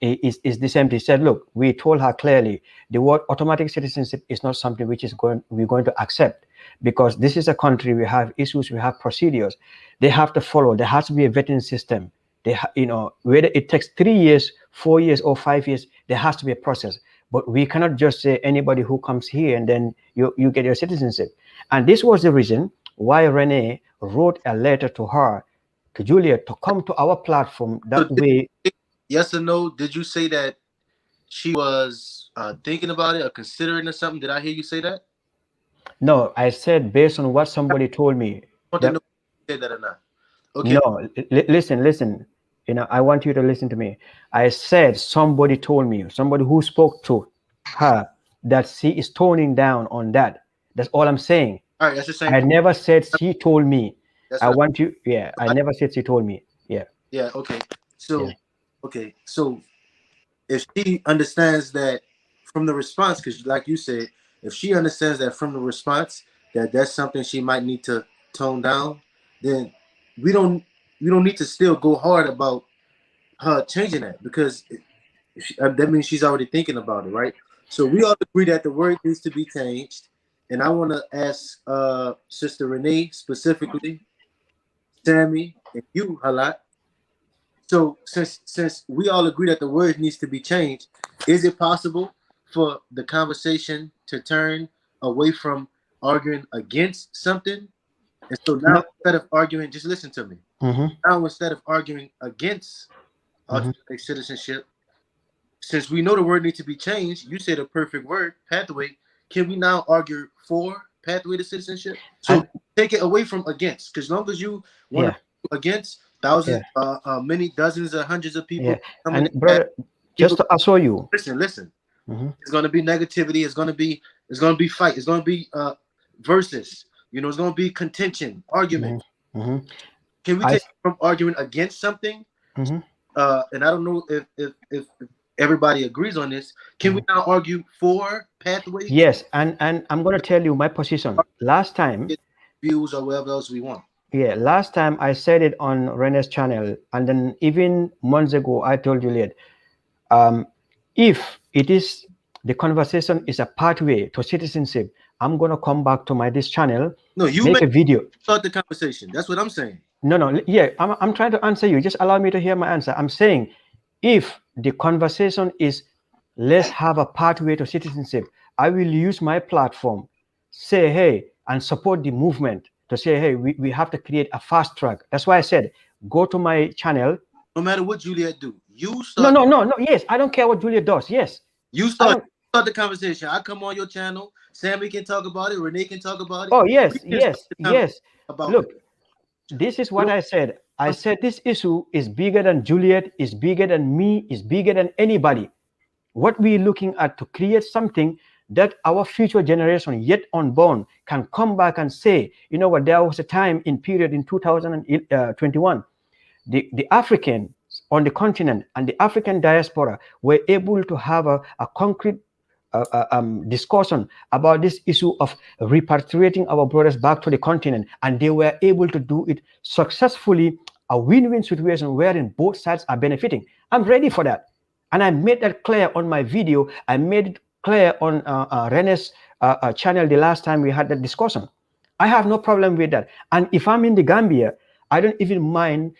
is the same. He said, "Look, we told her clearly the word automatic citizenship is not something which we're going to accept because this is a country. We have issues, we have procedures. They have to follow. There has to be a vetting system. Whether it takes 3 years, 4 years, or 5 years, there has to be a process. But we cannot just say anybody who comes here and then you get your citizenship." And this was the reason why Renee wrote a letter to her, to Juliet, to come to our platform. So That way, yes or no? Did you say that she was thinking about it or considering or something? Did I hear you say that? no, I said based on what somebody told me. I want to know That if you said that or not. Okay. no, listen. I want you to listen to me. I said somebody told me, somebody who spoke to her, that she is toning down on that. That's all I'm saying. All right. That's the same I thing. never said she told me. That's I what. want you. Yeah, I never said she told me. Yeah, Yeah. Okay. yeah. So, okay. So if she understands that from the response, because like you said, if she understands that from the response that that's something she might need to tone down, then we don't we don't need to still go hard about her changing that because that means she's already thinking about it, right? So we all agree that the word needs to be changed, and I want to ask Sister Renee specifically, Sammy, and you, Halat. So since we all agree that the word needs to be changed, is it possible for the conversation to turn away from arguing against something? And so now No. instead of arguing, just listen to me. Mm-hmm, Now instead of arguing against mm-hmm. automatic citizenship, since we know the word needs to be changed, you said a perfect word, pathway. Can we now argue for pathway to citizenship? So And take it away from against, because as long as you want yeah, to against thousands, yeah, many dozens or hundreds of people yeah. come And against that, brother, just people to assure you. listen. Mm-hmm, It's gonna be negativity. It's gonna be fight. It's gonna be versus. It's gonna be contention, argument. mm-hmm, mm-hmm. Can we I. take it from arguing against something? Mm-hmm, And I don't know if everybody agrees on this. Can mm-hmm. we now argue for pathway to Yes, and I'm gonna tell you my position. Last time, get views or whatever else we want? yeah, last time I said it on Rene's channel, and then even months ago I told Juliet, um, if it is the conversation is a pathway to citizenship, I'm gonna come back to my this channel, No, you make may a video. start the conversation. That's what I'm saying. No, yeah, I'm trying to answer you. Just allow me to hear my answer. I'm saying if the conversation is let's have a pathway to citizenship, I will use my platform, say, hey, and support the movement to say, hey, we have to create a fast track. That's why I said, go to my channel. No matter what Juliet do, you No, start. no, no, no. Yes, I don't care what Julia does. Yes, You I start. don't. Start the conversation. I come on your channel. Sammy can talk about it. Renee can talk about it. Oh, We yes, can start yes, the conversation yes. about Look, it. This is what I said. I said this issue is bigger than Juliet, is bigger than me, is bigger than anybody. What we're looking at to create something that our future generation yet unborn can come back and say, you know what, there was a time in period in 2021, the Africans on the continent and the African diaspora were able to have a concrete discussion about this issue of repatriating our brothers back to the continent, and they were able to do it successfully, a win-win situation wherein both sides are benefiting. I'm ready for that, and I made that clear on my video. I made it clear on Rene's channel the last time we had that discussion. I have no problem with that, and if I'm in the Gambia, I don't even mind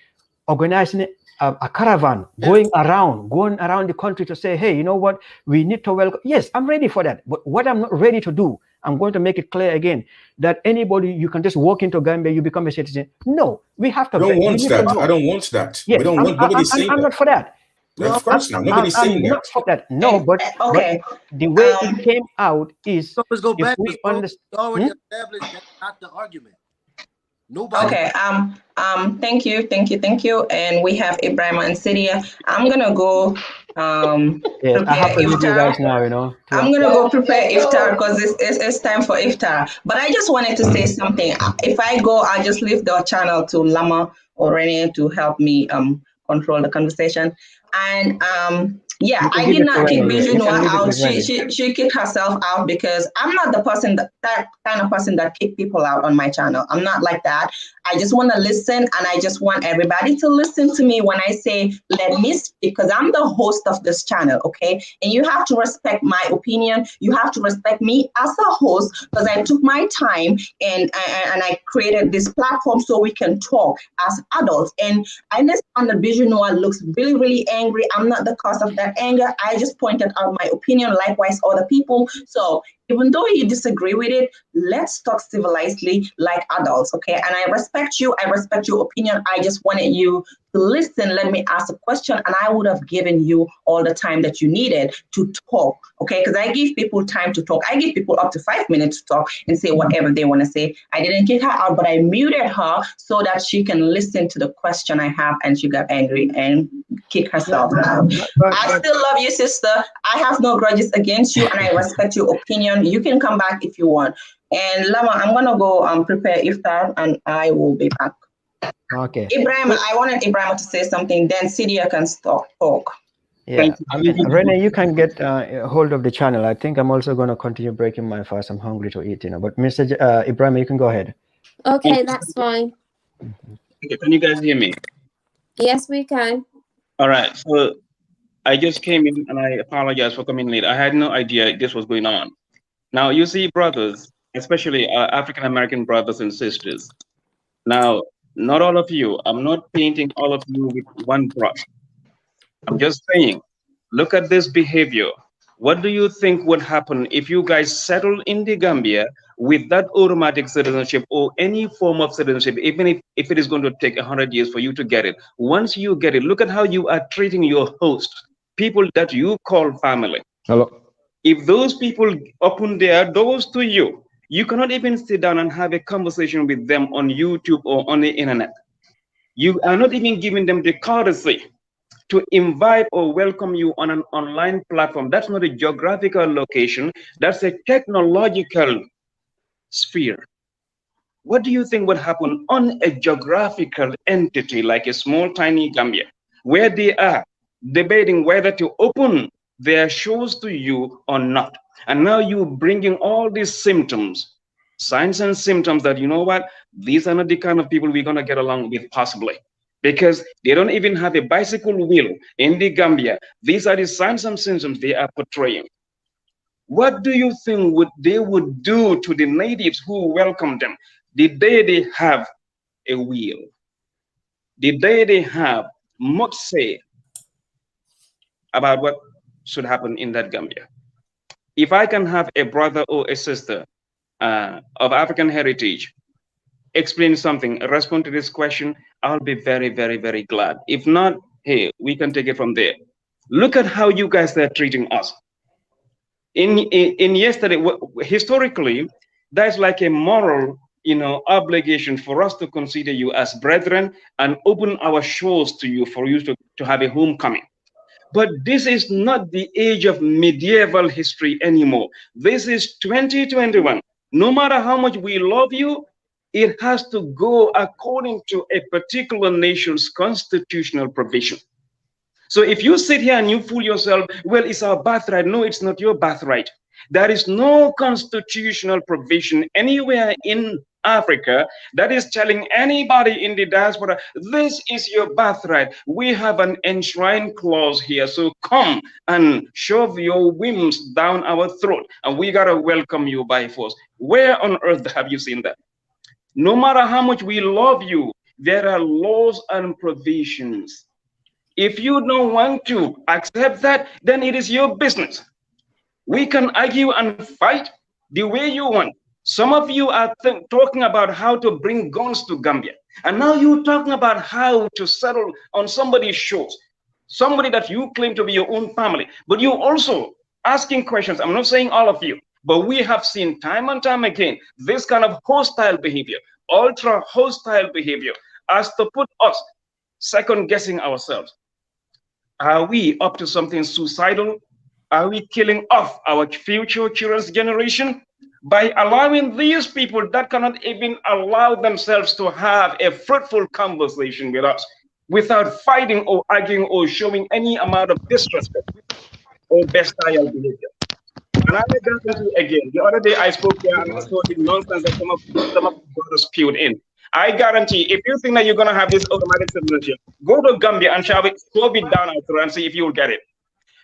organizing a caravan, going around the country to say, hey, you know what, we need to welcome. Yes, I'm ready for that. But what I'm not ready to do, I'm going to make it clear again, that anybody, you can just walk into Gambia, you become a citizen. No, we have to. I don't want that. I don't want that. Yes, we don't want. Nobody's saying I'm that. not for that. Of course not. Nobody's saying that. Not for that. No, but okay. But the way it came out is, let's go back. We understand. Already established that's not the argument. Nobody. Okay. Thank you. And we have Ibrahim and Sidia. I'm gonna go. Yes, I have to leave you guys now. You know. I'm gonna go prepare iftar because it's time for iftar. But I just wanted to say something. If I go, I'll just leave the channel to Lama or Rene to help me control the conversation. And yeah, I did not kick Bijunwa out. She kicked herself out because I'm not the person that kind of person that kick people out on my channel. I'm not like that. I just want to listen, and I just want everybody to listen to me when I say let me speak, because I'm the host of this channel, okay? And you have to respect my opinion. You have to respect me as a host, because I took my time and I created this platform so we can talk as adults. And I understand that Bijunwa looks really, really angry. I'm not the cause of that anger. I just pointed out my opinion, likewise other people. So even though you disagree with it, let's talk civilizedly like adults, okay? And I respect you. I respect your opinion. I just wanted you to listen. Let me ask a question, and I would have given you all the time that you needed to talk, okay? Because I give people time to talk. I give people up to 5 minutes to talk and say whatever they want to say. I didn't kick her out, but I muted her so that she can listen to the question I have, and she got angry and kicked herself out. I still love you, sister. I have no grudges against you, and I respect your opinion. You can come back if you want. And Lama, I'm gonna go prepare iftar, and I will be back. Okay. Ibrahim, I wanted Ibrahim to say something. Then Sidia can talk. Yeah, I mean, Rene, you can get hold of the channel. I think I'm also going to continue breaking my fast. I'm hungry to eat, you know. But Mr. Ibrahim, you can go ahead. Okay, that's fine. Okay, can you guys hear me? Yes, we can. All right. So I just came in, and I apologize for coming late. I had no idea this was going on. Now, you see, brothers, especially African American brothers and sisters. Now, not all of you. I'm not painting all of you with one brush. I'm just saying, look at this behavior. What do you think would happen if you guys settled in the Gambia with that automatic citizenship or any form of citizenship, even if it is going to take 100 years for you to get it? Once you get it, look at how you are treating your host, people that you call family. Hello. If those people open their doors to you, you cannot even sit down and have a conversation with them on YouTube or on the internet. You are not even giving them the courtesy to invite or welcome you on an online platform. That's not a geographical location. That's a technological sphere. What do you think would happen on a geographical entity like a small, tiny Gambia, where they are debating whether to open their shows to you or not? And now you bringing all these symptoms, signs and symptoms that, you know what, these are not the kind of people we're going to get along with possibly, because they don't even have a bicycle wheel in the Gambia. These are the signs and symptoms they are portraying. What do you think they would do to the natives who welcome them the day they have a wheel, the day they have much say about what should happen in that Gambia? If I can have a brother or a sister of African heritage explain something, respond to this question, I'll be very, very, very glad. If not, hey, we can take it from there. Look at how you guys are treating us. In yesterday, historically, that's like a moral obligation for us to consider you as brethren and open our shores to you for you to have a homecoming. But this is not the age of medieval history anymore. This is 2021. No matter how much we love you, it has to go according to a particular nation's constitutional provision. So if you sit here and you fool yourself, well, it's our birthright. No, it's not your birthright. There is no constitutional provision anywhere in Africa that is telling anybody in the diaspora, this is your birthright. We have an enshrined clause here. So come and shove your whims down our throat, and we got to welcome you by force. Where on earth have you seen that? No matter how much we love you, there are laws and provisions. If you don't want to accept that, then it is your business. We can argue and fight the way you want. Some of you are talking about how to bring guns to Gambia. And now you're talking about how to settle on somebody's shores, somebody that you claim to be your own family. But you're also asking questions. I'm not saying all of you, but we have seen time and time again this kind of hostile behavior, ultra hostile behavior, as to put us second guessing ourselves. Are we up to something suicidal? Are we killing off our future children's generation by allowing these people that cannot even allow themselves to have a fruitful conversation with us without fighting or arguing or showing any amount of disrespect or bestial behavior? And I guarantee again, the other day I spoke here and I saw the nonsense that some of brothers spewed in. I guarantee, if you think that you're going to have this automatic citizenship, go to Gambia and shove it down our throat and see if you will get it.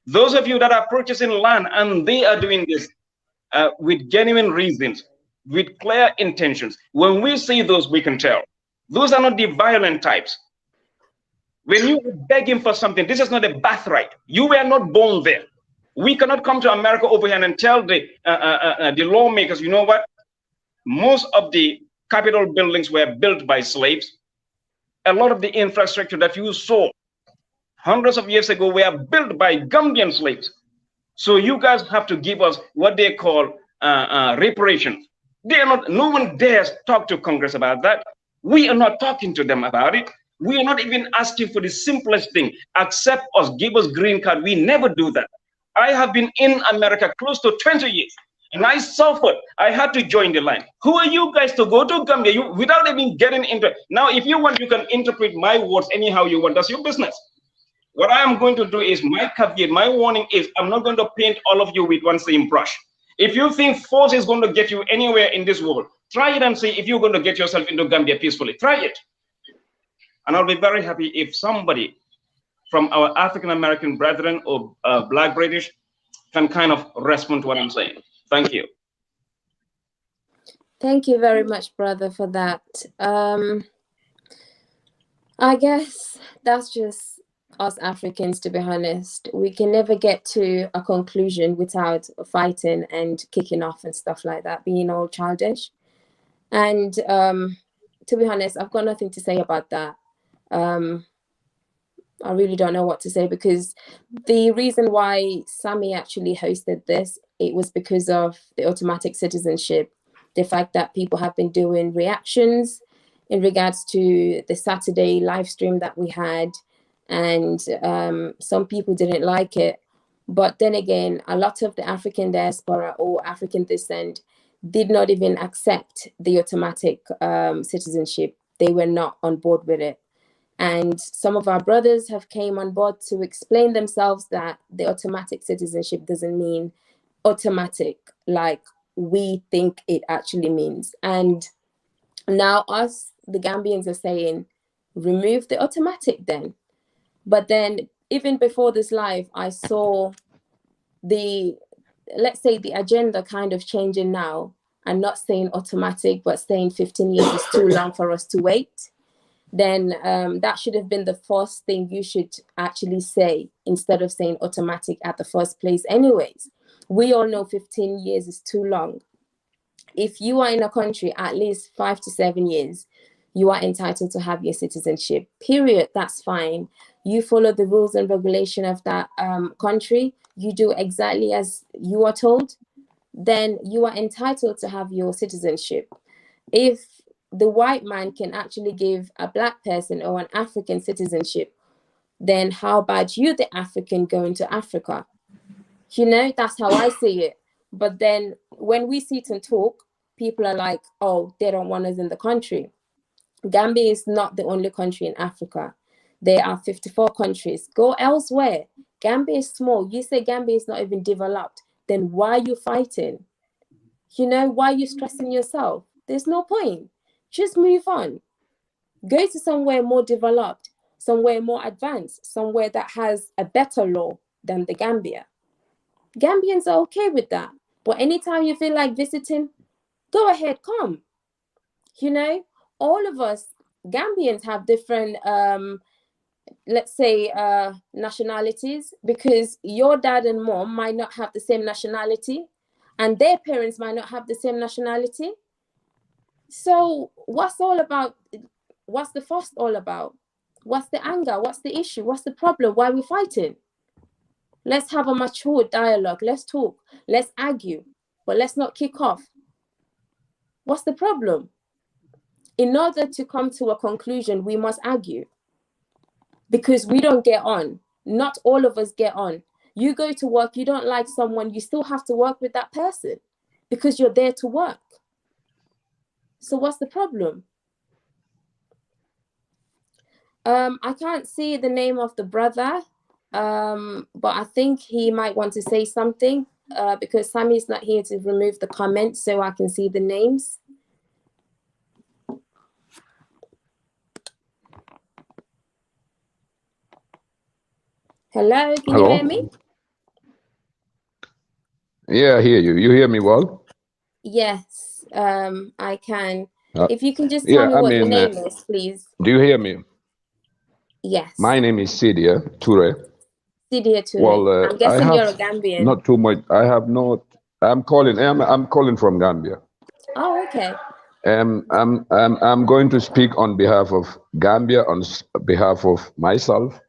Those of you that are purchasing land and they are doing this with genuine reasons, with clear intentions, when we see those, we can tell. Those are not the violent types. When you are begging for something, this is not a birthright. You were not born there. We cannot come to America over here and tell the lawmakers, you know what? Most of the Capitol buildings were built by slaves. A lot of the infrastructure that you saw hundreds of years ago were built by Gambian slaves. So you guys have to give us what they call reparations. They are not. No one dares talk to Congress about that. We are not talking to them about it. We are not even asking for the simplest thing. Accept us, give us green card. We never do that. I have been in America close to 20 years. And I suffered. I had to join the line. Who are you guys to go to Gambia without even getting into it? Now, if you want, you can interpret my words anyhow you want. That's your business. What I am going to do is my caveat, my warning is I'm not going to paint all of you with one same brush. If you think force is going to get you anywhere in this world, try it and see if you're going to get yourself into Gambia peacefully. Try it. And I'll be very happy if somebody from our African-American brethren or Black British can kind of respond to what I'm saying. Thank you. Thank you very much, brother, for that. I guess that's just us Africans, to be honest. We can never get to a conclusion without fighting and kicking off and stuff like that, being all childish. And to be honest, I've got nothing to say about that. I really don't know what to say, because the reason why Sammy actually hosted this, it was because of the automatic citizenship, the fact that people have been doing reactions in regards to the Saturday live stream that we had, and some people didn't like it. But then again, a lot of the African diaspora or African descent did not even accept the automatic citizenship. They were not on board with it. And some of our brothers have came on board to explain themselves that the automatic citizenship doesn't mean automatic like we think it actually means. And now us, the Gambians, are saying, remove the automatic then. But then even before this live, I saw the, let's say, the agenda kind of changing now, and not saying automatic, but saying 15 years is too long for us to wait. Then that should have been the first thing you should actually say, instead of saying automatic at the first place anyways. We all know 15 years is too long. If you are in a country at least 5 to 7 years, you are entitled to have your citizenship, period. That's fine. You follow the rules and regulation of that country. You do exactly as you are told, then you are entitled to have your citizenship. If the white man can actually give a black person or an African citizenship, then how about you, the African, going to Africa? You know, that's how I see it. But then when we sit and talk, people are like, oh, they don't want us in the country. Gambia is not the only country in Africa. There are 54 countries. Go elsewhere. Gambia is small. You say Gambia is not even developed. Then why are you fighting? You know, why are you stressing yourself? There's no point. Just move on. Go to somewhere more developed, somewhere more advanced, somewhere that has a better law than the Gambia. Gambians are okay with that. But anytime you feel like visiting, go ahead, come. You know, all of us Gambians have different, let's say, nationalities, because your dad and mom might not have the same nationality and their parents might not have the same nationality. So what's the fuss all about? What's the anger? What's the issue? What's the problem? Why are we fighting? Let's have a mature dialogue. Let's talk. Let's argue. But let's not kick off. What's the problem? In order to come to a conclusion, we must argue. Because we don't get on. Not all of us get on. You go to work, you don't like someone, you still have to work with that person because you're there to work. So what's the problem? I can't see the name of the brother, but I think he might want to say something because Sammy's not here to remove the comments so I can see the names. Hello, can you hear me? Yeah, I hear you. You hear me well? Yes, I can. If you can just tell Yeah, me I what your mean, name is, please. do you hear me? Yes. My name is Sidia Toure. Sidia Toure. Well, I'm I guessing you're a have Gambian. not too much. I have not. I'm calling from Gambia. Oh, okay. I'm going to speak on behalf of Gambia, on behalf of myself,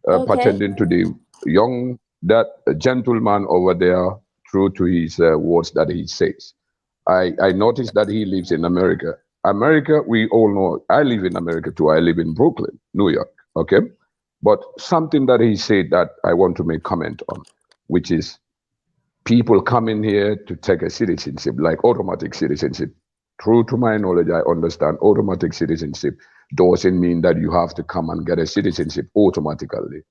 Okay. pertaining to the that gentleman over there, true to his words that he says. I noticed that he lives in America. America, we all know. I live in America too. I live in Brooklyn, New York. Okay, but something that he said that I want to make comment on, which is people coming here to take a citizenship, like automatic citizenship. True to my knowledge, I understand automatic citizenship doesn't mean that you have to come and get a citizenship automatically.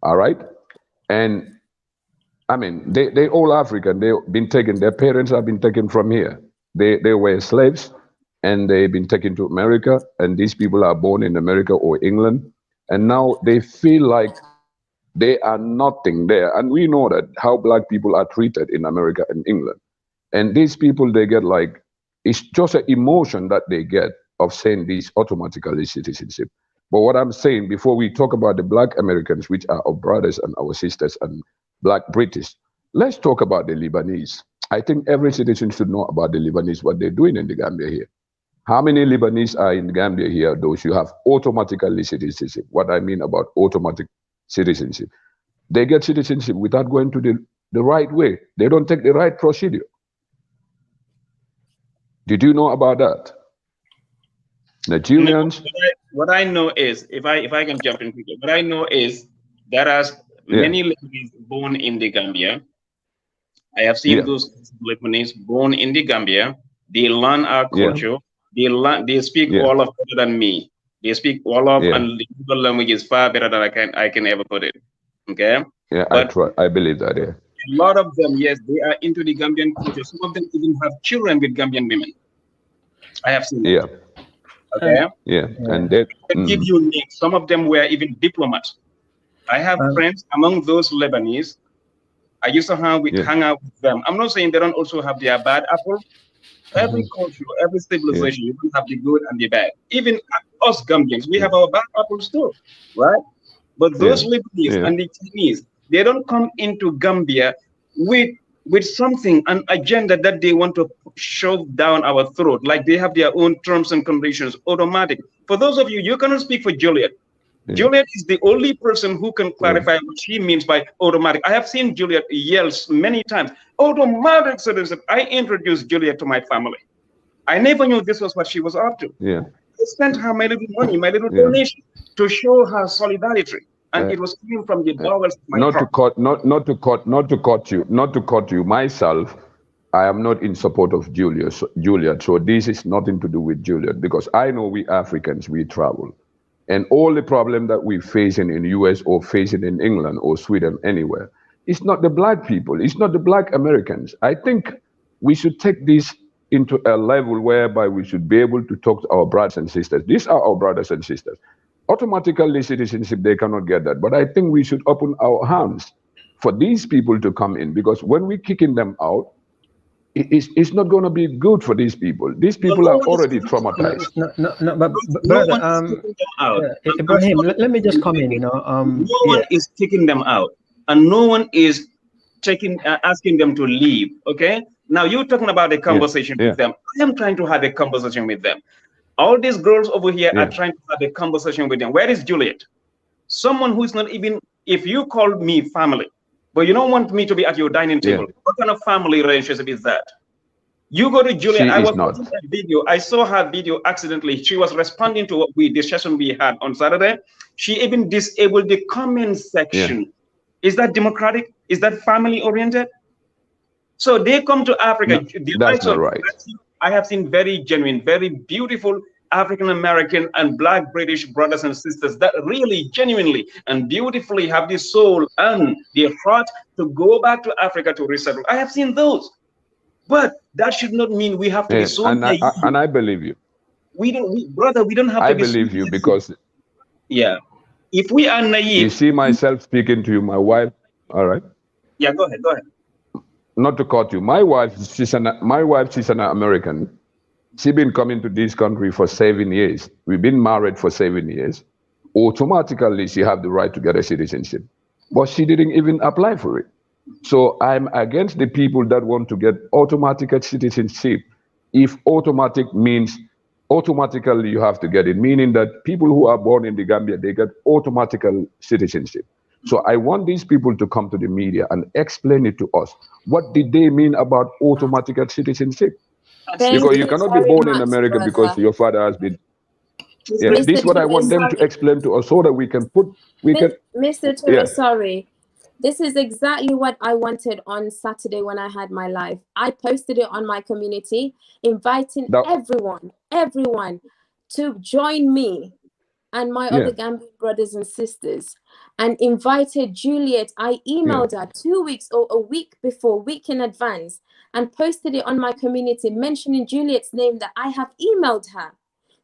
All right? And I mean, they all African. They've been taken, their parents have been taken from here. They were slaves and they've been taken to America. And these people are born in America or England. And now they feel like they are nothing there. And we know that how black people are treated in America and England. And these people, they get like, it's just an emotion that they get of saying this automatically citizenship. But what I'm saying, before we talk about the black Americans, which are our brothers and our sisters and black British, let's talk about the Lebanese. I think every citizen should know about the Lebanese, what they're doing in the Gambia here. How many Lebanese are in Gambia here, those who have automatically citizenship? What I mean about automatic citizenship. They get citizenship without going to the right way. They don't take the right procedure. Did you know about that? Nigerians? What I know is, if I can jump in quickly, what I know is there are many Lebanese born in the Gambia. I have seen those Lebanese born in the Gambia. They learn our culture. They speak Wolof better than me. They speak Wolof and the Igbo language is far better than I can ever put it. Okay. Yeah, but I believe that. Yeah. A lot of them, yes, they are into the Gambian culture. Some of them even have children with Gambian women. I have seen it. Okay. And that I can give you names. Some of them were even diplomats. I have friends among those Lebanese. I used to hang out with them. I'm not saying they don't also have their bad apple. Every culture, every civilization, you don't have the good and the bad. Even us Gambians, we have our bad apples too, right? But those Lebanese and the Chinese, they don't come into Gambia with something, an agenda that they want to shove down our throat. Like they have their own terms and conditions, automatic. For those of you, you cannot speak for Juliet. Juliet is the only person who can clarify what she means by automatic. I have seen Juliet yell many times, automatic citizenship. I introduced Juliet to my family. I never knew this was what she was up to. Yeah. I sent her my little money, my little Yeah. donation to show her solidarity. And it was coming from the bowels of my not heart. to cut you myself. I am not in support of Juliet, so this is nothing to do with Juliet, because I know we Africans, we travel, and all the problem that we're facing in US or facing in England or Sweden, anywhere, it's not the black people, it's not the black Americans. I think we should take this into a level whereby we should be able to talk to our brothers and sisters. These are our brothers and sisters. Automatically citizenship, they cannot get that, but I think we should open our hands for these people to come in, because when we're kicking them out, it's not going to be good for these people. These people are already traumatized. No, but brother, Ibrahim, let me just come in. No one is kicking them out, and no one is asking them to leave. Okay. Now you're talking about a conversation with them. I am trying to have a conversation with them. All these girls over here are trying to have a conversation with them. Where is Juliet? Someone who is not even. If you call me family, but you don't want me to be at your dining table, what kind of family relationship is that? You go to Juliet. I was watching a video. I saw her video accidentally. She was responding to the session we had on Saturday. She even disabled the comment section. Is that democratic? Is that family oriented? So they come to Africa. No, that's not right. I have seen very genuine, very beautiful African American and Black British brothers and sisters that really genuinely and beautifully have the soul and the heart to go back to Africa to resettle. I have seen those, but that should not mean we have to be so naive. And I believe you. We don't, brother. We don't have to be. I believe you, because if we are naive. You see myself speaking to you, my wife. All right. Yeah, go ahead. Go ahead. Not to cut you. My wife, she's an American. She's been coming to this country for 7 years. We've been married for 7 years. Automatically, she have the right to get a citizenship, but she didn't even apply for it. So I'm against the people that want to get automatic citizenship. If automatic means automatically you have to get it, meaning that people who are born in the Gambia, they get automatic citizenship. So I want these people to come to the media and explain it to us. What did they mean about automatic citizenship? Because you cannot be born in America because your father has been. This is what I want them to explain to us, so that we can. Mr. Ture, sorry. This is exactly what I wanted on Saturday when I had my live. I posted it on my community, inviting everyone to join me and my other Gambian brothers and sisters, and invited Juliet. I emailed her 2 weeks or a week in advance, and posted it on my community, mentioning Juliet's name, that I have emailed her,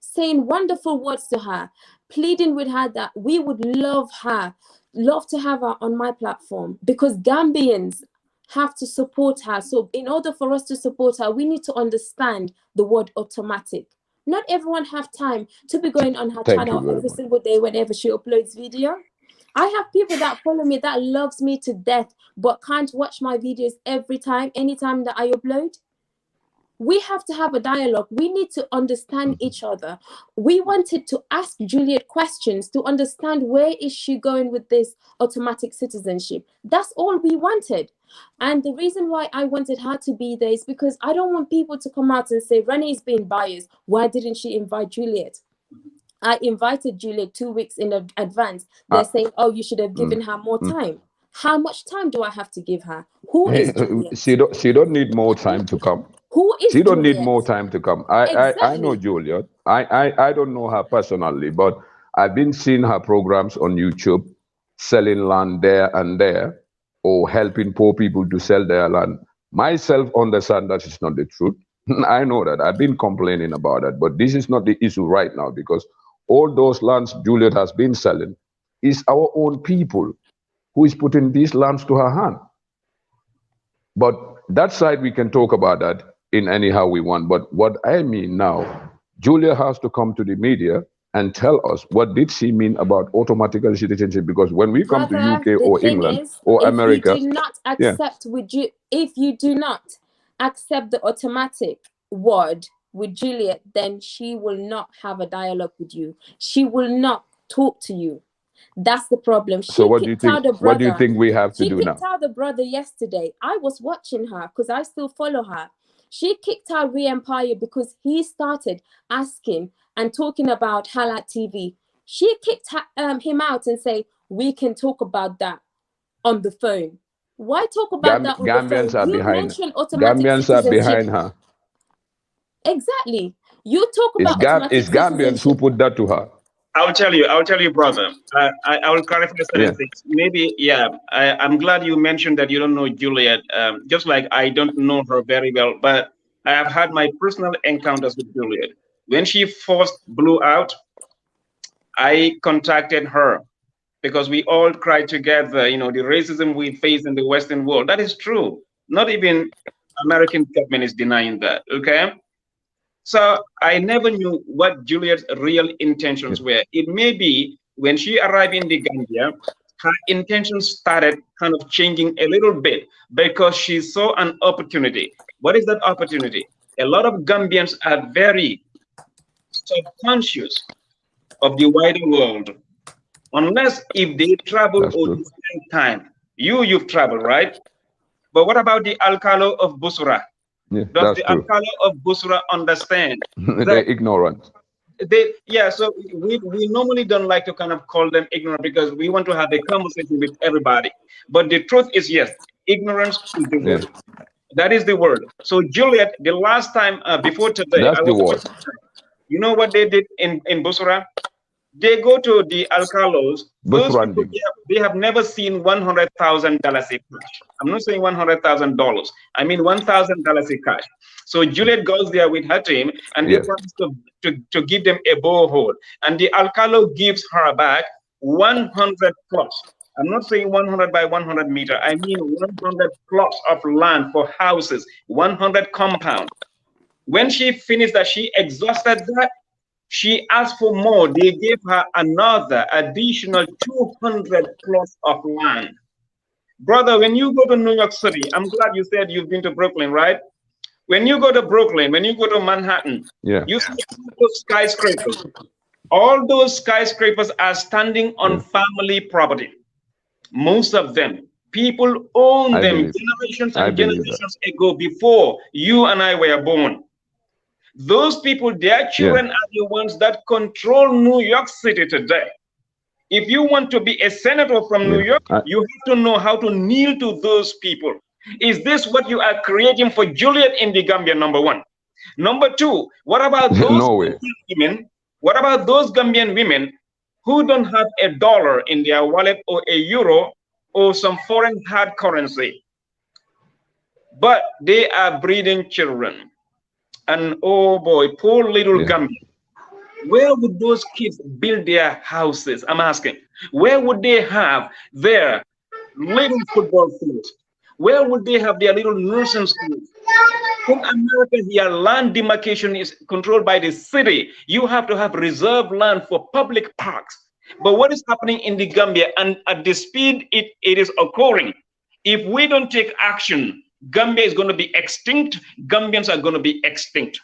saying wonderful words to her, pleading with her that we would love to have her on my platform, because Gambians have to support her. So in order for us to support her, we need to understand the word automatic. Not everyone have time to be going on her channel every single day whenever she uploads video. I have people that follow me that loves me to death, but can't watch my videos anytime that I upload. We have to have a dialogue. We need to understand each other. We wanted to ask Juliet questions to understand where is she going with this automatic citizenship. That's all we wanted. And the reason why I wanted her to be there is because I don't want people to come out and say, Rene is being biased. Why didn't she invite Juliet? I invited Juliet 2 weeks in advance. They're saying, oh, you should have given her more time. How much time do I have to give her? Who is Juliet? She don't need more time to come. Who is she don't Juliet? need more time to come. I know Juliet. I don't know her personally, but I've been seeing her programs on YouTube, selling land there and there, or helping poor people to sell their land. Myself understand that it's not the truth. I know that. I've been complaining about that, but this is not the issue right now, because all those lands Juliet has been selling is our own people who is putting these lands to her hand. But that side, we can talk about that in anyhow we want. But what I mean now, Julia has to come to the media and tell us what did she mean about automatic citizenship, because when we come to UK or England or America, if you do not accept if you do not accept the automatic word with Juliet, then she will not have a dialogue with you. She will not talk to you. That's the problem. So what do you think? What do you think we have to do now? She kicked out the brother yesterday. I was watching her because I still follow her. She kicked out Re-Empire because he started asking and talking about Halat TV. She kicked him out and say, we can talk about that on the phone. Why talk about that on the Gambians phone? are You behind. mentioned automatic Gambians are citizenship. behind her. Exactly. You talk It's about automatic Gambians who citizenship. put that to her. I'll tell you, brother. I will clarify certain things. Maybe, yeah. I'm glad you mentioned that you don't know Juliet. Just like I don't know her very well, but I have had my personal encounters with Juliet. When she first blew out, I contacted her because we all cried together. You know, the racism we face in the Western world. That is true. Not even American government is denying that. Okay. So I never knew what Juliet's real intentions were. It may be when she arrived in the Gambia, her intentions started kind of changing a little bit because she saw an opportunity. What is that opportunity? A lot of Gambians are very subconscious of the wider world, unless if they travel That's or true. they spend time. You've traveled, right? But what about the Alcalo of Busura? Yeah, Does that's the true. Alcalo of Busura understand They're that ignorant. so we normally don't like to kind of call them ignorant because we want to have a conversation with everybody. But the truth is, yes, ignorance is the Yeah, word. That is the word. So Juliet, the last time before today, that's I the was word. watching her. You know what they did in Busura? They go to the Alcalos. Those people, Bushbranding. they have never seen $100,000 in cash. I'm not saying $100,000. I mean $1,000 in cash. So Juliet goes there with her team, and they Yes. promise to give them a borehole. And the Alcalo gives her back 100 plus. I'm not saying 100 by 100 meter. I mean 100 plots of land for houses, 100 compound. When she finished that, she exhausted that. She asked for more. They gave her another additional 200 plus of land. Brother, when you go to New York City, I'm glad you said you've been to Brooklyn, right? When you go to Brooklyn, when you go to Manhattan, Yeah. you see those skyscrapers. All those skyscrapers are standing on family property. Most of them. People own I them believe. generations I and believe that. generations ago before you and I were born. Those people, their children Yeah. are the ones that control New York City today. If you want to be a senator from New Yeah. York, you have to know how to kneel to those people. Is this what you are creating for Juliet in the Gambia, number one? Number two, what about those No way. Gambian women? What about those Gambian women who don't have a dollar in their wallet or a euro or some foreign hard currency, but they are breeding children? And oh boy, poor little Yeah. Gambia. Where would those kids build their houses? I'm asking. Where would they have their little football fields? Where would they have their little nursing schools? In America, here, land demarcation is controlled by the city. You have to have reserved land for public parks. But what is happening in the Gambia, and at the speed it is occurring, if we don't take action, Gambia is going to be extinct. Gambians are going to be extinct.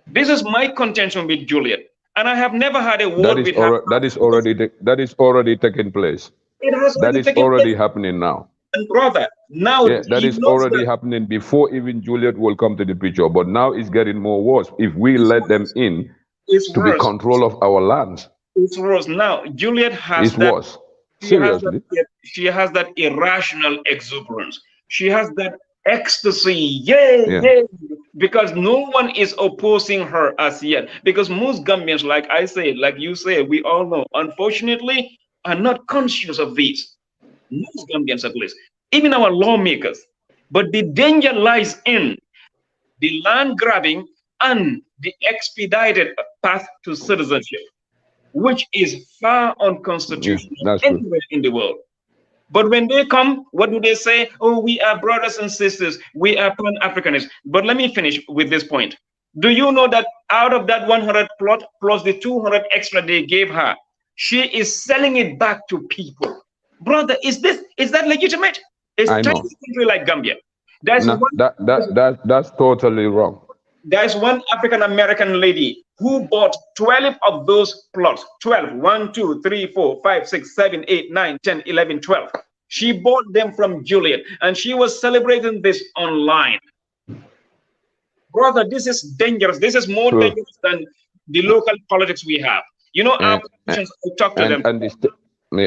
This is my contention with Juliet. And I have never had a word with her. That is already taking place. It has That already is taken place. already happening now. And brother, now Yeah, that he is knows already that happening before even Juliet will come to the picture. But now it's getting more worse. If we let them in it's to be worse. control of our lands, It's worse. Now Juliet has it's that. worse. Seriously. She has that irrational exuberance. She has that ecstasy. Yay, Yeah. yay. Because no one is opposing her as yet. Because most Gambians, like I say, like you say, we all know, unfortunately, are not conscious of this. Most Gambians, at least, even our lawmakers. But the danger lies in the land grabbing and the expedited path to citizenship, which is far unconstitutional That's true. anywhere in the world. But when they come, what do they say? Oh, we are brothers and sisters. We are Pan-Africanists. But let me finish with this point. Do you know that out of that 100 plot plus the 200 extra they gave her, she is selling it back to people? Brother, is that legitimate? It's I a tiny know. country like Gambia. There's No, that's totally wrong. There's one African American lady who bought 12 of those plots. 12. 1, 2, 3, 4, 5, 6, 7, 8, 9, 10, 11, 12. She bought them from Juliet and she was celebrating this online. Brother, this is dangerous. This is more dangerous than the local politics we have. You know, our politicians, I talk to them.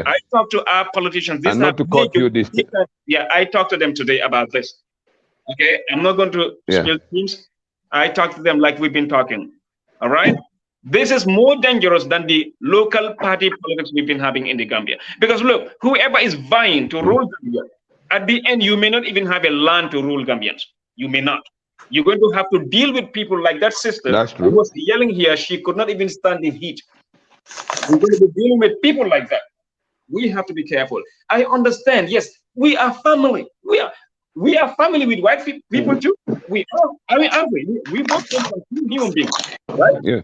I talk to our politicians. These are major, I talked to them today about this. Okay, I'm not going to spill names. I talk to them like we've been talking. All right. This is more dangerous than the local party politics we've been having in the Gambia. Because look, whoever is vying to rule Gambia, at the end, you may not even have a land to rule Gambians. You may not. You're going to have to deal with people like that sister who was yelling here. She could not even stand the heat. We're going to be dealing with people like that. We have to be careful. I understand. Yes, we are family. We are family with white people too. We are. I mean, aren't we? We both come from human beings, right? Yeah.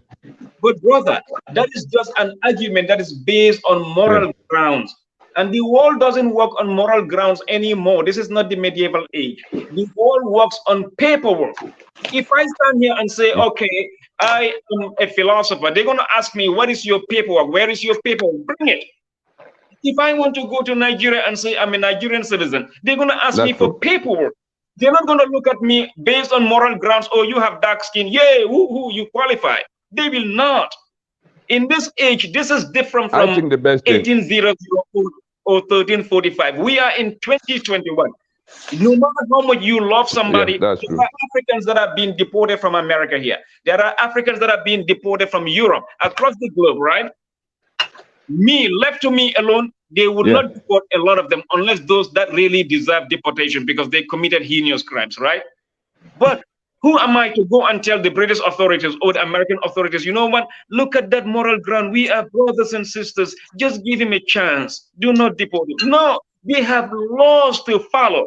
But brother, that is just an argument that is based on moral grounds. And the world doesn't work on moral grounds anymore. This is not the medieval age. The world works on paperwork. If I stand here and say, okay, I am a philosopher, they're going to ask me, what is your paperwork? Where is your paperwork? Bring it. If I want to go to Nigeria and say I'm a Nigerian citizen, they're going to ask me for paperwork. They're not going to look at me based on moral grounds. Oh, you have dark skin. Yay, woohoo, you qualify. They will not. In this age, this is different from 1800 or 1345. We are in 2021. No matter how much you love somebody, there are Africans that have been deported from America here. There are Africans that have been deported from Europe, across the globe, right? Left to me alone, they would not deport a lot of them unless those that really deserve deportation because they committed heinous crimes, right? But who am I to go and tell the British authorities or the American authorities, you know what? Look at that moral ground. We are brothers and sisters. Just give him a chance. Do not deport him. No, they have laws to follow.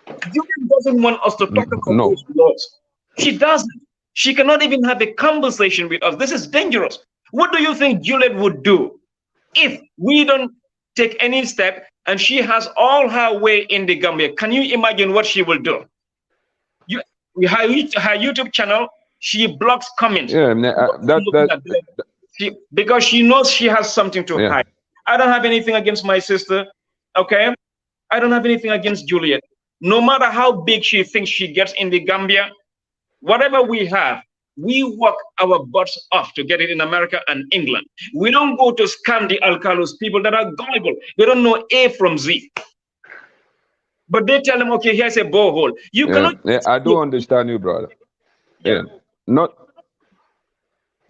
Juliet doesn't want us to talk about those laws. She doesn't. She cannot even have a conversation with us. This is dangerous. What do you think Juliet would do if we don't take any step and she has all her way in the Gambia? Can you imagine what she will do? Her YouTube channel, she blocks comments. Because she knows she has something to hide. I don't have anything against my sister, okay? I don't have anything against Juliet. No matter how big she thinks she gets in the Gambia, whatever we have, we work our butts off to get it in America and England. We don't go to scam the Alcalos, people that are gullible. They don't know A from Z. But they tell them, okay, here's a borehole. You cannot. I do understand you, brother. Yeah. Go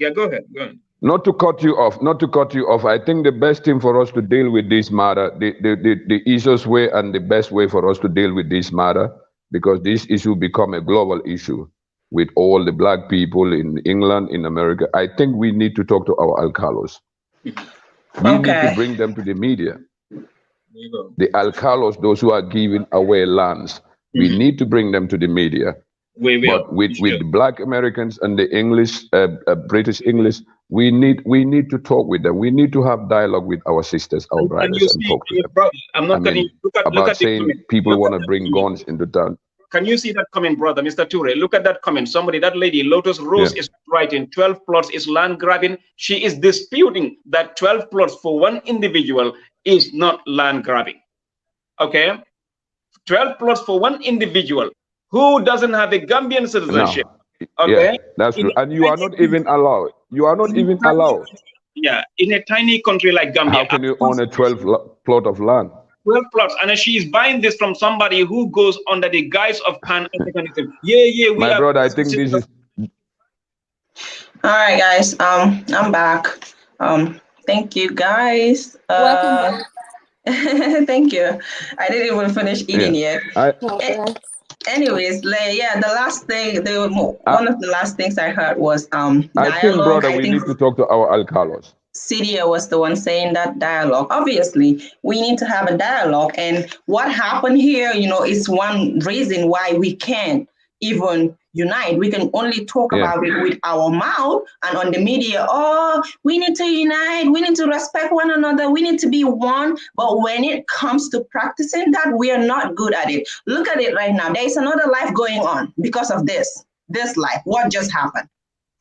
ahead. Go ahead. Not to cut you off. I think the best thing for us to deal with this matter, the easiest way and the best way for us to deal with this matter, because this issue become a global issue with all the black people in England, in America. I think we need to talk to our alcalos. We need to bring them to the media. The alcalos, those who are giving away lands, we need to bring them to the media. But with the black Americans and the English, British English, we need to talk with them. We need to have dialogue with our sisters, our brothers, and talk to them. About saying people want to bring guns into town. Can you see that comment, brother, Mr. Ture? Look at that comment. Somebody, that lady, Lotus Rose, is writing 12 plots is land grabbing. She is disputing that 12 plots for one individual is not land grabbing. Okay? 12 plots for one individual who doesn't have a Gambian citizenship. No. Okay? Yeah, that's true. And you are not even allowed. You are not even allowed. Yeah, in a tiny country like Gambia. How can you own a 12 plot of land? 12 plots, and she is buying this from somebody who goes under the guise of Pan-Africanism. Yeah, my brother, I think this is. All right, guys. I'm back. Thank you, guys. Welcome back. Thank you. I didn't even finish eating yet. Anyways, the last thing, one of the last things I heard was dialogue. I think, brother, we need to talk to our alcalos. Cydia was the one saying that dialogue. Obviously, we need to have a dialogue. And what happened here, is one reason why we can't even unite. We can only talk about it with our mouth and on the media. Oh, we need to unite. We need to respect one another. We need to be one. But when it comes to practicing that, we are not good at it. Look at it right now. There is another life going on because of this life. What just happened?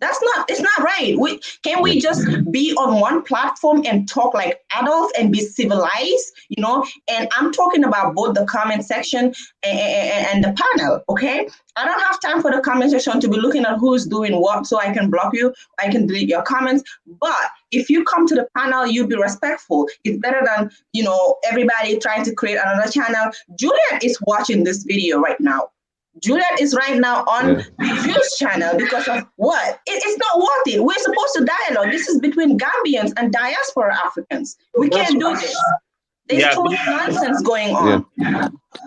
It's not right. Can we just be on one platform and talk like adults and be civilized, you know? And I'm talking about both the comment section and the panel, okay? I don't have time for the comment section to be looking at who's doing what so I can block you, I can delete your comments. But if you come to the panel, you be respectful. It's better than, you know, everybody trying to create another channel. Juliet is watching this video right now. Juliet is right now on View's channel because of what? It's not worth it. We're supposed to dialogue. This is between Gambians and diaspora Africans. We can't do this. There's too much nonsense going on.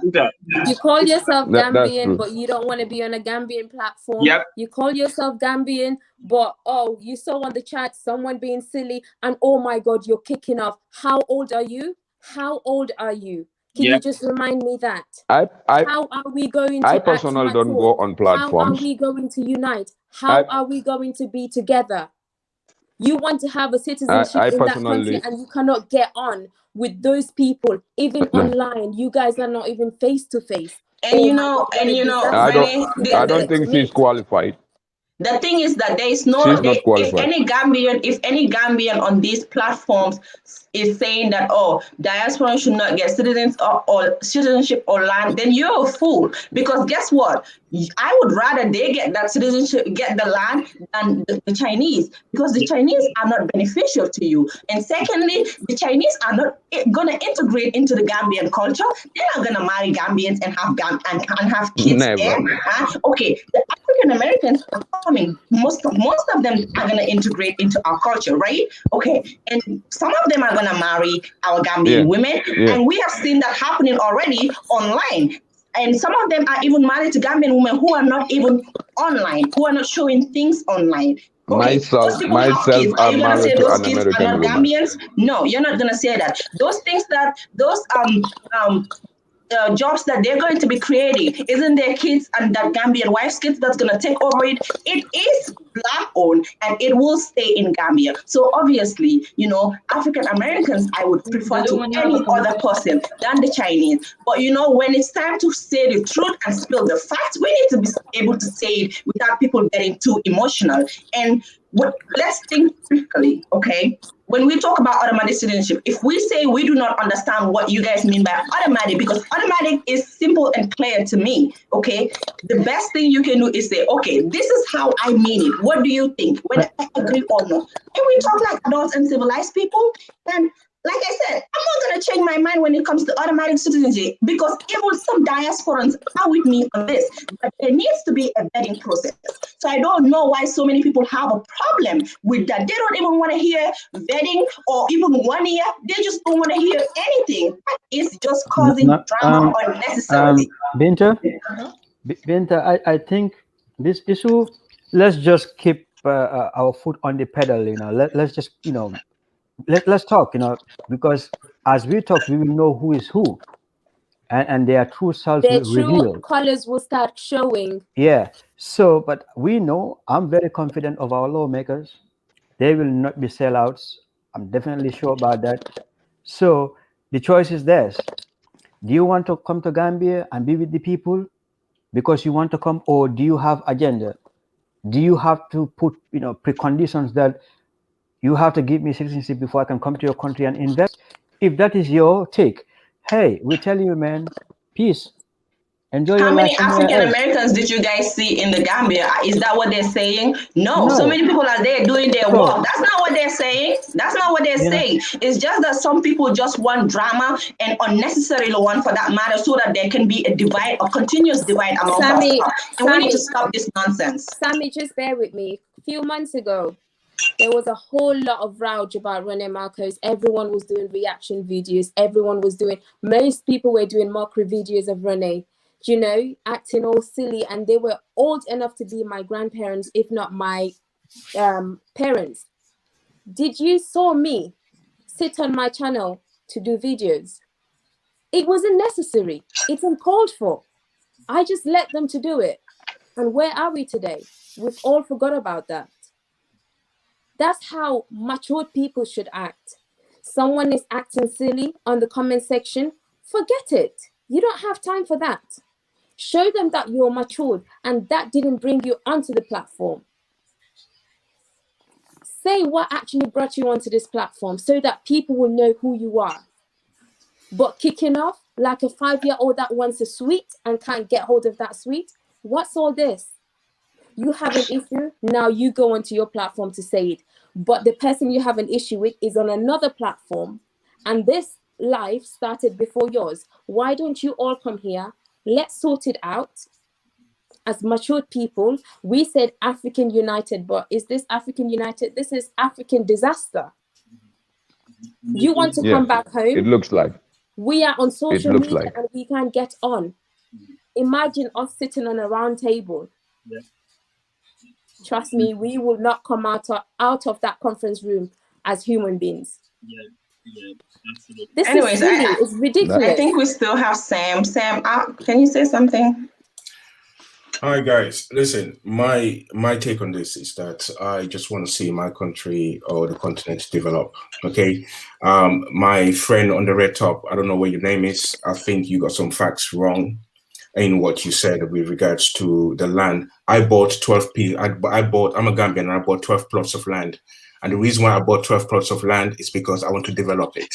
You call yourself That's Gambian, true. but you don't want to be on a Gambian platform. Yep. You call yourself Gambian, but oh, you saw on the chat someone being silly, and oh my God, you're kicking off. How old are you? How old are you? Can you just remind me that? How are we going to I act personally don't mature? go on How are platforms. we going to unite? How are we going to be together? You want to have a citizenship in that country and you cannot get on with those people, even online. You guys are not even face to face. And you know, Renee, I don't think she's qualified. The thing is that there is no, She's not if any Gambian on these platforms is saying that, oh, diaspora should not get citizens or citizenship or land, then you're a fool. Because guess what? I would rather they get that citizenship, get the land, than the Chinese, because the Chinese are not beneficial to you. And secondly, the Chinese are not going to integrate into the Gambian culture. They're not going to marry Gambians and have kids there. Okay, the African Americans are coming. Most of them are going to integrate into our culture, right? Okay, and some of them are going to marry our Gambian women, and we have seen that happening already online. And some of them are even married to Gambian women who are not even online, who are not showing things online. Okay, Myself, have kids. Are I'm you gonna say married to those an kids are American not woman. Gambians? No, you're not gonna say that. Those things that jobs that they're going to be creating, isn't their kids and that Gambian wife's kids that's going to take over it? It is Black owned and it will stay in Gambia. So obviously, you know, African Americans, I would prefer to any other person than the Chinese. But you know, when it's time to say the truth and spill the facts, we need to be able to say it without people getting too emotional. And let's think critically, okay? When we talk about automatic citizenship, if we say we do not understand what you guys mean by automatic, because automatic is simple and clear to me, okay? The best thing you can do is say, okay, this is how I mean it. What do you think? Whether I agree or not. And we talk like adults and civilized people, then like I said, I'm not going to change my mind when it comes to automatic citizenship because even some diasporans are with me on this. But there needs to be a vetting process. So I don't know why so many people have a problem with that. They don't even want to hear vetting or even 1 year. They just don't want to hear anything. It's just causing drama unnecessarily. Binta, Binta, I think this issue, let's just keep our foot on the pedal, you know. Let's just, you know, let's talk, you know, because as we talk, we will know who is who, and their true selves their will true reveal. colors will start showing. Yeah. So, but we know, I'm very confident of our lawmakers. They will not be sellouts. I'm definitely sure about that. So the choice is theirs. Do you want to come to Gambia and be with the people because you want to come, or do you have agenda? Do you have to put, you know, preconditions that you have to give me citizenship before I can come to your country and invest? If that is your take, hey, we tell you, man, peace. Enjoy your How life many somewhere African else. Americans did you guys see in the Gambia? Is that what they're saying? No. So No. many people are there doing their So, work. That's not what they're saying. That's not what they're you know, saying. It's just that some people just want drama and unnecessarily one for that matter so that there can be a divide, a continuous divide amongst us. And we need to stop this nonsense. Sammy, just bear with me. A few months ago, there was a whole lot of rage about Rene Marcos. Everyone was doing reaction videos. Most people were doing mockery videos of Rene, you know, acting all silly. And they were old enough to be my grandparents, if not my parents. Did you saw me sit on my channel to do videos? It wasn't necessary. It's uncalled for. I just let them to do it. And where are we today? We've all forgot about that. That's how matured people should act. Someone is acting silly on the comment section, forget it. You don't have time for that. Show them that you're matured and that didn't bring you onto the platform. say what actually brought you onto this platform so that people will know who you are. But kicking off like a 5-year-old that wants a sweet and can't get hold of that sweet, what's all this? You have an issue, now you go onto your platform to say it. But the person you have an issue with is on another platform, and this life started before yours. Why don't you all come here? Let's sort it out. As matured people, we said African United, but is this African United? This is African disaster. You want to come back home? It looks like. We are on social media like. and we can't get on. Imagine us sitting on a round table. Trust me, we will not come out of that conference room as human beings. This is silly. It's ridiculous. I think we still have Sam. Sam, can you say something? Hi guys, listen, my take on this is that I just want to see my country or the continent develop. Okay, my friend on the red top, I don't know what your name is. I think you got some facts wrong in what you said with regards to the land. I bought 12 pieces. I'm a Gambian and I bought 12 plots of land. And the reason why I bought 12 plots of land is because I want to develop it,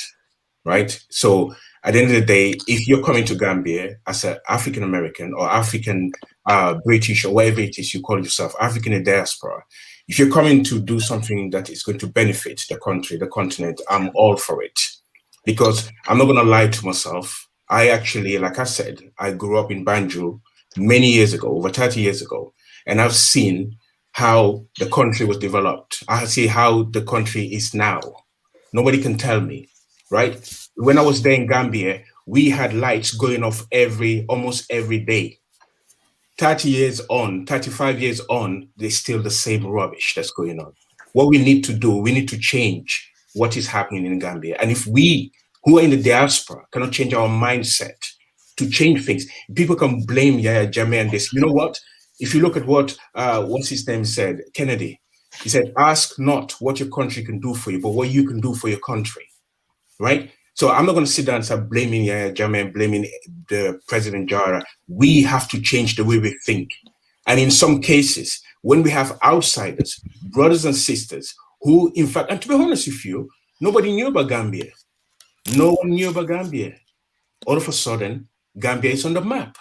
right? So at the end of the day, if you're coming to Gambia as an African American or African British or whatever it is you call yourself, African in diaspora, if you're coming to do something that is going to benefit the country, the continent, I'm all for it. Because I'm not going to lie to myself. I actually, like I said, I grew up in Banjul many years ago, over 30 years ago, and I've seen how the country was developed. I see how the country is now. Nobody can tell me, right? When I was there in Gambia, we had lights going off almost every day. 30 years on, 35 years on, there's still the same rubbish that's going on. What we need to do, we need to change what is happening in Gambia. And if we, who are in the diaspora, cannot change our mindset to change things, people can blame Yahya Jammeh and this. You know what? If you look at what's his name said, Kennedy, he said, ask not what your country can do for you, but what you can do for your country, right? So I'm not going to sit down and start blaming Yahya Jammeh and blaming the President Jara. We have to change the way we think. And in some cases, when we have outsiders, brothers and sisters, who, in fact, and to be honest with you, nobody knew about Gambia. No one knew about Gambia. All of a sudden, Gambia is on the map.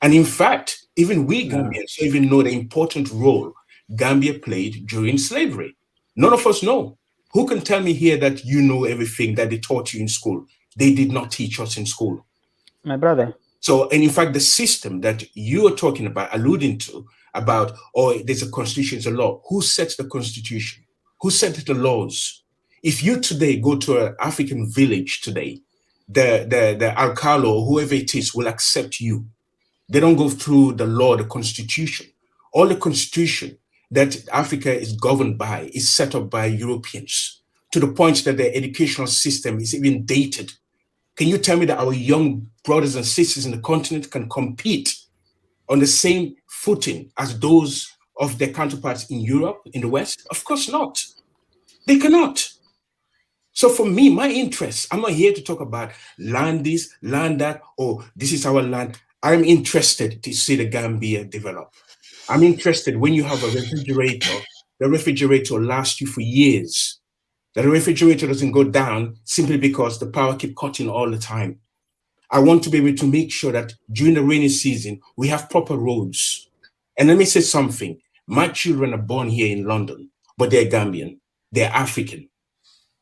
And in fact, even we Gambians don't even know the important role Gambia played during slavery. None of us know. Who can tell me here that you know everything that they taught you in school? They did not teach us in school. My brother. So, and in fact, the system that you are talking about, alluding to, about, there's a constitution, it's a law. Who sets the constitution? Who set the laws? If you today go to an African village today, the alcalo or whoever it is will accept you. They don't go through the law, the constitution. All the constitution that Africa is governed by is set up by Europeans, to the point that the educational system is even dated. Can you tell me that our young brothers and sisters in the continent can compete on the same footing as those of their counterparts in Europe, in the West? Of course not. They cannot. So for me, my interest, I'm not here to talk about land this, land that, or this is our land. I'm interested to see the Gambia develop. I'm interested when you have a refrigerator, the refrigerator lasts you for years. The refrigerator doesn't go down simply because the power keeps cutting all the time. I want to be able to make sure that during the rainy season, we have proper roads. And let me say something. My children are born here in London, but they're Gambian. They're African.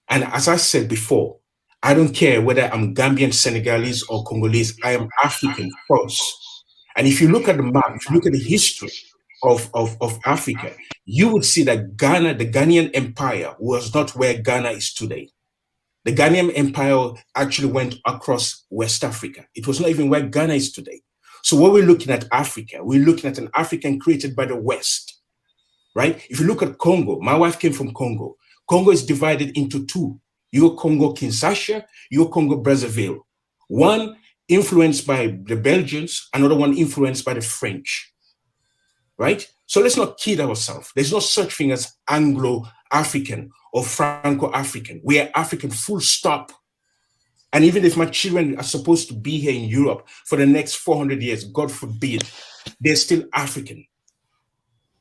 And as I said before, I don't care whether I'm Gambian, Senegalese, or Congolese. I am African first. And if you look at the map, if you look at the history of Africa, you would see that Ghana, the Ghanaian Empire, was not where Ghana is today. The Ghanaian Empire actually went across West Africa. It was not even where Ghana is today. So when we're looking at Africa, we're looking at an African created by the West, right? If you look at Congo, my wife came from Congo. Congo is divided into two. You're Congo Kinshasa, you're Congo Brazzaville. One influenced by the Belgians, another one influenced by the French, right? So let's not kid ourselves. There's no such thing as Anglo-African or Franco-African. We are African, full stop. And even if my children are supposed to be here in Europe for the next 400 years, God forbid, they're still African.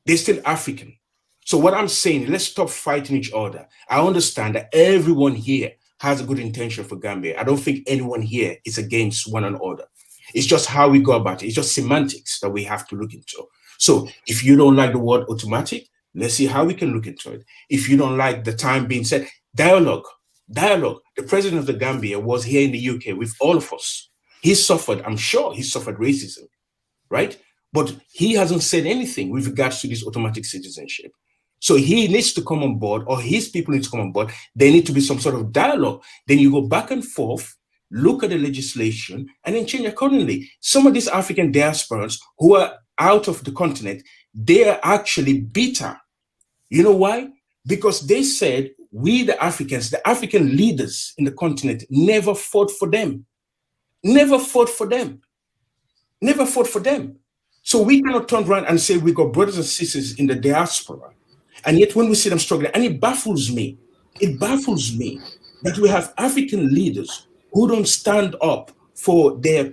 They're still African. So what I'm saying, let's stop fighting each other. I understand that everyone here has a good intention for Gambia. I don't think anyone here is against one another. It's just how we go about it. It's just semantics that we have to look into. So if you don't like the word automatic, let's see how we can look into it. If you don't like the time being said, dialogue. The president of the Gambia was here in the UK with all of us. He suffered, I'm sure he suffered racism, right? But he hasn't said anything with regards to this automatic citizenship. So he needs to come on board, or his people need to come on board. There need to be some sort of dialogue. Then you go back and forth, look at the legislation, and then change accordingly. Some of these African diasporans who are out of the continent, they are actually bitter. You know why? Because they said, we the Africans, the African leaders in the continent never fought for them. Never fought for them. Never fought for them. So we cannot turn around and say we got brothers and sisters in the diaspora. And yet when we see them struggling, and it baffles me that we have African leaders who don't stand up for their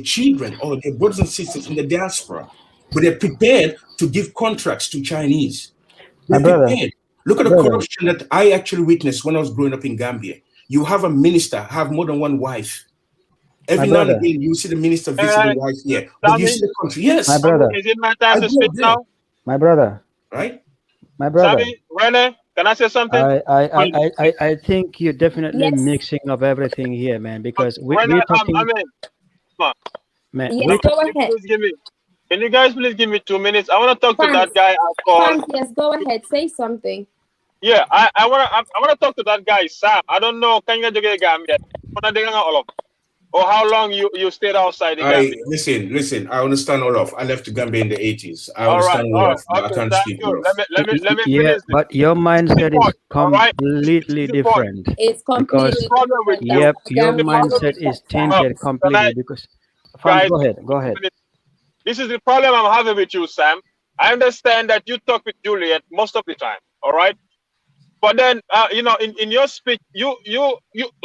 children or their brothers and sisters in the diaspora, but they're prepared to give contracts to Chinese. They're prepared. Look at the corruption that I actually witnessed when I was growing up in Gambia. You have a minister have more than one wife. Every now and again, you see the minister visit the wife here. But you see the country. Yes. My brother. Is it my time to speak now? My brother. Right? My brother. Sammy, Rene, can I say something? I think you're definitely Yes. mixing up everything here, man, because we're Rene, talking. come on. Man, Yes, go ahead. Can you guys please give me 2 minutes? I want to talk to that guy I called. Yes, go ahead. Say something. Yeah, I want to talk to that guy, Sam. I don't know. Can you get Gambia? Or how long you stayed outside the Gambia? Listen, I understand Olaf. I left the Gambia in the 80s. I All understand right, Olaf, but okay, I can't thank speak you. Olaf. Let me Yeah, finish. but your mindset is completely different. It's completely because different. yep, your Gambia mindset is tainted completely because. Guys, Go ahead. This is the problem I'm having with you, Sam. I understand that you talk with Juliet most of the time, all right? But then, in your speech, you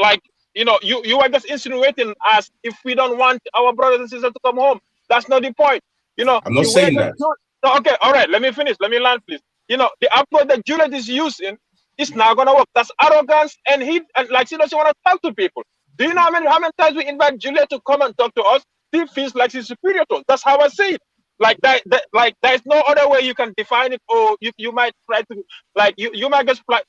are just insinuating us if we don't want our brothers and sisters to come home. That's not the point. I'm not saying that. No, okay, all right. Let me finish. Let me land, please. The approach that Juliet is using is not gonna work. That's arrogance, and like she doesn't want to talk to people. Do you know how many times we invite Juliet to come and talk to us? She feels like she's superior to us. That's how I see it. Like that, like there's no other way you can define it. Or you might try to, like you might just try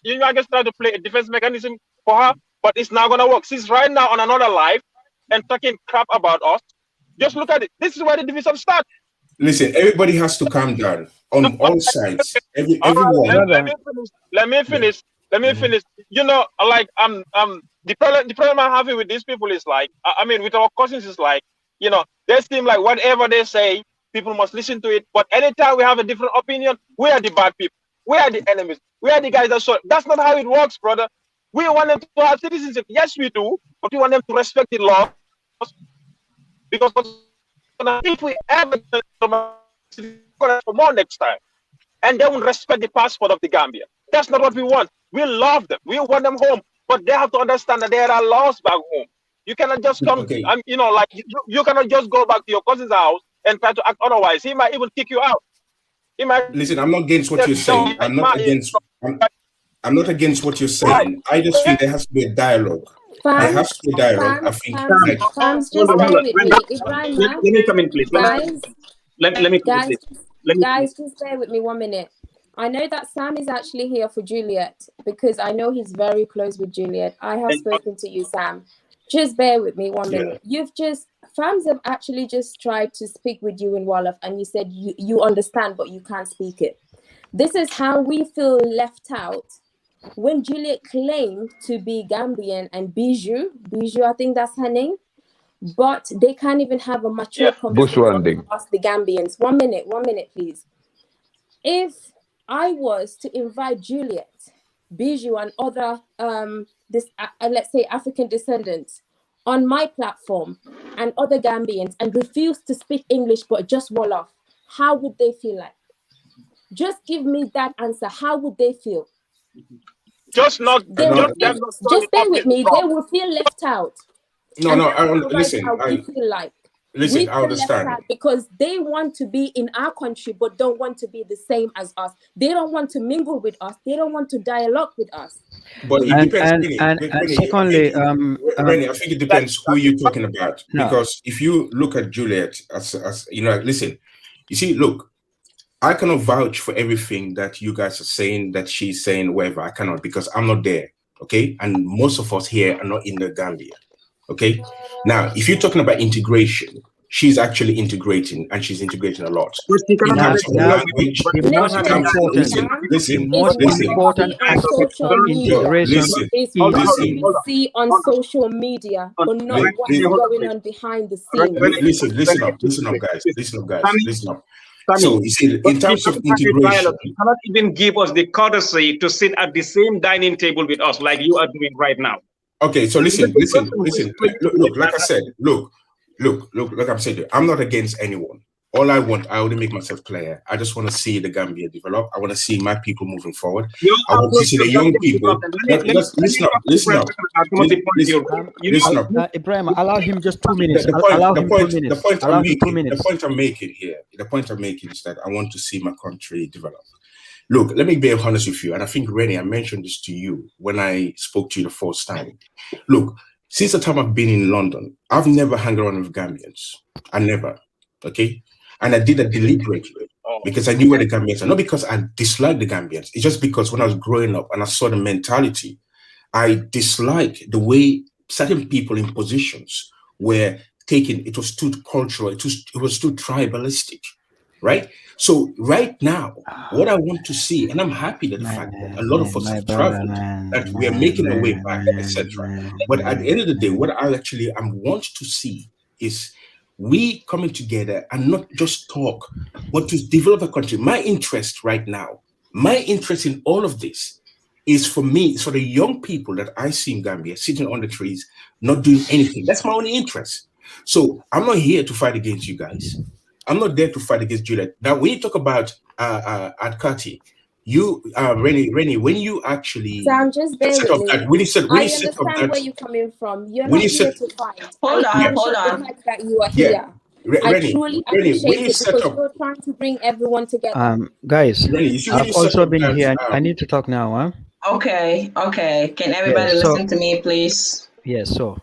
to play a defense mechanism for her, but it's not gonna work. She's right now on another live and talking crap about us. Just look at it. This is where the division starts. Listen, everybody has to calm down on all sides. Everyone. Let me finish. Like the problem I'm having with these people is like, with our cousins is like, they seem like whatever they say, people must listen to it. But anytime we have a different opinion, we are the bad people. We are the enemies. We are the guys that that's not how it works, brother. We want them to have citizenship. Yes, we do, but we want them to respect the laws. Because if we ever for more next time, and they won't respect the passport of the Gambia. That's not what we want. We love them. We want them home, but they have to understand that there are laws back home. You cannot just come, you cannot just go back to your cousin's house and try to act otherwise. He might even kick you out. Listen, I'm not against what you're saying. I'm not against what you're saying. I just feel there has to be a dialogue. There has to be a dialogue. I think. Just bear with me. Let me come in, please. Guys, just bear with me 1 minute. I know that Sam is actually here for Juliet because I know he's very close with Juliet. I have spoken to you, Sam. Just bear with me 1 minute. Fams have actually just tried to speak with you in Wolof, and you said you understand, but you can't speak it. This is how we feel left out when Juliet claimed to be Gambian and Bijou, I think that's her name, but they can't even have a mature conversation with us, the Gambians. 1 minute, please. If I was to invite Juliet, Bijou, and other let's say African descendants on my platform and other Gambians and refuse to speak English but just Wolof, how would they feel like? Just give me that answer. How would they feel? Just bear with me. They will feel left out. Listen. How we feel like. Listen, we I feel left understand. out because they want to be in our country but don't want to be the same as us. They don't want to mingle with us. They don't want to dialogue with us. But it depends, Rennie. Secondly, Rennie, I think it depends who you're talking about. No. Because if you look at Juliet, as you know, listen, you see, look, I cannot vouch for everything that you guys are saying, that she's saying, whatever. I cannot, because I'm not there. Okay. And most of us here are not in the Gambia. Okay. Now, if you're talking about integration, she's actually integrating, and she's integrating a lot. In terms of the language, the most important aspect of integration is what we see on social media, but not what's going on behind the scenes. Listen up, guys. Listen up. So you see, in terms of integration, you cannot even give us the courtesy to sit at the same dining table with us like you are doing right now. Okay, so listen. Look, like I said, look, like I'm saying, I'm not against anyone. All I only make myself clear. I just want to see the Gambia develop. I want to see my people moving forward. I want to see the young people. Listen up. Ibrahim, allow him just 2 minutes. The point I'm making here, the point I'm making is that I want to see my country develop. Look, let me be honest with you, and I think, Rennie, I mentioned this to you when I spoke to you the first time. Look, since the time I've been in London, I've never hung around with Gambians. I never, okay? And I did that deliberately because I knew where the Gambians are. Not because I disliked the Gambians. It's just because when I was growing up and I saw the mentality, I disliked the way certain people in positions were taken. It was too cultural. It was too tribalistic, right? So right now, what I want to see, and I'm happy that the fact that a lot of us have traveled, that we are making our way back, etc. But at the end of the day, what I want to see is we coming together and not just talk, but to develop a country. My interest right now, my interest in all of this is for me, it's for the young people that I see in Gambia sitting on the trees, not doing anything. That's my only interest. So I'm not here to fight against you guys. I'm not there to fight against Juliet. Now, when you talk about Adkati, you, Rennie, when you actually Sam, just bear set up with that, me. when you set up I understand where you're coming from. You're not here to fight. Hold on. The fact that you are here. I truly appreciate it because you're trying to bring everyone together. Guys, I've also been here. I need to talk now, huh? Okay. Can everybody listen to me, please? Yes, so.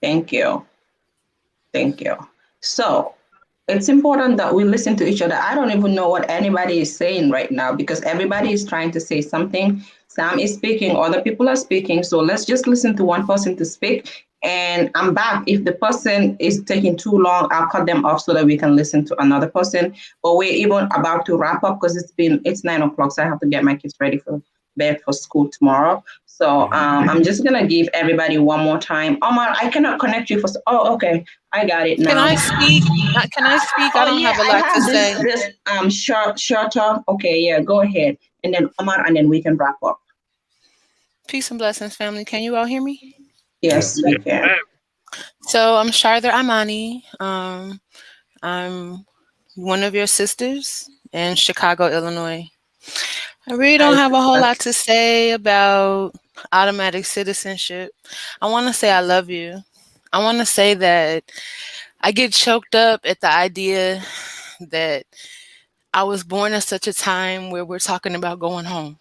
Thank you. So, it's important that we listen to each other. I don't even know what anybody is saying right now because everybody is trying to say something. Sam is speaking, other people are speaking. So let's just listen to one person to speak. And I'm back. If the person is taking too long, I'll cut them off so that we can listen to another person. But we're even about to wrap up because it's 9 o'clock. So I have to get my kids ready for bed for school tomorrow. So I'm just going to give everybody one more time. Omar, I cannot connect you for... Oh, okay. I got it now. Can I speak? I don't have a lot to say. This shorter. Okay, yeah, go ahead. And then Omar, and then we can wrap up. Peace and blessings, family. Can you all hear me? Yes, we can. So I'm Sharder Amani. I'm one of your sisters in Chicago, Illinois. I really don't have a whole lot to say about automatic citizenship. I want to say I love you. I want to say that I get choked up at the idea that I was born at such a time where we're talking about going home.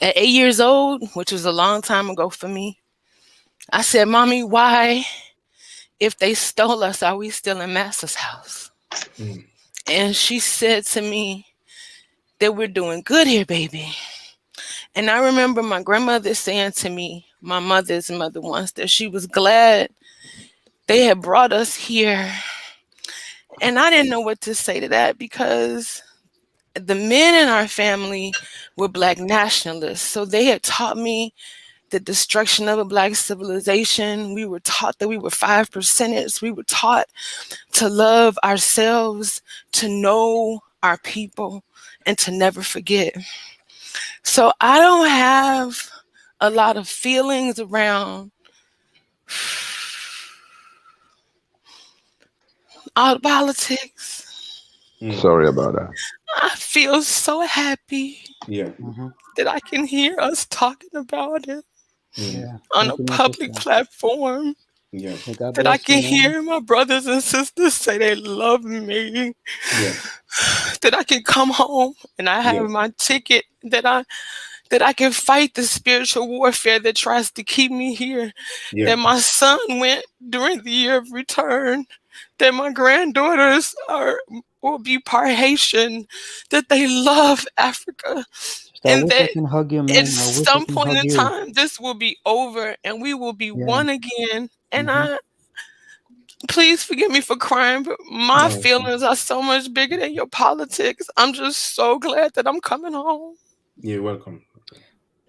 At 8 years old, which was a long time ago for me, I said, Mommy, why, if they stole us, are we still in Master's house? And she said to me that we're doing good here, baby. And I remember my grandmother saying to me, my mother's mother once, that she was glad they had brought us here. And I didn't know what to say to that because the men in our family were Black nationalists. So they had taught me the destruction of a Black civilization. We were taught that we were 5%ers. We were taught to love ourselves, to know our people, and to never forget. So I don't have a lot of feelings around our politics. Sorry about that. I feel so happy that I can hear us talking about it on a public platform. Yeah. God That I bless you, can man. hear my brothers and sisters say they love me. Yeah. That I can come home and I Yeah. have my ticket, that I can fight the spiritual warfare that tries to keep me here. Yeah. That my son went during the year of return. That my granddaughters will be part Haitian. That they love Africa. So I And wish I that can hug you, at man. I wish I some can point hug in you. time, this will be over and we will be Yeah. one again. And Mm-hmm. please forgive me for crying, but my No. feelings are so much bigger than your politics. I'm just so glad that I'm coming home. You're welcome.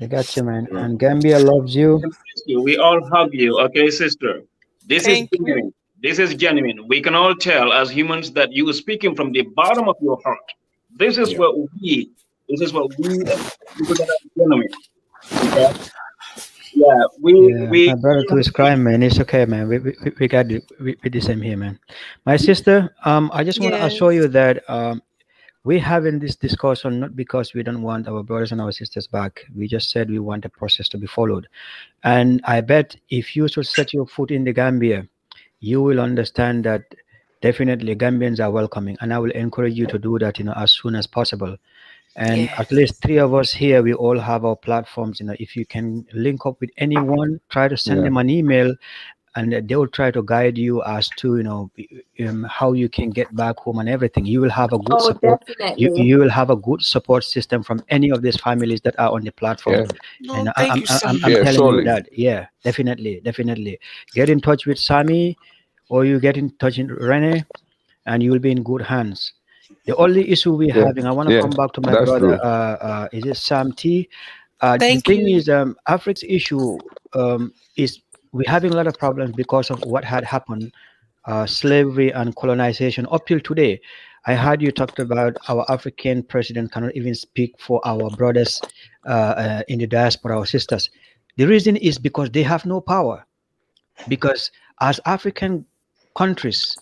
I got you, man. You're And welcome. Gambia loves you. We all hug you, okay, sister? This is Thank you. genuine. This is genuine. We can all tell as humans that you are speaking from the bottom of your heart. This is Yeah. what we. This is what we as people that are genuine. Okay. Yeah. Yeah, We. my brother too is crying, man. It's okay, man. We got it. We the same here, man. My sister, I just want to assure Yes. you that we're having this discussion not because we don't want our brothers and our sisters back. We just said we want the process to be followed. And I bet if you should set your foot in the Gambia, you will understand that definitely Gambians are welcoming. And I will encourage you to do that, as soon as possible. And at Yes. least three of us here, we all have our platforms. If you can link up with anyone, try to send Yeah. them an email, and they will try to guide you as to how you can get back home and everything. You will have a good Oh, support. you, definitely. you will have a good support system from any of these families that are on the platform. Yeah. No, And thank you so I'm Yeah. much. telling you Surely. that, yeah, definitely get in touch with Sami, or you get in touch with Rene, and you will be in good hands. The only issue we're Yeah. having, I want to Yeah. come back to my That's brother. true. Is it Sam T? The Thank thing you. is, Africa's issue is we're having a lot of problems because of what had happened, slavery and colonization up till today. I heard you talked about our African president cannot even speak for our brothers in the diaspora, our sisters. The reason is because they have no power, because as African countries,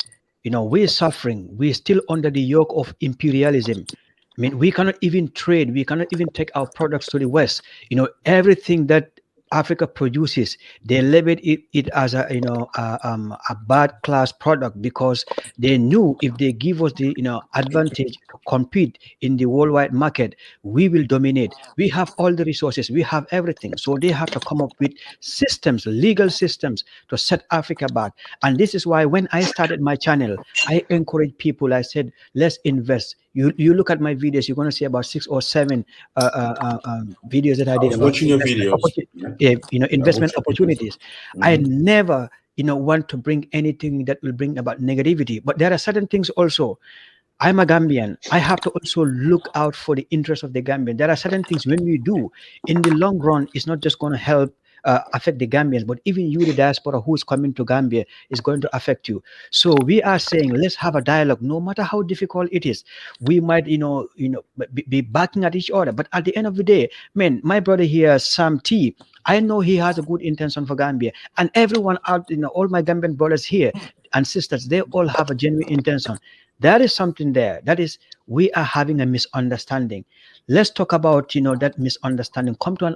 we're suffering. We're still under the yoke of imperialism. I mean, we cannot even trade. We cannot even take our products to the West. Everything that Africa produces, they labeled it as a bad class product, because they knew if they give us the advantage to compete in the worldwide market, we will dominate. We have all the resources, we have everything. So they have to come up with systems, legal systems, to set Africa back. And this is why when I started my channel, I encourage people. I said, let's invest. You look at my videos, you're going to see about 6 or 7 videos that I I did was about watching your videos. Yeah. I investment watch your videos. opportunities. I Hmm. never want to bring anything that will bring about negativity, but there are certain things also. I'm a Gambian. I have to also look out for the interest of the Gambian. There are certain things when we do, in the long run, it's not just going to help affect the Gambians, but even you, the diaspora who's coming to Gambia, is going to affect you. So we are saying, let's have a dialogue, no matter how difficult it is. We might, be backing at each other, but at the end of the day, man, my brother here, Sam T, I know he has a good intention for Gambia, and everyone out, all my Gambian brothers here and sisters, they all have a genuine intention. There is something there. That is, we are having a misunderstanding. Let's talk about that misunderstanding. Come to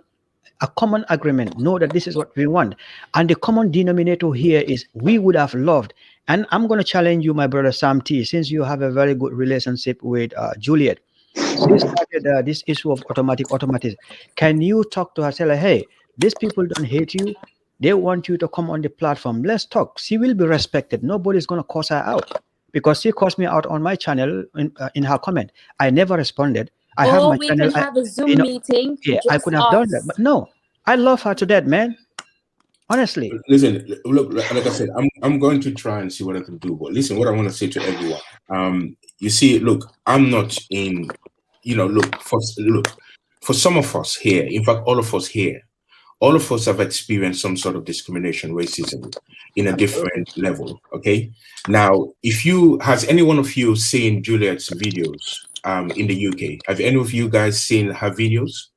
a common agreement. Know that this is what we want, and the common denominator here is we would have loved. And I'm going to challenge you, my brother Sam T, since you have a very good relationship with Juliet. She started this issue of automatic. Can you talk to her? Say like, hey, these people don't hate you. They want you to come on the platform. Let's talk. She will be respected. Nobody's going to curse her out, because she cursed me out on my channel in her comment. I never responded. I have Or my we channel. can have a You Zoom know, meeting, yeah, I just could have done that, us. but no. I love her to death, man. Honestly. Listen, look, like I said, I'm going to try and see what I can do. But listen, what I want to say to everyone, you see, look, I'm not in, for some of us here, in fact, all of us here, all of us have experienced some sort of discrimination, racism in a different level. Okay. Now, has any one of you seen Juliet's videos in the UK? Have any of you guys seen her videos?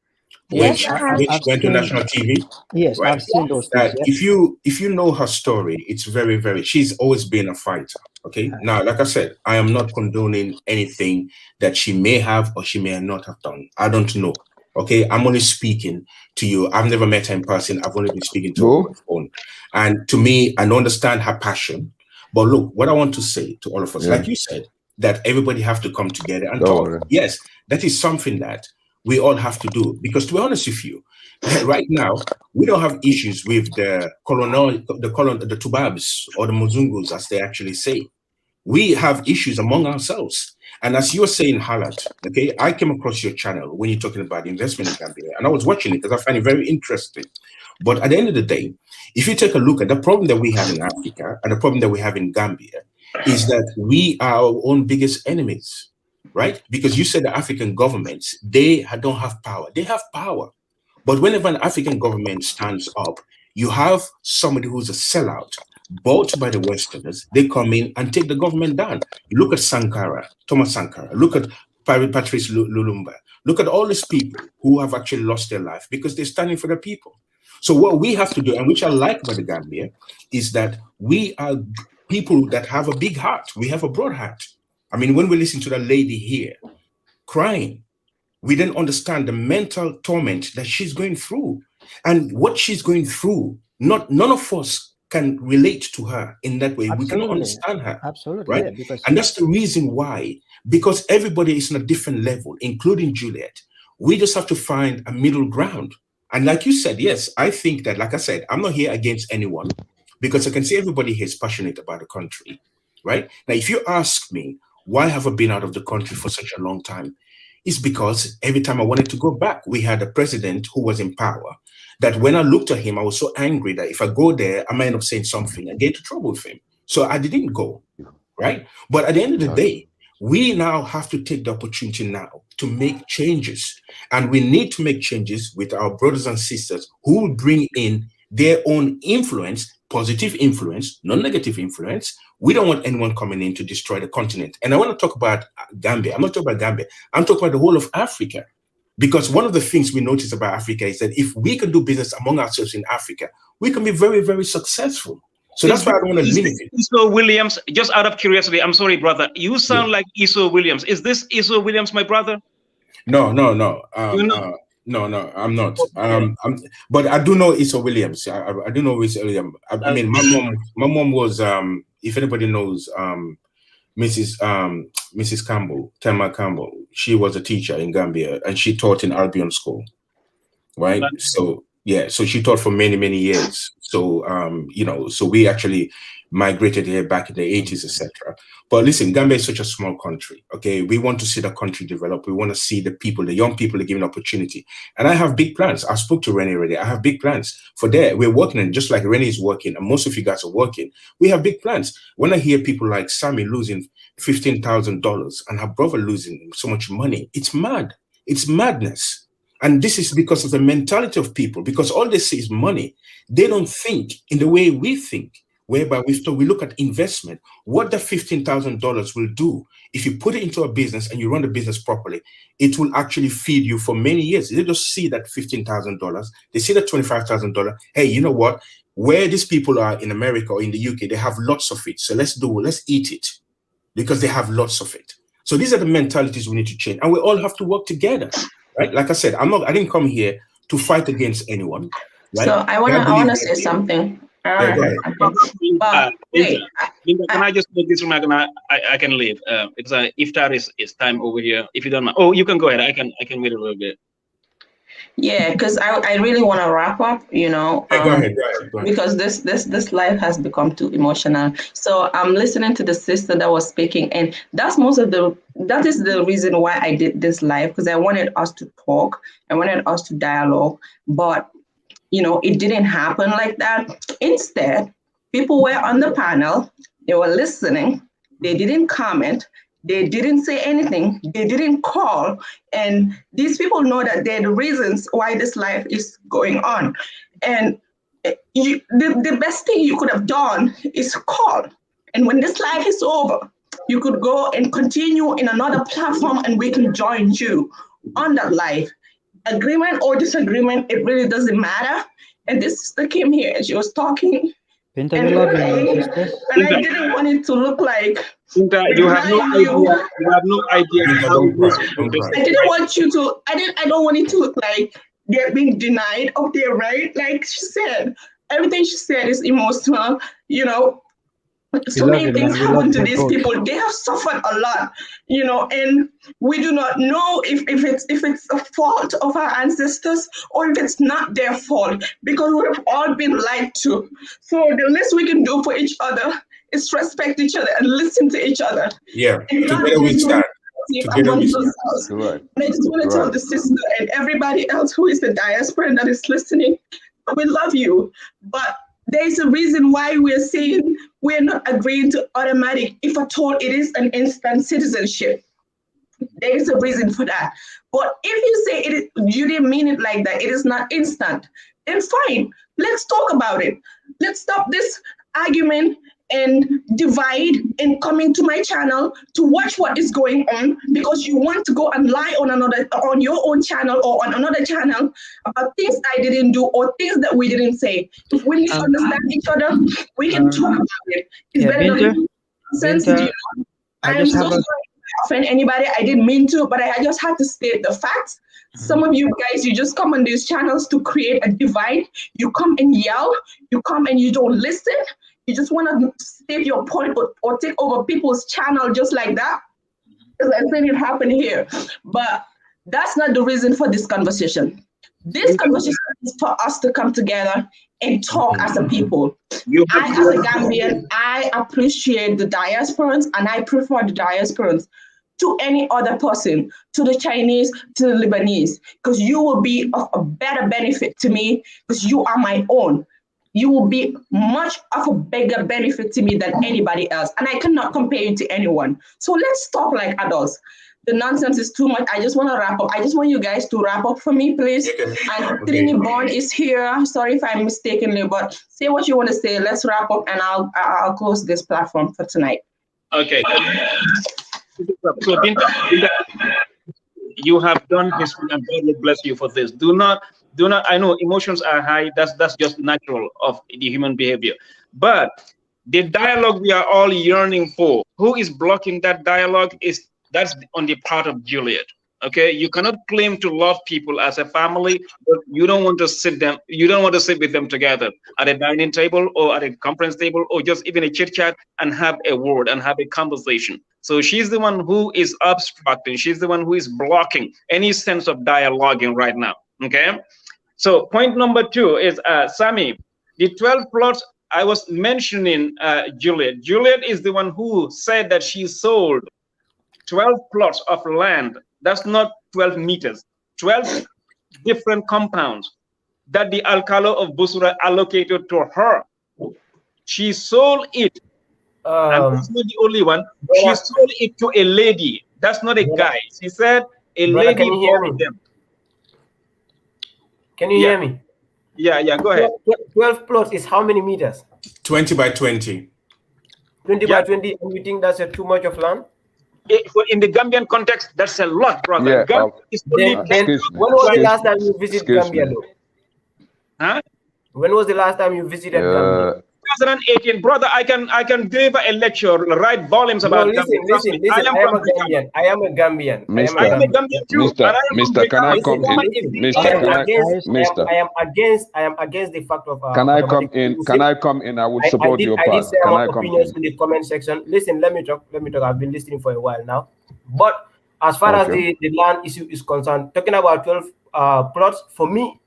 Yes, Yes, I have. Which I've went to seen. national TV, Yes, right? I've seen those Yes. things. That Yeah. if you know her story, it's very, very. She's always been a fighter. Okay. Now, like I said, I am not condoning anything that she may have or she may not have done. I don't know. Okay, I'm only speaking to you. I've never met her in person. I've only been speaking to her on the phone. And to me, I don't understand her passion. But look, what I want to say to all of us, like you said, that everybody have to come together and talk. Yes, that is something that we all have to do. Because to be honest with you, right now, we don't have issues with the Tubabs or the Muzungus, as they actually say. We have issues among ourselves. And as you were saying, Halat, okay, I came across your channel when you're talking about investment in Gambia, and I was watching it because I find it very interesting. But at the end of the day, if you take a look at the problem that we have in Africa and the problem that we have in Gambia, is that we are our own biggest enemies, right? Because you said the African governments, they don't have power. They have power. But whenever an African government stands up, you have somebody who's a sellout, bought by the Westerners. They come in and take the government down. Look at Sankara, Thomas Sankara. Look at Patrice Lumumba. Look at all these people who have actually lost their life because they're standing for the people. So what we have to do, and which I like about the Gambia, is that we are people that have a big heart. We have a broad heart. I mean, when we listen to that lady here crying, we then understand the mental torment that she's going through. And what she's going through, none of us can relate to her in that way. We cannot understand her. Absolutely, right? yeah, because And that's the reason why, because everybody is on a different level, including Juliet. We just have to find a middle ground. And like you said, yes, I think that, like I said, I'm not here against anyone because I can see everybody here is passionate about the country, right? Now, if you ask me, why have I been out of the country for such a long time? It's because every time I wanted to go back, we had a president who was in power that when I looked at him, I was so angry that if I go there, I might end up saying something and get into trouble with him. So I didn't go, right? But at the end of the day, we now have to take the opportunity now to make changes. And we need to make changes with our brothers and sisters who will bring in their own influence, positive influence, non-negative influence. We don't want anyone coming in to destroy the continent. And I want to talk about Gambia. I'm not talking about Gambia. I'm talking about the whole of Africa. Because one of the things we notice about Africa is that if we can do business among ourselves in Africa, we can be very, very successful. So that's why I don't want to limit it. Iso Williams, just out of curiosity, I'm sorry, brother. You sound like Iso Williams. Is this Iso Williams, my brother? No. No, I'm not. But I do know Iso Williams. I do know Iso Williams. I mean, my mom was, if anybody knows, Mrs. Campbell, Tema Campbell. She was a teacher in Gambia and she taught in Albion School, right? So yeah, so she taught for many, many years. So so we actually migrated here back in the 80s, etc. But listen, Gambia is such a small country. Okay, we want to see the country develop. We want to see the people, the young people, are given opportunity. And I have big plans. I spoke to Rennie already. I have big plans for there. We're working, and just like Rennie is working, and most of you guys are working. We have big plans. When I hear people like Sammy losing $15,000 and her brother losing so much money, it's mad. It's madness. And this is because of the mentality of people, because all they see is money. They don't think in the way we think, whereby we look at investment, what the $15,000 will do. If you put it into a business and you run the business properly, it will actually feed you for many years. They just see that $15,000, they see that $25,000. Hey, you know what? Where these people are in America or in the UK, they have lots of it. So let's eat it because they have lots of it. So these are the mentalities we need to change. And we all have to work together. Right? Like I said, I didn't come here to fight against anyone. Right? So I wanna say something. Yeah, go ahead. Linda, can I just make this remark and I can leave? Because iftar is time over here. If you don't mind. Oh, you can go ahead. I can wait a little bit. Yeah, because I really want to wrap up, Go ahead. because this life has become too emotional. So I'm listening to the sister that was speaking, and that is the reason why I did this live, because I wanted us to talk, I wanted us to dialogue, but it didn't happen like that. Instead, people were on the panel, they were listening, they didn't comment, they didn't say anything, they didn't call, and these people know that they're the reasons why this life is going on. And the best thing you could have done is call. And when this life is over, you could go and continue in another platform and we can join you on that life. Agreement or disagreement, it really doesn't matter. And this sister came here and she was talking. Pinta, we love you, and I didn't want it to look like Binta, you have no Denying idea. you. You have no idea Binta, how don't those cry. people Don't just cry. I didn't want you to. I don't want it to look like they're being denied of their right. Like she said, everything she said is emotional. You know, so love many it, things man. We love happen to them these both. people. They have suffered a lot, and we do not know if it's a fault of our ancestors or if it's not their fault because we've all been lied to. So the least we can do for each other is respect each other and listen to each other Yeah. and not Together we stand. Together we amongst stand. ourselves. Right. And I just want to tell Right. the sister and everybody else who is the diaspora that is listening, we love you, but there's a reason why we're saying we're not agreeing to automatic if at all it is an instant citizenship. There is a reason for that. But if you say you didn't mean it like that, it is not instant, then fine. Let's talk about it. Let's stop this argument and divide and coming to my channel to watch what is going on because you want to go and lie on your own channel or on another channel about things I didn't do or things that we didn't say. If we misunderstand each other, we can talk about it. It's Yeah, better Binta, than nonsense. Binta, I I am just so have sorry a if I offend anybody. I didn't mean to, but I just had to state the facts. Some of you guys, you just come on these channels to create a divide. You come and yell. You come and you don't listen. You just want to state your point or take over people's channel just like that. Because I've seen it happen here. But that's not the reason for this conversation. This conversation is for us to come together and talk as a people. you I, have as a Gambian, I appreciate the diasporans and I prefer the diasporans to any other person, to the Chinese, to the Lebanese, because you will be of a better benefit to me because you are my own. You will be much of a bigger benefit to me than anybody else. And I cannot compare you to anyone. So let's talk like adults. The nonsense is too much. I just want to wrap up. I just want you guys to wrap up for me, please. And Trini Bond is here. Sorry if I'm mistakenly, but say what you want to say. Let's wrap up and I'll close this platform for tonight. okay. So Binta, you have done history, and God will bless you for this. Do not. I know emotions are high. That's just natural of the human behavior. But the dialogue we are all yearning for, who is blocking that dialogue that's on the part of Juliet. Okay, you cannot claim to love people as a family, but you don't want to sit with them together at a dining table or at a conference table or just even a chit chat and have a word and have a conversation. So she's the one who is obstructing. She's the one who is blocking any sense of dialoguing right now. Okay. So point number 2 is Sami, the 12 plots I was mentioning. Juliet. Juliet is the one who said that she sold 12 plots of land. That's not 12 meters, 12 different compounds that the Alcalo of Busura allocated to her. She sold it. And that's not the only one. She sold it to a lady. That's not a guy. She said a lady can you hear bought me? them. Can you hear me? Yeah, go ahead. 12 plots is how many meters? 20 by 20. 20 by 20, and you think that's too much of land? In the Gambian context, that's a lot, brother. Yeah. Gambia is only Then when was the last time you visited Gambia, though? Huh? When was the last time you visited Gambia? 2018, brother. I can deliver a lecture, write volumes about listen. I am a Gambian. Mr. I am a Gambian too. Mr. Can I come in? Mr. I am against the fact of. Can I come in? Can I come in? I would support your I did part. say Can my I come opinions in? in the comment section. Listen, let me talk. I've been listening for a while now. But as far as the land issue is concerned, talking about 12 plots, for me,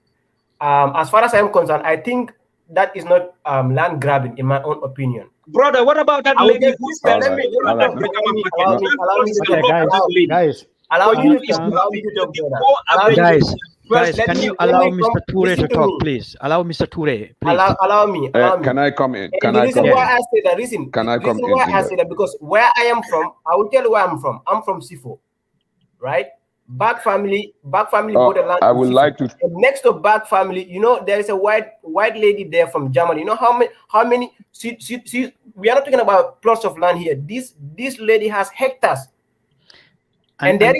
as far as I am concerned, I think that is not land grabbing, in my own opinion. Brother, what about that lady who said, allow me Guys, can you allow Mr. Toure to talk, please? Allow Mr. Toure, please. Allow me. Can I come in? Can I come in? Why I say that, listen, can I come in? Why I say that, because where I am from, I will tell you where I'm from. I'm from Sifo, right? Back family bought a land. I would like to. Next to back family, there is a white lady there from Germany. You know how many? See, we are not talking about plots of land here. This lady has hectares, and there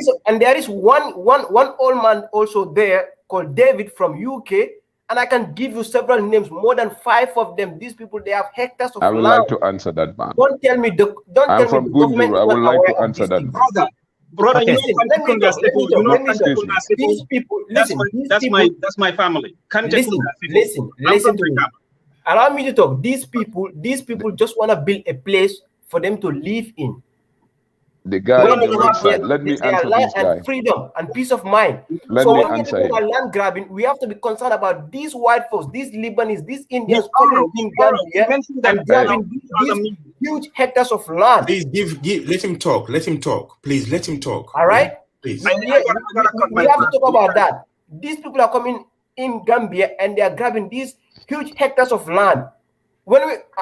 is one old man also there called David from UK. And I can give you several names, more than 5 of them. These people, they have hectares of I would land. like to answer that, man. Don't tell me the I'm from government Gunjur. is I would not like aware to of answer these that, things. man. Brother, you know, Listen, let me talk. Excuse me. These people, listen, that's my family. Listen to me. Allow me to talk. These people just want to build a place for them to live in. The guy Where on they the red have side. Let me their answer land this and guy. freedom and peace of mind. Let So me when we answer talk him. about land grabbing, we have to be concerned about these white folks, these Lebanese, these Indians coming in Gambia and grabbing these huge hectares of land. Please let him talk. Let him talk. Please let him talk. All right? Please. We have to talk about that. These people are coming in Gambia and they are grabbing these huge hectares of land.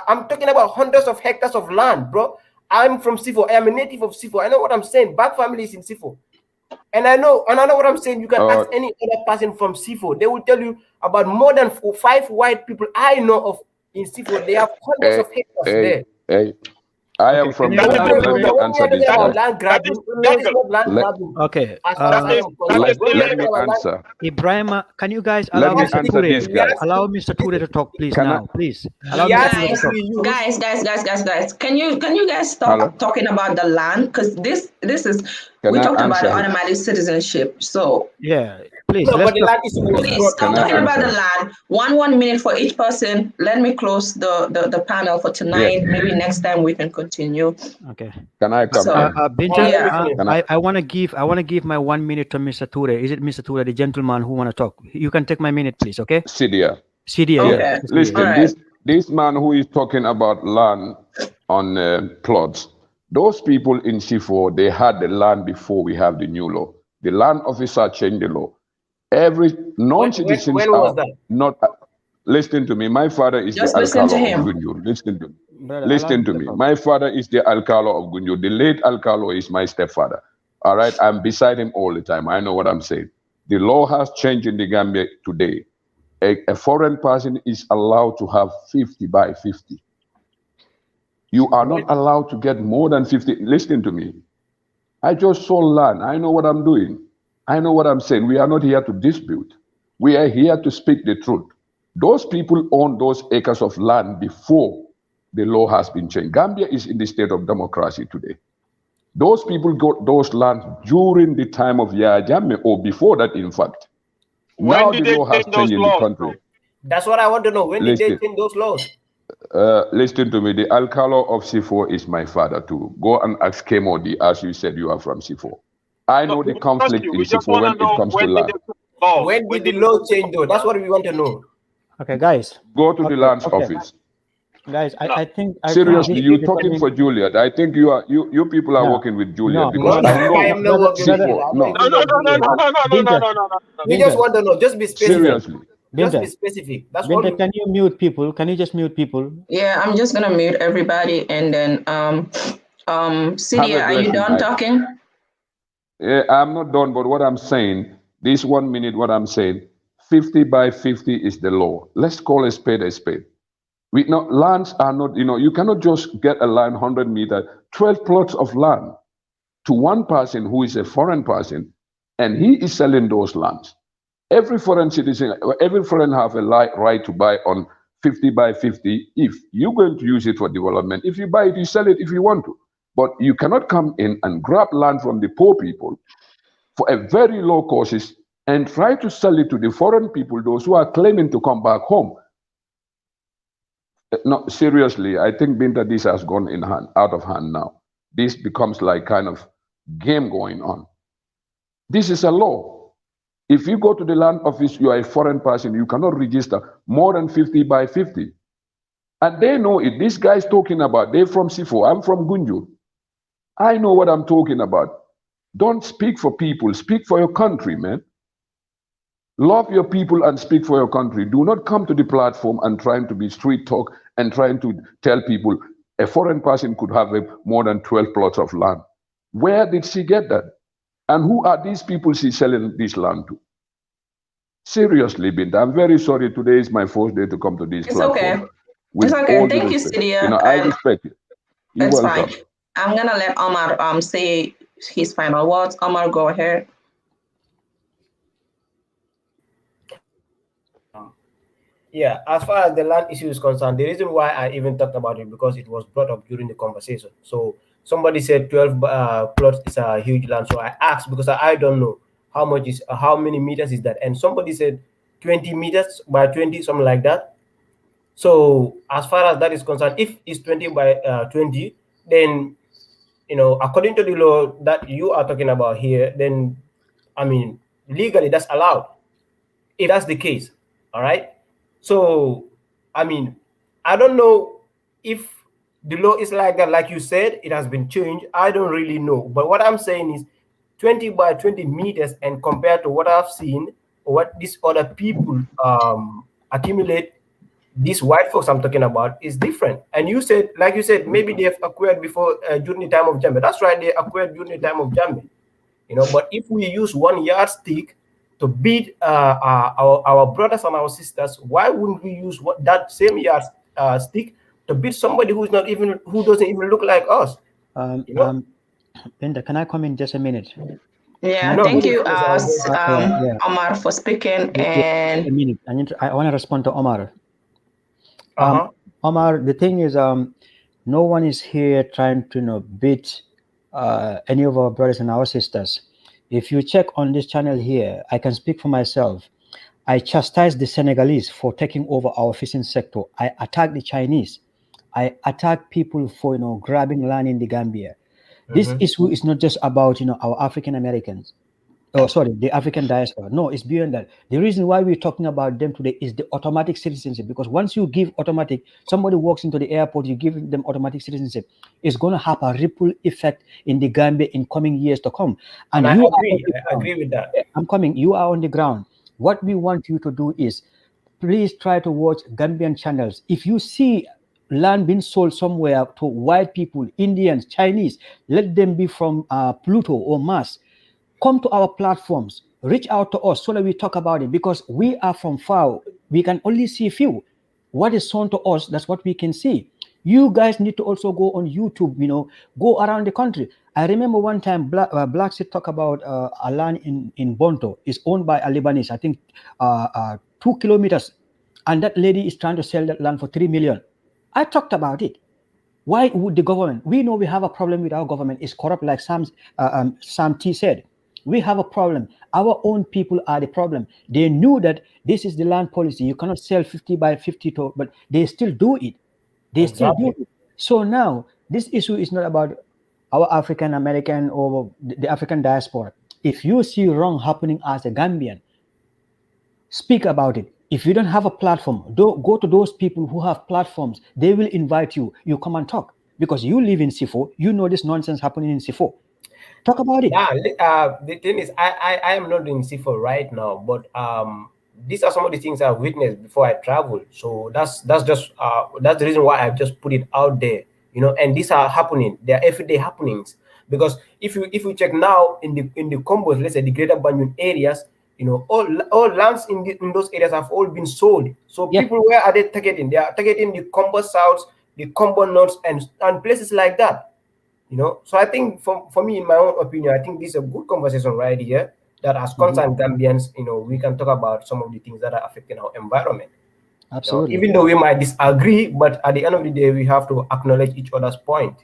I'm talking about hundreds of hectares of land, bro. I'm from Sifo. I am a native of Sifo. I know what I'm saying. Back family is in Sifo. And I know what I'm saying. You can ask any other person from Sifo. They will tell you about more than 5 white people I know of in Sifo. They have hundreds of hectares there. I am from Gunjur. Let me answer this guy. Land grabbing, that is not land grabbing. Okay. As far as I am concerned. Let me answer. Ibrahim, can you guys Let allow me Mr. answer this guy. Ture? Allow Mr. Ture to talk, please. Can I- Now, please. Allow Mr. Ture to talk. Guys. Can you guys stop talking about the land? Because this is we talked about the automatic citizenship. So yeah, please. No, Let's but the land issue was please stop talking about the land. 1 minute for each person. Let me close the panel for tonight. Yes. Maybe next time we can continue. Okay. Can I come in? Binta, Yeah. I want to give my 1 minute to Mr. Ture. Is it Mr. Ture, the gentleman who want to talk? You can take my minute, please. Okay. Sidia. Sidia. Yes. Yeah. Listen, this man who is talking about land on plots, those people in C4, they had the land before we have the new law. The land officer changed the law. Every non-citizens when was that? not. Listen to me. My father is Just the listen Alcalo to of him. Gunjur. Listen to me. Brother, Listen to me. My father is the Alcalo of Gunjur. The late Alcalo is my stepfather. All right. I'm beside him all the time. I know what I'm saying. The law has changed in the Gambia today. A foreign person is allowed to have 50 by 50. You are not allowed to get more than 50. Listen to me. I just sold land. I know what I'm doing. I know what I'm saying. We are not here to dispute. We are here to speak the truth. Those people own those acres of land before the law has been changed. Gambia is in the state of democracy today. Those people got those lands during the time of Yahya Jammeh, or before that, in fact. Now the law has changed in the country. That's what I want to know. When did they Listen. change those laws? Listen to me. The Alcalo of C4 is my father too. Go and ask Kemodi, as you said you are from C4. I know the conflict in C4 when it comes to land. When did the law change though? That's what we want to know. Okay, guys. Go to the lands office. Guys, I think Seriously, you're talking for Juliet. I think you people are working with Juliet because I know I am not working with C4. No. We just want to know. Just be specific. Seriously. Just be specific. That's all. Binta, can you mute people? Can you just mute people? Yeah, I'm just gonna mute everybody and then Sidia, are you done talking? Yeah, I'm not done, but what I'm saying, this 1 minute, what I'm saying, 50 by 50 is the law. Let's call a spade a spade. Lands are not, you cannot just get a land 100 meters, 12 plots of land to one person who is a foreign person, and he is selling those lands. Every foreign citizen, every foreign have a right to buy on 50 by 50 if you're going to use it for development. If you buy it, you sell it if you want to. But you cannot come in and grab land from the poor people for a very low cost and try to sell it to the foreign people, those who are claiming to come back home. No, seriously, I think Binta, this has gone out of hand now. This becomes like kind of game going on. This is a law. If you go to the land office, you are a foreign person, you cannot register more than 50 by 50. And they know it. This guy's talking about, they're from Sifo, I'm from Gunjur. I know what I'm talking about. Don't speak for people, speak for your country, man. Love your people and speak for your country. Do not come to the platform and trying to be street talk and trying to tell people a foreign person could have more than 12 plots of land. Where did she get that? And who are these people she's selling this land to? Seriously, Binta, I'm very sorry. Today is my first day to come to this platform. Okay. With it's okay. all Thank you, respect. Sidia. I respect you. You're welcome. Fine. I'm gonna let Omar say his final words. Omar, go ahead. Yeah, as far as the land issue is concerned, the reason why I even talked about it because it was brought up during the conversation. So somebody said 12 plots is a huge land. So I asked because I don't know how many meters is that, and somebody said 20 meters by 20, something like that. So as far as that is concerned, if it's 20 by 20, then according to the law that you are talking about here, then I mean legally that's allowed. If that's the case, all right. So I mean, I don't know if the law is like that. Like you said, it has been changed. I don't really know. But what I'm saying is 20 by 20 meters, and compared to what I've seen or what these other people accumulate, these white folks I'm talking about is different. And you said, like you said, maybe they have acquired before during the time of Jammeh. That's right, they acquired during the time of Jammeh. But if we use 1 yardstick to beat our brothers and our sisters, why wouldn't we use that same yardstick to beat somebody who doesn't even look like us? Linda, can I come in just a minute? Yeah, thank you, Omar, for speaking. And a minute. I want to respond to Omar. Omar, the thing is, no one is here trying to beat any of our brothers and our sisters. If you check on this channel here, I can speak for myself. I chastise the Senegalese for taking over our fishing sector. I attack the Chinese. I attack people for grabbing land in the Gambia. This issue is not just about our African Americans. Oh, sorry, the African diaspora. No, it's beyond that. The reason why we're talking about them today is the automatic citizenship. Because once you give automatic, somebody walks into the airport, you give them automatic citizenship, it's going to have a ripple effect in the Gambia in coming years to come. And I agree with that. I'm coming. You are on the ground. What we want you to do is, please try to watch Gambian channels. If you see land being sold somewhere to white people, Indians, Chinese, let them be from Pluto or Mars. Come to our platforms, reach out to us so that we talk about it, because we are from far. We can only see few. What is shown to us, that's what we can see. You guys need to also go on YouTube, go around the country. I remember one time Black Seed talk about a land in Bonto. It's owned by a Lebanese, I think 2 kilometers. And that lady is trying to sell that land for 3 million. I talked about it. Why would the government? We know we have a problem with our government. It's corrupt, like Sam T said. We have a problem. Our own people are the problem. They knew that this is the land policy. You cannot sell 50 by 50, but they still do it. Still do it. So now, this issue is not about our African American or the African diaspora. If you see wrong happening as a Gambian, speak about it. If you don't have a platform, go to those people who have platforms. They will invite you. You come and talk, because you live in Sifo. You know this nonsense happening in Sifo. Talk about it. Yeah, the thing is, I am not in Sifo right now, but these are some of the things I've witnessed before I travel. So that's just that's the reason why I've just put it out there. And these are happening. They are everyday happenings. Because if you check now in the combos, let's say the greater Banjul areas, all lands in those areas have all been sold. So people, where are they targeting? They are targeting the Combo South, the Combo North, and places like that. So I think for me, in my own opinion, I think this is a good conversation right here, that as concerned Gambians, we can talk about some of the things that are affecting our environment. Absolutely. Even though we might disagree, but at the end of the day, we have to acknowledge each other's point.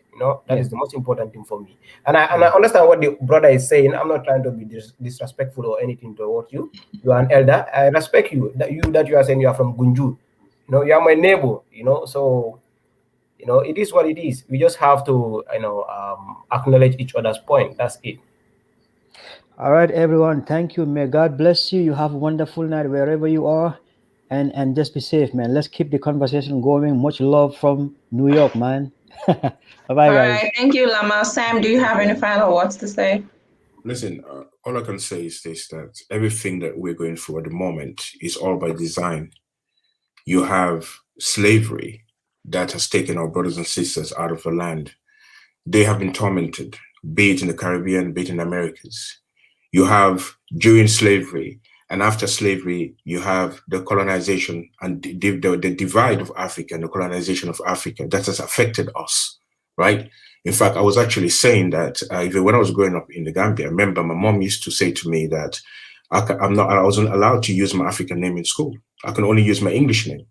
That is the most important thing for me. And I understand what the brother is saying. I'm not trying to be disrespectful or anything towards you. You are an elder. I respect you. That you are saying you are from Gunju. You are my neighbor. So it is what it is. We just have to acknowledge each other's point. That's it. All right, everyone. Thank you. May God bless you. You have a wonderful night wherever you are. And just be safe, man. Let's keep the conversation going. Much love from New York, man. Bye-bye, all guys. right, thank you, Lama. Sam, do you have any final words to say? Listen, all I can say is this, that everything that we're going through at the moment is all by design. You have slavery that has taken our brothers and sisters out of the land. They have been tormented, be it in the Caribbean, be it in the Americas. You have, during slavery and after slavery, you have the colonization and the divide of Africa and the colonization of Africa that has affected us, right? In fact, I was actually saying that even when I was growing up in the Gambia, I remember my mom used to say to me that I wasn't allowed to use my African name in school. I can only use my English name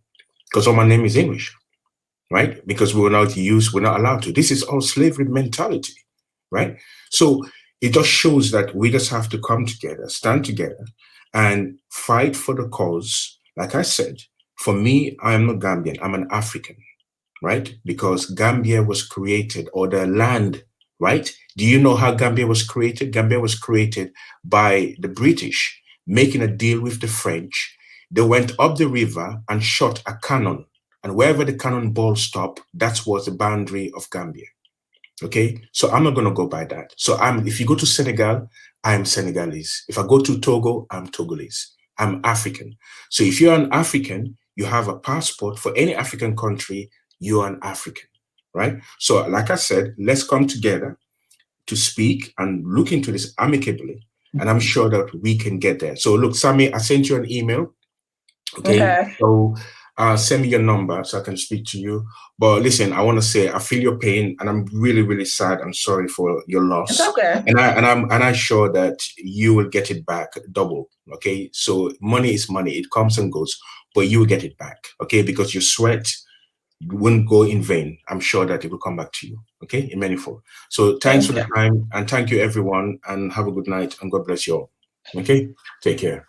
because all my name is English, right? Because we're not allowed to. This is all slavery mentality, right? So it just shows that we just have to come together, stand together, and fight for the cause. Like I said, for me, I am not Gambian, I'm an African, right? Because Gambia was created, or the land, right? Do you know how Gambia was created? Gambia was created by the British making a deal with the French. They went up the river and shot a cannon. And wherever the cannonball stopped, that was the boundary of Gambia. Okay, so I'm not going to go by that. So if you go to Senegal, I'm Senegalese. If I go to Togo, I'm Togolese. I'm African. So if you're an African, you have a passport for any African country, you're an African, right? So like I said, let's come together to speak and look into this amicably. And I'm sure that we can get there. So look, Sammy, I sent you an email. Okay. So send me your number so I can speak to you. But listen, I want to say I feel your pain, and I'm really, really sad. I'm sorry for your loss. It's okay. And I'm sure that you will get it back double. Okay. So money is money; it comes and goes, but you will get it back. Okay, because your sweat won't go in vain. I'm sure that it will come back to you. Okay, in manifold. So thanks for the time, and thank you everyone, and have a good night, and God bless you all. Okay, take care.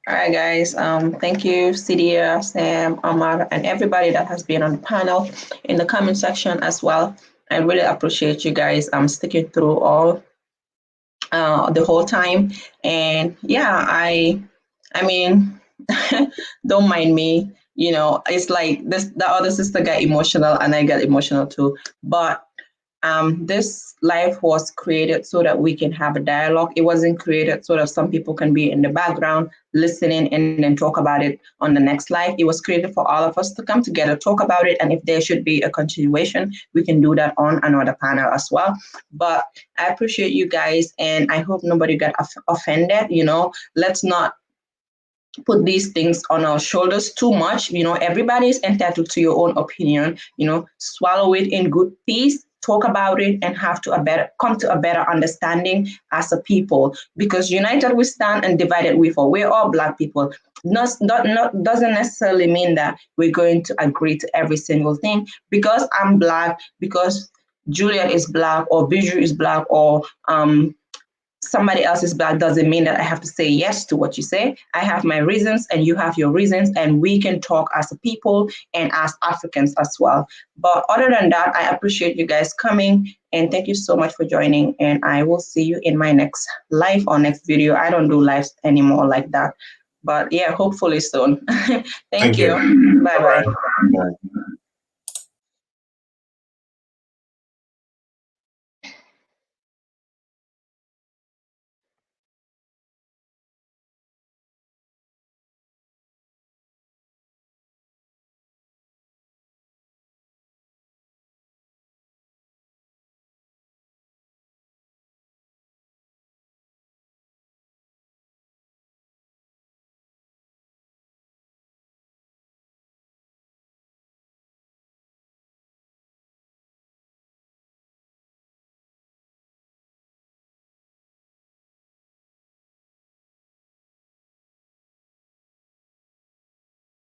All right, guys. Thank you, Sidia, Sam, Amar, and everybody that has been on the panel in the comment section as well. I really appreciate you guys sticking through all the whole time. And yeah, I mean, don't mind me. You know, it's like the other sister got emotional, and I got emotional too. But this life was created so that we can have a dialogue. It wasn't created so that some people can be in the background listening and then talk about it on the next life. It was created for all of us to come together, talk about it, and if there should be a continuation, we can do that on another panel as well. But I appreciate you guys, and I hope nobody got offended. You know, let's not put these things on our shoulders too much. You know, everybody is entitled to your own opinion. You know, swallow it in good peace, talk about it, and come to a better understanding as a people. Because united we stand and divided we fall. We're all Black people. Doesn't necessarily mean that we're going to agree to every single thing. Because I'm Black, because Juliet is Black, or Bijou is Black, or somebody else is Black, doesn't mean that I have to say yes to what you say. I have my reasons and you have your reasons, and we can talk as a people and as Africans as well. But other than that, I appreciate you guys coming, and thank you so much for joining, and I will see you in my next live or next video. I don't do lives anymore like that, but yeah, hopefully soon. Thank you. Bye-bye. Bye.